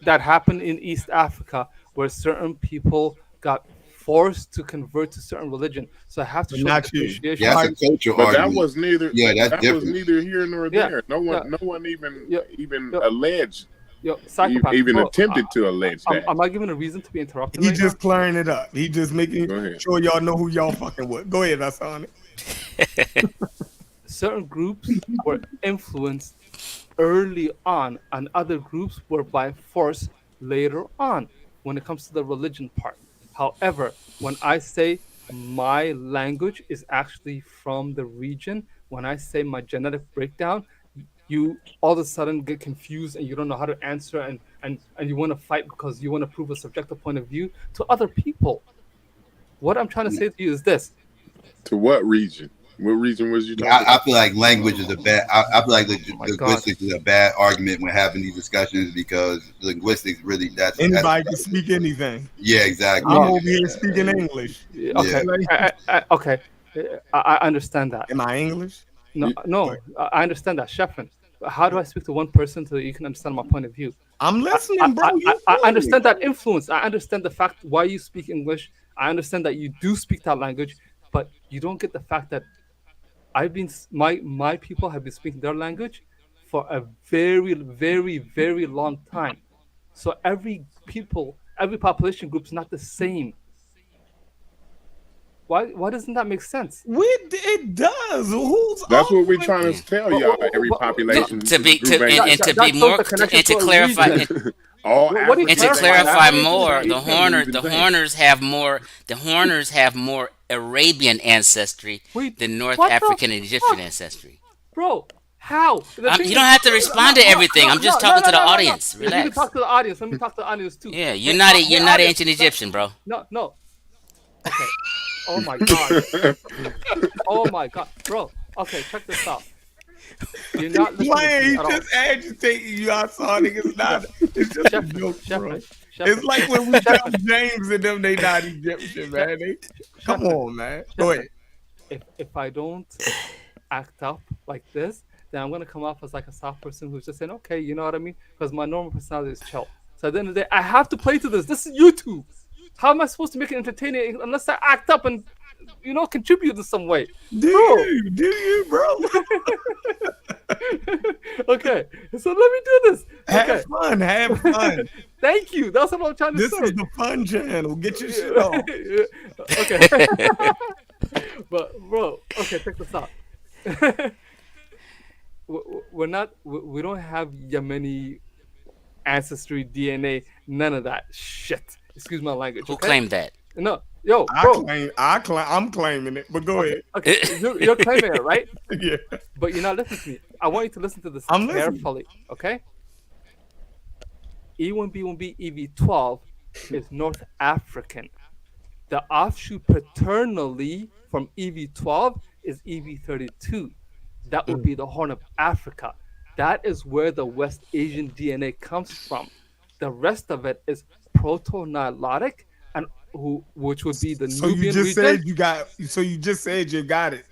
[SPEAKER 7] That happened in East Africa, where certain people got forced to convert to certain religion. So I have to show appreciation.
[SPEAKER 10] Yeah, that's a cultural
[SPEAKER 6] but
[SPEAKER 10] argument.
[SPEAKER 6] That was neither.
[SPEAKER 10] Yeah, that's
[SPEAKER 6] that
[SPEAKER 10] different.
[SPEAKER 6] was neither here nor there. No one even alleged. Even attempted to allege that.
[SPEAKER 7] Am I given a reason to be interrupted?
[SPEAKER 11] He just clearing it up. He just making sure y'all know who y'all fucking with. Go ahead, that's on it.
[SPEAKER 7] Certain groups were influenced early on, and other groups were by force later on when it comes to the religion part. However, when I say my language is actually from the region, when I say my genetic breakdown, you all of a sudden get confused and you don't know how to answer and you want to fight because you want to prove a subjective point of view to other people. What I'm trying to say to you is this.
[SPEAKER 6] To what region? What region was you talking about?
[SPEAKER 10] I feel like language is a bad. I feel like linguistics is a bad argument when having these discussions because linguistics really
[SPEAKER 11] anybody can speak anything.
[SPEAKER 10] Yeah, exactly.
[SPEAKER 11] I'm over here speaking English.
[SPEAKER 7] Okay, okay, I understand that.
[SPEAKER 11] Am I English?
[SPEAKER 7] No, I understand that, Sheffin. How do I speak to one person so you can understand my point of view?
[SPEAKER 11] I'm listening, bro.
[SPEAKER 7] I understand that influence. I understand the fact why you speak English. I understand that you do speak that language, but you don't get the fact that my people have been speaking their language for a very, very, very long time. So every population group is not the same. Why doesn't that make sense?
[SPEAKER 11] It does.
[SPEAKER 6] That's what we're trying to tell y'all. Every population
[SPEAKER 15] to clarify. And to clarify more, the Horners have more Arabian ancestry than North African and Egyptian ancestry.
[SPEAKER 7] Bro, how?
[SPEAKER 15] You don't have to respond to everything. I'm just talking to the audience. Relax.
[SPEAKER 7] You can talk to the audience. Let me talk to the audience too.
[SPEAKER 15] Yeah, you're not ancient Egyptian, bro.
[SPEAKER 7] No. Okay. Oh my god. Oh my god, bro. Okay, check this out. You're not listening.
[SPEAKER 11] He's just agitating you. I saw niggas not. It's just a joke, bro. It's like when we tell James and them they not Egyptian, man. Come on, man. Go ahead.
[SPEAKER 7] If I don't act up like this, then I'm gonna come off as like a soft person who's just saying, okay, you know what I mean? Because my normal personality is chill. So at the end of the day, I have to play to this. This is YouTube. How am I supposed to make it entertaining unless I act up and contribute in some way.
[SPEAKER 11] Do you, bro?
[SPEAKER 7] Okay, so let me do this.
[SPEAKER 11] Have fun.
[SPEAKER 7] Thank you. That's what I'm trying to say.
[SPEAKER 11] This is the fun channel. Get your shit off.
[SPEAKER 7] Okay. But bro, okay, check this out. We don't have Yemeni ancestry DNA, none of that shit. Excuse my language.
[SPEAKER 15] Who claimed that?
[SPEAKER 7] No, yo, bro.
[SPEAKER 11] I'm claiming it, but go ahead.
[SPEAKER 7] Okay, you're claiming it, right?
[SPEAKER 11] Yeah.
[SPEAKER 7] But you're not listening to me. I want you to listen to this
[SPEAKER 11] I'm
[SPEAKER 7] carefully, okay? E1B1B EV12 is North African. The offshoot paternally from EV12 is EV32. That would be the Horn of Africa. That is where the West Asian DNA comes from. The rest of it is Proto-Nilotic, which would be the Nubian region.
[SPEAKER 11] You just said you got it.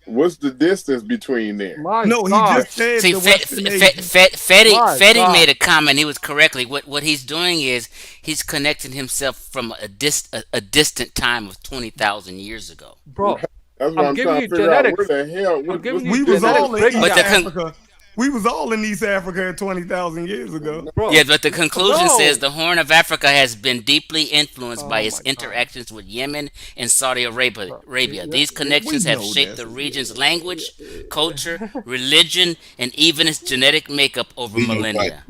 [SPEAKER 6] What's the distance between there?
[SPEAKER 11] He just said
[SPEAKER 15] See, Fetty made a comment. He was correctly. What he's doing is he's connecting himself from a distant time of 20,000 years ago.
[SPEAKER 7] Bro,
[SPEAKER 6] that's what I'm trying to figure out. Where the hell?
[SPEAKER 11] We was all in East Africa. We was all in East Africa 20,000 years ago.
[SPEAKER 15] Bro. Yeah, but the conclusion says the Horn of Africa has been deeply influenced by its interactions with Yemen and Saudi Arabia. These connections have shaped the region's language, culture, religion, and even its genetic makeup over millennia.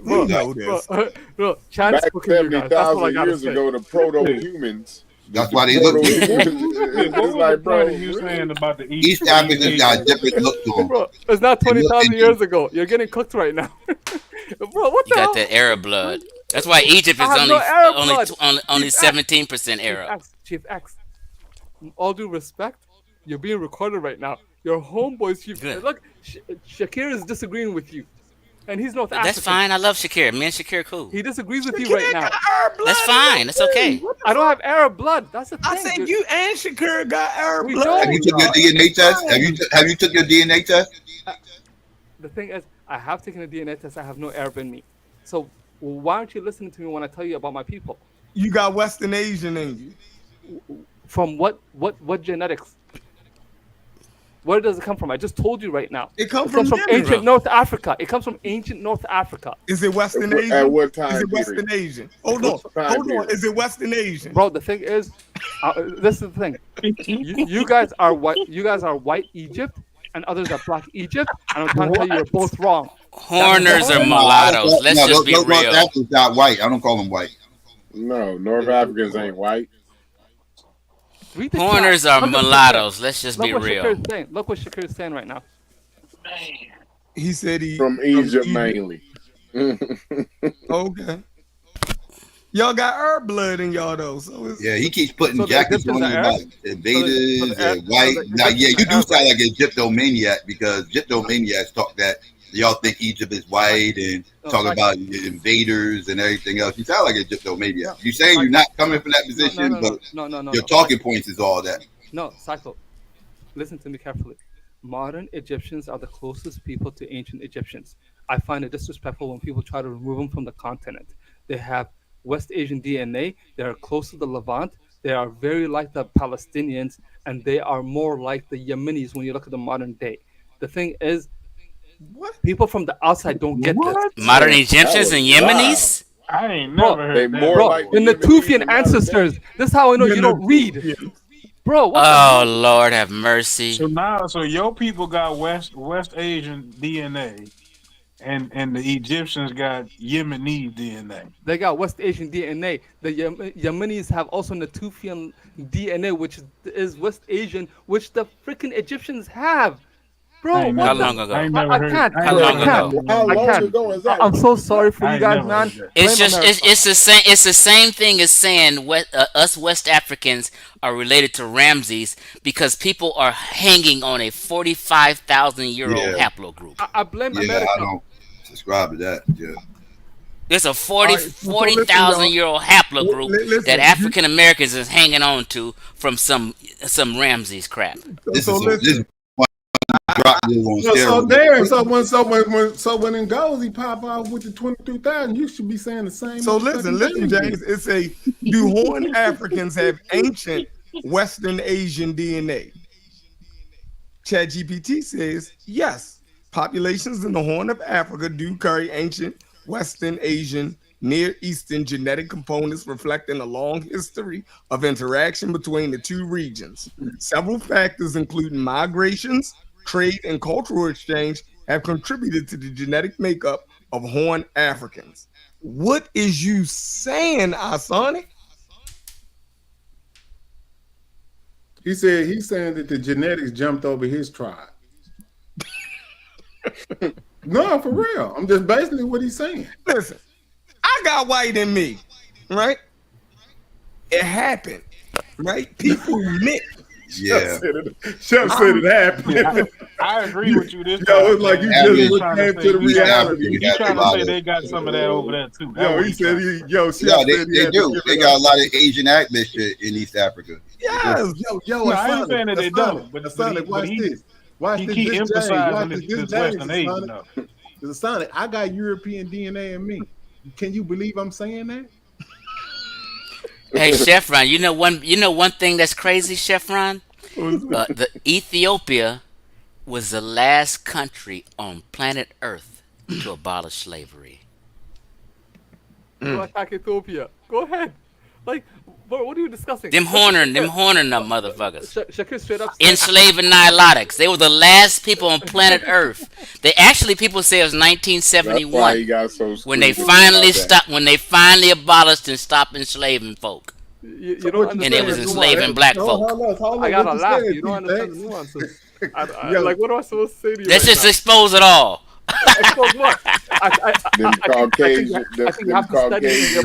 [SPEAKER 7] Bro, Chad's
[SPEAKER 6] back 70,000 years ago, the proto-humans.
[SPEAKER 10] That's why they look different.
[SPEAKER 6] It's like, bro,
[SPEAKER 14] you saying about the
[SPEAKER 10] East Africans got a different look to them.
[SPEAKER 7] Bro, it's not 20,000 years ago. You're getting cooked right now. Bro, what the hell?
[SPEAKER 15] You got that Arab blood. That's why Egypt is only 17% Arab.
[SPEAKER 7] Chief X, all due respect, you're being recorded right now. Your homeboys, Chief. Look, Shakir is disagreeing with you. And he's North African.
[SPEAKER 15] That's fine. I love Shakir. Me and Shakir cool.
[SPEAKER 7] He disagrees with you right now.
[SPEAKER 15] That's fine. That's okay.
[SPEAKER 7] I don't have Arab blood. That's the thing.
[SPEAKER 11] I said you and Shakir got Arab blood.
[SPEAKER 10] Have you took your DNA test? Have you took your DNA test?
[SPEAKER 7] The thing is, I have taken a DNA test. I have no Arab in me. So why aren't you listening to me when I tell you about my people?
[SPEAKER 11] You got Western Asian in you.
[SPEAKER 7] From what genetics? Where does it come from? I just told you right now.
[SPEAKER 11] It comes from
[SPEAKER 7] ancient North Africa. It comes from ancient North Africa.
[SPEAKER 11] Is it Western Asian?
[SPEAKER 6] At what time?
[SPEAKER 11] Is it Western Asian? Hold on. Is it Western Asian?
[SPEAKER 7] Bro, the thing is, this is the thing. You guys are white. You guys are white Egypt, and others are black Egypt. And I'm trying to tell you, you're both wrong.
[SPEAKER 15] Horners are mulattoes. Let's just be real.
[SPEAKER 10] North Africans not white. I don't call them white.
[SPEAKER 6] No, North Africans ain't white.
[SPEAKER 15] Horners are mulattoes. Let's just be real.
[SPEAKER 7] Look what Shakir is saying right now.
[SPEAKER 11] He said he
[SPEAKER 6] from Egypt mainly.
[SPEAKER 11] Okay. Y'all got Arab blood in y'all though. So
[SPEAKER 10] yeah, he keeps putting jackets on you about invaders and white. Now, yeah, you do sound like a Egyptomaniac because Egyptomaniacs talk that y'all think Egypt is white and talk about invaders and everything else. You sound like a Egyptomaniac. You're saying you're not coming from that position, but your talking points is all that.
[SPEAKER 7] No, Psycho, listen to me carefully. Modern Egyptians are the closest people to ancient Egyptians. I find it disrespectful when people try to remove them from the continent. They have West Asian DNA. They are close to the Levant. They are very like the Palestinians, and they are more like the Yemenis when you look at the modern day. The thing is, people from the outside don't get this.
[SPEAKER 15] Modern Egyptians and Yemenis?
[SPEAKER 14] I ain't never heard that.
[SPEAKER 7] Bro, like the Natufian ancestors. This is how I know you don't read. Bro, what
[SPEAKER 15] Lord have mercy.
[SPEAKER 14] So your people got West Asian DNA. And the Egyptians got Yemeni DNA.
[SPEAKER 7] They got West Asian DNA. The Yemenis have also Natufian DNA, which is West Asian, which the freaking Egyptians have. Bro,
[SPEAKER 15] how long ago?
[SPEAKER 7] I can't. How long ago is that? I'm so sorry for you guys, man.
[SPEAKER 15] It's the same thing as saying us West Africans are related to Ramses because people are hanging on a 45,000-year-old haplogroup.
[SPEAKER 7] I blame America.
[SPEAKER 10] I don't subscribe to that. Yeah.
[SPEAKER 15] There's a 40,000-year-old haplogroup that African Americans is hanging on to from some Ramses crap.
[SPEAKER 12] So when it goes, he pop off with the 23,000. You should be saying the same.
[SPEAKER 11] So listen, James. It's do Horn Africans have ancient Western Asian DNA? ChatGPT says yes. Populations in the Horn of Africa do carry ancient Western Asian, Near Eastern genetic components reflecting a long history of interaction between the two regions. Several factors, including migrations, trade, and cultural exchange, have contributed to the genetic makeup of Horn Africans. What is you saying, Asani?
[SPEAKER 12] He's saying that the genetics jumped over his tribe. No, for real. I'm just basically what he's saying.
[SPEAKER 11] Listen, I got white in me, right? It happened, right? People mix.
[SPEAKER 10] Yeah.
[SPEAKER 12] Chef said it happened.
[SPEAKER 14] Yeah, I agree with you this
[SPEAKER 12] Yo,
[SPEAKER 14] time.
[SPEAKER 12] it's like you
[SPEAKER 14] man.
[SPEAKER 12] just came to the reality.
[SPEAKER 14] He's trying to say they got some of that over there too.
[SPEAKER 12] Yo, he said
[SPEAKER 10] they do. They got a lot of Asian admixture in East Africa.
[SPEAKER 11] Yes.
[SPEAKER 12] Yo,
[SPEAKER 14] I ain't saying that they don't, but
[SPEAKER 12] watch this. Watch
[SPEAKER 14] he
[SPEAKER 12] this.
[SPEAKER 14] keep
[SPEAKER 12] This
[SPEAKER 14] emphasizing
[SPEAKER 12] James.
[SPEAKER 14] this Western Asian though.
[SPEAKER 12] Sonic, I got European DNA in me. Can you believe I'm saying that?
[SPEAKER 15] Hey, Chef Ron, you know one thing that's crazy, Chef Ron? The Ethiopia was the last country on planet Earth to abolish slavery.
[SPEAKER 7] Go attack Ethiopia. Go ahead. Like, what are you discussing?
[SPEAKER 15] Them horning motherfuckers.
[SPEAKER 7] Shakir straight up.
[SPEAKER 15] Enslaving Nilotics. They were the last people on planet Earth. People say it was 1971
[SPEAKER 6] That's why he got so
[SPEAKER 15] when they
[SPEAKER 6] stupid
[SPEAKER 15] finally
[SPEAKER 6] about that.
[SPEAKER 15] stopped. When they finally abolished and stopped enslaving folk.
[SPEAKER 7] You don't understand.
[SPEAKER 15] And it was enslaving black folk.
[SPEAKER 7] I gotta laugh. You don't understand the nuances. Like, what am I supposed to say to you?
[SPEAKER 15] Let's just expose it all.
[SPEAKER 7] Expose what?
[SPEAKER 6] Them Caucasian,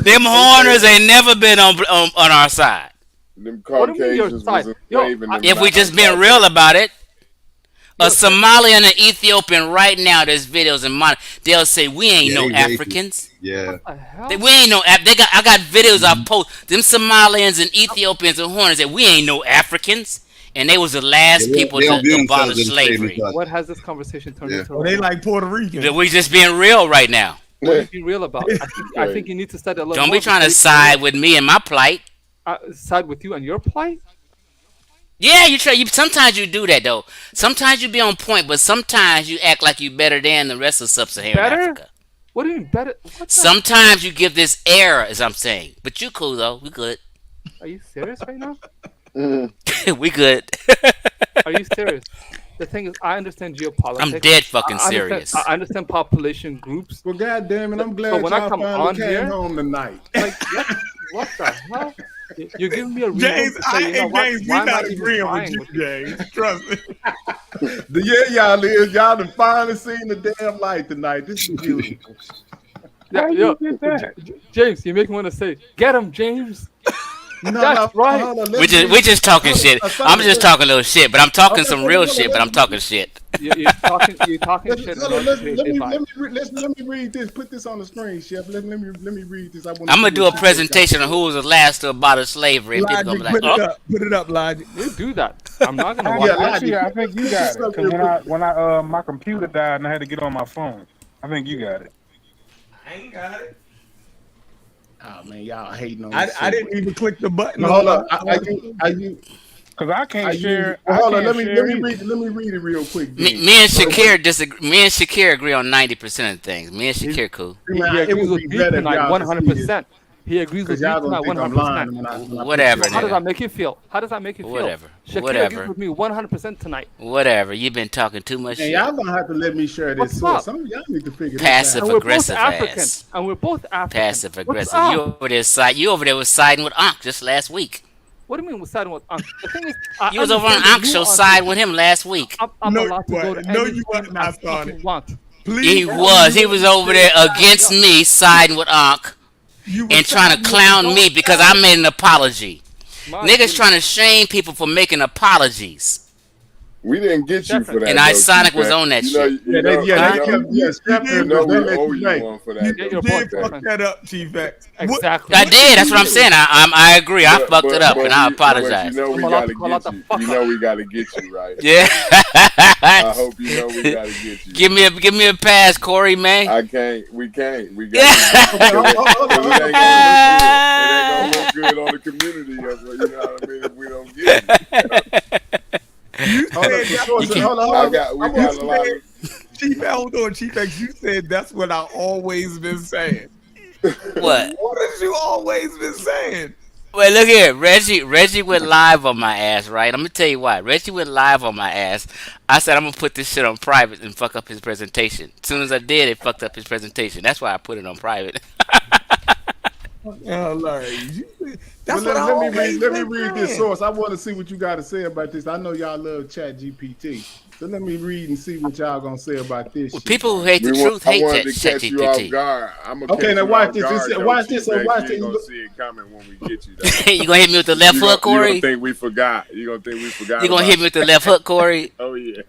[SPEAKER 15] Them horners ain't never been on our side.
[SPEAKER 6] Them
[SPEAKER 7] What do you mean your
[SPEAKER 6] Caucasians
[SPEAKER 7] side?
[SPEAKER 6] was
[SPEAKER 7] Yo,
[SPEAKER 6] enslaving them
[SPEAKER 15] If we
[SPEAKER 6] black
[SPEAKER 15] just been
[SPEAKER 6] folks.
[SPEAKER 15] real about it, a Somalian and an Ethiopian right now, there's videos in mine. They'll say we ain't no
[SPEAKER 10] they racist.
[SPEAKER 15] Africans.
[SPEAKER 10] Yeah.
[SPEAKER 15] We ain't no. I got videos I post. Them Somalians and Ethiopians and horners say we ain't no Africans, and they was the last people
[SPEAKER 10] they don't
[SPEAKER 15] to
[SPEAKER 10] view
[SPEAKER 15] abolish
[SPEAKER 10] themselves as
[SPEAKER 15] slavery.
[SPEAKER 10] slaves.
[SPEAKER 7] What has this conversation turned into?
[SPEAKER 11] Well, they like Puerto Rican.
[SPEAKER 15] We just being real right now.
[SPEAKER 7] What are you being real about? I think you need to study a little
[SPEAKER 15] Don't
[SPEAKER 7] more.
[SPEAKER 15] be trying to side with me and my plight.
[SPEAKER 7] Side with you and your plight?
[SPEAKER 15] Yeah, you try. Sometimes you do that though. Sometimes you be on point, but sometimes you act like you better than the rest of sub-Saharan Africa.
[SPEAKER 7] What do you mean better?
[SPEAKER 15] Sometimes you give this air, as I'm saying. But you cool though. We good.
[SPEAKER 7] Are you serious right now?
[SPEAKER 15] We good.
[SPEAKER 7] Are you serious? The thing is, I understand geopolitics.
[SPEAKER 15] I'm dead fucking serious.
[SPEAKER 7] I understand population groups.
[SPEAKER 12] Well, goddamn it, I'm glad
[SPEAKER 7] So when
[SPEAKER 12] y'all
[SPEAKER 7] I come
[SPEAKER 12] finally
[SPEAKER 7] on
[SPEAKER 12] came
[SPEAKER 7] here,
[SPEAKER 12] home tonight.
[SPEAKER 7] like, what the hell? You're giving me a reason
[SPEAKER 11] James,
[SPEAKER 7] to say, you know what?
[SPEAKER 11] James, we
[SPEAKER 7] Why am I
[SPEAKER 11] not
[SPEAKER 7] even
[SPEAKER 11] agreeing
[SPEAKER 7] trying
[SPEAKER 11] with you, James. Trust me.
[SPEAKER 12] Y'all is. Y'all done finally seen the damn light tonight. This is beautiful.
[SPEAKER 7] Yeah, James, you make me want to say, get him, James. That's right.
[SPEAKER 15] We just talking shit. I'm just talking a little shit, but I'm talking some real shit. But I'm talking shit.
[SPEAKER 7] You're talking shit.
[SPEAKER 12] Let me read this. Put this on the screen, Chef. Let me read this.
[SPEAKER 15] I'm gonna do a presentation on who was the last to abolish slavery, and people
[SPEAKER 11] Logic,
[SPEAKER 15] gonna be like,
[SPEAKER 11] put it up, Logic.
[SPEAKER 7] You do that. I'm not gonna watch.
[SPEAKER 14] Actually, I think you got it. Because when I my computer died and I had to get on my phone, I think you got it.
[SPEAKER 11] I ain't got it.
[SPEAKER 12] Oh man, y'all hating on.
[SPEAKER 11] I didn't even click the button.
[SPEAKER 12] Hold on.
[SPEAKER 14] Because I can't share.
[SPEAKER 12] Hold on. Let me read it real quick.
[SPEAKER 15] me and Shakir disagree. Me and Shakir agree on 90% of things. Me and Shakir cool.
[SPEAKER 7] He agrees with me tonight 100%. He agrees with me tonight 100%.
[SPEAKER 15] Whatever.
[SPEAKER 7] How does that make you feel?
[SPEAKER 15] Whatever.
[SPEAKER 7] Shakir agrees with me 100% tonight.
[SPEAKER 15] Whatever. You've been talking too much
[SPEAKER 12] And
[SPEAKER 15] shit.
[SPEAKER 12] y'all gonna have to let me share this. Some of y'all need to figure
[SPEAKER 15] Passive
[SPEAKER 12] this out.
[SPEAKER 15] aggressive ass.
[SPEAKER 7] And we're both African.
[SPEAKER 15] Passive aggressive. You over there was siding with Ankh just last week.
[SPEAKER 7] What do you mean we're siding with Ankh? The thing is,
[SPEAKER 15] You was over on Ankh show siding with him last week.
[SPEAKER 7] I'm allowed to go to
[SPEAKER 11] No,
[SPEAKER 7] any
[SPEAKER 11] you wasn't. I started.
[SPEAKER 7] you want.
[SPEAKER 15] He was over there against me siding with Ankh and trying to clown me because I made an apology. Niggas trying to shame people for making apologies.
[SPEAKER 6] We didn't get you for that.
[SPEAKER 15] And
[SPEAKER 6] though,
[SPEAKER 15] Isonic was
[SPEAKER 6] T-Pack.
[SPEAKER 15] on that
[SPEAKER 6] You know,
[SPEAKER 15] shit.
[SPEAKER 6] you know,
[SPEAKER 11] you
[SPEAKER 6] know we owe you one for that.
[SPEAKER 11] You
[SPEAKER 6] though,
[SPEAKER 11] did
[SPEAKER 6] T-Pack.
[SPEAKER 11] fuck that up, T-Pack.
[SPEAKER 7] Exactly.
[SPEAKER 15] I did. That's what I'm saying. I agree. I fucked it up, and I
[SPEAKER 6] But
[SPEAKER 15] apologize.
[SPEAKER 6] you know we gotta get you. You know we gotta get you, right?
[SPEAKER 15] Yeah.
[SPEAKER 6] I hope you know we gotta get you.
[SPEAKER 15] Give me a pass, Corey, man.
[SPEAKER 6] I can't. We can't. We got. It ain't gonna look good on the community. You know what I mean? If we don't get it.
[SPEAKER 11] Hold on, Chief. You said that's what I always been saying.
[SPEAKER 15] What?
[SPEAKER 11] What have you always been saying?
[SPEAKER 15] Wait, look here. Reggie went live on my ass, right? I'm gonna tell you why. Reggie went live on my ass. I said I'm gonna put this shit on private and fuck up his presentation. As soon as I did, it fucked up his presentation. That's why I put it on private.
[SPEAKER 12] That's what let me read this source. I want to see what you got to say about this. I know y'all love Chat GPT, so let me read and see what y'all gonna say about this.
[SPEAKER 15] Well, people who hate the truth hate Chat GPT.
[SPEAKER 12] Okay, now watch this. Watch this. So watch this.
[SPEAKER 6] You gonna see it coming when we get you.
[SPEAKER 15] You gonna hit me with the left hook, Corey?
[SPEAKER 6] You gonna think we forgot? You gonna think we forgot?
[SPEAKER 15] You gonna hit me with the left hook, Corey?
[SPEAKER 6] Oh yeah.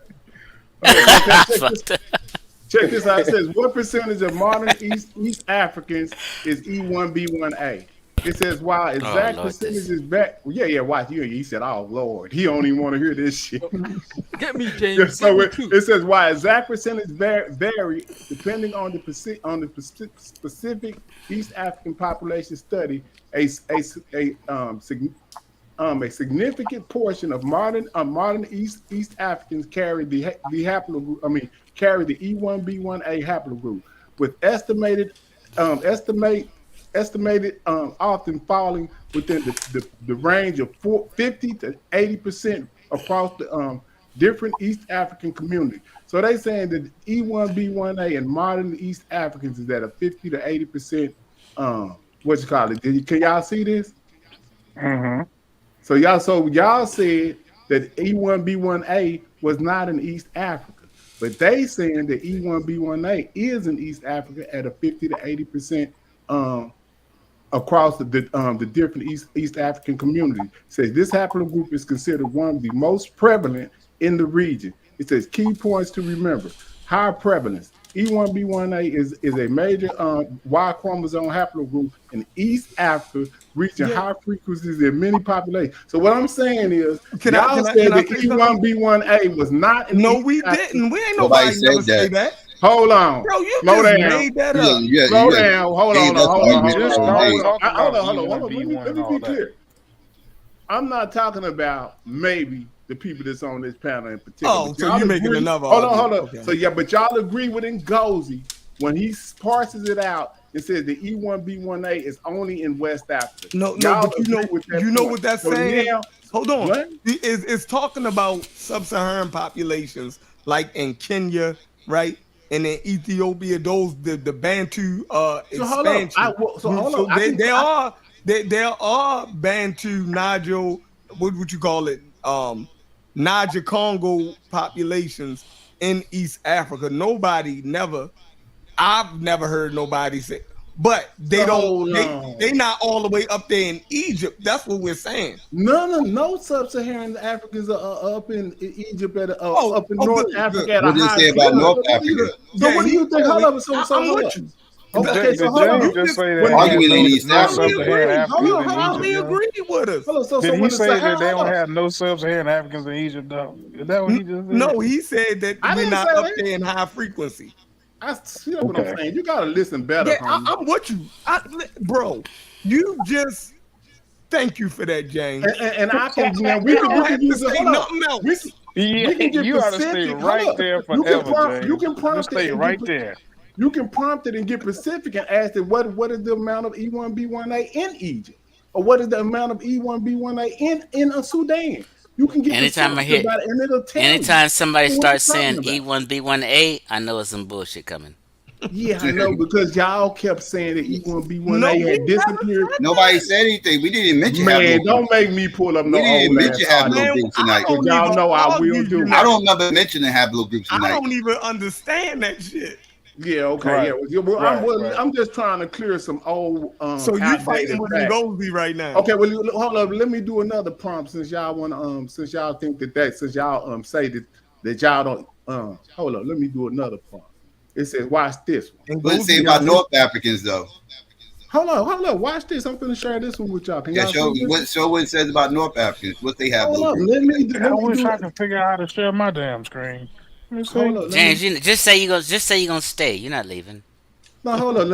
[SPEAKER 12] Check this out. It says, what percentage of modern East Africans is E1B1A? It says, while exact percentage is back. Yeah, watch. He said, oh, Lord. He don't even want to hear this shit.
[SPEAKER 16] Get me, James.
[SPEAKER 12] So it says, while exact percentage vary depending on the specific East African population study, a significant portion of modern East Africans carry the haplogroup. Carry the E1B1A haplogroup, with estimated often falling within the range of 50 to 80% across the different East African communities. So they saying that E1B1A in modern East Africans is at a 50 to 80%. Can y'all see this?
[SPEAKER 14] Mm-hmm.
[SPEAKER 12] So y'all said that E1B1A was not in East Africa. But they saying that E1B1A is in East Africa at a 50 to 80% across the different East African communities. It says this haplogroup is considered one of the most prevalent in the region. It says key points to remember: high prevalence. E1B1A is a major Y chromosome haplogroup in East Africa, reaching high frequencies in many populations. So what I'm saying is, y'all said that E1B1A was not in East
[SPEAKER 11] we
[SPEAKER 12] Africa.
[SPEAKER 11] didn't. We ain't nobody never say that.
[SPEAKER 12] Hold on.
[SPEAKER 11] Bro, you
[SPEAKER 12] Slow
[SPEAKER 11] just
[SPEAKER 12] down.
[SPEAKER 11] made that up.
[SPEAKER 12] Slow down. Hold on.
[SPEAKER 14] Let
[SPEAKER 12] me be clear. I'm not talking about maybe the people that's on this panel in particular.
[SPEAKER 11] Oh, so you're making another
[SPEAKER 12] Hold on.
[SPEAKER 11] Okay.
[SPEAKER 12] So but y'all agree with Ngozi when he parses it out. It says the E1B1A is only in West Africa.
[SPEAKER 11] No, but you know what that's saying?
[SPEAKER 12] Now,
[SPEAKER 11] hold on.
[SPEAKER 12] What?
[SPEAKER 11] It's talking about sub-Saharan populations like in Kenya, right? And in Ethiopia, the Bantu expansion. There are Bantu, Niger, what would you call it? Niger Congo populations in East Africa. I've never heard nobody say, but they not all the way up there in Egypt. That's what we're saying.
[SPEAKER 12] No sub-Saharan Africans are up in Egypt up in North Africa at a high.
[SPEAKER 10] What did you say about North Africa?
[SPEAKER 12] So what do you think? Hold up.
[SPEAKER 11] I'm with you.
[SPEAKER 12] Okay, so hold on.
[SPEAKER 14] Just say that
[SPEAKER 11] He agreed with us.
[SPEAKER 14] Did he say that they don't have no sub-Saharan Africans in Egypt, though? Is that what he just said?
[SPEAKER 11] No, he said that we're not up there in high frequency.
[SPEAKER 12] I see what I'm saying. You gotta listen better.
[SPEAKER 11] Yeah, I'm with you, bro. You just thank you for that, James.
[SPEAKER 12] And I can we can use nothing else. We can get
[SPEAKER 14] you ought to stay right there forever.
[SPEAKER 12] You can prompt
[SPEAKER 14] stay right there.
[SPEAKER 12] You can prompt it and get specific and ask it what is the amount of E1B1A in Egypt, or what is the amount of E1B1A in Sudan. You can get
[SPEAKER 15] anytime I hear
[SPEAKER 12] about it, and it'll tell
[SPEAKER 15] anytime somebody
[SPEAKER 12] you
[SPEAKER 15] starts saying E1B1A, I know it's some bullshit coming.
[SPEAKER 12] Yeah, I know, because y'all kept saying that E1B1A had disappeared.
[SPEAKER 10] Nobody said anything. We didn't mention.
[SPEAKER 12] Man, don't make me pull up no.
[SPEAKER 10] We didn't mention haplogroups tonight.
[SPEAKER 12] Y'all know I will do.
[SPEAKER 10] I don't remember mentioning haplogroups tonight.
[SPEAKER 11] I don't even understand that shit.
[SPEAKER 12] Yeah, okay,
[SPEAKER 14] Right.
[SPEAKER 12] yeah. Well,
[SPEAKER 14] Right.
[SPEAKER 12] I'm just trying to clear some old
[SPEAKER 11] So you
[SPEAKER 12] outdated
[SPEAKER 11] fighting with
[SPEAKER 12] facts.
[SPEAKER 11] Ngozi right now?
[SPEAKER 12] Okay, well, hold up. Let me do another prompt since y'all want to since y'all think that since y'all say that y'all don't hold up. Let me do another prompt. It says, watch this one.
[SPEAKER 10] What does it say about North Africans though?
[SPEAKER 12] Hold up. Watch this. I'm gonna share this one with y'all. Can
[SPEAKER 10] Yeah,
[SPEAKER 12] y'all
[SPEAKER 10] show what it says about North Africans. What they have.
[SPEAKER 12] Hold up.
[SPEAKER 14] I wish I could figure out how to share my damn screen. Let me see.
[SPEAKER 12] Hold up,
[SPEAKER 15] James, you just say you're gonna stay. You're not leaving.
[SPEAKER 12] No, hold on.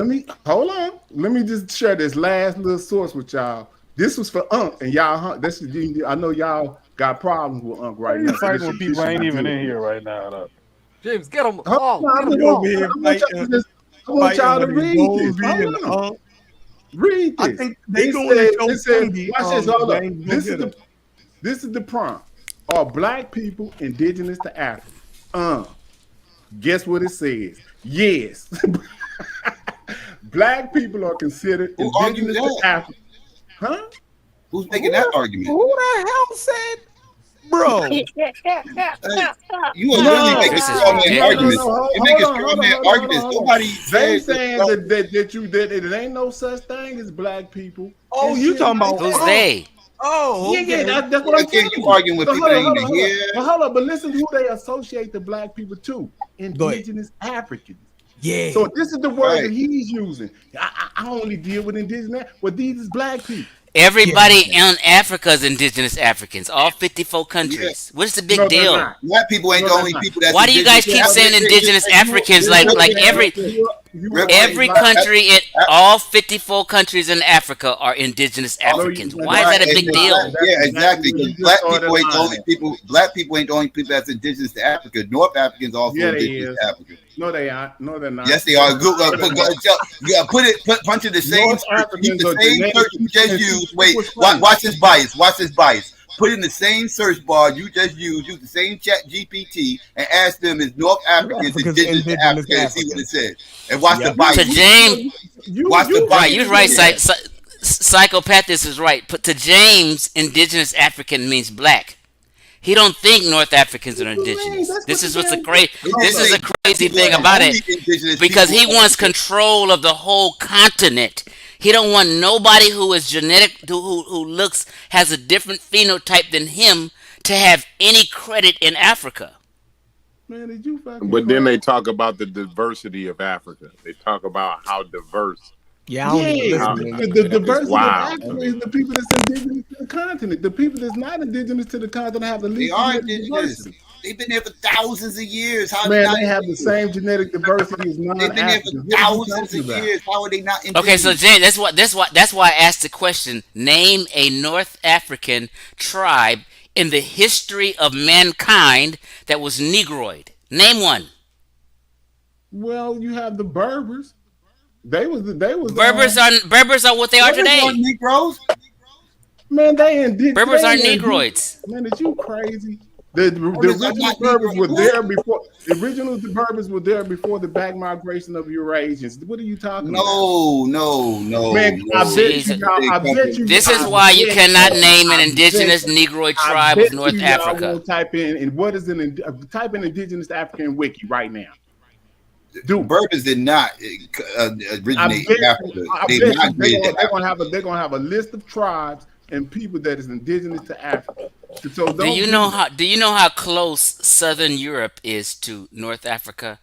[SPEAKER 12] Let me just share this last little source with y'all. This was for Unc and y'all. I know y'all got problems with Unc right now.
[SPEAKER 14] Fighting with people ain't even in here right now. Though.
[SPEAKER 16] James, get him.
[SPEAKER 12] I want y'all to read this. Read this.
[SPEAKER 11] I think they
[SPEAKER 12] Watch this. Hold up. This is the prompt. Are black people indigenous to Africa? Guess what it says? Yes. Black people are considered indigenous to Africa. Huh?
[SPEAKER 10] Who's making that argument?
[SPEAKER 11] Who the hell said, bro?
[SPEAKER 10] You are really making straw man arguments. You're making straw man arguments. Nobody
[SPEAKER 12] they saying that it ain't no such thing as black people.
[SPEAKER 11] Oh, you talking about
[SPEAKER 15] who's they?
[SPEAKER 11] Oh, okay.
[SPEAKER 12] Yeah, that's what I'm saying.
[SPEAKER 10] You arguing with people that ain't even here.
[SPEAKER 12] But listen to who they associate the black people to: indigenous Africans.
[SPEAKER 11] Yeah.
[SPEAKER 12] So this is the word that he's using. I only deal with indigenous, but these is black people.
[SPEAKER 15] Everybody in Africa is indigenous Africans. All 54 countries. What's the big deal?
[SPEAKER 10] Black people ain't the only people that's.
[SPEAKER 15] Why do you guys keep saying indigenous Africans? Like every country in all 54 countries in Africa are indigenous Africans. Why is that a big deal?
[SPEAKER 10] Yeah, exactly. Black people ain't the only people. Black people ain't the only people that's indigenous to Africa. North Africans also indigenous to Africa.
[SPEAKER 12] No, they aren't. No, they're not.
[SPEAKER 10] Yes, they are. Punch in the same. Keep the same search you just used. Wait, watch this bias. Watch this bias. Put in the same search bar you just used. Use the same chat GPT and ask them is North Africans indigenous to Africa and see what it says. And watch the bias.
[SPEAKER 15] To James,
[SPEAKER 10] watch the bias.
[SPEAKER 15] You're right. Psychopathist is right. But to James, indigenous African means black. He don't think North Africans are indigenous. This is a crazy thing about it, because he wants control of the whole continent. He don't want nobody who is genetic, who has a different phenotype than him, to have any credit in Africa.
[SPEAKER 12] Man, did you fucking?
[SPEAKER 13] But then they talk about the diversity of Africa. They talk about how diverse.
[SPEAKER 11] Yeah,
[SPEAKER 12] the diversity of Africa is the people that's indigenous to the continent. The people that's not indigenous to the continent have the least.
[SPEAKER 10] They are indigenous. They've been there for thousands of years. How
[SPEAKER 12] they have the same genetic diversity as non-Africans.
[SPEAKER 10] They've been there for thousands of years. How are they not indigenous?
[SPEAKER 15] Okay, so James, that's why I asked the question. Name a North African tribe in the history of mankind that was Negroid. Name one.
[SPEAKER 12] Well, you have the Berbers.
[SPEAKER 15] Berbers are what they are today.
[SPEAKER 10] Negroes?
[SPEAKER 12] Man,
[SPEAKER 15] Berbers are Negroids.
[SPEAKER 12] Man, are you crazy? The original Berbers were there before. The original Berbers were there before the back migration of Eurasians. What are you talking about?
[SPEAKER 10] No.
[SPEAKER 12] Man, I bet you.
[SPEAKER 15] This is why you cannot name an indigenous Negroid tribe of North Africa.
[SPEAKER 12] Type in what is type in indigenous African wiki right now.
[SPEAKER 10] Berbers did not originate in Africa.
[SPEAKER 12] They're gonna have a list of tribes and people that is indigenous to Africa. So
[SPEAKER 15] do you know how close Southern Europe is to North Africa?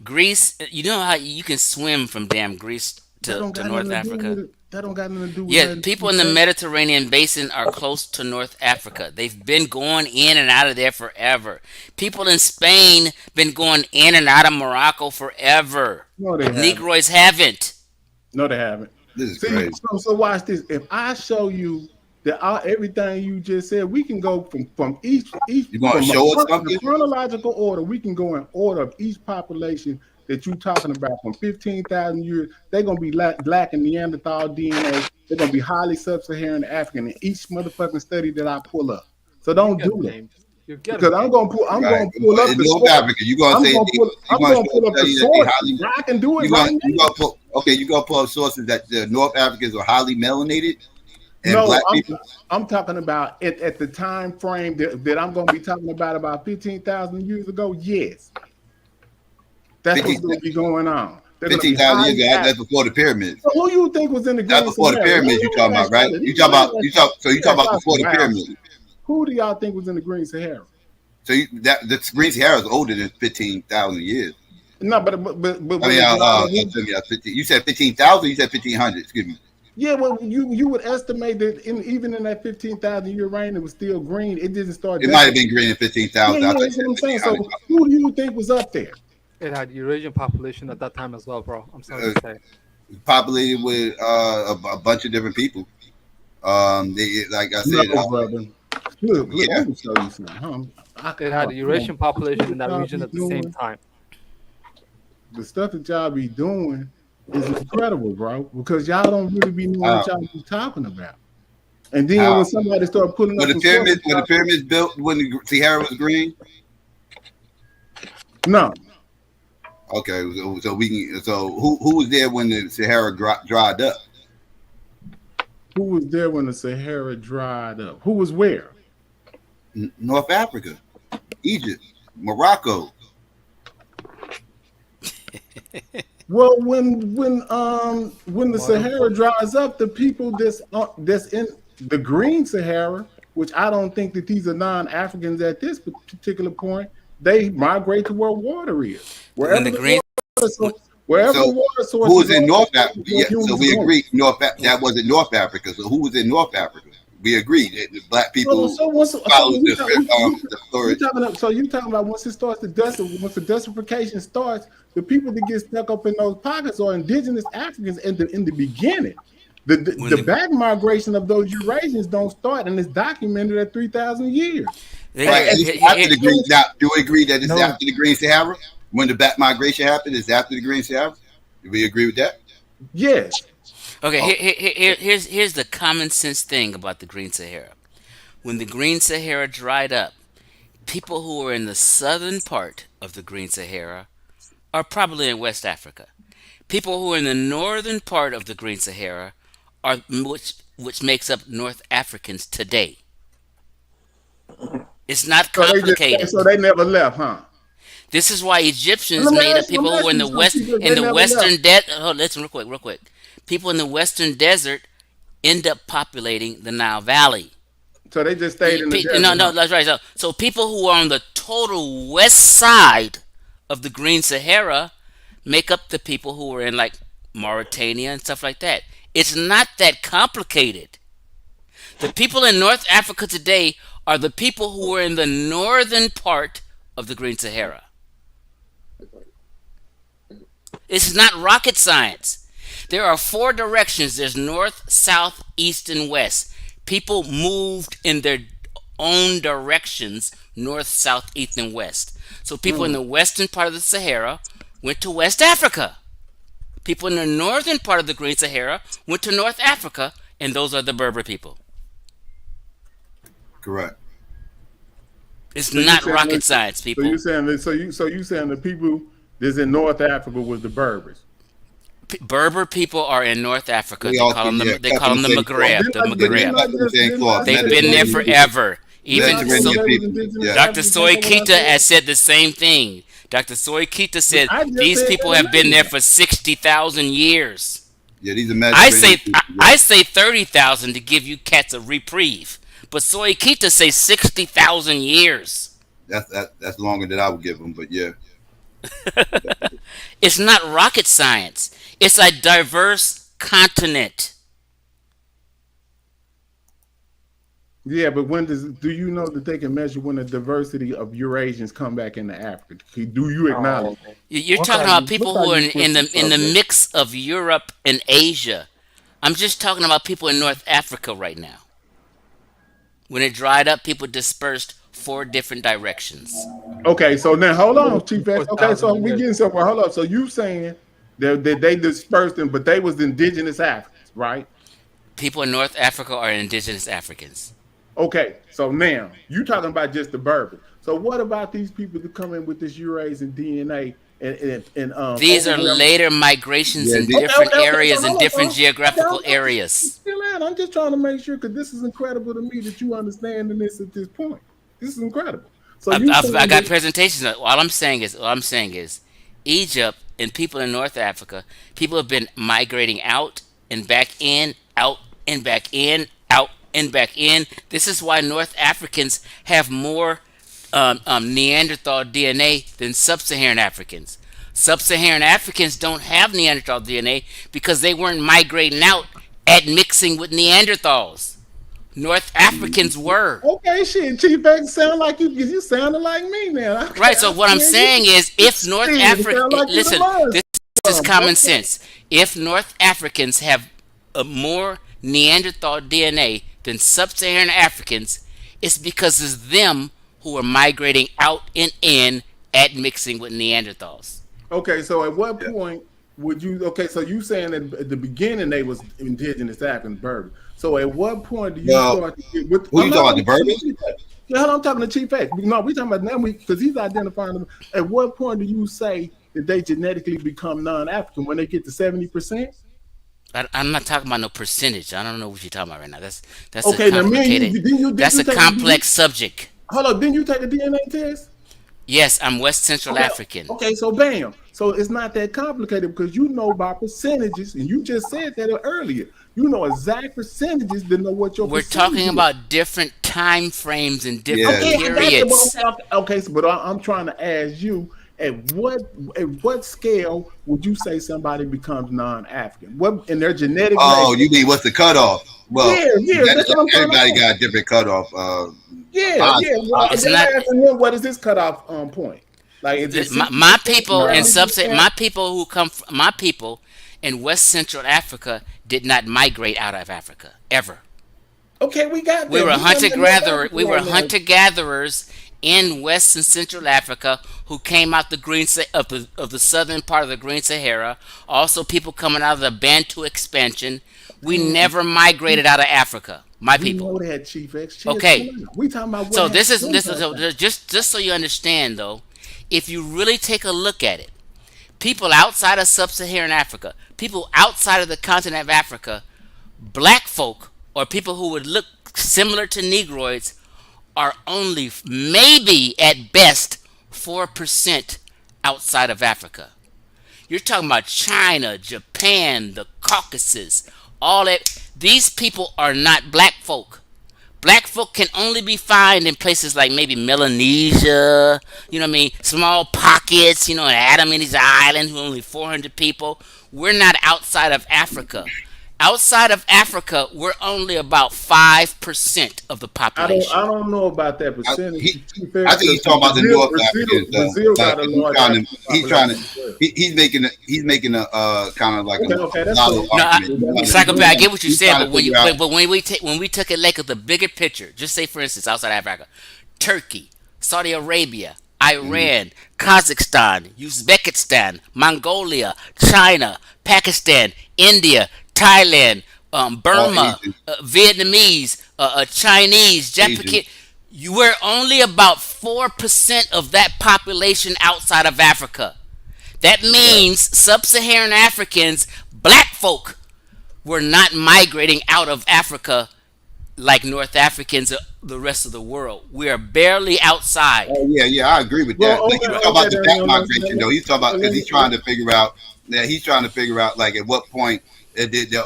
[SPEAKER 15] Greece, you know how you can swim from damn Greece to North Africa?
[SPEAKER 12] That don't got nothing to do with
[SPEAKER 15] Yeah, people in the Mediterranean basin are close to North Africa. They've been going in and out of there forever. People in Spain been going in and out of Morocco forever.
[SPEAKER 12] No, they haven't.
[SPEAKER 15] Negroids haven't.
[SPEAKER 12] No, they haven't.
[SPEAKER 10] This is crazy.
[SPEAKER 12] So watch this. If I show you that everything you just said, we can go from each
[SPEAKER 10] you gonna show us something?
[SPEAKER 12] Chronological order. We can go in order of each population that you're talking about from 15,000 years. They're gonna be lacking Neanderthal DNA. They're gonna be highly sub-Saharan African in each motherfucking study that I pull up. So don't do that. Because I'm gonna pull up the source.
[SPEAKER 10] Africa. You gonna say
[SPEAKER 12] I'm gonna pull up the source. I can do it right now.
[SPEAKER 10] You gonna pull up sources that the North Africans are highly melanated.
[SPEAKER 12] No, I'm talking about at the time frame that I'm going to be talking about 15,000 years ago. Yes. That's what's going to be going on.
[SPEAKER 10] 15,000 years ago, that's before the pyramids.
[SPEAKER 12] So who you think was in the Green
[SPEAKER 10] That's before the
[SPEAKER 12] Sahara?
[SPEAKER 10] pyramids you talking about, right? You talk about before the pyramids.
[SPEAKER 12] Who do y'all think was in the Green Sahara?
[SPEAKER 10] So the Green Sahara is older than 15,000 years.
[SPEAKER 12] No, but
[SPEAKER 10] I mean, 15, you said 15,000. You said 1,500. Excuse me.
[SPEAKER 12] Yeah, well, you would estimate that even in that 15,000 year range, it was still green. It didn't start.
[SPEAKER 10] It might have been green in 15,000.
[SPEAKER 12] Yeah, that's what I'm saying. So who do you think was up there?
[SPEAKER 7] It had Eurasian population at that time as well, bro. I'm sorry to say.
[SPEAKER 10] Populated with a bunch of different people. Like I said,
[SPEAKER 12] brother. Look, let me show you something.
[SPEAKER 7] It had a Eurasian population in that region at the same time.
[SPEAKER 12] The stuff that y'all be doing is incredible, bro, because y'all don't really be knowing what y'all be talking about. And then when somebody start pulling up
[SPEAKER 10] the pyramids built when the Sahara was green?
[SPEAKER 12] No.
[SPEAKER 10] Okay, so we can. So who was there when the Sahara dried up?
[SPEAKER 12] Who was there when the Sahara dried up? Who was where?
[SPEAKER 10] North Africa, Egypt, Morocco.
[SPEAKER 12] Well, when the Sahara dries up, the people that's in the Green Sahara, which I don't think that these are non-Africans at this particular point, they migrate to where water is. Wherever the water source.
[SPEAKER 10] Who was in North Africa? Yeah, so we agree. That wasn't North Africa. So who was in North Africa? We agreed that the black people followed the story.
[SPEAKER 12] So you talking about once it starts once the desertification starts, the people that get stuck up in those pockets are indigenous Africans in the beginning. The back migration of those Eurasians don't start, and it's documented at 3,000 years.
[SPEAKER 10] Right. After the Green, now, do we agree that it's after the Green Sahara? When the back migration happened, is after the Green Sahara? Do we agree with that?
[SPEAKER 12] Yes.
[SPEAKER 15] Okay, here's the common sense thing about the Green Sahara. When the Green Sahara dried up, people who were in the southern part of the Green Sahara are probably in West Africa. People who are in the northern part of the Green Sahara are which makes up North Africans today. It's not complicated.
[SPEAKER 12] So they never left, huh?
[SPEAKER 15] This is why Egyptians made up people who were in the western desert. Oh, listen, real quick. People in the western desert end up populating the Nile Valley.
[SPEAKER 12] So they just stayed in the desert.
[SPEAKER 15] No, that's right. So people who are on the total west side of the Green Sahara make up the people who were in like Mauritania and stuff like that. It's not that complicated. The people in North Africa today are the people who were in the northern part of the Green Sahara. It's not rocket science. There are 4 directions. There's north, south, east, and west. People moved in their own directions, north, south, east, and west. So people in the western part of the Sahara went to West Africa. People in the northern part of the Green Sahara went to North Africa, and those are the Berber people.
[SPEAKER 10] Correct.
[SPEAKER 15] It's not rocket science, people.
[SPEAKER 12] So you saying the people that's in North Africa was the Berbers?
[SPEAKER 15] Berber people are in North Africa. They call them the Maghreb. They've been there forever. Even Dr. Soy Kita has said the same thing. Dr. Soy Kita said these people have been there for 60,000 years.
[SPEAKER 10] Yeah, these are
[SPEAKER 15] I say 30,000 to give you cats a reprieve, but Soy Kita say 60,000 years.
[SPEAKER 10] That's longer than I would give them, but yeah.
[SPEAKER 15] It's not rocket science. It's a diverse continent.
[SPEAKER 12] Yeah, but do you know that they can measure when the diversity of Eurasians come back into Africa? Do you acknowledge?
[SPEAKER 15] You're talking about people who are in the mix of Europe and Asia. I'm just talking about people in North Africa right now. When it dried up, people dispersed 4 different directions.
[SPEAKER 12] Okay, so now hold on, Chief X. Okay, so we getting somewhere. Hold up. So you saying that they dispersed them, but they was indigenous Africans, right?
[SPEAKER 15] People in North Africa are indigenous Africans.
[SPEAKER 12] Okay, so now you talking about just the Berbers. So what about these people that come in with this Eurasian DNA and
[SPEAKER 15] these are later migrations in different areas and different geographical areas.
[SPEAKER 12] I'm just trying to make sure, because this is incredible to me that you understand this at this point. This is incredible. So
[SPEAKER 15] I got presentations. All I'm saying is Egypt and people in North Africa, people have been migrating out and back in, out and back in, out and back in. This is why North Africans have more Neanderthal DNA than sub-Saharan Africans. Sub-Saharan Africans don't have Neanderthal DNA because they weren't migrating out at mixing with Neanderthals. North Africans were.
[SPEAKER 12] Okay, shit, Chief X sound like you sounded like me now. Okay,
[SPEAKER 15] Right, so what I'm saying is if North
[SPEAKER 12] Shit,
[SPEAKER 15] Africa,
[SPEAKER 12] sound like you
[SPEAKER 15] listen,
[SPEAKER 12] learned
[SPEAKER 15] this is common
[SPEAKER 12] okay.
[SPEAKER 15] sense. If North Africans have more Neanderthal DNA than sub-Saharan Africans, it's because it's them who are migrating out and in at mixing with Neanderthals.
[SPEAKER 12] Okay, so at what point would you? Okay, so you saying that at the beginning they was indigenous African Berbers. So at what point do you start to get with?
[SPEAKER 10] Who you talking about, the Berbers?
[SPEAKER 12] Yeah, hold on, I'm talking to Chief X. No, we talking about now because he's identifying them. At what point do you say that they genetically become non-African when they get to 70%?
[SPEAKER 15] I'm not talking about no percentage. I don't know what you're talking about right now. That's
[SPEAKER 12] okay.
[SPEAKER 15] a complicated.
[SPEAKER 12] Now,
[SPEAKER 15] that's a complex subject.
[SPEAKER 12] Hold on, didn't you take a DNA test?
[SPEAKER 15] Yes, I'm West Central African.
[SPEAKER 12] Okay, so bam. So it's not that complicated because you know by percentages, and you just said that earlier. You know exact percentages to know what your
[SPEAKER 15] We're talking about different time frames and different periods.
[SPEAKER 12] Okay, so, but I'm trying to ask you, at what scale would you say somebody becomes non-African? What in their genetic?
[SPEAKER 10] Oh, you mean what's the cutoff? Well,
[SPEAKER 12] yeah, that's what I'm
[SPEAKER 10] everybody got a different cutoff.
[SPEAKER 12] Well, what is this cutoff point? Like is
[SPEAKER 15] my people in my people who come from, my people in West Central Africa did not migrate out of Africa ever.
[SPEAKER 12] Okay, we got that.
[SPEAKER 15] We were hunter gatherers in West and Central Africa who came out of the southern part of the Green Sahara. Also, people coming out of the Bantu expansion. We never migrated out of Africa. My people.
[SPEAKER 12] We know that, Chief X.
[SPEAKER 15] Okay.
[SPEAKER 12] We talking about.
[SPEAKER 15] So this is just so you understand though. If you really take a look at it, people outside of sub-Saharan Africa, people outside of the continent of Africa, black folk or people who would look similar to Negroids are only maybe at best 4% outside of Africa. You're talking about China, Japan, the Caucasus, all that. These people are not black folk. Black folk can only be found in places like maybe Melanesia, you know what I mean? Small pockets, you know, an Adam and his island, only 400 people. We're not outside of Africa. Outside of Africa, we're only about 5% of the population.
[SPEAKER 12] I don't know about that percentage.
[SPEAKER 10] I think he's talking about the North Africans.
[SPEAKER 12] Brazil got a large.
[SPEAKER 10] He's making a kind of like
[SPEAKER 15] Psychopath, I get what you said, but when we took a look at the bigger picture, just say for instance, outside Africa, Turkey, Saudi Arabia, Iran, Kazakhstan, Uzbekistan, Mongolia, China, Pakistan, India, Thailand, Burma, Vietnamese, Chinese, Japanese. You were only about 4% of that population outside of Africa. That means sub-Saharan Africans, black folk, were not migrating out of Africa like North Africans, the rest of the world. We are barely outside.
[SPEAKER 10] Oh yeah, I agree with that. He's talking about the back migration though. He's talking about because he's trying to figure out. Yeah, he's trying to figure out like at what point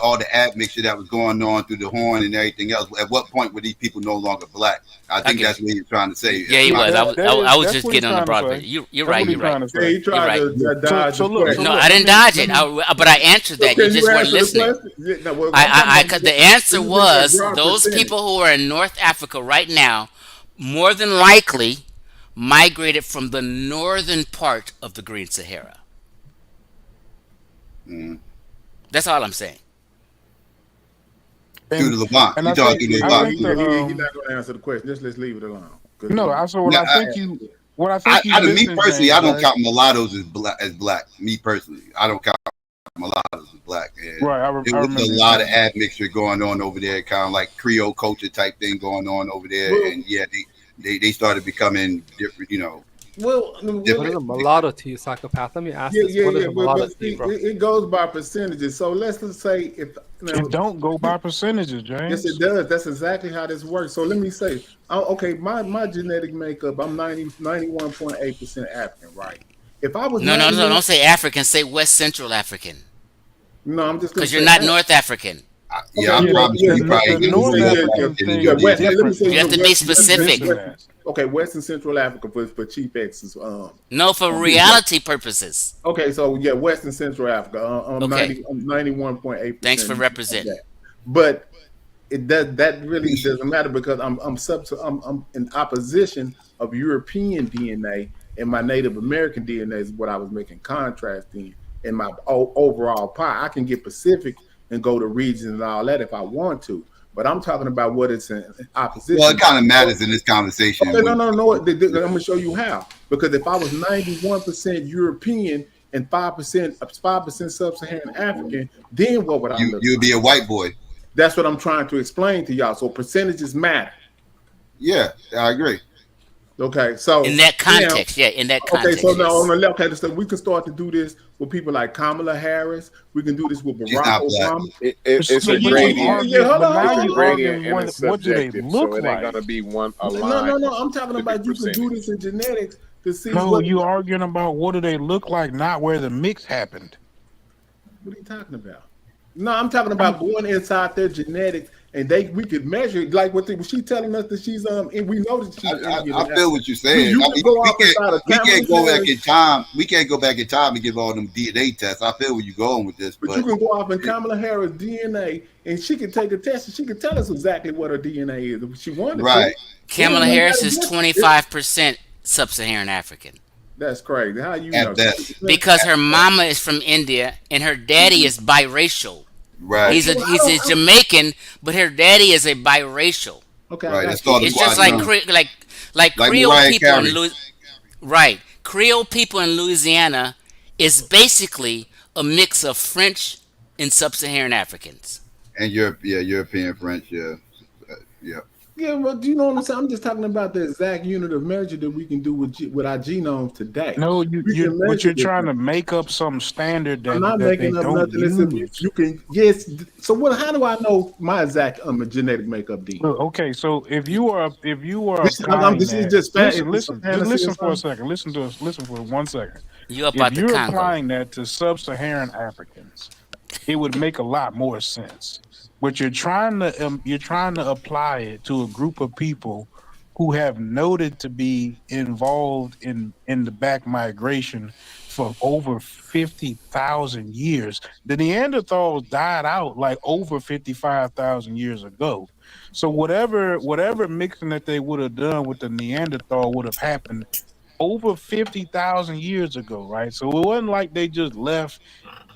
[SPEAKER 10] all the admixture that was going on through the Horn and everything else. At what point were these people no longer black? I think that's what he's trying to say.
[SPEAKER 15] Yeah, he was. I was just getting on the broad picture. You're right. You're right.
[SPEAKER 12] He tried to dodge.
[SPEAKER 15] No, I didn't dodge it. But I answered that. You just weren't listening. The answer was those people who are in North Africa right now, more than likely, migrated from the northern part of the Green Sahara. That's all I'm saying.
[SPEAKER 10] Through the Levant.
[SPEAKER 12] He's not going to answer the question. Just let's leave it alone.
[SPEAKER 14] No, I
[SPEAKER 10] me personally, I don't count mulattoes as black. Me personally, I don't count mulattoes as black. And
[SPEAKER 14] right.
[SPEAKER 10] There was a lot of admixture going on over there, kind of like Creole culture type thing going on over there. Well, and yeah, they started becoming different, you know.
[SPEAKER 7] Well, what is a mulatto to you, Psychopath? Let me ask this. What is a mulatto to you, bro?
[SPEAKER 12] It goes by percentages. So let's say if
[SPEAKER 14] it don't go by percentages, James.
[SPEAKER 12] Yes, it does. That's exactly how this works. So let me say, okay, my genetic makeup, I'm 91.8% African, right? if I was
[SPEAKER 15] No, no, no,
[SPEAKER 12] 91,
[SPEAKER 15] don't say African. Say West Central African.
[SPEAKER 12] no, I'm just gonna
[SPEAKER 15] Because you're
[SPEAKER 12] say
[SPEAKER 15] not North African.
[SPEAKER 10] Yeah,
[SPEAKER 12] okay,
[SPEAKER 10] I promise you, you probably
[SPEAKER 14] The
[SPEAKER 10] ain't gonna
[SPEAKER 14] North
[SPEAKER 10] know
[SPEAKER 14] African
[SPEAKER 10] West
[SPEAKER 14] thing
[SPEAKER 12] yeah,
[SPEAKER 10] Central
[SPEAKER 14] is
[SPEAKER 12] West.
[SPEAKER 10] DNA.
[SPEAKER 12] Let me
[SPEAKER 14] different
[SPEAKER 12] say
[SPEAKER 15] You have
[SPEAKER 14] from
[SPEAKER 15] to be specific.
[SPEAKER 14] indigenous.
[SPEAKER 12] Okay, West and Central Africa for Chief X's.
[SPEAKER 15] No, for reality purposes.
[SPEAKER 12] Okay, so yeah, West and Central Africa. I'm
[SPEAKER 15] Okay.
[SPEAKER 12] 91.8%.
[SPEAKER 15] Thanks for representing.
[SPEAKER 12] But that really doesn't matter because I'm in opposition of European DNA, and my Native American DNA is what I was making contrast in my overall pie. I can get Pacific and go to regions and all that if I want to, but I'm talking about what it's in opposition.
[SPEAKER 10] Well, it kind of matters in this conversation.
[SPEAKER 12] Okay, no. I'm gonna show you how. Because if I was 91% European and 5% sub-Saharan African, then what would I look
[SPEAKER 10] You'd
[SPEAKER 12] like?
[SPEAKER 10] be a white boy.
[SPEAKER 12] That's what I'm trying to explain to y'all. So percentages matter.
[SPEAKER 10] Yeah, I agree.
[SPEAKER 12] Okay, so
[SPEAKER 15] In that context,
[SPEAKER 12] now,
[SPEAKER 15] in that context.
[SPEAKER 12] Okay, so now
[SPEAKER 15] yes.
[SPEAKER 12] on the left, okay, so we can start to do this with people like Kamala Harris. We can do this with Barack Obama.
[SPEAKER 13] It's a
[SPEAKER 14] You
[SPEAKER 13] gradient.
[SPEAKER 14] arguing,
[SPEAKER 12] hold
[SPEAKER 14] but
[SPEAKER 12] on,
[SPEAKER 14] now
[SPEAKER 12] hold
[SPEAKER 14] you
[SPEAKER 12] on.
[SPEAKER 14] arguing
[SPEAKER 13] And it's
[SPEAKER 14] what do they
[SPEAKER 13] subjective,
[SPEAKER 14] look
[SPEAKER 13] so it ain't
[SPEAKER 14] like?
[SPEAKER 13] gonna be one aligned.
[SPEAKER 12] No. I'm talking about you can do this in genetics to see
[SPEAKER 14] No,
[SPEAKER 12] what.
[SPEAKER 14] you arguing about what do they look like, not where the mix happened.
[SPEAKER 12] What are you talking about? No, I'm talking about going inside their genetics, and we could measure it. Like what was she telling us that she's and we know that she's Indian.
[SPEAKER 10] I feel what you're saying.
[SPEAKER 12] You
[SPEAKER 10] I
[SPEAKER 12] can
[SPEAKER 10] mean,
[SPEAKER 12] go
[SPEAKER 10] we
[SPEAKER 12] off inside of
[SPEAKER 10] can't go
[SPEAKER 12] Kamala
[SPEAKER 10] back in time. We can't go back in time and give all them DNA tests. I feel where you're going with this,
[SPEAKER 12] but you can go off in Kamala Harris DNA, and she can take a test, and she can tell us exactly what her DNA is if she wanted
[SPEAKER 10] right.
[SPEAKER 12] to.
[SPEAKER 15] Kamala Harris is 25% sub-Saharan African.
[SPEAKER 12] That's crazy. How you
[SPEAKER 10] At
[SPEAKER 12] know?
[SPEAKER 10] best.
[SPEAKER 15] Because her mama is from India and her daddy is biracial.
[SPEAKER 10] Right.
[SPEAKER 15] He's a Jamaican, but her daddy is a biracial.
[SPEAKER 12] Okay.
[SPEAKER 10] Right.
[SPEAKER 15] It's just like Creole
[SPEAKER 10] Mariah
[SPEAKER 15] people
[SPEAKER 10] Carey.
[SPEAKER 15] in right. Creole people in Louisiana is basically a mix of French and sub-Saharan Africans.
[SPEAKER 10] And European French, yeah.
[SPEAKER 12] Yeah, well, do you know what I'm saying? I'm just talking about the exact unit of measure that we can do with our genomes today.
[SPEAKER 14] No, but you're trying to make up some standard that,
[SPEAKER 12] I'm not making up nothing.
[SPEAKER 14] use.
[SPEAKER 12] You can, yes. So how do I know my exact genetic makeup? D.
[SPEAKER 14] Okay, so if you are listen for a second. Listen for 1 second.
[SPEAKER 15] If
[SPEAKER 14] you're applying that to sub-Saharan Africans, it would make a lot more sense. But you're trying to apply it to a group of people who have noted to be involved in the back migration for over 50,000 years. The Neanderthals died out like over 55,000 years ago. So whatever mixing that they would have done with the Neanderthal would have happened over 50,000 years ago, right? So it wasn't like they just left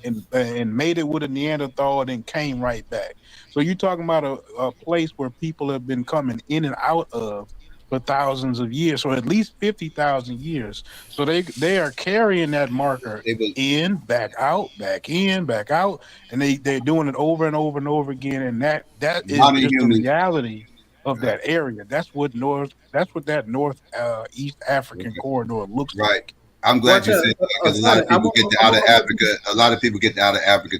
[SPEAKER 14] and made it with a Neanderthal and then came right back. So you're talking about a place where people have been coming in and out of for thousands of years, or at least 50,000 years. So they are carrying that marker in, back out, back in, back out, and they're doing it over and over and over again. And that is just the reality of that area. That's what that East African corridor looks like.
[SPEAKER 10] I'm glad you said that because a lot of people get the out of Africa. A lot of people get the out of Africa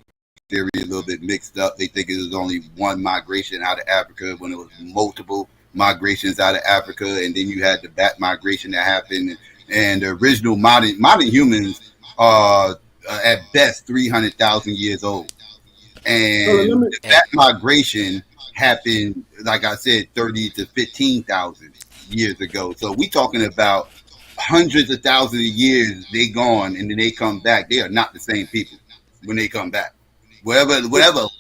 [SPEAKER 10] theory a little bit mixed up. They think it was only one migration out of Africa when it was multiple migrations out of Africa, and then you had the back migration that happened. And the original modern humans are at best 300,000 years old, and the back migration happened, like I said, 30 to 15,000 years ago. So we talking about hundreds of thousands of years they gone, and then they come back. They are not the same people when they come back. Whatever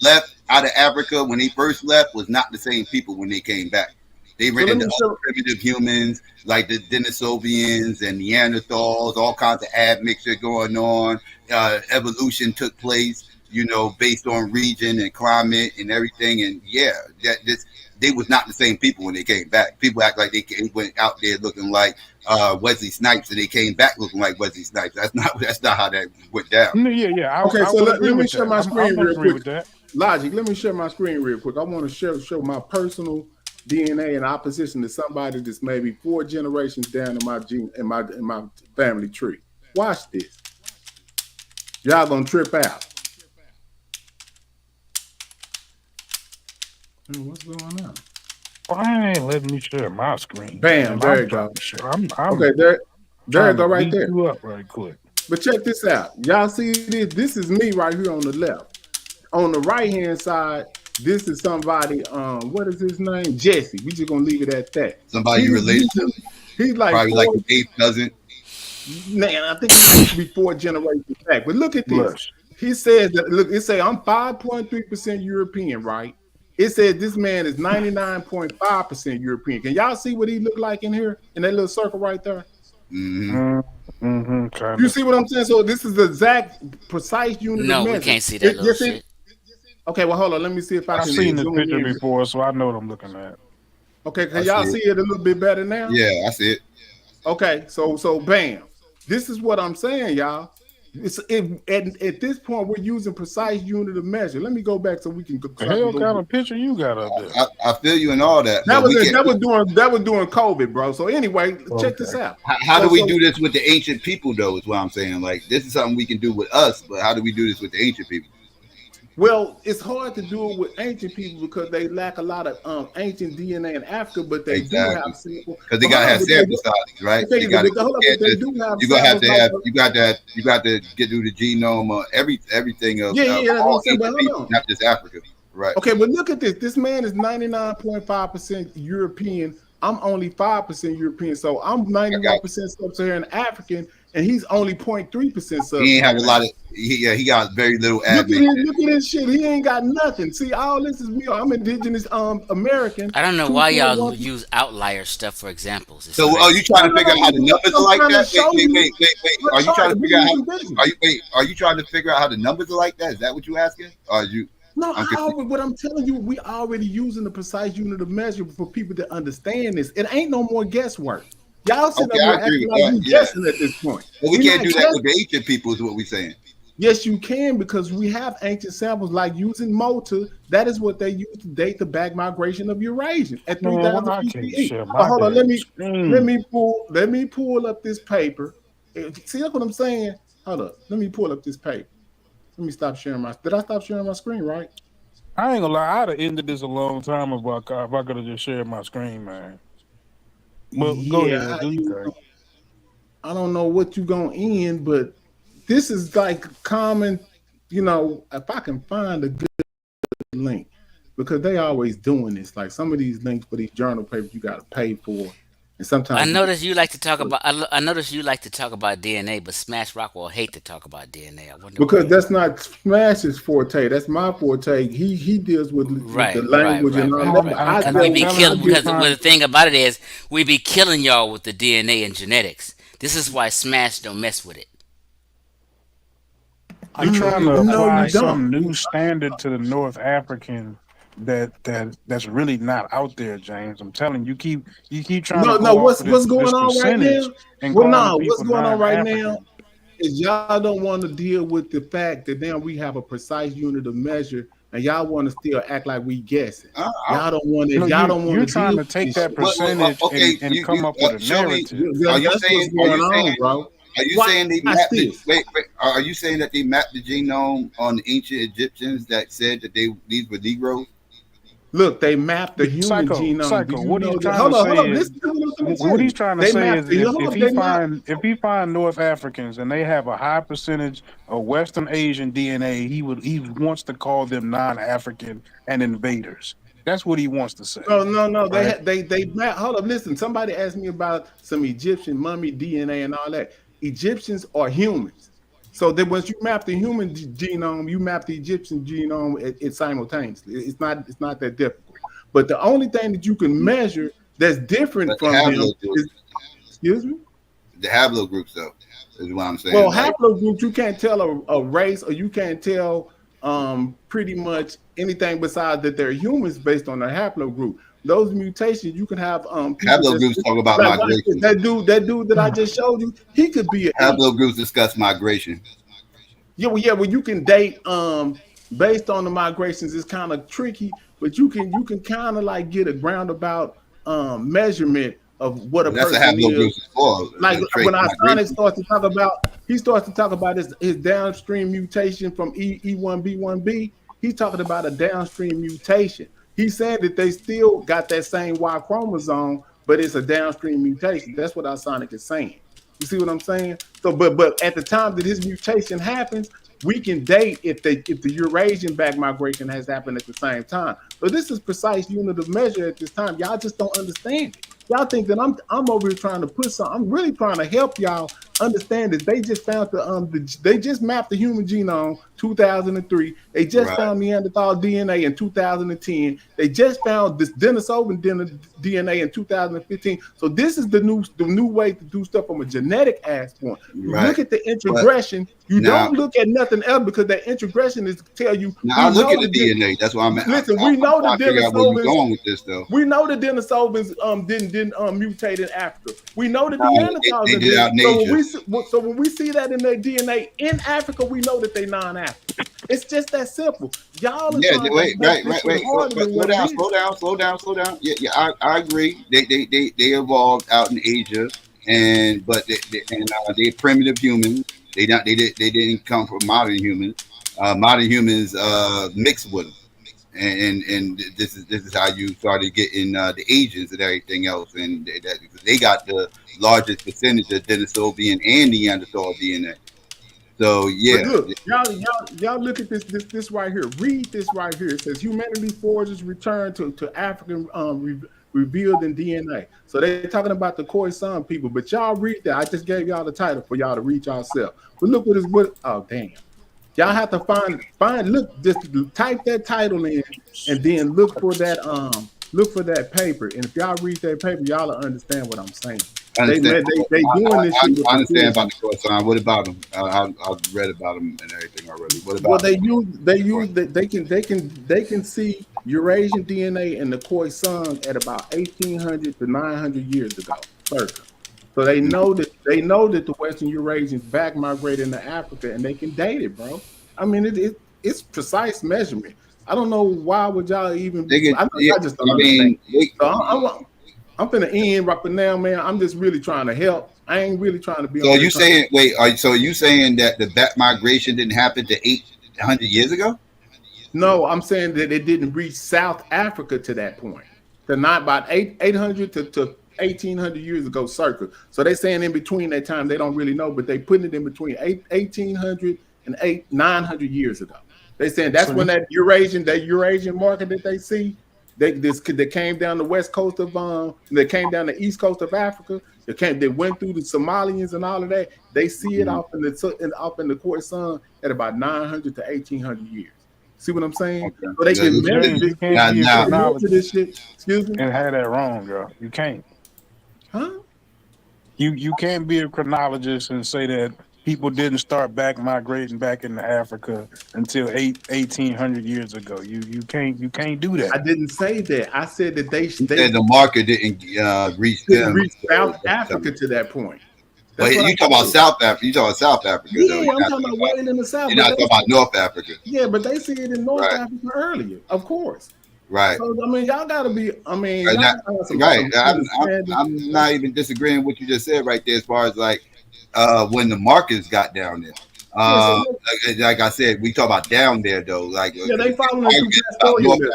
[SPEAKER 10] left out of Africa when they first left was not the same people when they came back. They ran into other primitive humans like the Denisovians and Neanderthals, all kinds of admixture going on. Evolution took place, based on region and climate and everything. And they was not the same people when they came back. People act like they went out there looking like Wesley Snipes, and they came back looking like Wesley Snipes. That's not how that went down.
[SPEAKER 14] Yeah.
[SPEAKER 12] Okay, so let me share my screen real quick.
[SPEAKER 14] With that.
[SPEAKER 12] Logic. Let me share my screen real quick. I want to show my personal DNA in opposition to somebody that's maybe 4 generations down in my family tree. Watch this. Y'all gonna trip out. What's going on?
[SPEAKER 14] I ain't letting me share my screen.
[SPEAKER 12] Bam, there you go.
[SPEAKER 14] I'm
[SPEAKER 12] okay, there you go right there.
[SPEAKER 14] You up right quick.
[SPEAKER 12] But check this out. Y'all see this? This is me right here on the left. On the right hand side, this is somebody. What is his name? Jesse. We just gonna leave it at that.
[SPEAKER 10] Somebody you related to?
[SPEAKER 12] He's like
[SPEAKER 10] probably like an eighth cousin.
[SPEAKER 12] Man, I think he's supposed to be 4 generations back. But look at this. He says that. Look, it say I'm 5.3% European, right? It says this man is 99.5% European. Can y'all see what he look like in here in that little circle right there? You see what I'm saying? So this is the exact precise unit.
[SPEAKER 15] No,
[SPEAKER 12] of
[SPEAKER 15] we
[SPEAKER 12] measure.
[SPEAKER 15] can't see that little shit.
[SPEAKER 12] Okay, well, hold on. Let me see if I
[SPEAKER 14] I've
[SPEAKER 12] can.
[SPEAKER 14] seen the picture before, so I know what I'm looking at.
[SPEAKER 12] Okay, can y'all see it a little bit better now?
[SPEAKER 10] Yeah, I see it.
[SPEAKER 12] Okay, so bam. This is what I'm saying, y'all. At this point, we're using precise unit of measure. Let me go back so we can go.
[SPEAKER 14] The hell kind of picture you got up there?
[SPEAKER 10] I feel you and all that.
[SPEAKER 12] That was during COVID, bro. So anyway, check this out.
[SPEAKER 10] How do we do this with the ancient people, though? Is what I'm saying. Like, this is something we can do with us, but how do we do this with the ancient people?
[SPEAKER 12] Well, it's hard to do it with ancient people because they lack a lot of ancient DNA in Africa, but they do have sample.
[SPEAKER 10] Because they gotta have sample sizes, right? You got to get through the genome, everything of all ancient people, not just Africa, right?
[SPEAKER 12] Okay, but look at this. This man is 99.5% European. I'm only 5% European, so I'm 91% sub-Saharan African, and he's only 0.3% sub-Saharan.
[SPEAKER 10] He ain't have a lot of. He got very little admin.
[SPEAKER 12] Look at this shit. He ain't got nothing. See, all this is me. I'm Indigenous American.
[SPEAKER 15] I don't know why y'all use outlier stuff for examples. It's
[SPEAKER 10] so, are you trying to figure out how the numbers are like that? Wait. Are you trying to figure out how? Are you trying to figure out how the numbers are like that? Is that what you're asking? Or are you?
[SPEAKER 12] No, what I'm telling you, we already using the precise unit of measure for people to understand this. It ain't no more guesswork. Y'all sitting up here acting like you guessing at this point.
[SPEAKER 10] But we can't do that with the ancient people, is what we're saying.
[SPEAKER 12] Yes, you can, because we have ancient samples like using Mota. That is what they use to date the back migration of Eurasian at 3000 BCE. Hold on, let me pull up this paper. See, that's what I'm saying. Hold up, let me pull up this paper. Let me stop sharing my. Did I stop sharing my screen? Right?
[SPEAKER 14] I ain't gonna lie. I'd have ended this a long time if I could have just shared my screen, man. But go ahead, do you think?
[SPEAKER 12] I don't know what you gonna end, but this is like common. You know, if I can find a good link, because they always doing this. Like some of these links for these journal papers, you gotta pay for. And sometimes
[SPEAKER 15] I notice you like to talk about. I notice you like to talk about DNA, but Smash Rockwell hate to talk about DNA. I wonder
[SPEAKER 12] because that's not Smash's forte. That's my forte. He deals with the language and all that.
[SPEAKER 15] And we be killing because the thing about it is we be killing y'all with the DNA and genetics. This is why Smash don't mess with it.
[SPEAKER 14] I'm trying to apply some new standard to the North African that's really not out there, James. I'm telling you, you keep trying to go
[SPEAKER 12] what's going on right now? What's going on right
[SPEAKER 14] now
[SPEAKER 12] is y'all don't want to deal with the fact that now we have a precise unit of measure, and y'all want to still act like we guessing. Y'all don't want to. Y'all don't want to.
[SPEAKER 14] You're trying to take that percentage and come up with a narrative.
[SPEAKER 10] Are you saying what's going on, bro? Are you saying they mapped wait, are you saying that they mapped the genome on the ancient Egyptians that said that these were Negroes?
[SPEAKER 12] Look, they mapped the human genome.
[SPEAKER 14] What he's trying to say what he's trying to say is if he find North Africans and they have a high percentage of Western Asian DNA, he wants to call them non-African and invaders. That's what he wants to say.
[SPEAKER 12] No. Right? They map. Hold up, listen. Somebody asked me about some Egyptian mummy DNA and all that. Egyptians are humans. So that once you map the human genome, you map the Egyptian genome it simultaneously. It's not that difficult. But the only thing that you can measure that's different from them is, excuse me?
[SPEAKER 10] The haplogroups, though, is what I'm saying.
[SPEAKER 12] Well, haplogroups, you can't tell a race, or you can't tell pretty much anything besides that they're humans based on their haplogroup. Those mutations, you can have
[SPEAKER 10] haplogroups talk about migration.
[SPEAKER 12] That dude that I just showed you, he could be
[SPEAKER 10] haplogroups discuss migration.
[SPEAKER 12] Well, you can date based on the migrations. It's kind of tricky, but you can kind of like get a roundabout measurement of what a person is. Like when our Sonic starts to talk about his downstream mutation from E1B1B. He's talking about a downstream mutation. He's saying that they still got that same Y chromosome, but it's a downstream mutation. That's what our Sonic is saying. You see what I'm saying? So, but at the time that this mutation happens, we can date if the Eurasian back migration has happened at the same time. But this is precise unit of measure at this time. Y'all just don't understand it. Y'all think that I'm over here trying to put some. I'm really trying to help y'all understand that they just found they just mapped the human genome 2003. They just found Neanderthal DNA in 2010. They just found this Denisovan DNA in 2015. So this is the new way to do stuff from a genetic aspect. You look at the introgression. You don't look at nothing else because that introgression is to tell you.
[SPEAKER 10] Now I look at the DNA. That's why I'm.
[SPEAKER 12] Listen, we know the
[SPEAKER 10] Denisovans. Going with this though.
[SPEAKER 12] We know the Denisovans didn't mutate in Africa. We know the Neanderthals did out nature. So when we see that in their DNA in Africa, we know that they non-African. It's just that simple. Y'all.
[SPEAKER 10] Wait. Slow down. Yeah. I agree. They evolved out in Asia, but they're primitive humans. They didn't come from modern humans. Modern humans mixed with them, and this is how you started getting the Asians and everything else, and they got the largest percentage of Denisovan and Neanderthal DNA. So yeah,
[SPEAKER 12] but look, y'all look at this right here. Read this right here. It says humanity forges return to African revealed in DNA. So they're talking about the Khoisan people, but y'all read that. I just gave y'all the title for y'all to read yourself. But look oh damn. Y'all have to look, just type that title in and then look for that paper. And if y'all read that paper, y'all will understand what I'm saying. They doing this shit.
[SPEAKER 10] I understand about the Khoisan. What about them? I've read about them and everything already. What about?
[SPEAKER 12] Well, they can see Eurasian DNA in the Khoisan at about 1800 to 900 years ago, circa. So they know that the Western Eurasians back migrated into Africa, and they can date it, bro. I mean, it's precise measurement. I don't know why would y'all even. I just don't understand. I'm finna end right for now, man. I'm just really trying to help. I ain't really trying to be.
[SPEAKER 10] So you saying so you saying that the back migration didn't happen to 800 years ago?
[SPEAKER 12] No, I'm saying that it didn't reach South Africa to that point. They're not about 800 to 1800 years ago, circa. So they saying in between that time, they don't really know, but they putting it in between 1800 and 900 years ago. They saying that's when that Eurasian market that they see. They came down the west coast of they came down the east coast of Africa. They went through the Somalians and all of that. They see it off in the Khoisan at about 900 to 1800 years. See what I'm saying? Okay. So they can measure this shit. Excuse me.
[SPEAKER 14] And had that wrong, girl. You can't.
[SPEAKER 12] Huh?
[SPEAKER 14] You can't be a chronologist and say that people didn't start back migrating back into Africa until 1800 years ago. You can't do that.
[SPEAKER 12] I didn't say that. I said that they
[SPEAKER 10] said the market didn't reach
[SPEAKER 12] South Africa to that point.
[SPEAKER 10] But you talk about South Africa. You talk about South Africa.
[SPEAKER 12] Yeah, I'm talking about way in the South.
[SPEAKER 10] You're not talking about North Africa.
[SPEAKER 12] Yeah, but they see it in North Africa earlier, of course.
[SPEAKER 10] Right.
[SPEAKER 12] So I mean, y'all gotta be. I mean,
[SPEAKER 10] right. I'm not even disagreeing with what you just said right there, as far as like when the markets got down there. Like I said, we talk about down there though. Like
[SPEAKER 12] they following pastoralism.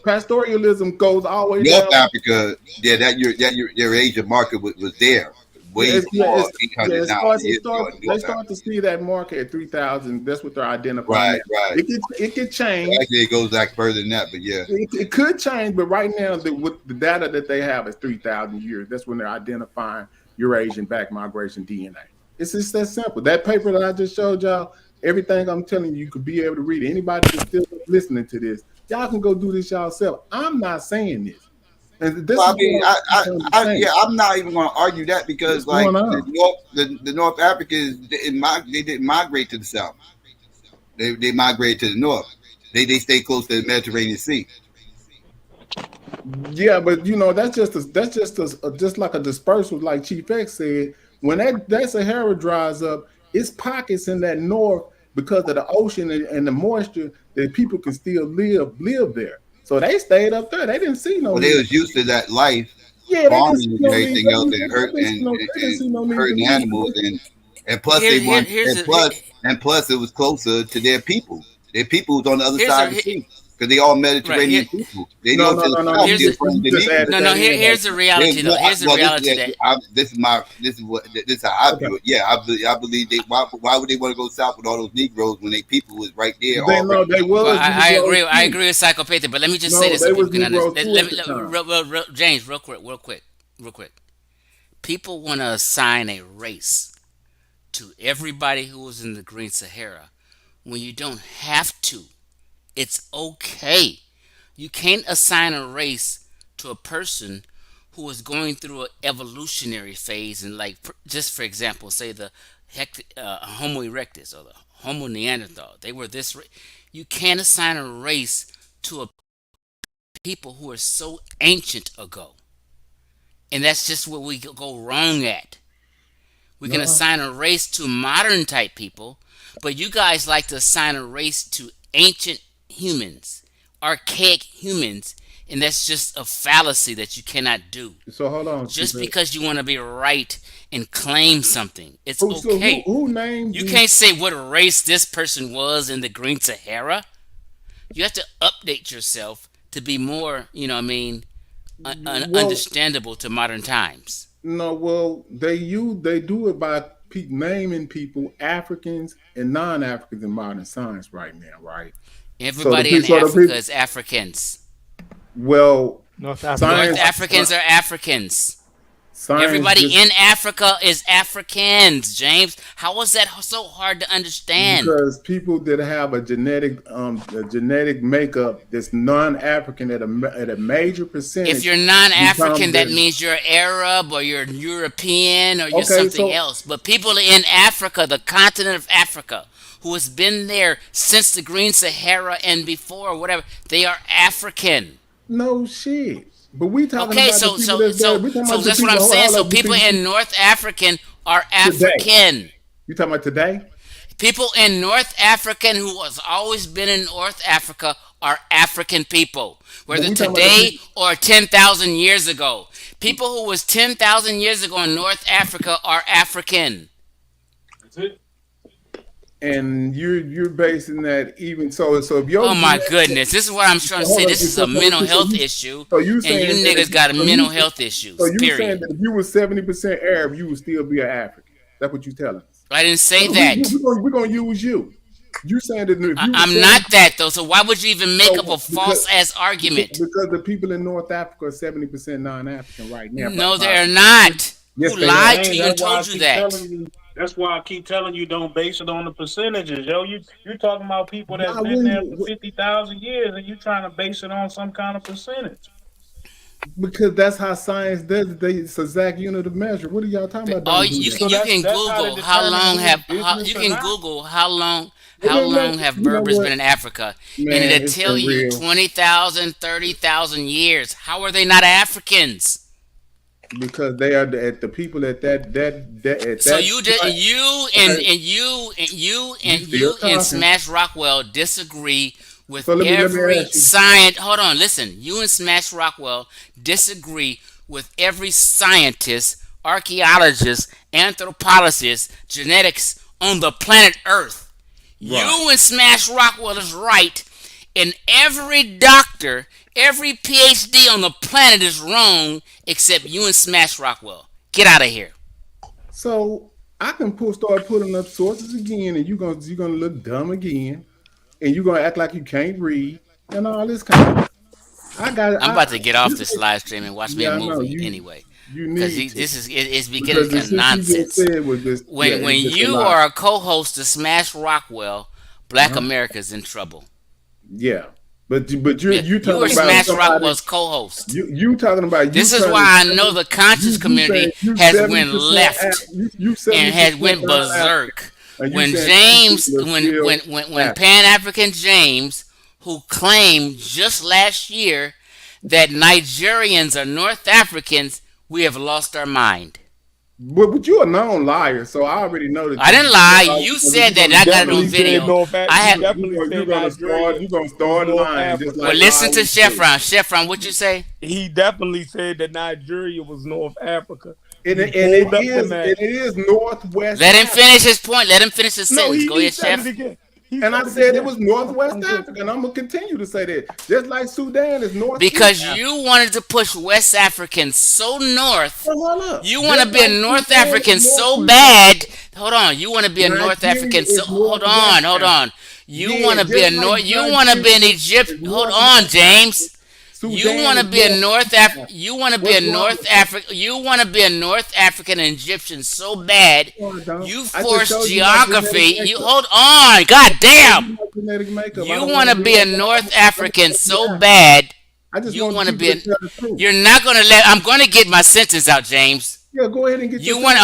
[SPEAKER 12] Pastoralism goes all the way
[SPEAKER 10] North Africa. Yeah, that your Asian market was there. Way before 800 now.
[SPEAKER 12] They start to see that market at 3,000. That's what they're identifying.
[SPEAKER 10] Right.
[SPEAKER 12] It could change.
[SPEAKER 10] Actually, it goes back further than that, but yeah.
[SPEAKER 12] It could change, but right now, with the data that they have is 3,000 years. That's when they're identifying Eurasian back migration DNA. It's just that simple. That paper that I just showed y'all, everything I'm telling you could be able to read it. Anybody that's still listening to this, y'all can go do this yourself. I'm not saying this. And this
[SPEAKER 10] I'm not even going to argue that because like the North Africans they didn't migrate to the south. They migrated to the north. They stay close to the Mediterranean Sea.
[SPEAKER 12] Yeah, but that's just like a dispersal, like Chief X said. When that Sahara dries up, it's pockets in that north because of the ocean and the moisture that people can still live there. So they stayed up there. They didn't see no.
[SPEAKER 10] Well, they was used to that life, farming and everything else, and hurting animals, and plus plus it was closer to their people. Their people was on the other side of the sea. because they all
[SPEAKER 15] Right.
[SPEAKER 10] Mediterranean people. They
[SPEAKER 2] No,
[SPEAKER 10] go to the
[SPEAKER 2] no.
[SPEAKER 10] south.
[SPEAKER 15] Here's
[SPEAKER 10] They're
[SPEAKER 15] the,
[SPEAKER 10] from the
[SPEAKER 2] Just added
[SPEAKER 15] no,
[SPEAKER 2] that in.
[SPEAKER 15] here's the reality though. Here's the reality that
[SPEAKER 10] This is how I view it. Yeah, I believe they. Why would they want to go south with all those Negroes when they people was right there?
[SPEAKER 2] They know
[SPEAKER 10] already?
[SPEAKER 2] they was.
[SPEAKER 15] well, I
[SPEAKER 2] Negroes
[SPEAKER 15] agree. I
[SPEAKER 2] too.
[SPEAKER 15] agree with Psychopathic, but let me just
[SPEAKER 2] No,
[SPEAKER 15] say this
[SPEAKER 2] they
[SPEAKER 15] so
[SPEAKER 2] was
[SPEAKER 15] people can
[SPEAKER 2] Negroes
[SPEAKER 15] understand.
[SPEAKER 2] too at the time.
[SPEAKER 15] James, real quick. People want to assign a race to everybody who was in the Green Sahara when you don't have to. It's okay. You can't assign a race to a person who was going through an evolutionary phase, and like just for example, say the Homo erectus or the Homo Neanderthal. They were this. You can't assign a race to a people who are so ancient ago, and that's just what we go wrong at. We can
[SPEAKER 2] No.
[SPEAKER 15] assign a race to modern type people, but you guys like to assign a race to ancient humans, archaic humans, and that's just a fallacy that you cannot do.
[SPEAKER 2] So hold on.
[SPEAKER 15] Just because you want to be right and claim something, it's
[SPEAKER 2] So
[SPEAKER 15] okay.
[SPEAKER 2] who named
[SPEAKER 15] You
[SPEAKER 2] these-
[SPEAKER 15] can't say what race this person was in the Green Sahara. You have to update yourself to be more, understandable to modern times.
[SPEAKER 2] No, well, they do it by naming people Africans and non-Africans in modern science right now, right?
[SPEAKER 15] Everybody in Africa is Africans.
[SPEAKER 2] Well,
[SPEAKER 7] North
[SPEAKER 15] Africans are Africans. Everybody in Africa is Africans, James. How is that so hard to understand?
[SPEAKER 2] Because people that have a genetic makeup that's non-African at a major percentage.
[SPEAKER 15] If you're non-African, that means you're Arab or you're European or you're something else. But people in Africa, the continent of Africa, who has been there since the Green Sahara and before, whatever, they are African.
[SPEAKER 2] No shit. But we talking
[SPEAKER 15] okay,
[SPEAKER 2] about
[SPEAKER 15] so
[SPEAKER 2] the people
[SPEAKER 15] so that's what I'm saying. So people in North African are African.
[SPEAKER 2] You talking about today?
[SPEAKER 15] People in North African who has always been in North Africa are African people, whether today or 10,000 years ago. People who was 10,000 years ago in North Africa are African.
[SPEAKER 14] That's it.
[SPEAKER 2] And you're basing that even so if you're
[SPEAKER 15] oh my goodness, this is what I'm trying to say. This is a mental health issue, and you niggas got a mental health issue.
[SPEAKER 2] So you
[SPEAKER 15] period.
[SPEAKER 2] saying that if you were 70% Arab, you would still be an African? That's what you telling us.
[SPEAKER 15] I didn't say that.
[SPEAKER 2] We're gonna use you. You saying that if
[SPEAKER 15] I'm not that though. So why would you even make up a false ass argument?
[SPEAKER 2] Because the people in North Africa are 70% non-African right now.
[SPEAKER 15] No, they're not.
[SPEAKER 2] Yes,
[SPEAKER 15] who lied to you and
[SPEAKER 14] why
[SPEAKER 15] told you that?
[SPEAKER 14] That's why I keep telling you don't base it on the percentages, yo. You're talking about people that's been there for 50,000 years, and you're trying to base it on some kind of percentage.
[SPEAKER 2] Because that's how science does it. It's exact unit of measure. What are y'all talking about?
[SPEAKER 15] Oh, you can Google how long have Berbers been in Africa, and it'll tell you 20,000, 30,000 years. How are they not Africans?
[SPEAKER 2] Because they are the people at that.
[SPEAKER 15] So you and Smash Rockwell disagree with every science. Hold on, listen. You and Smash Rockwell disagree with every scientist, archaeologist, anthropologist, genetics on the planet Earth. Right. You and Smash Rockwell is right, and every doctor, every PhD on the planet is wrong, except you and Smash Rockwell. Get out of here.
[SPEAKER 2] So I can start putting up sources again, and you're gonna look dumb again, and you're gonna act like you can't read, and all this kind of. I'm
[SPEAKER 15] about to get off this live stream and watch me a movie anyway. Because it's beginning to nonsense. When you are a co-host to Smash Rockwell, Black America's in trouble.
[SPEAKER 2] Yeah. But you talking about
[SPEAKER 15] Smash Rockwell's co-host.
[SPEAKER 2] You talking about
[SPEAKER 15] this is why I know the conscious community has went left and has went berserk. When Pan-African James, who claimed just last year that Nigerians are North Africans, we have lost our mind.
[SPEAKER 2] But you're a known liar, so I already know that.
[SPEAKER 15] I didn't lie. You said that. I got it on video. I have.
[SPEAKER 2] You're gonna start lying.
[SPEAKER 15] Well, listen to Chevron. Chevron, what you say?
[SPEAKER 11] He definitely said that Nigeria was North Africa.
[SPEAKER 2] It is Northwest.
[SPEAKER 15] Let him finish his point. Let him finish his sentence. Go ahead, Chef.
[SPEAKER 12] And I said it was Northwest Africa, and I'm gonna continue to say that. Just like Sudan is North.
[SPEAKER 15] Because you wanted to push West Africans so north.
[SPEAKER 12] Hold up.
[SPEAKER 15] You want to be a North African so bad. Hold on. You want to be a North African so. Hold on. You want to be a North. You want to be an Egypt. Hold on, James. You want to be a North African. You want to be a North African. You want to be a North African and Egyptian so bad. You force geography. You hold on. God damn. You want to be a North African so bad. You want to be. You're not going to let. I'm going to get my sentence out, James.
[SPEAKER 12] Yeah, go ahead and get.
[SPEAKER 15] You want.